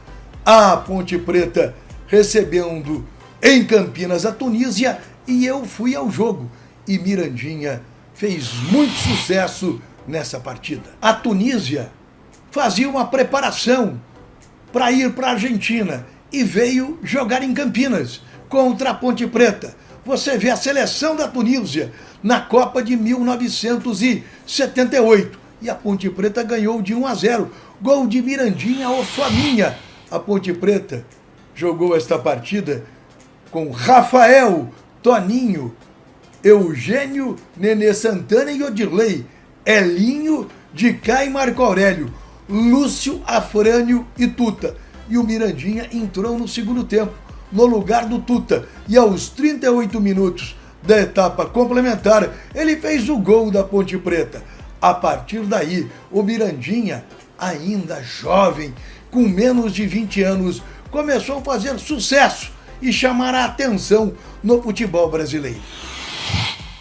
a Ponte Preta recebendo em Campinas a Tunísia, e eu fui ao jogo. E Mirandinha fez muito sucesso nessa partida. A Tunísia fazia uma preparação para ir para a Argentina e veio jogar em Campinas contra a Ponte Preta. Você vê a seleção da Tunísia na Copa de 1978. E a Ponte Preta ganhou de 1-0. Gol de Mirandinha, o Fominha. A Ponte Preta jogou esta partida com Rafael, Toninho, Eugênio, Nenê Santana e Odirley, Elinho, Dicá e Marco Aurélio, Lúcio, Afrânio e Tuta. E o Mirandinha entrou no segundo tempo, no lugar do Tuta. E aos 38 minutos da etapa complementar, ele fez o gol da Ponte Preta. A partir daí, o Mirandinha, ainda jovem, com menos de 20 anos, começou a fazer sucesso e chamar a atenção no futebol brasileiro.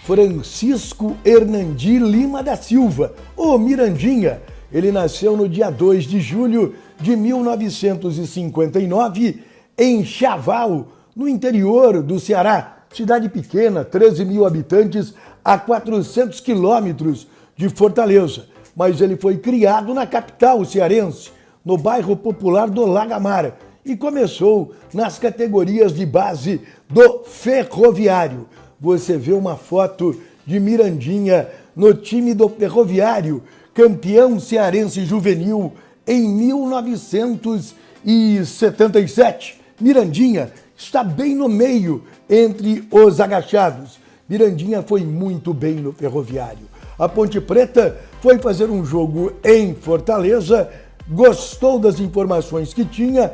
Francisco Hernandi Lima da Silva, o Mirandinha. Ele nasceu no dia 2 de julho de 1959 em Chaval, no interior do Ceará. Cidade pequena, 13 mil habitantes, a 400 quilômetros de Fortaleza. Mas ele foi criado na capital cearense, no bairro popular do Lagamar, e começou nas categorias de base do Ferroviário. Você vê uma foto de Mirandinha no time do Ferroviário, campeão cearense juvenil em 1977. Mirandinha está bem no meio entre os agachados. Mirandinha foi muito bem no Ferroviário. A Ponte Preta foi fazer um jogo em Fortaleza, gostou das informações que tinha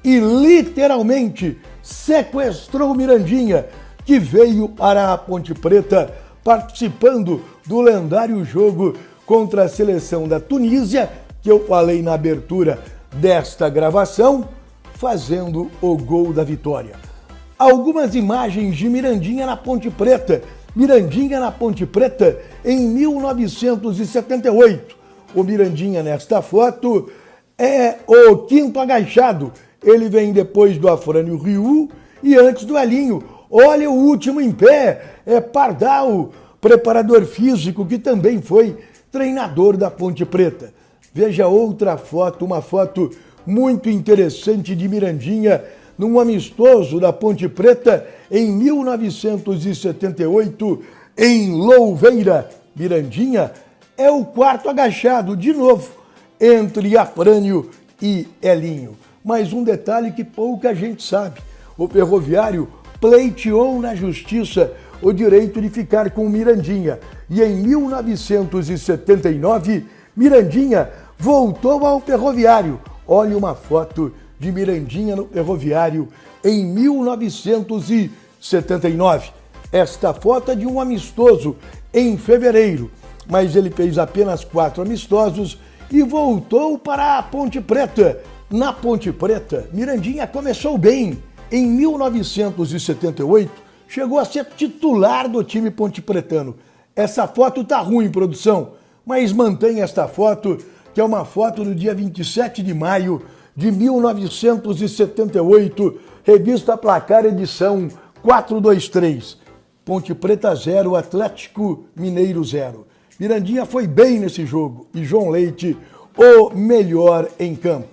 e literalmente sequestrou o Mirandinha, que veio para a Ponte Preta participando do lendário jogo contra a seleção da Tunísia, que eu falei na abertura desta gravação, fazendo o gol da vitória. Algumas imagens de Mirandinha na Ponte Preta. Mirandinha na Ponte Preta em 1978. O Mirandinha nesta foto é o quinto agachado. Ele vem depois do Afrânio Ryu e antes do Elinho. Olha o último em pé, é Pardal, preparador físico que também foi treinador da Ponte Preta. Veja outra foto, uma foto muito interessante de Mirandinha num amistoso da Ponte Preta em 1978 em Louveira. Mirandinha é o quarto agachado, de novo, entre Afrânio e Elinho. Mas um detalhe que pouca gente sabe, o Ferroviário pleiteou na justiça o direito de ficar com o Mirandinha. E em 1979, Mirandinha voltou ao Ferroviário. Olha uma foto de Mirandinha no Ferroviário em 1979. Esta foto é de um amistoso em fevereiro, mas ele fez apenas 4 amistosos e voltou para a Ponte Preta. Na Ponte Preta, Mirandinha começou bem. Em 1978, chegou a ser titular do time pontepretano. Essa foto tá ruim, produção, mas mantém esta foto, que é uma foto do dia 27 de maio de 1978, revista Placar, edição 423. Ponte Preta 0, Atlético Mineiro 0. Mirandinha foi bem nesse jogo e João Leite o melhor em campo.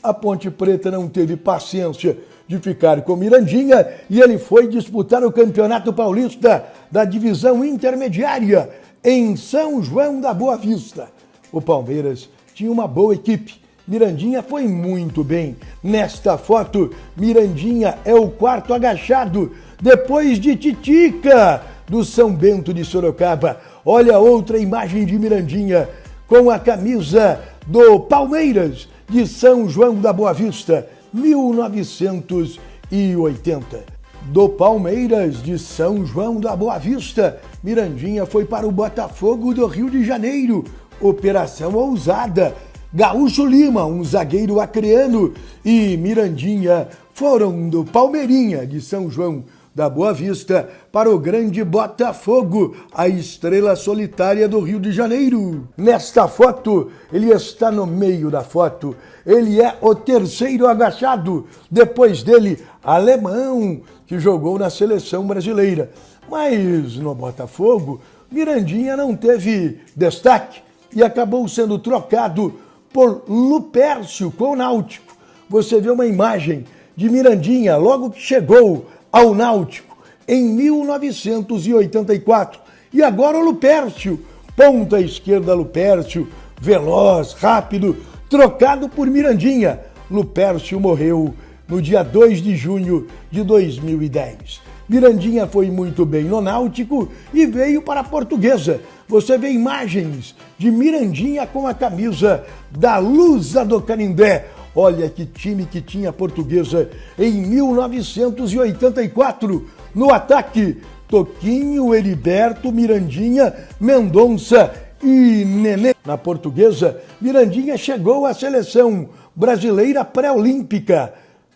A Ponte Preta não teve paciência de ficar com Mirandinha e ele foi disputar o Campeonato Paulista da divisão intermediária em São João da Boa Vista. O Palmeiras tinha uma boa equipe. Mirandinha foi muito bem. Nesta foto, Mirandinha é o quarto agachado, depois de Titica, do São Bento de Sorocaba. Olha outra imagem de Mirandinha com a camisa do Palmeiras de São João da Boa Vista, 1980. Do Palmeiras de São João da Boa Vista, Mirandinha foi para o Botafogo do Rio de Janeiro. Operação ousada. Gaúcho Lima, um zagueiro acreano, e Mirandinha foram do Palmeirinha de São João da Boa Vista para o grande Botafogo, a estrela solitária do Rio de Janeiro. Nesta foto, ele está no meio da foto. Ele é o terceiro agachado. Depois dele, Alemão, que jogou na seleção brasileira. Mas no Botafogo, Mirandinha não teve destaque e acabou sendo trocado por Lupércio com o Náutico. Você vê uma imagem de Mirandinha logo que chegou ao Náutico em 1984. E agora o Lupércio, ponta esquerda Lupércio, veloz, rápido, trocado por Mirandinha. Lupércio morreu no dia 2 de junho de 2010. Mirandinha foi muito bem no Náutico e veio para a Portuguesa. Você vê imagens de Mirandinha com a camisa da Lusa do Canindé. Olha que time que tinha a Portuguesa em 1984. No ataque, Toquinho, Heriberto, Mirandinha, Mendonça e Nenê. Na Portuguesa, Mirandinha chegou à seleção brasileira pré-olímpica.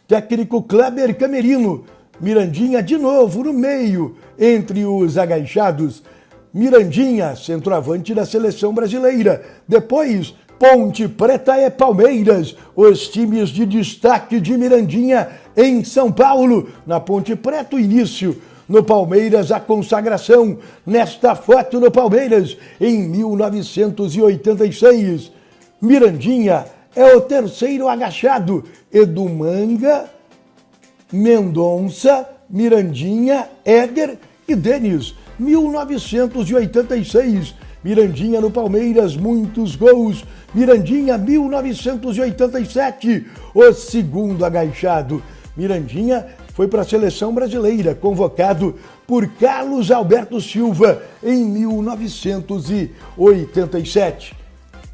Técnico Kleber Camerino. Mirandinha de novo no meio, entre os agachados. Mirandinha, centroavante da seleção brasileira. Depois, Ponte Preta e Palmeiras, os times de destaque de Mirandinha em São Paulo. Na Ponte Preta, o início. No Palmeiras, a consagração. Nesta foto no Palmeiras, em 1986. Mirandinha é o terceiro agachado. Edumanga, Mendonça, Mirandinha, Éder e Denis. 1986. Mirandinha no Palmeiras, muitos gols. Mirandinha, 1987, o segundo agachado. Mirandinha foi para a seleção brasileira, convocado por Carlos Alberto Silva em 1987.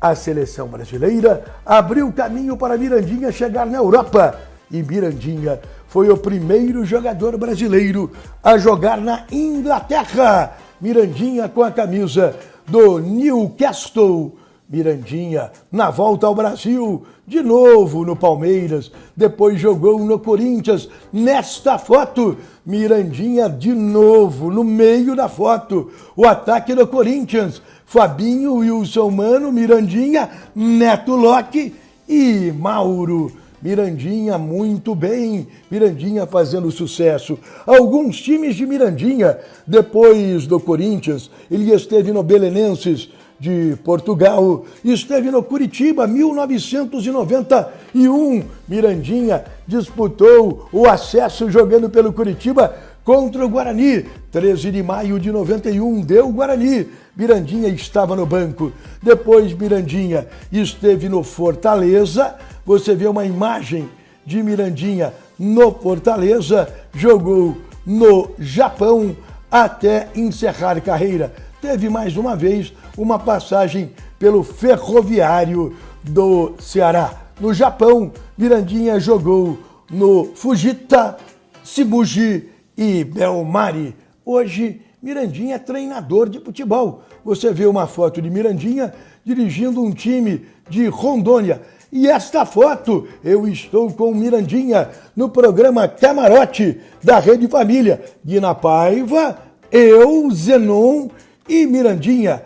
A seleção brasileira abriu caminho para Mirandinha chegar na Europa e Mirandinha foi o primeiro jogador brasileiro a jogar na Inglaterra. Mirandinha com a camisa do Newcastle. Mirandinha, na volta ao Brasil, de novo no Palmeiras, depois jogou no Corinthians. Nesta foto, Mirandinha de novo, no meio da foto, o ataque do Corinthians. Fabinho, Wilson Mano, Mirandinha, Neto Locke e Mauro. Mirandinha muito bem, Mirandinha fazendo sucesso. Alguns times de Mirandinha, depois do Corinthians, ele esteve no Belenenses de Portugal, esteve no Curitiba, 1991. Mirandinha disputou o acesso jogando pelo Curitiba contra o Guarani. 13 de maio de 91, deu Guarani. Mirandinha estava no banco. Depois Mirandinha esteve no Fortaleza. Você vê uma imagem de Mirandinha no Fortaleza. Jogou no Japão até encerrar carreira. Teve mais uma vez uma passagem pelo Ferroviário do Ceará. No Japão, Mirandinha jogou no Fujita, Shibuji e Belmari. Hoje, Mirandinha é treinador de futebol. Você vê uma foto de Mirandinha dirigindo um time de Rondônia. E esta foto, eu estou com Mirandinha no programa Camarote da Rede Família. Guina Paiva, eu, Zenon e Mirandinha.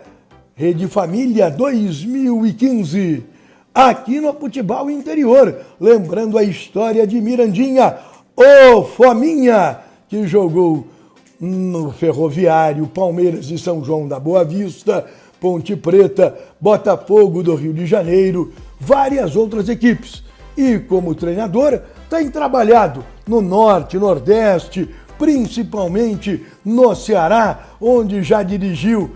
Rede Família 2015, aqui no Futebol Interior. Lembrando a história de Mirandinha, o Fominha, que jogou no Ferroviário, Palmeiras e São João da Boa Vista, Ponte Preta, Botafogo do Rio de Janeiro, várias outras equipes. E como treinador, tem trabalhado no Norte, Nordeste, principalmente no Ceará, onde já dirigiu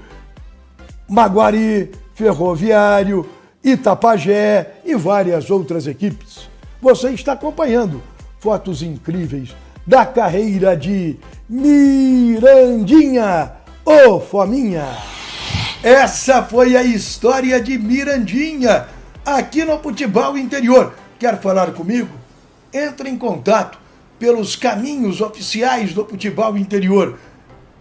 Maguari, Ferroviário, Itapajé e várias outras equipes. Você está acompanhando fotos incríveis da carreira de Mirandinha, o Fominha. Essa foi a história de Mirandinha, aqui no Futebol Interior. Quer falar comigo? Entre em contato pelos caminhos oficiais do Futebol Interior.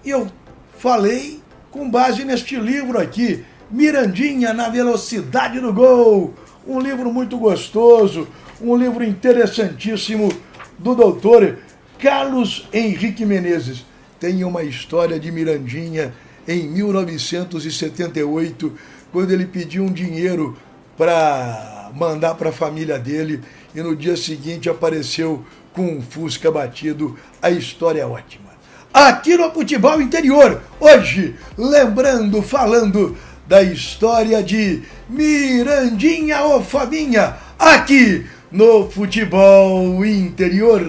Eu falei com base neste livro aqui, Mirandinha na Velocidade do Gol. Um livro muito gostoso, um livro interessantíssimo do doutor Carlos Henrique Menezes. Tem uma história de Mirandinha em 1978, quando ele pediu um dinheiro para mandar para a família dele e no dia seguinte apareceu com um Fusca batido. A história é ótima. Aqui no Futebol Interior, hoje, lembrando, falando da história de Mirandinha, o Fominha, aqui no Futebol Interior.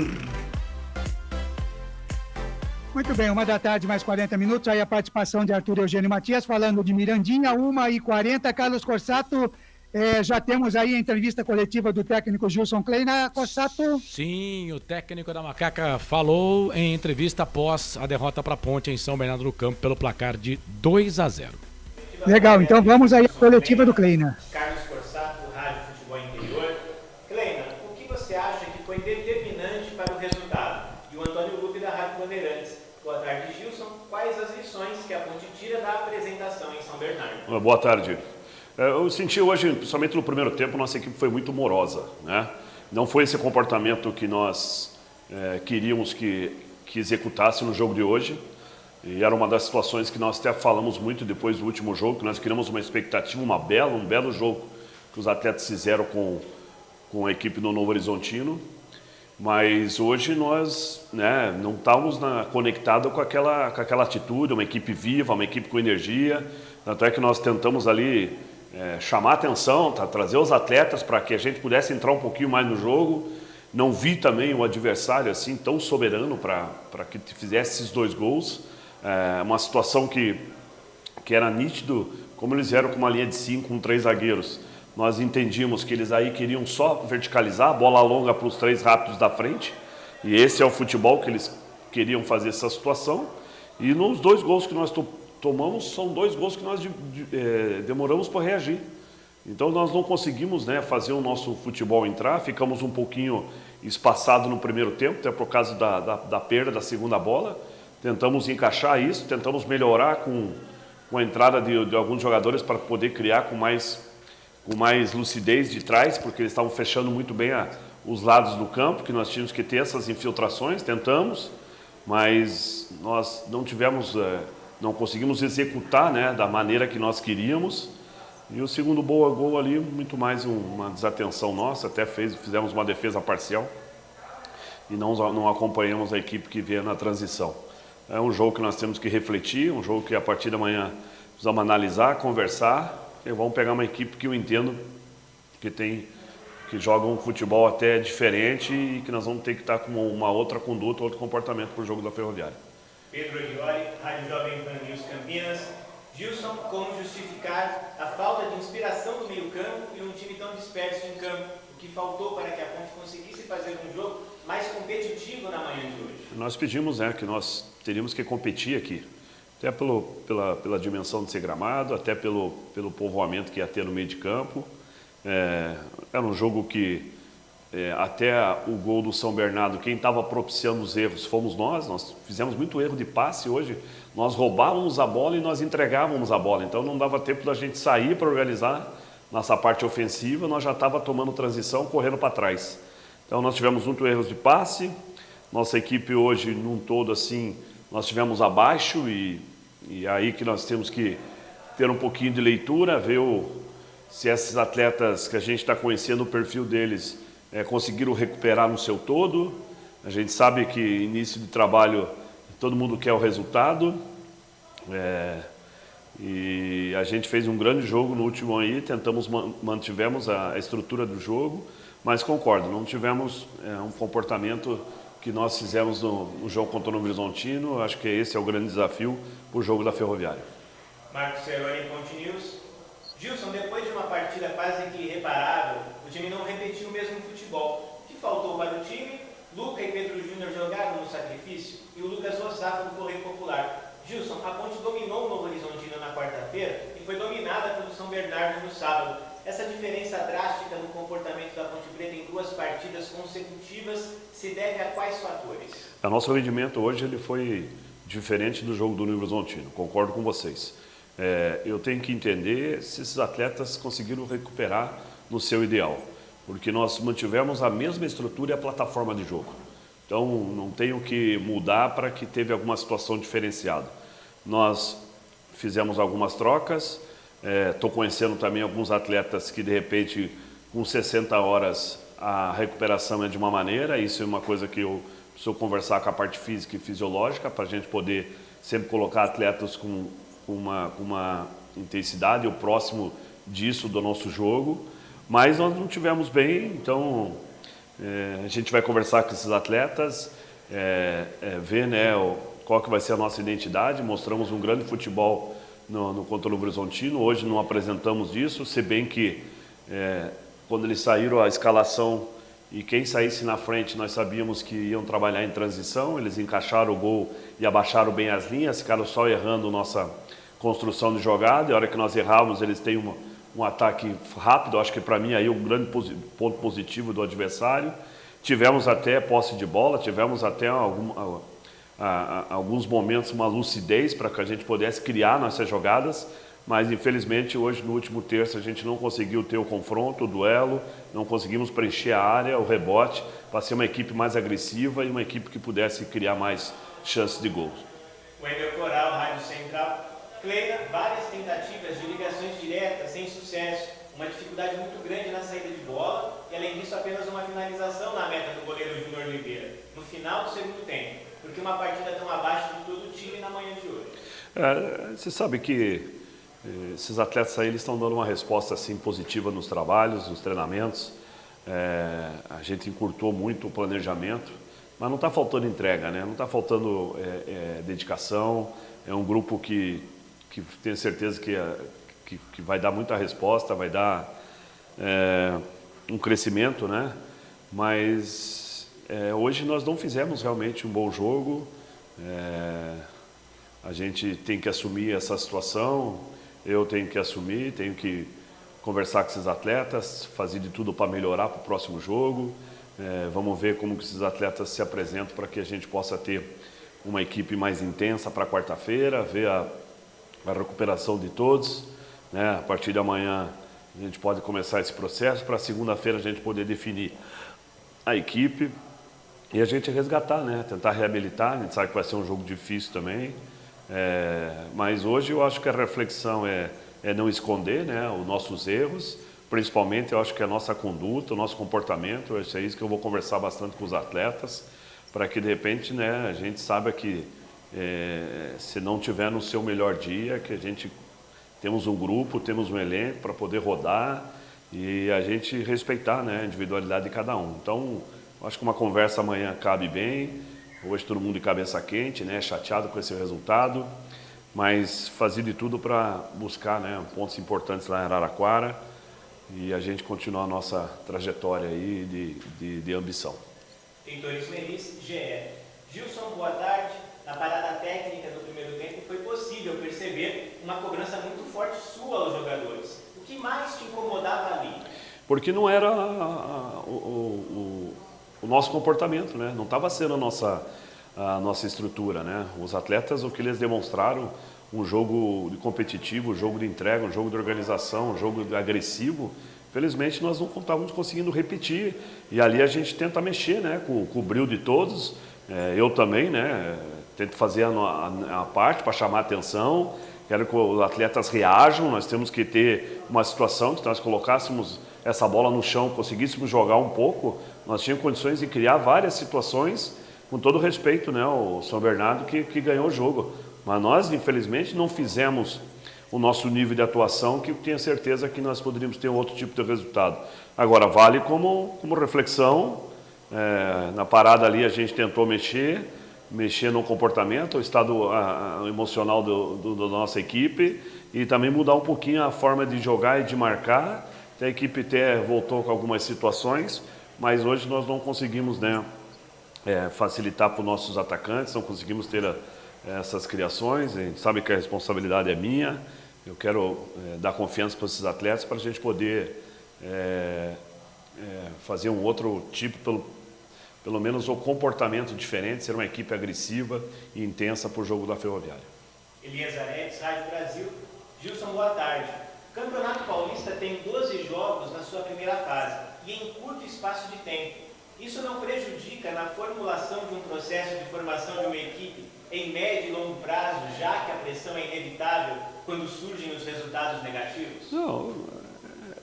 Muito bem, 1h da tarde, mais 40 minutos, aí a participação de Arthur Eugênio Matias, falando de Mirandinha, 1h40, Carlos Corsato. Já temos aí a entrevista coletiva do técnico Gilson Kleina. Corsato? Sim, o técnico da Macaca falou em entrevista após a derrota para a Ponte em São Bernardo do Campo pelo placar de 2-0. Legal, então vamos aí à coletiva do Kleina. Carlos Corsato, Rádio Futebol Interior. Kleina, o que você acha que foi determinante para o resultado? E o Antônio Lupe da Rádio Bandeirantes. Boa tarde, Gilson. Quais as lições que a Ponte tira da apresentação em São Bernardo? Boa tarde. Eu senti hoje, principalmente no primeiro tempo, nossa equipe foi muito morosa, né? Não foi esse comportamento que nós queríamos que executasse no jogo de hoje. E era uma das situações que nós até falamos muito depois do último jogo, que nós criamos uma expectativa, um belo jogo que os atletas fizeram com a equipe do Novo Horizontino. Mas hoje nós não estávamos conectados com aquela atitude, uma equipe viva, uma equipe com energia. Tanto é que nós tentamos ali chamar a atenção, trazer os atletas para que a gente pudesse entrar um pouquinho mais no jogo. Não vi também o adversário assim tão soberano para que fizesse esses 2 gols. Uma situação que era nítido, como eles vieram com uma linha de 5, com 3 zagueiros. Nós entendíamos que eles aí queriam só verticalizar, bola longa para os 3 rápidos da frente. E esse é o futebol que eles queriam fazer essa situação. E nos 2 gols que nós tomamos, são 2 gols que nós demoramos para reagir. Então nós não conseguimos, né, fazer o nosso futebol entrar, ficamos um pouquinho espaçado no primeiro tempo, até por causa da perda da segunda bola. Tentamos encaixar isso, tentamos melhorar com a entrada de alguns jogadores para poder criar com mais lucidez de trás, porque eles estavam fechando muito bem os lados do campo, que nós tínhamos que ter essas infiltrações, tentamos, mas nós não conseguimos executar, né, da maneira que nós queríamos. E o segundo gol ali, muito mais uma desatenção nossa, até fizemos uma defesa parcial e não acompanhamos a equipe que veio na transição. É um jogo que nós temos que refletir, um jogo que a partir da manhã precisamos analisar, conversar, e vamos pegar uma equipe que eu entendo que joga um futebol até diferente e que nós vamos ter que estar com uma outra conduta, outro comportamento para o jogo da Ferroviária. Pedro Odiori, Rádio Jovem Pan News Campinas. Gilson, como justificar a falta de inspiração do meio-campo e um time tão disperso em campo? O que faltou para que a Ponte conseguisse fazer um jogo mais competitivo na manhã de hoje? Nós pedimos, né, que nós teríamos que competir aqui, até pela dimensão de ser gramado, até pelo povoamento que ia ter no meio de campo. Era um jogo que até o gol do São Bernardo, quem estava propiciando os erros fomos nós fizemos muito erro de passe hoje, nós roubávamos a bola e nós entregávamos a bola, então não dava tempo da gente sair para organizar nossa parte ofensiva, nós já estava tomando transição, correndo para trás. Então nós tivemos muito erros de passe, nossa equipe hoje, num todo assim, nós tivemos abaixo e aí que nós temos que ter um pouquinho de leitura, ver se esses atletas que a gente está conhecendo o perfil deles conseguiram recuperar no seu todo. A gente sabe que início de trabalho todo mundo quer o resultado, e a gente fez um grande jogo no último aí, mantivemos a estrutura do jogo, mas concordo, não tivemos um comportamento que nós fizemos no jogo contra o Novo Horizontino. Acho que esse é o grande desafio para o jogo da Ferroviária. Marcos Cerrone, Ponte News. Gilson, depois de uma partida quase que irreparável, o time não repetiu o mesmo futebol. O que faltou para o time? Luca e Pedro Júnior jogaram no sacrifício e o Lucas Rossafa do Correio Popular. Gilson, a Ponte dominou o Novo Horizontino na quarta-feira e foi dominada pelo São Bernardo no sábado. Essa diferença drástica no comportamento da Ponte Preta em 2 partidas consecutivas se deve a quais fatores? O nosso rendimento hoje ele foi diferente do jogo do Novo Horizontino, concordo com vocês. Eu tenho que entender se esses atletas conseguiram recuperar no seu ideal, porque nós mantivemos a mesma estrutura e a plataforma de jogo. Então, não tenho que mudar para que teve alguma situação diferenciada. Nós fizemos algumas trocas, estou conhecendo também alguns atletas que, de repente, com 60 horas, a recuperação é de uma maneira. Isso é uma coisa que eu preciso conversar com a parte física e fisiológica, para a gente poder sempre colocar atletas com uma intensidade ou próximo disso do nosso jogo, mas nós não tivemos bem, então a gente vai conversar com esses atletas, ver, né, qual que vai ser a nossa identidade. Mostramos um grande futebol contra o Novo Horizontino, hoje não apresentamos isso, se bem que quando eles saíram a escalação e quem saísse na frente nós sabíamos que iam trabalhar em transição, eles encaixaram o gol e abaixaram bem as linhas, ficaram só errando nossa construção de jogada, e a hora que nós errávamos eles têm um ataque rápido. Acho que para mim aí um grande ponto positivo do adversário. Tivemos até posse de bola, tivemos até alguns momentos uma lucidez para que a gente pudesse criar nossas jogadas, mas infelizmente hoje no último terço a gente não conseguiu ter o confronto, o duelo, não conseguimos preencher a área, o rebote, para ser uma equipe mais agressiva e uma equipe que pudesse criar mais chances de gols. Wendel Coral, Rádio Central. Kleina, várias tentativas de ligações diretas sem sucesso, uma dificuldade muito grande na saída de bola e, além disso, apenas uma finalização na meta do goleiro Júnior Oliveira, no final do segundo tempo. Porque uma partida tão abaixo de todo o time na manhã de hoje? Você sabe que esses atletas aí eles estão dando uma resposta assim, positiva nos trabalhos, nos treinamentos. A gente encurtou muito o planejamento, mas não está faltando entrega, né? Não está faltando dedicação. É um grupo que tenho certeza que vai dar muita resposta, vai dar um crescimento, né? Mas hoje nós não fizemos realmente um bom jogo. A gente tem que assumir essa situação, eu tenho que assumir, tenho que conversar com esses atletas, fazer de tudo para melhorar para o próximo jogo. Vamos ver como que esses atletas se apresentam para que a gente possa ter uma equipe mais intensa para quarta-feira, ver a recuperação de todos, né? A partir de amanhã a gente pode começar esse processo, para segunda-feira a gente poder definir a equipe e a gente resgatar, né? Tentar reabilitar. A gente sabe que vai ser um jogo difícil também, mas hoje eu acho que a reflexão é não esconder, né, os nossos erros, principalmente eu acho que a nossa conduta, o nosso comportamento. É isso que eu vou conversar bastante com os atletas, para que de repente, né, a gente saiba que se não tiver no seu melhor dia, que a gente temos um grupo, temos um elenco para poder rodar e a gente respeitar, né, a individualidade de cada um. Então, acho que uma conversa amanhã cabe bem. Hoje todo mundo de cabeça quente, né, chateado com esse resultado, mas fazer de tudo para buscar, né, pontos importantes lá em Araraquara e a gente continuar a nossa trajetória aí de ambição. Heitor Melis, GE. Gilson, boa tarde. Na parada técnica do primeiro tempo foi possível perceber uma cobrança muito forte sua aos jogadores. O que mais te incomodava ali? Porque não era o nosso comportamento, né? Não estava sendo a nossa estrutura, né? Os atletas, o que eles demonstraram, um jogo competitivo, um jogo de entrega, um jogo de organização, um jogo agressivo, felizmente nós não estávamos conseguindo repetir. E ali a gente tenta mexer, né, com o brilho de todos. Eu também, né, tento fazer a parte para chamar a atenção. Quero que os atletas reajam. Nós temos que ter uma situação que nós colocássemos essa bola no chão, conseguíssemos jogar um pouco, nós tínhamos condições de criar várias situações, com todo respeito, né, o São Bernardo que ganhou o jogo. Mas nós, infelizmente, não fizemos o nosso nível de atuação, que eu tenho certeza que nós poderíamos ter um outro tipo de resultado. Agora, vale como reflexão. Na parada ali a gente tentou mexer no comportamento, o estado emocional da nossa equipe, e também mudar um pouquinho a forma de jogar e de marcar. A equipe até voltou com algumas situações, mas hoje nós não conseguimos, né, facilitar para os nossos atacantes, não conseguimos ter essas criações. A gente sabe que a responsabilidade é minha. Eu quero dar confiança para esses atletas para a gente poder fazer um outro tipo, pelo menos o comportamento diferente, ser uma equipe agressiva e intensa para o jogo da Ferroviária. Elias Aredes, Rádio Brasil. Gilson, boa tarde. O Campeonato Paulista tem 12 jogos na sua primeira fase e em curto espaço de tempo. Isso não prejudica na formulação de um processo de formação de uma equipe em médio e longo prazo, já que a pressão é inevitável quando surgem os resultados negativos? Não,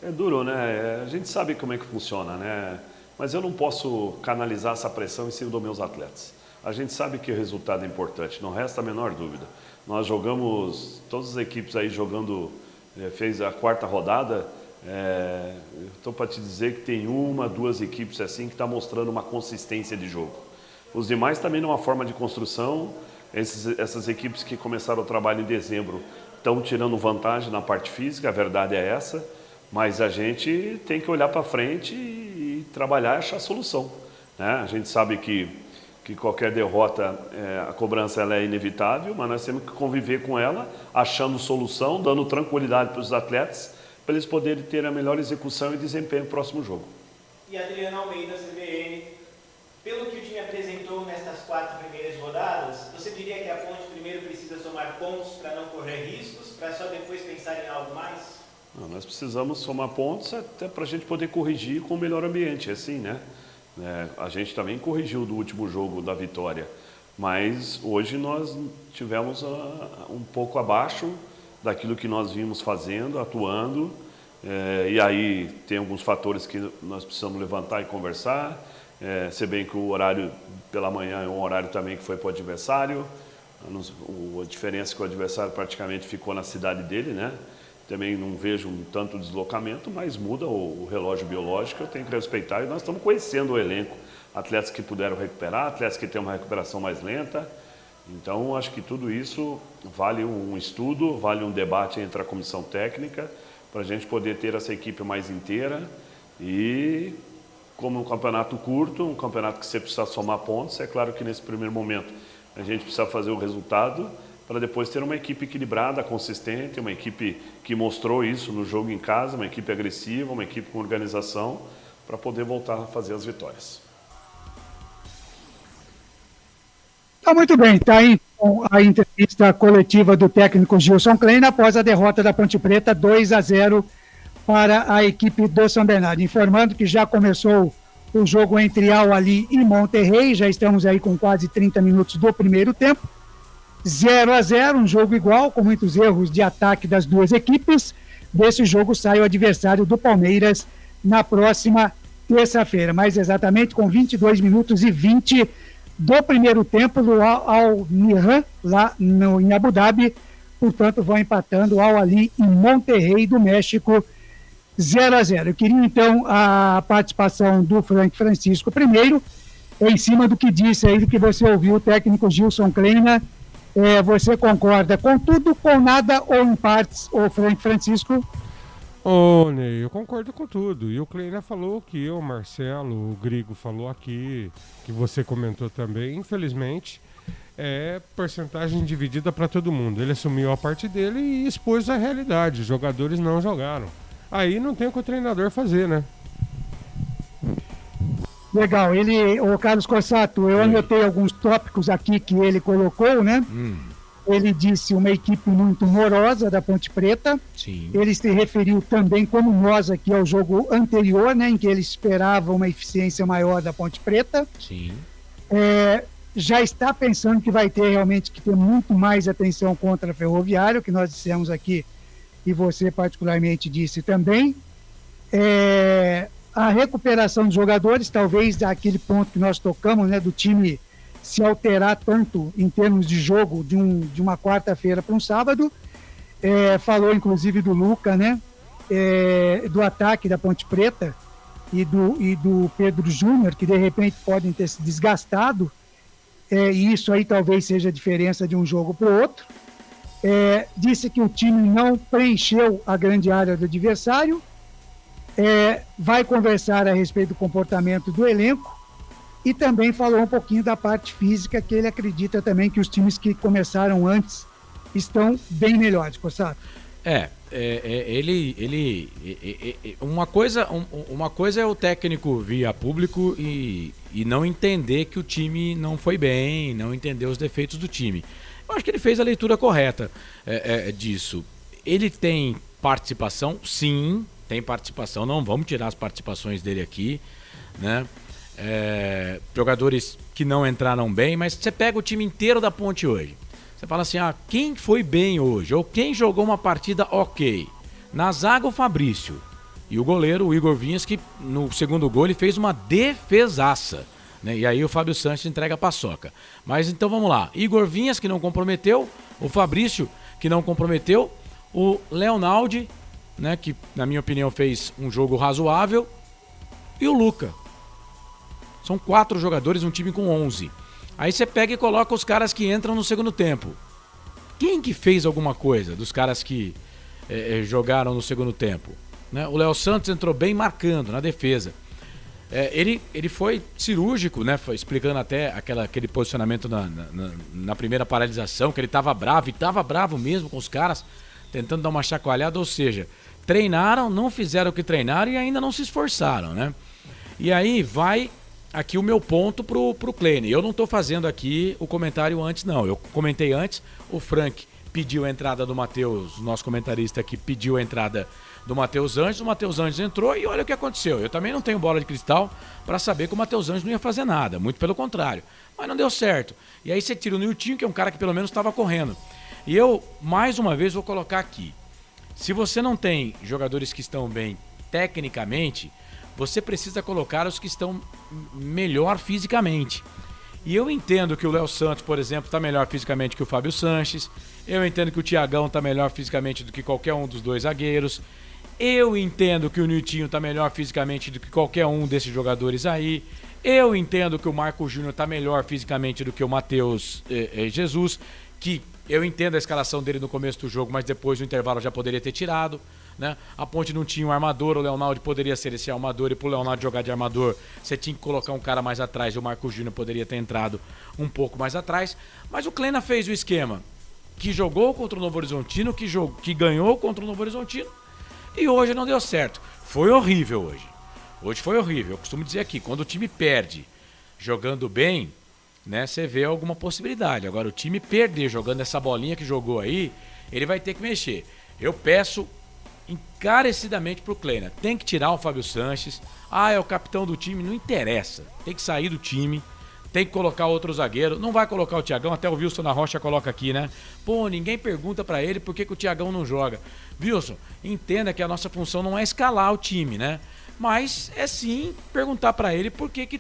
é duro, né? A gente sabe como é que funciona, né? Mas eu não posso canalizar essa pressão em cima dos meus atletas. A gente sabe que o resultado é importante, não resta a menor dúvida. Nós jogamos, todas as equipes aí jogando, fez a quarta rodada. Estou para te dizer que tem uma, duas equipes assim que está mostrando uma consistência de jogo. Os demais também numa forma de construção. Essas equipes que começaram o trabalho em dezembro estão tirando vantagem na parte física, a verdade é essa, mas a gente tem que olhar para frente e trabalhar e achar a solução, né? A gente sabe que qualquer derrota, a cobrança ela é inevitável, mas nós temos que conviver com ela, achando solução, dando tranquilidade para os atletas, para eles poderem ter a melhor execução e desempenho no próximo jogo. E Adriano Almeida, CBN, pelo que o time apresentou nestas 4 primeiras rodadas, você diria que a Ponte primeiro precisa somar pontos para não correr riscos, para só depois pensar em algo mais? Não, nós precisamos somar pontos até para a gente poder corrigir com o melhor ambiente, assim, né? A gente também corrigiu do último jogo da Vitória, mas hoje nós tivemos um pouco abaixo daquilo que nós vimos fazendo, atuando, e aí tem alguns fatores que nós precisamos levantar e conversar, se bem que o horário pela manhã é um horário também que foi para o adversário, a diferença é que o adversário praticamente ficou na cidade dele, né? Também não vejo tanto deslocamento, mas muda o relógio biológico, eu tenho que respeitar, e nós estamos conhecendo o elenco, atletas que puderam recuperar, atletas que têm uma recuperação mais lenta. Então, acho que tudo isso vale um estudo, vale um debate entre a comissão técnica, para a gente poder ter essa equipe mais inteira e como um campeonato curto, um campeonato que você precisa somar pontos. É claro que nesse primeiro momento a gente precisa fazer o resultado para depois ter uma equipe equilibrada, consistente, uma equipe que mostrou isso no jogo em casa, uma equipe agressiva, uma equipe com organização, para poder voltar a fazer as vitórias. Tá muito bem, tá aí a entrevista coletiva do técnico Gilson Kleina após a derrota da Ponte Preta 2-0 para a equipe do São Bernardo. Informando que já começou o jogo entre Al-Ahly e Monterrey, já estamos aí com quase 30 minutos do primeiro tempo. 0-0, um jogo igual, com muitos erros de ataque das duas equipes. Desse jogo sai o adversário do Palmeiras na próxima terça-feira, mais exatamente com 22 minutos e 20 do primeiro tempo do Al-Nihan, lá em Abu Dhabi. Portanto, vão empatando Al-Ahly e Monterrey do México 0-0. Eu queria, então, a participação do Frank Francisco primeiro, em cima do que disse aí, do que você ouviu o técnico Gilson Kleina. Você concorda com tudo, com nada ou em partes, o Frank Francisco? Ô, Ney, eu concordo com tudo. E o Kleina falou que eu, Marcelo, o Grigo falou aqui, que você comentou também. Infelizmente, é porcentagem dividida para todo mundo. Ele assumiu a parte dele e expôs a realidade. Os jogadores não jogaram. Aí não tem o que o treinador fazer, né? Legal. O Carlos Cossato, eu anotei alguns tópicos aqui que ele colocou, né? Ele disse uma equipe muito morosa da Ponte Preta. Sim. Ele se referiu também, como nós aqui, ao jogo anterior, né, em que ele esperava uma eficiência maior da Ponte Preta. Sim. Já está pensando que vai ter realmente que ter muito mais atenção contra a Ferroviária, que nós dissemos aqui, e você particularmente disse também. A recuperação dos jogadores, talvez aquele ponto que nós tocamos, né, do time se alterar tanto em termos de jogo de uma quarta-feira para um sábado. Falou inclusive do Luca, né? Do ataque da Ponte Preta e do Pedro Júnior, que de repente podem ter se desgastado, e isso aí talvez seja a diferença de um jogo para o outro. Disse que o time não preencheu a grande área do adversário. Vai conversar a respeito do comportamento do elenco. E também falou um pouquinho da parte física, que ele acredita também que os times que começaram antes estão bem melhores, Cossato. Uma coisa é o técnico vir a público e não entender que o time não foi bem, não entender os defeitos do time. Eu acho que ele fez a leitura correta disso. Ele tem participação? Sim, tem participação. Não vamos tirar as participações dele aqui, né? Jogadores que não entraram bem, mas você pega o time inteiro da Ponte hoje. Você fala assim, quem foi bem hoje? Ou quem jogou uma partida ok? Na zaga, o Fabrício. E o goleiro, o Igor Vinhas, que no segundo gol ele fez uma defesaça, né? E aí o Fábio Sanches entrega a paçoca. Mas então vamos lá. Igor Vinhas, que não comprometeu. O Fabrício, que não comprometeu. O Leonaldi, né, que na minha opinião fez um jogo razoável. E o Luca. São 4 jogadores, um time com 11. Aí você pega e coloca os caras que entram no segundo tempo. Quem que fez alguma coisa dos caras que jogaram no segundo tempo? Né? O Léo Santos entrou bem marcando na defesa. Ele foi cirúrgico, né? Foi explicando até aquele posicionamento na primeira paralisação, que ele estava bravo, e estava bravo mesmo com os caras, tentando dar uma chacoalhada. Ou seja, treinaram, não fizeram o que treinaram e ainda não se esforçaram, né? E aí vai aqui o meu ponto pro Kleina. Eu não estou fazendo aqui o comentário antes, não. Eu comentei antes, o Frank pediu a entrada do Matheus, nosso comentarista aqui pediu a entrada do Matheus Anjos, o Matheus Anjos entrou e olha o que aconteceu. Eu também não tenho bola de cristal para saber que o Matheus Anjos não ia fazer nada, muito pelo contrário. Mas não deu certo. E aí você tira o Niltinho, que é um cara que pelo menos estava correndo. E eu, mais uma vez, vou colocar aqui. Se você não tem jogadores que estão bem tecnicamente, você precisa colocar os que estão melhor fisicamente. E eu entendo que o Léo Santos, por exemplo, está melhor fisicamente que o Fábio Sanches. Eu entendo que o Thiagão está melhor fisicamente do que qualquer um dos dois zagueiros. Eu entendo que o Niltinho está melhor fisicamente do que qualquer um desses jogadores aí. Eu entendo que o Marco Júnior está melhor fisicamente do que o Matheus Jesus, que eu entendo a escalação dele no começo do jogo, mas depois do intervalo já poderia ter tirado. né? A Ponte não tinha um armador, o Leonardo poderia ser esse armador, e pro Leonardo jogar de armador, você tinha que colocar um cara mais atrás, e o Marco Júnior poderia ter entrado um pouco mais atrás. Mas o Klena fez o esquema que jogou contra o Novo Horizontino, que ganhou contra o Novo Horizontino, e hoje não deu certo. Foi horrível hoje. Hoje foi horrível. Eu costumo dizer aqui, quando o time perde jogando bem, né, você vê alguma possibilidade. Agora, o time perder jogando essa bolinha que jogou aí, ele vai ter que mexer. Eu peço encarecidamente pro Klena, tem que tirar o Fábio Sanches. É o capitão do time, não interessa. Tem que sair do time, tem que colocar outro zagueiro. Não vai colocar o Thiagão, até o Wilson na Rocha coloca aqui, né? Pô, ninguém pergunta pra ele por que o Thiagão não joga. Wilson, entenda que a nossa função não é escalar o time, né? Mas é sim perguntar pra ele por que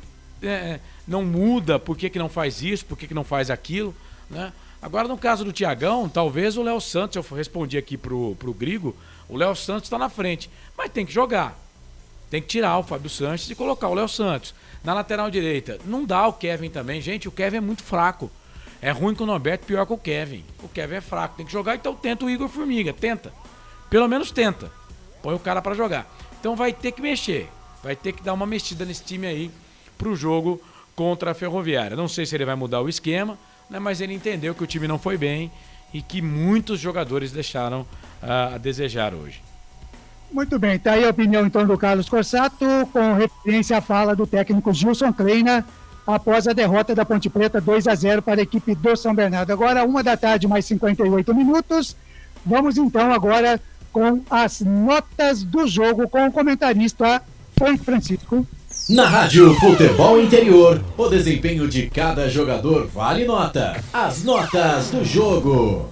não muda, por que não faz isso, por que não faz aquilo, né? Agora, no caso do Thiagão, talvez o Léo Santos, eu respondi aqui pro Grigo, o Léo Santos tá na frente, mas tem que jogar. Tem que tirar o Fábio Sanches e colocar o Léo Santos. Na lateral direita, não dá o Kevin também. Gente, o Kevin é muito fraco. É ruim com o Norberto, pior que o Kevin. O Kevin é fraco, tem que jogar, então tenta o Igor Formiga, tenta. Pelo menos tenta. Põe o cara pra jogar. Então vai ter que mexer. Vai ter que dar uma mexida nesse time aí pro jogo contra a Ferroviária. Não sei se ele vai mudar o esquema, né, mas ele entendeu que o time não foi bem e que muitos jogadores deixaram a desejar hoje. Muito bem, tá aí a opinião então do Carlos Corsato, com referência à fala do técnico Gilson Klena, após a derrota da Ponte Preta 2-0 para a equipe do São Bernardo. Agora, 1h mais 58 minutos. Vamos então agora com as notas do jogo com o comentarista Frank Francisco. Na Rádio Futebol Interior, o desempenho de cada jogador vale nota. As notas do jogo.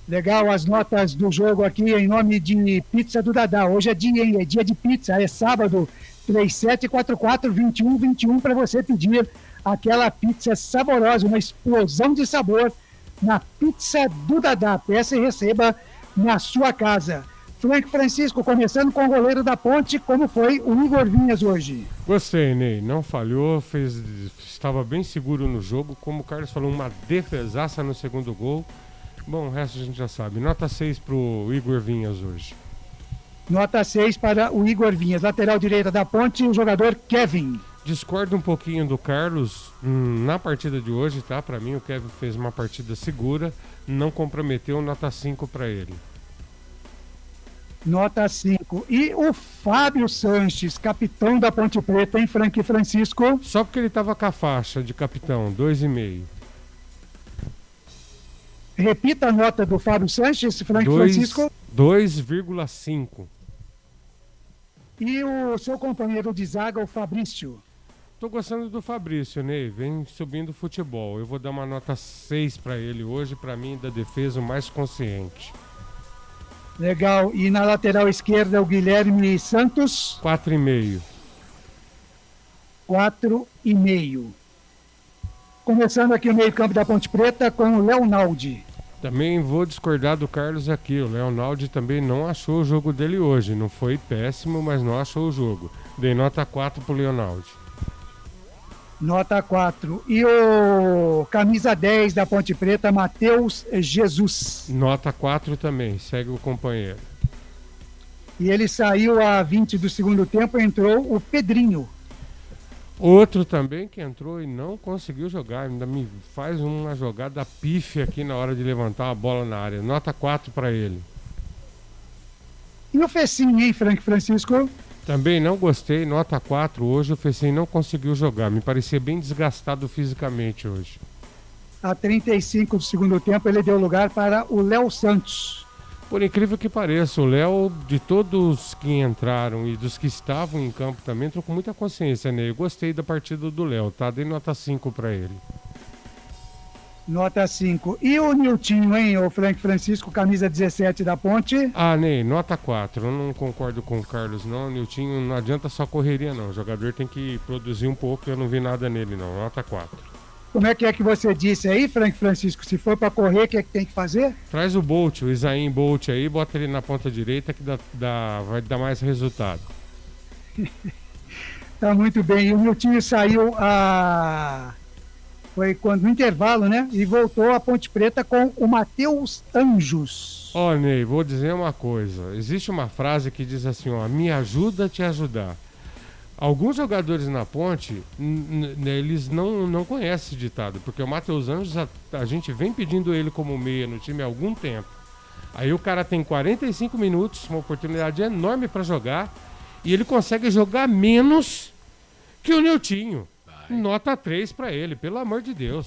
Legal, as notas do jogo aqui em nome de Pizza do Dadá. Hoje é dia, hein? É dia de pizza, é sábado, 3744-2121, para você pedir aquela pizza saborosa, uma explosão de sabor na Pizza do Dadá. Peça e receba na sua casa. Frank Francisco, começando com o goleiro da Ponte, como foi o Igor Vinhas hoje? Gostei, Ney, não falhou, estava bem seguro no jogo, como o Carlos falou, uma defesaça no segundo gol. Bom, o resto a gente já sabe. Nota 6 para o Igor Vinhas hoje. Nota 6 para o Igor Vinhas. Lateral direita da Ponte, o jogador Kevin. Discordo um pouquinho do Carlos na partida de hoje, tá? Para mim o Kevin fez uma partida segura, não comprometeu, nota 5 para ele. Nota 5. E o Fábio Sanches, capitão da Ponte Preta, hein, Frank Francisco? Só porque ele estava com a faixa de capitão, 2,5. Repita a nota do Fábio Sanches, Frank Francisco. 2,5. E o seu companheiro de zaga, o Fabrício? Tô gostando do Fabrício, Ney. Vem subindo o futebol. Eu vou dar uma nota 6 para ele hoje, para mim, da defesa o mais consciente. Legal. E na lateral esquerda, o Guilherme Santos? 4,5. 4,5. Começando aqui o meio-campo da Ponte Preta com o Leonaldi. Também vou discordar do Carlos aqui. O Leonaldi também não achou o jogo dele hoje. Não foi péssimo, mas não achou o jogo. Dei nota 4 pro Leonaldi. Nota 4. E o camisa 10 da Ponte Preta, Matheus Jesus. Nota 4 também. Segue o companheiro. E ele saiu a 20 do segundo tempo, entrou o Pedrinho. Outro também que entrou e não conseguiu jogar, ainda me faz uma jogada pífia aqui na hora de levantar a bola na área. Nota 4 para ele. E o Fecim, hein, Frank Francisco? Também não gostei, nota 4. Hoje o Fecim não conseguiu jogar, me parecia bem desgastado fisicamente hoje. A 35 do segundo tempo ele deu lugar para o Léo Santos. Por incrível que pareça, o Léo, de todos que entraram e dos que estavam em campo também, entrou com muita consciência, né? Eu gostei da partida do Léo, tá? Dei nota 5 para ele. Nota 5. E o Niltinho, hein, o Frank Francisco, camisa 17 da Ponte? Ah, Ney, nota 4. Eu não concordo com o Carlos, não. O Niltinho não adianta só correria, não. O jogador tem que produzir um pouco, eu não vi nada nele, não. Nota 4. Como é que você disse aí, Frank Francisco? Se for para correr, o que é que tem que fazer? Traz o Bolt, o Isaim Bolt aí, bota ele na ponta direita que vai dar mais resultado. Tá muito bem. E o Niltinho saiu Foi quando no intervalo, né? E voltou a Ponte Preta com o Matheus Anjos. Ó, Ney, vou dizer uma coisa. Existe uma frase que diz assim, ó, me ajuda a te ajudar. Alguns jogadores na Ponte, eles não conhecem esse ditado, porque o Matheus Anjos, a gente vem pedindo ele como meia no time há algum tempo. Aí o cara tem 45 minutos, uma oportunidade enorme para jogar, e ele consegue jogar menos que o Niltinho. Nota 3 para ele, pelo amor de Deus.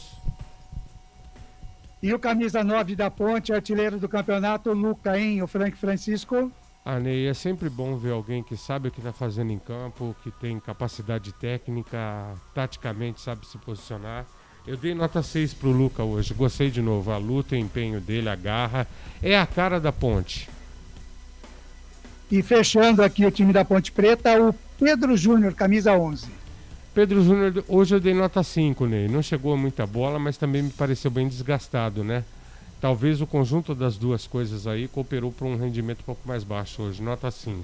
E o camisa 9 da Ponte, artilheiro do campeonato, Luca, hein? O Frank Francisco. Ney, é sempre bom ver alguém que sabe o que está fazendo em campo, que tem capacidade técnica, taticamente sabe se posicionar. Eu dei nota 6 pro Luca hoje, gostei de novo. A luta, o empenho dele, a garra, é a cara da Ponte. E fechando aqui o time da Ponte Preta, o Pedro Júnior, camisa 11. Pedro Júnior, hoje eu dei nota 5, Ney. Não chegou a muita bola, mas também me pareceu bem desgastado, né? Talvez o conjunto das duas coisas aí cooperou para um rendimento um pouco mais baixo hoje. Nota 5.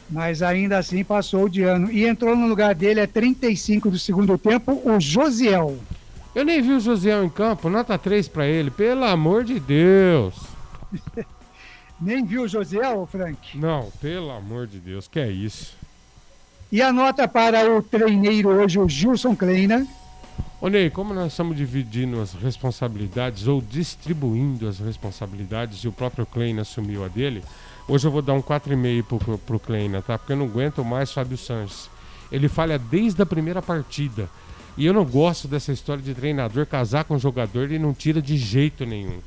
Mas ainda assim passou de ano. E entrou no lugar dele, 35 do segundo tempo, o Josiel. Eu nem vi o Josiel em campo. Nota 3 para ele, pelo amor de Deus. Nem viu o Josiel, Frank? Não, pelo amor de Deus, que é isso. E a nota para o treineiro hoje, o Gilson Kleina. Ô Ney, como nós estamos dividindo as responsabilidades ou distribuindo as responsabilidades e o próprio Kleina assumiu a dele, hoje eu vou dar um 4,5 pro Kleina, tá? Porque eu não aguento mais Fábio Sanches. Ele falha desde a primeira partida. E eu não gosto dessa história de treinador casar com o jogador e não tira de jeito nenhum.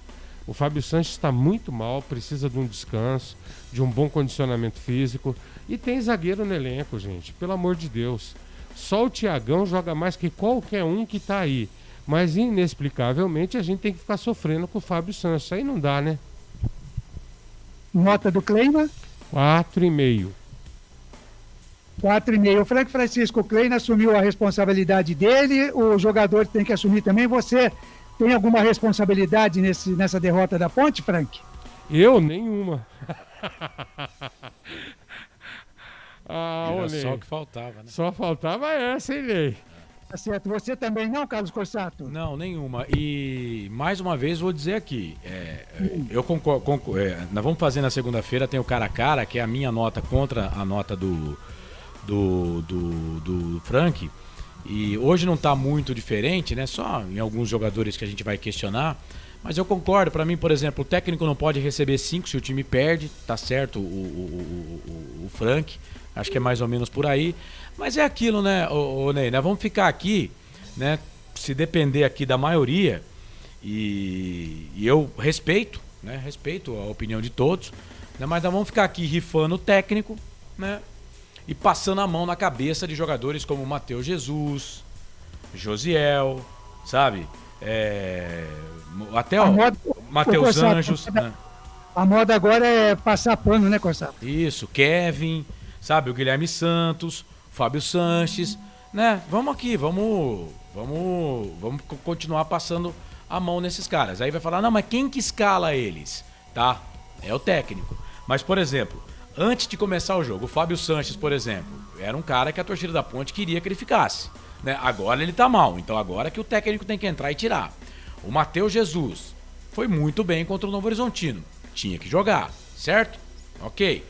O Fábio Sanches está muito mal, precisa de um descanso, de um bom condicionamento físico. E tem zagueiro no elenco, gente, pelo amor de Deus. Só o Thiagão joga mais que qualquer um que tá aí. Mas inexplicavelmente a gente tem que ficar sofrendo com o Fábio Sanches. Isso aí não dá, né? Nota do Kleina? 4,5. 4,5. O Frank Francisco Kleina assumiu a responsabilidade dele. O jogador tem que assumir também. Você tem alguma responsabilidade nessa derrota da Ponte, Frank? Eu? Nenhuma. Era só o que faltava, né? Só faltava essa, hein, Ney? Tá certo. Você também não, Carlos Corsato? Não, nenhuma. E mais uma vez vou dizer aqui, eu concordo, nós vamos fazer na segunda-feira, tem o cara a cara, que é a minha nota contra a nota do Frank. E hoje não está muito diferente, né? Só em alguns jogadores que a gente vai questionar. Mas eu concordo, para mim, por exemplo, o técnico não pode receber 5 se o time perde, tá certo, o Frank, acho que é mais ou menos por aí. Mas é aquilo, né, ô Ney, nós vamos ficar aqui, né, se depender aqui da maioria, e eu respeito, né, respeito a opinião de todos, né, mas nós vamos ficar aqui rifando o técnico, né, e passando a mão na cabeça de jogadores como Matheus Jesus, Josiel, sabe? Até o Matheus Anjos. Né? A moda agora é passar pano, né, Corsato? Isso, Kevin, sabe? O Guilherme Santos, Fábio Sanches, né? Vamos aqui, vamos continuar passando a mão nesses caras. Aí vai falar, não, mas quem que escala eles? Tá? É o técnico. Mas, por exemplo, antes de começar o jogo, o Fábio Sanches, por exemplo, era um cara que a torcida da Ponte queria que ele ficasse. Né? Agora ele tá mal, então agora que o técnico tem que entrar e tirar. O Matheus Jesus foi muito bem contra o Novo Horizontino. Tinha que jogar, certo? Ok.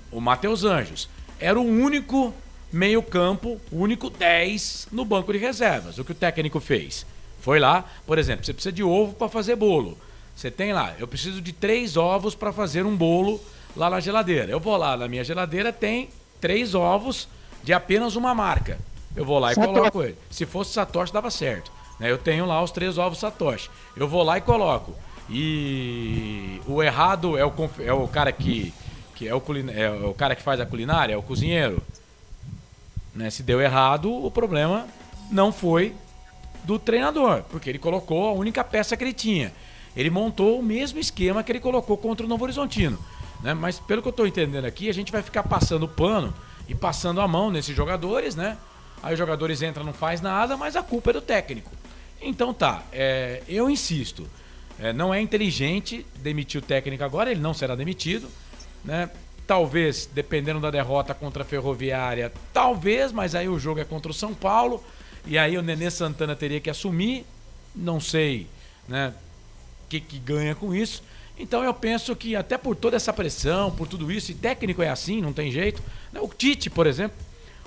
O Matheus Anjos era o único meio-campo, o único 10 no banco de reservas. O que o técnico fez? Foi lá, por exemplo, você precisa de ovo para fazer bolo. Você tem lá, eu preciso de 3 ovos para fazer um bolo lá na geladeira. Eu vou lá na minha geladeira, tem 3 ovos de apenas uma marca. Eu vou lá e coloco ele. Se fosse Satoshi, dava certo. Eu tenho lá os 3 ovos Satoshi. Eu vou lá e coloco. E o errado é o cara que é o cara que faz a culinária, é o cozinheiro. Né? Se deu errado, o problema não foi do treinador, porque ele colocou a única peça que ele tinha. Ele montou o mesmo esquema que ele colocou contra o Novo Horizontino. Né? Mas pelo que eu estou entendendo aqui, a gente vai ficar passando pano e passando a mão nesses jogadores, né? Aí os jogadores entram, não faz nada, mas a culpa é do técnico. Então tá, eu insisto, não é inteligente demitir o técnico agora, ele não será demitido, né? Talvez, dependendo da derrota contra a Ferroviária, talvez, mas aí o jogo é contra o São Paulo, e aí o Nenê Santana teria que assumir, não sei, né, o que ganha com isso. Então eu penso que até por toda essa pressão, por tudo isso, e técnico é assim, não tem jeito, né? O Tite, por exemplo,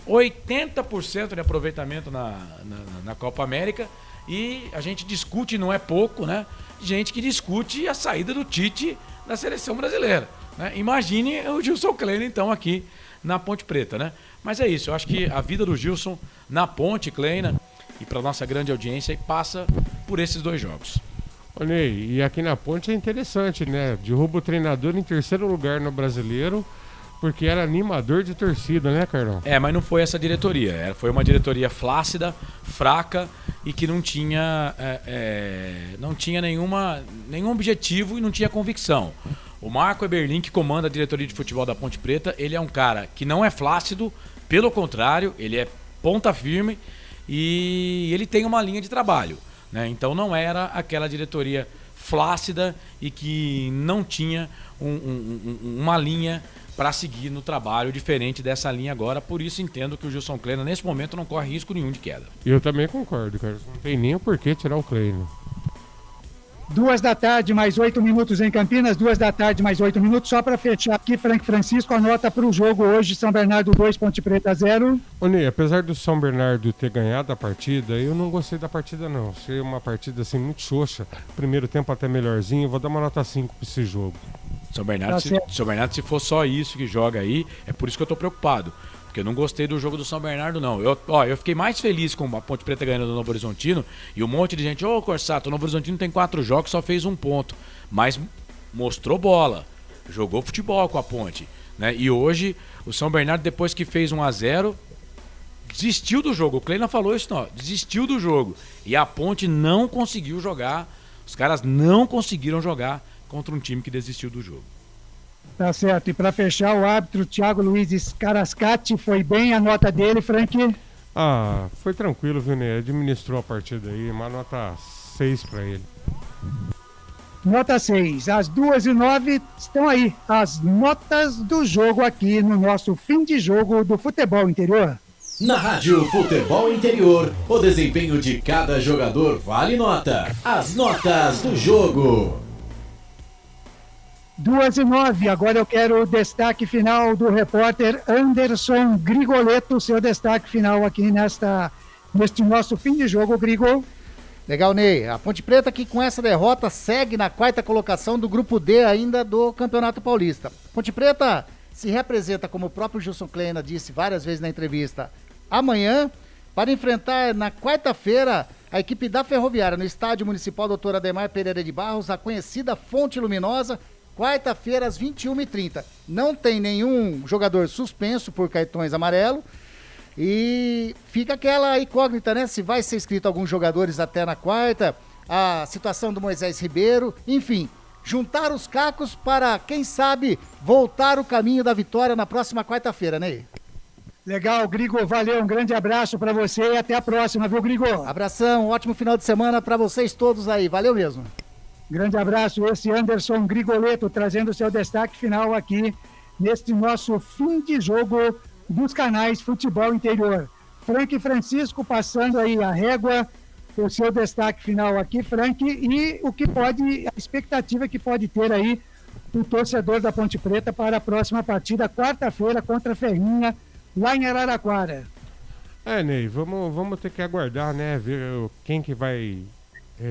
80% de aproveitamento na Copa América, e a gente discute, não é pouco, né? Gente que discute a saída do Tite da seleção brasileira, né? Imagine o Gilson Kleina, então, aqui na Ponte Preta, né? Mas é isso, eu acho que a vida do Gilson na Ponte Kleina, e para nossa grande audiência, passa por esses 2 jogos. Ô Ney, e aqui na Ponte é interessante, né? Derruba o treinador em 3º lugar no Brasileiro, porque era animador de torcida, né, Carlão? Mas não foi essa diretoria. Foi uma diretoria flácida, fraca e que não tinha nenhum objetivo e não tinha convicção. O Marco Eberlin, que comanda a diretoria de futebol da Ponte Preta, ele é um cara que não é flácido, pelo contrário, ele é ponta firme e ele tem uma linha de trabalho, né? Então não era aquela diretoria flácida e que não tinha uma linha para seguir no trabalho diferente dessa linha agora. Por isso entendo que o Gilson Kleina nesse momento não corre risco nenhum de queda. Eu também concordo, cara. Não tem nem o porquê tirar o Kleina. 2 da tarde, mais 8 minutos em Campinas, 2 da tarde, mais 8 minutos. Só para fechar aqui, Frank Francisco, anota para o jogo hoje, São Bernardo 2, Ponte Preta 0. Ô Ney, apesar do São Bernardo ter ganhado a partida, eu não gostei da partida não. Achei uma partida assim muito xoxa. Primeiro tempo até melhorzinho, vou dar uma nota 5 para esse jogo. São Bernardo, se for só isso que joga aí, é por isso que eu tô preocupado. Porque eu não gostei do jogo do São Bernardo, não. Eu fiquei mais feliz com a Ponte Preta ganhando do Novo Horizontino e um monte de gente, Corsato, o Novo Horizontino tem 4 jogos, só fez 1 ponto. Mas mostrou bola, jogou futebol com a Ponte, né? E hoje, o São Bernardo, depois que fez 1-0, desistiu do jogo. O Kleina falou isso, não, desistiu do jogo. E a Ponte não conseguiu jogar, os caras não conseguiram jogar contra um time que desistiu do jogo. Tá certo. E para fechar, o árbitro Thiago Luiz Carascati foi bem, a nota dele, Frank? Foi tranquilo, viu, né? Administrou a partida aí, uma nota 6 para ele. Nota 6. Às 2h09 estão aí as notas do jogo aqui no nosso fim de jogo do Futebol Interior. Na Rádio Futebol Interior, o desempenho de cada jogador vale nota. As notas do jogo. 2h09, agora eu quero o destaque final do repórter Anderson Grigoletto, seu destaque final aqui neste nosso fim de jogo, Grigo. Legal, Ney. A Ponte Preta que com essa derrota segue na 4ª colocação do grupo D ainda do Campeonato Paulista. Ponte Preta se representa, como o próprio Gilson Kleina disse várias vezes na entrevista, amanhã para enfrentar na quarta-feira a equipe da Ferroviária no Estádio Municipal Dr. Ademar Pereira de Barros, a conhecida Fonte Luminosa, quarta-feira às 21h30. Não tem nenhum jogador suspenso por cartões amarelos e fica aquela incógnita, né? Se vai ser inscrito alguns jogadores até na quarta, a situação do Moisés Ribeiro, enfim, juntar os cacos para, quem sabe, voltar o caminho da vitória na próxima quarta-feira, né? Legal, Grigo, valeu, um grande abraço para você e até a próxima, viu, Grigo? Abração, ótimo final de semana para vocês todos aí, valeu mesmo. Grande abraço, esse Anderson Grigoletto trazendo seu destaque final aqui neste nosso fim de jogo dos canais Futebol Interior. Frank Francisco passando aí a régua, o seu destaque final aqui, Frank, e a expectativa que pode ter aí o torcedor da Ponte Preta para a próxima partida, quarta-feira, contra a Ferrinha, lá em Araraquara. Ney, vamos ter que aguardar, né, ver quem que vai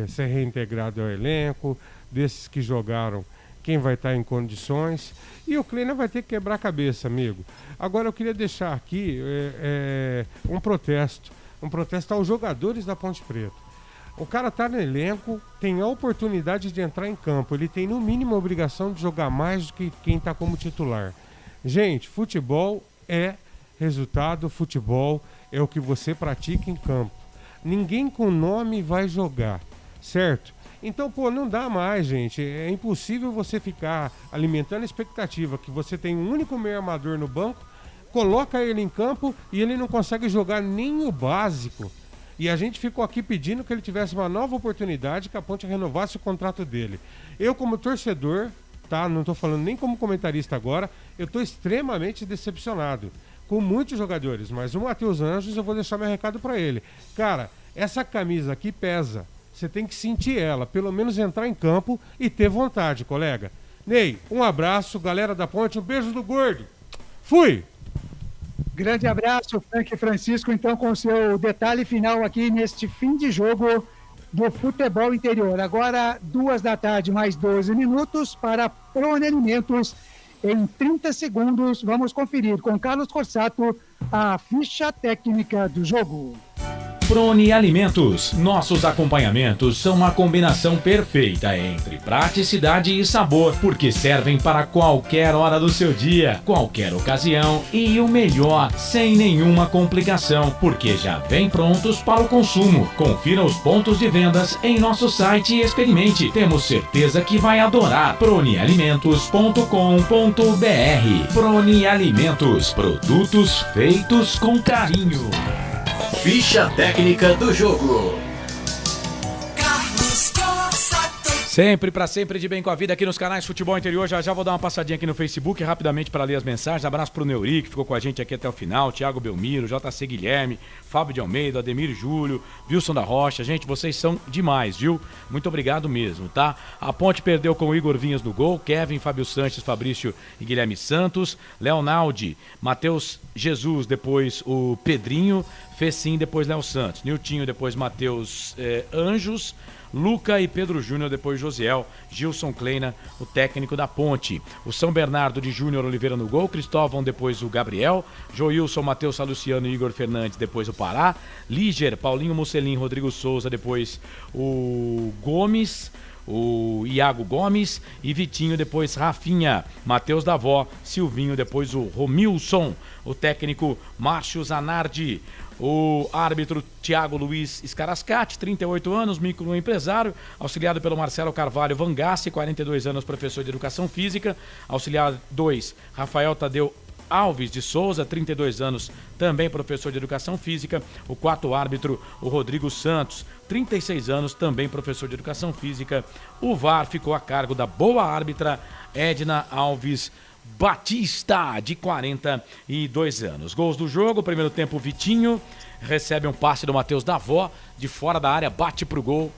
ser reintegrado ao elenco, desses que jogaram, quem vai estar em condições, e o Kleina vai ter que quebrar a cabeça, amigo. Agora eu queria deixar aqui um protesto aos jogadores da Ponte Preta. O cara tá no elenco, tem a oportunidade de entrar em campo, ele tem no mínimo a obrigação de jogar mais do que quem tá como titular. Gente, futebol é resultado, futebol é o que você pratica em campo. Ninguém com nome vai jogar, certo? Então, não dá mais, gente. É impossível você ficar alimentando a expectativa que você tem um único meio armador no banco, coloca ele em campo e ele não consegue jogar nem o básico. E a gente ficou aqui pedindo que ele tivesse uma nova oportunidade, que a Ponte renovasse o contrato dele. Eu, como torcedor, tá? Não estou falando nem como comentarista agora, eu estou extremamente decepcionado. com muitos jogadores, mas o Matheus Anjos, eu vou deixar meu recado para ele. Cara, essa camisa aqui pesa. Você tem que sentir ela, pelo menos entrar em campo e ter vontade, colega. Ney, um abraço, galera da Ponte, um beijo do gordo. Fui! Grande abraço, Frank Francisco, então com o seu detalhe final aqui neste fim de jogo do futebol interior. Agora, 14h mais 12 minutos para Prone Alimentos. Em 30 segundos, vamos conferir com Carlos Corsato a ficha técnica do jogo. Prone Alimentos. Nossos acompanhamentos são uma combinação perfeita entre praticidade e sabor, porque servem para qualquer hora do seu dia, qualquer ocasião e o melhor, sem nenhuma complicação, porque já vem prontos para o consumo. Confira os pontos de vendas em nosso site e experimente. Temos certeza que vai adorar. pronealimentos.com.br. Prone Alimentos. Produtos feitos com carinho. Ficha técnica do jogo. Sempre pra sempre de bem com a vida aqui nos canais Futebol Interior. Já vou dar uma passadinha aqui no Facebook rapidamente para ler as mensagens. Abraço pro Neuri, que ficou com a gente aqui até o final, Thiago Belmiro, JC Guilherme, Fábio de Almeida, Ademir Júlio, Wilson da Rocha. Gente, vocês são demais, viu? Muito obrigado mesmo, tá? A Ponte perdeu com o Igor Vinhas no gol, Kevin, Fábio Sanches, Fabrício e Guilherme Santos, Leonaldi, Matheus Jesus, depois o Pedrinho, Fecim, depois Léo Santos, Niltinho, depois Matheus Anjos, Luca e Pedro Júnior, depois Josiel, Gilson Kleina, o técnico da Ponte. O São Bernardo de Júnior Oliveira no gol, Cristóvão, depois o Gabriel, Joilson, Matheus Saluciano e Igor Fernandes, depois o Pará, Líger, Paulinho Musselin, Rodrigo Souza, depois o Gomes, o Iago Gomes e Vitinho, depois Rafinha, Matheus Davó, Silvinho, depois o Romilson, o técnico Márcio Zanardi, o árbitro Thiago Luiz Scarascati, 38 anos, microempresário, auxiliado pelo Marcelo Carvalho Vangassi, 42 anos, professor de Educação Física, auxiliar 2, Rafael Tadeu Alves de Souza, 32 anos, também professor de Educação Física, o quarto árbitro, o Rodrigo Santos, 36 anos, também professor de Educação Física, o VAR ficou a cargo da boa árbitra Edna Alves Batista, de 42 anos. Gols do jogo, primeiro tempo, Vitinho recebe um passe do Matheus Davó, de fora da área, bate pro gol,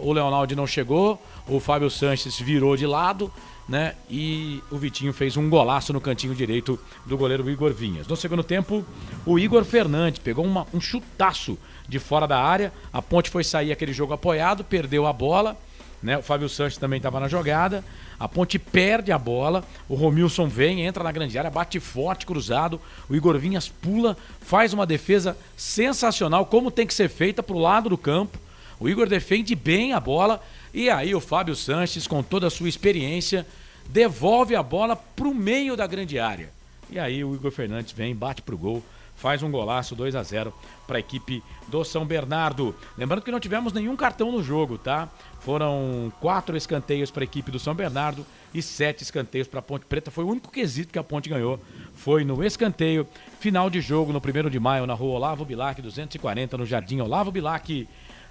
o Leonaldi não chegou, o Fábio Sanches virou de lado, né? E o Vitinho fez um golaço no cantinho direito do goleiro Igor Vinhas. No segundo tempo, o Igor Fernandes pegou um chutaço de fora da área, a Ponte foi sair aquele jogo apoiado, perdeu a bola, né? O Fábio Sanches também estava na jogada, a Ponte perde a bola, o Romilson vem, entra na grande área, bate forte, cruzado, o Igor Vinhas pula, faz uma defesa sensacional, como tem que ser feita pro lado do campo, o Igor defende bem a bola, e aí o Fábio Sanches, com toda a sua experiência, devolve a bola pro meio da grande área. E aí o Igor Fernandes vem, bate pro gol, faz um golaço, 2-0 para a equipe do São Bernardo. Lembrando que não tivemos nenhum cartão no jogo, tá? Foram 4 escanteios para a equipe do São Bernardo e 7 escanteios para a Ponte Preta. Foi o único quesito que a Ponte ganhou. Foi no escanteio, final de jogo no 1º de maio, na rua Olavo Bilac, 240, no Jardim Olavo Bilac.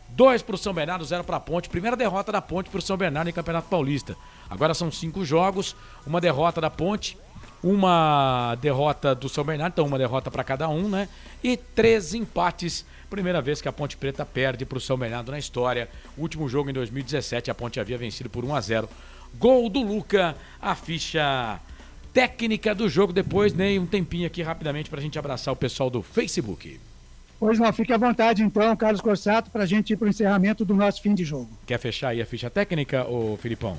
2 para o São Bernardo, 0 para a Ponte. Primeira derrota da Ponte para o São Bernardo em Campeonato Paulista. Agora são 5 jogos, uma derrota da Ponte, uma derrota do São Bernardo, então uma derrota para cada um, né? E 3 empates. Primeira vez que a Ponte Preta perde para o São Bernardo na história. O último jogo em 2017, a Ponte havia vencido por 1-0. Gol do Luca, a ficha técnica do jogo. Depois, Ney, um tempinho aqui rapidamente para a gente abraçar o pessoal do Facebook. Pois não, fique à vontade então, Carlos Corsato, para a gente ir para o encerramento do nosso fim de jogo. Quer fechar aí a ficha técnica, ô Filipão?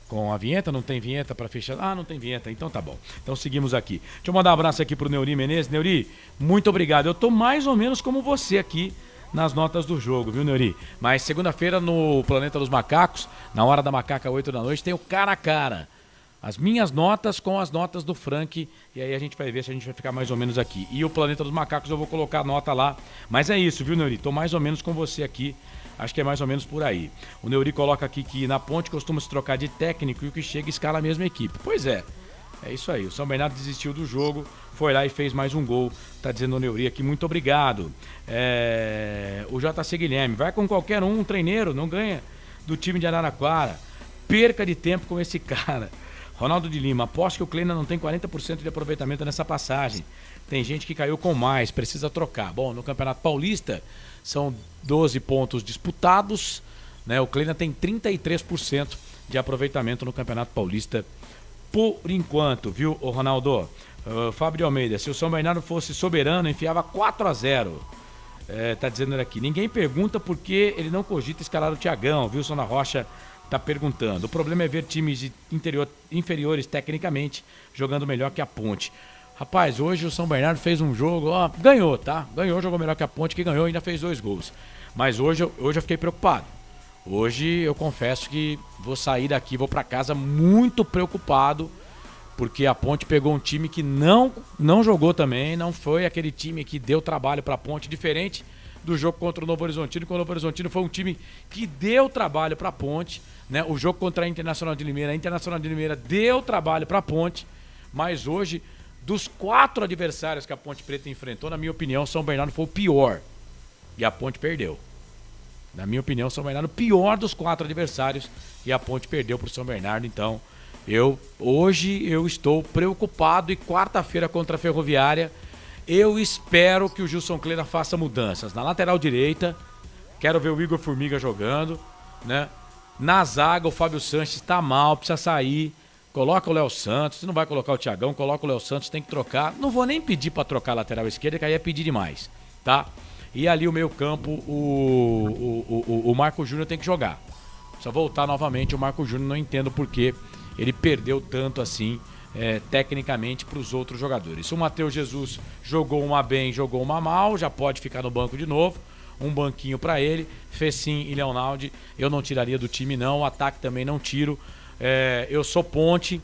Com a vinheta? Não tem vinheta para fechar? Ah, não tem vinheta, então tá bom. Então seguimos aqui. Deixa eu mandar um abraço aqui pro Neuri Menezes. Neuri, muito obrigado. Eu tô mais ou menos como você aqui nas notas do jogo, viu, Neuri? Mas segunda-feira no Planeta dos Macacos, na hora da macaca, 8 da noite, tem o cara a cara. As minhas notas com as notas do Frank, e aí a gente vai ver se a gente vai ficar mais ou menos aqui. E o Planeta dos Macacos eu vou colocar a nota lá. Mas é isso, viu, Neuri? Tô mais ou menos com você aqui. Acho que é mais ou menos por aí. O Neuri coloca aqui que na Ponte costuma se trocar de técnico e o que chega escala a mesma equipe. Pois é isso aí. O São Bernardo desistiu do jogo, foi lá e fez mais um gol. Tá dizendo o Neuri aqui, muito obrigado. O JC Guilherme, vai com qualquer um treineiro, não ganha do time de Araraquara. Perca de tempo com esse cara. Ronaldo de Lima, aposto que o Kleina não tem 40% de aproveitamento nessa passagem. Tem gente que caiu com mais, precisa trocar. Bom, no Campeonato Paulista são 12 pontos disputados, né? O Kleina tem 33% de aproveitamento no Campeonato Paulista por enquanto, viu, o Ronaldo? Fábio de Almeida, se o São Bernardo fosse soberano, enfiava 4-0. Tá dizendo ele aqui. Ninguém pergunta por que ele não cogita escalar o Thiagão. Wilson da Rocha tá perguntando. O problema é ver times de inferiores tecnicamente jogando melhor que a Ponte. Rapaz, hoje o São Bernardo fez um jogo, ó, ganhou, tá? Ganhou, jogou melhor que a Ponte, que ganhou e ainda fez 2 gols. Mas hoje eu fiquei preocupado. Hoje eu confesso que vou sair daqui, vou pra casa muito preocupado, porque a Ponte pegou um time que não jogou também, não foi aquele time que deu trabalho pra Ponte, diferente do jogo contra o Novo Horizontino, que o Novo Horizontino foi um time que deu trabalho pra Ponte, né? O jogo contra a Internacional de Limeira deu trabalho pra Ponte, mas hoje, dos 4 adversários que a Ponte Preta enfrentou, na minha opinião, São Bernardo foi o pior, e a Ponte perdeu. Na minha opinião, São Bernardo, o pior dos 4 adversários, e a Ponte perdeu pro São Bernardo. Então, hoje eu estou preocupado, e quarta-feira contra a Ferroviária, eu espero que o Gilson Kleina faça mudanças. Na lateral direita, quero ver o Igor Formiga jogando, né? Na zaga, o Fábio Sanches tá mal, precisa sair. Coloca o Léo Santos, se não vai colocar o Thiagão, coloca o Léo Santos, tem que trocar. Não vou nem pedir para trocar a lateral esquerda, que aí é pedir demais, tá? E ali o meio campo, o Marco Júnior tem que jogar. Precisa voltar novamente, o Marco Júnior, não entendo por que ele perdeu tanto assim, tecnicamente, para os outros jogadores. O Matheus Jesus jogou uma bem, jogou uma mal, já pode ficar no banco de novo. Um banquinho para ele. Fecim e Leonaldi, eu não tiraria do time não, o ataque também não tiro. Eu sou Ponte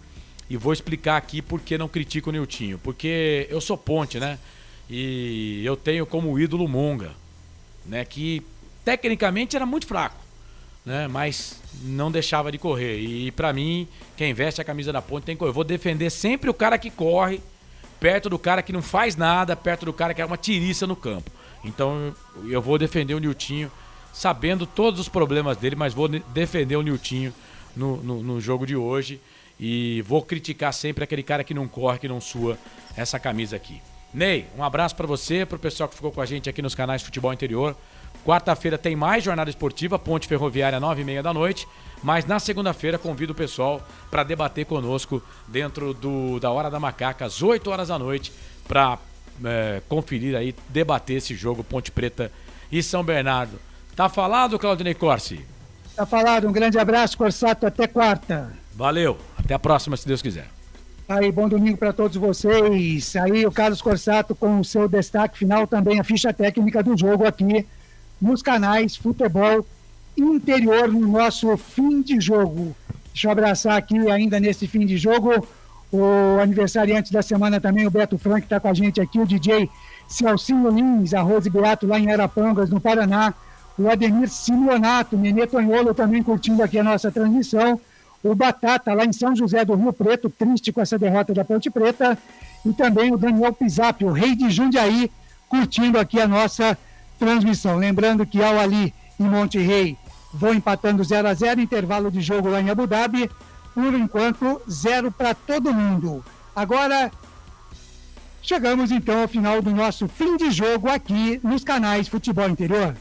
e vou explicar aqui por que não critico o Niltinho. Porque eu sou Ponte, né? E eu tenho como ídolo Monga, né? Que tecnicamente era muito fraco, né? Mas não deixava de correr. E pra mim, quem veste a camisa da Ponte tem que correr. Eu vou defender sempre o cara que corre, perto do cara que não faz nada, perto do cara que é uma tiriça no campo. Então eu vou defender o Niltinho, sabendo todos os problemas dele, mas vou defender o Niltinho no jogo de hoje. E vou criticar sempre aquele cara que não corre, que não sua essa camisa aqui. Ney, um abraço pra você, pro pessoal que ficou com a gente aqui nos canais Futebol Interior. Quarta-feira tem mais jornada esportiva, Ponte Ferroviária, 9h30 da noite. Mas na segunda-feira convido o pessoal para debater conosco dentro da Hora da Macaca, às 8 horas da noite, para conferir aí, debater esse jogo Ponte Preta e São Bernardo. Tá falado, Claudinei Corsi? Tá falado, um grande abraço, Corsato, até quarta. Valeu, até a próxima, se Deus quiser. Aí, bom domingo para todos vocês. Aí o Carlos Corsato com o seu destaque final, também a ficha técnica do jogo aqui nos canais Futebol Interior, no nosso fim de jogo. Deixa eu abraçar aqui ainda nesse fim de jogo o aniversariante da semana também, o Beto Frank, está com a gente aqui, o DJ Celcinho Lins, a Rose Beato lá em Arapongas, no Paraná, o Ademir Simeonato, Nenê Tonholo também curtindo aqui a nossa transmissão, o Batata lá em São José do Rio Preto, triste com essa derrota da Ponte Preta, e também o Daniel Pisap, o rei de Jundiaí, curtindo aqui a nossa transmissão. Lembrando que ao Ali e Monte Rei vão empatando 0-0, intervalo de jogo lá em Abu Dhabi, por enquanto 0 para todo mundo. Agora chegamos então ao final do nosso fim de jogo aqui nos canais Futebol Interior.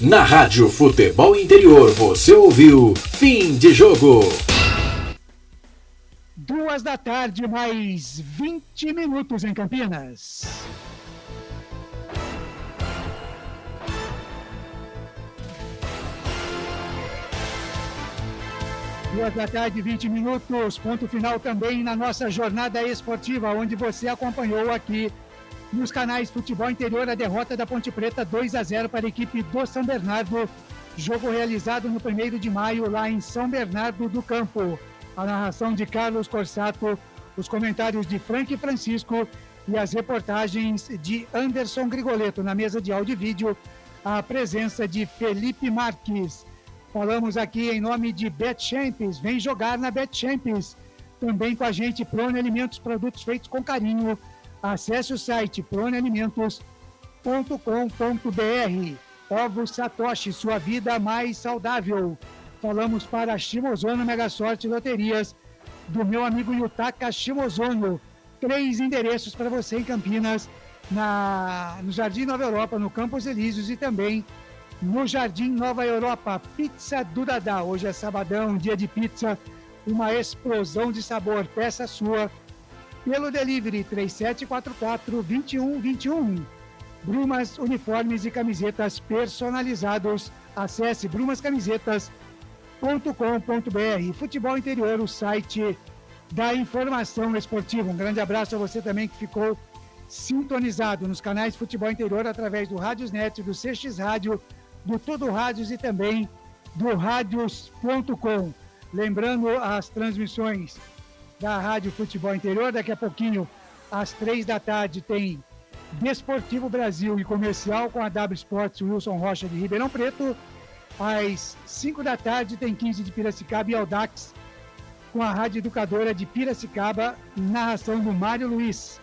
Na Rádio Futebol Interior, você ouviu Fim de Jogo. 14h, mais 20 minutos em Campinas. Duas da tarde, 20 minutos, ponto final também na nossa jornada esportiva, onde você acompanhou aqui nos canais Futebol Interior a derrota da Ponte Preta 2-0 para a equipe do São Bernardo, jogo realizado no 1º de maio lá em São Bernardo do Campo. A narração de Carlos Corsato, os comentários de Frank Francisco e as reportagens de Anderson Grigoletto. Na mesa de áudio e vídeo, a presença de Felipe Marques. Falamos aqui em nome de BetChamps, vem jogar na BetChamps. Também com a gente, Prone Alimentos, produtos feitos com carinho. Acesse o site pronealimentos.com.br. Ovos Satoshi, sua vida mais saudável. falamos para a Shimozono Mega Sorte Loterias, do meu amigo Yutaka Shimozono. 3 endereços para você em Campinas, no Jardim Nova Europa, no Campos Elíseos e também no Jardim Nova Europa. Pizza do Dadá. Hoje é sabadão, dia de pizza, uma explosão de sabor. Peça sua pelo delivery 3744-2121. Brumas, uniformes e camisetas personalizados. Acesse brumascamisetas.com.br. Futebol Interior, o site da informação esportiva. Um grande abraço a você também que ficou sintonizado nos canais de Futebol Interior através do Rádiosnet, do CX Rádio, do Tudo Rádios e também do Radios.com. Lembrando as transmissões da Rádio Futebol Interior, daqui a pouquinho, às 3 da tarde, tem Desportivo Brasil e Comercial com a W Sports Wilson Rocha de Ribeirão Preto. Às 5 da tarde tem 15 de Piracicaba e Audax com a Rádio Educadora de Piracicaba, narração do Mário Luiz.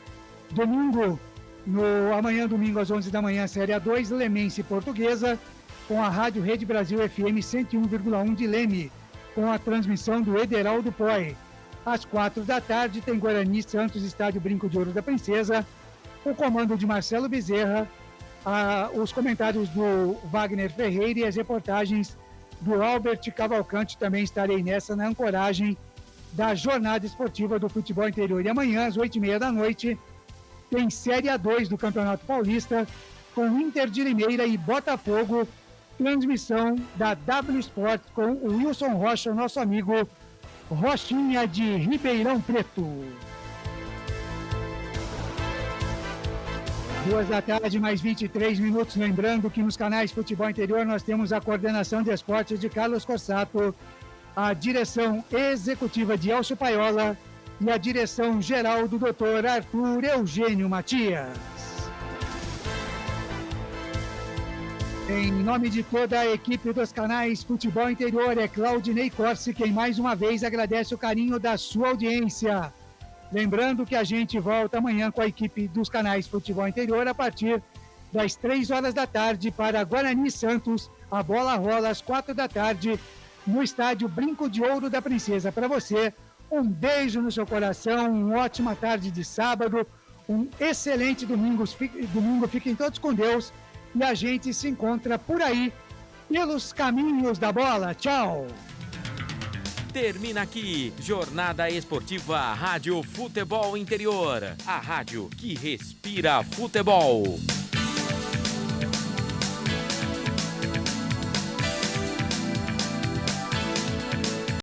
Amanhã, domingo, às 11 da manhã, Série A2, Lemense e Portuguesa, com a Rádio Rede Brasil FM 101,1 de Leme, com a transmissão do Ederaldo Poi. Às 4 da tarde tem Guarani Santos, Estádio Brinco de Ouro da Princesa, o comando de Marcelo Bezerra, os comentários do Wagner Ferreira e as reportagens do Albert Cavalcante. Também estarei nessa na ancoragem da jornada esportiva do Futebol Interior. E amanhã, às 8h30 da noite, tem Série A2 do Campeonato Paulista, com Inter de Limeira e Botafogo, transmissão da W Sport com o Wilson Rocha, nosso amigo Rochinha de Ribeirão Preto. 2 da tarde, mais 23 minutos. Lembrando que nos canais Futebol Interior nós temos a coordenação de esportes de Carlos Corsato, a direção executiva de Elcio Paiola e a direção geral do Dr. Arthur Eugênio Matias. Em nome de toda a equipe dos canais Futebol Interior, é Claudinei Corsi quem mais uma vez agradece o carinho da sua audiência. Lembrando que a gente volta amanhã com a equipe dos canais Futebol Interior a partir das 3 horas da tarde para Guarani Santos. A bola rola às 4 da tarde no estádio Brinco de Ouro da Princesa. Para você, um beijo no seu coração, uma ótima tarde de sábado, um excelente domingo. Fiquem todos com Deus e a gente se encontra por aí pelos caminhos da bola. Tchau! Termina aqui, Jornada Esportiva Rádio Futebol Interior, a rádio que respira futebol.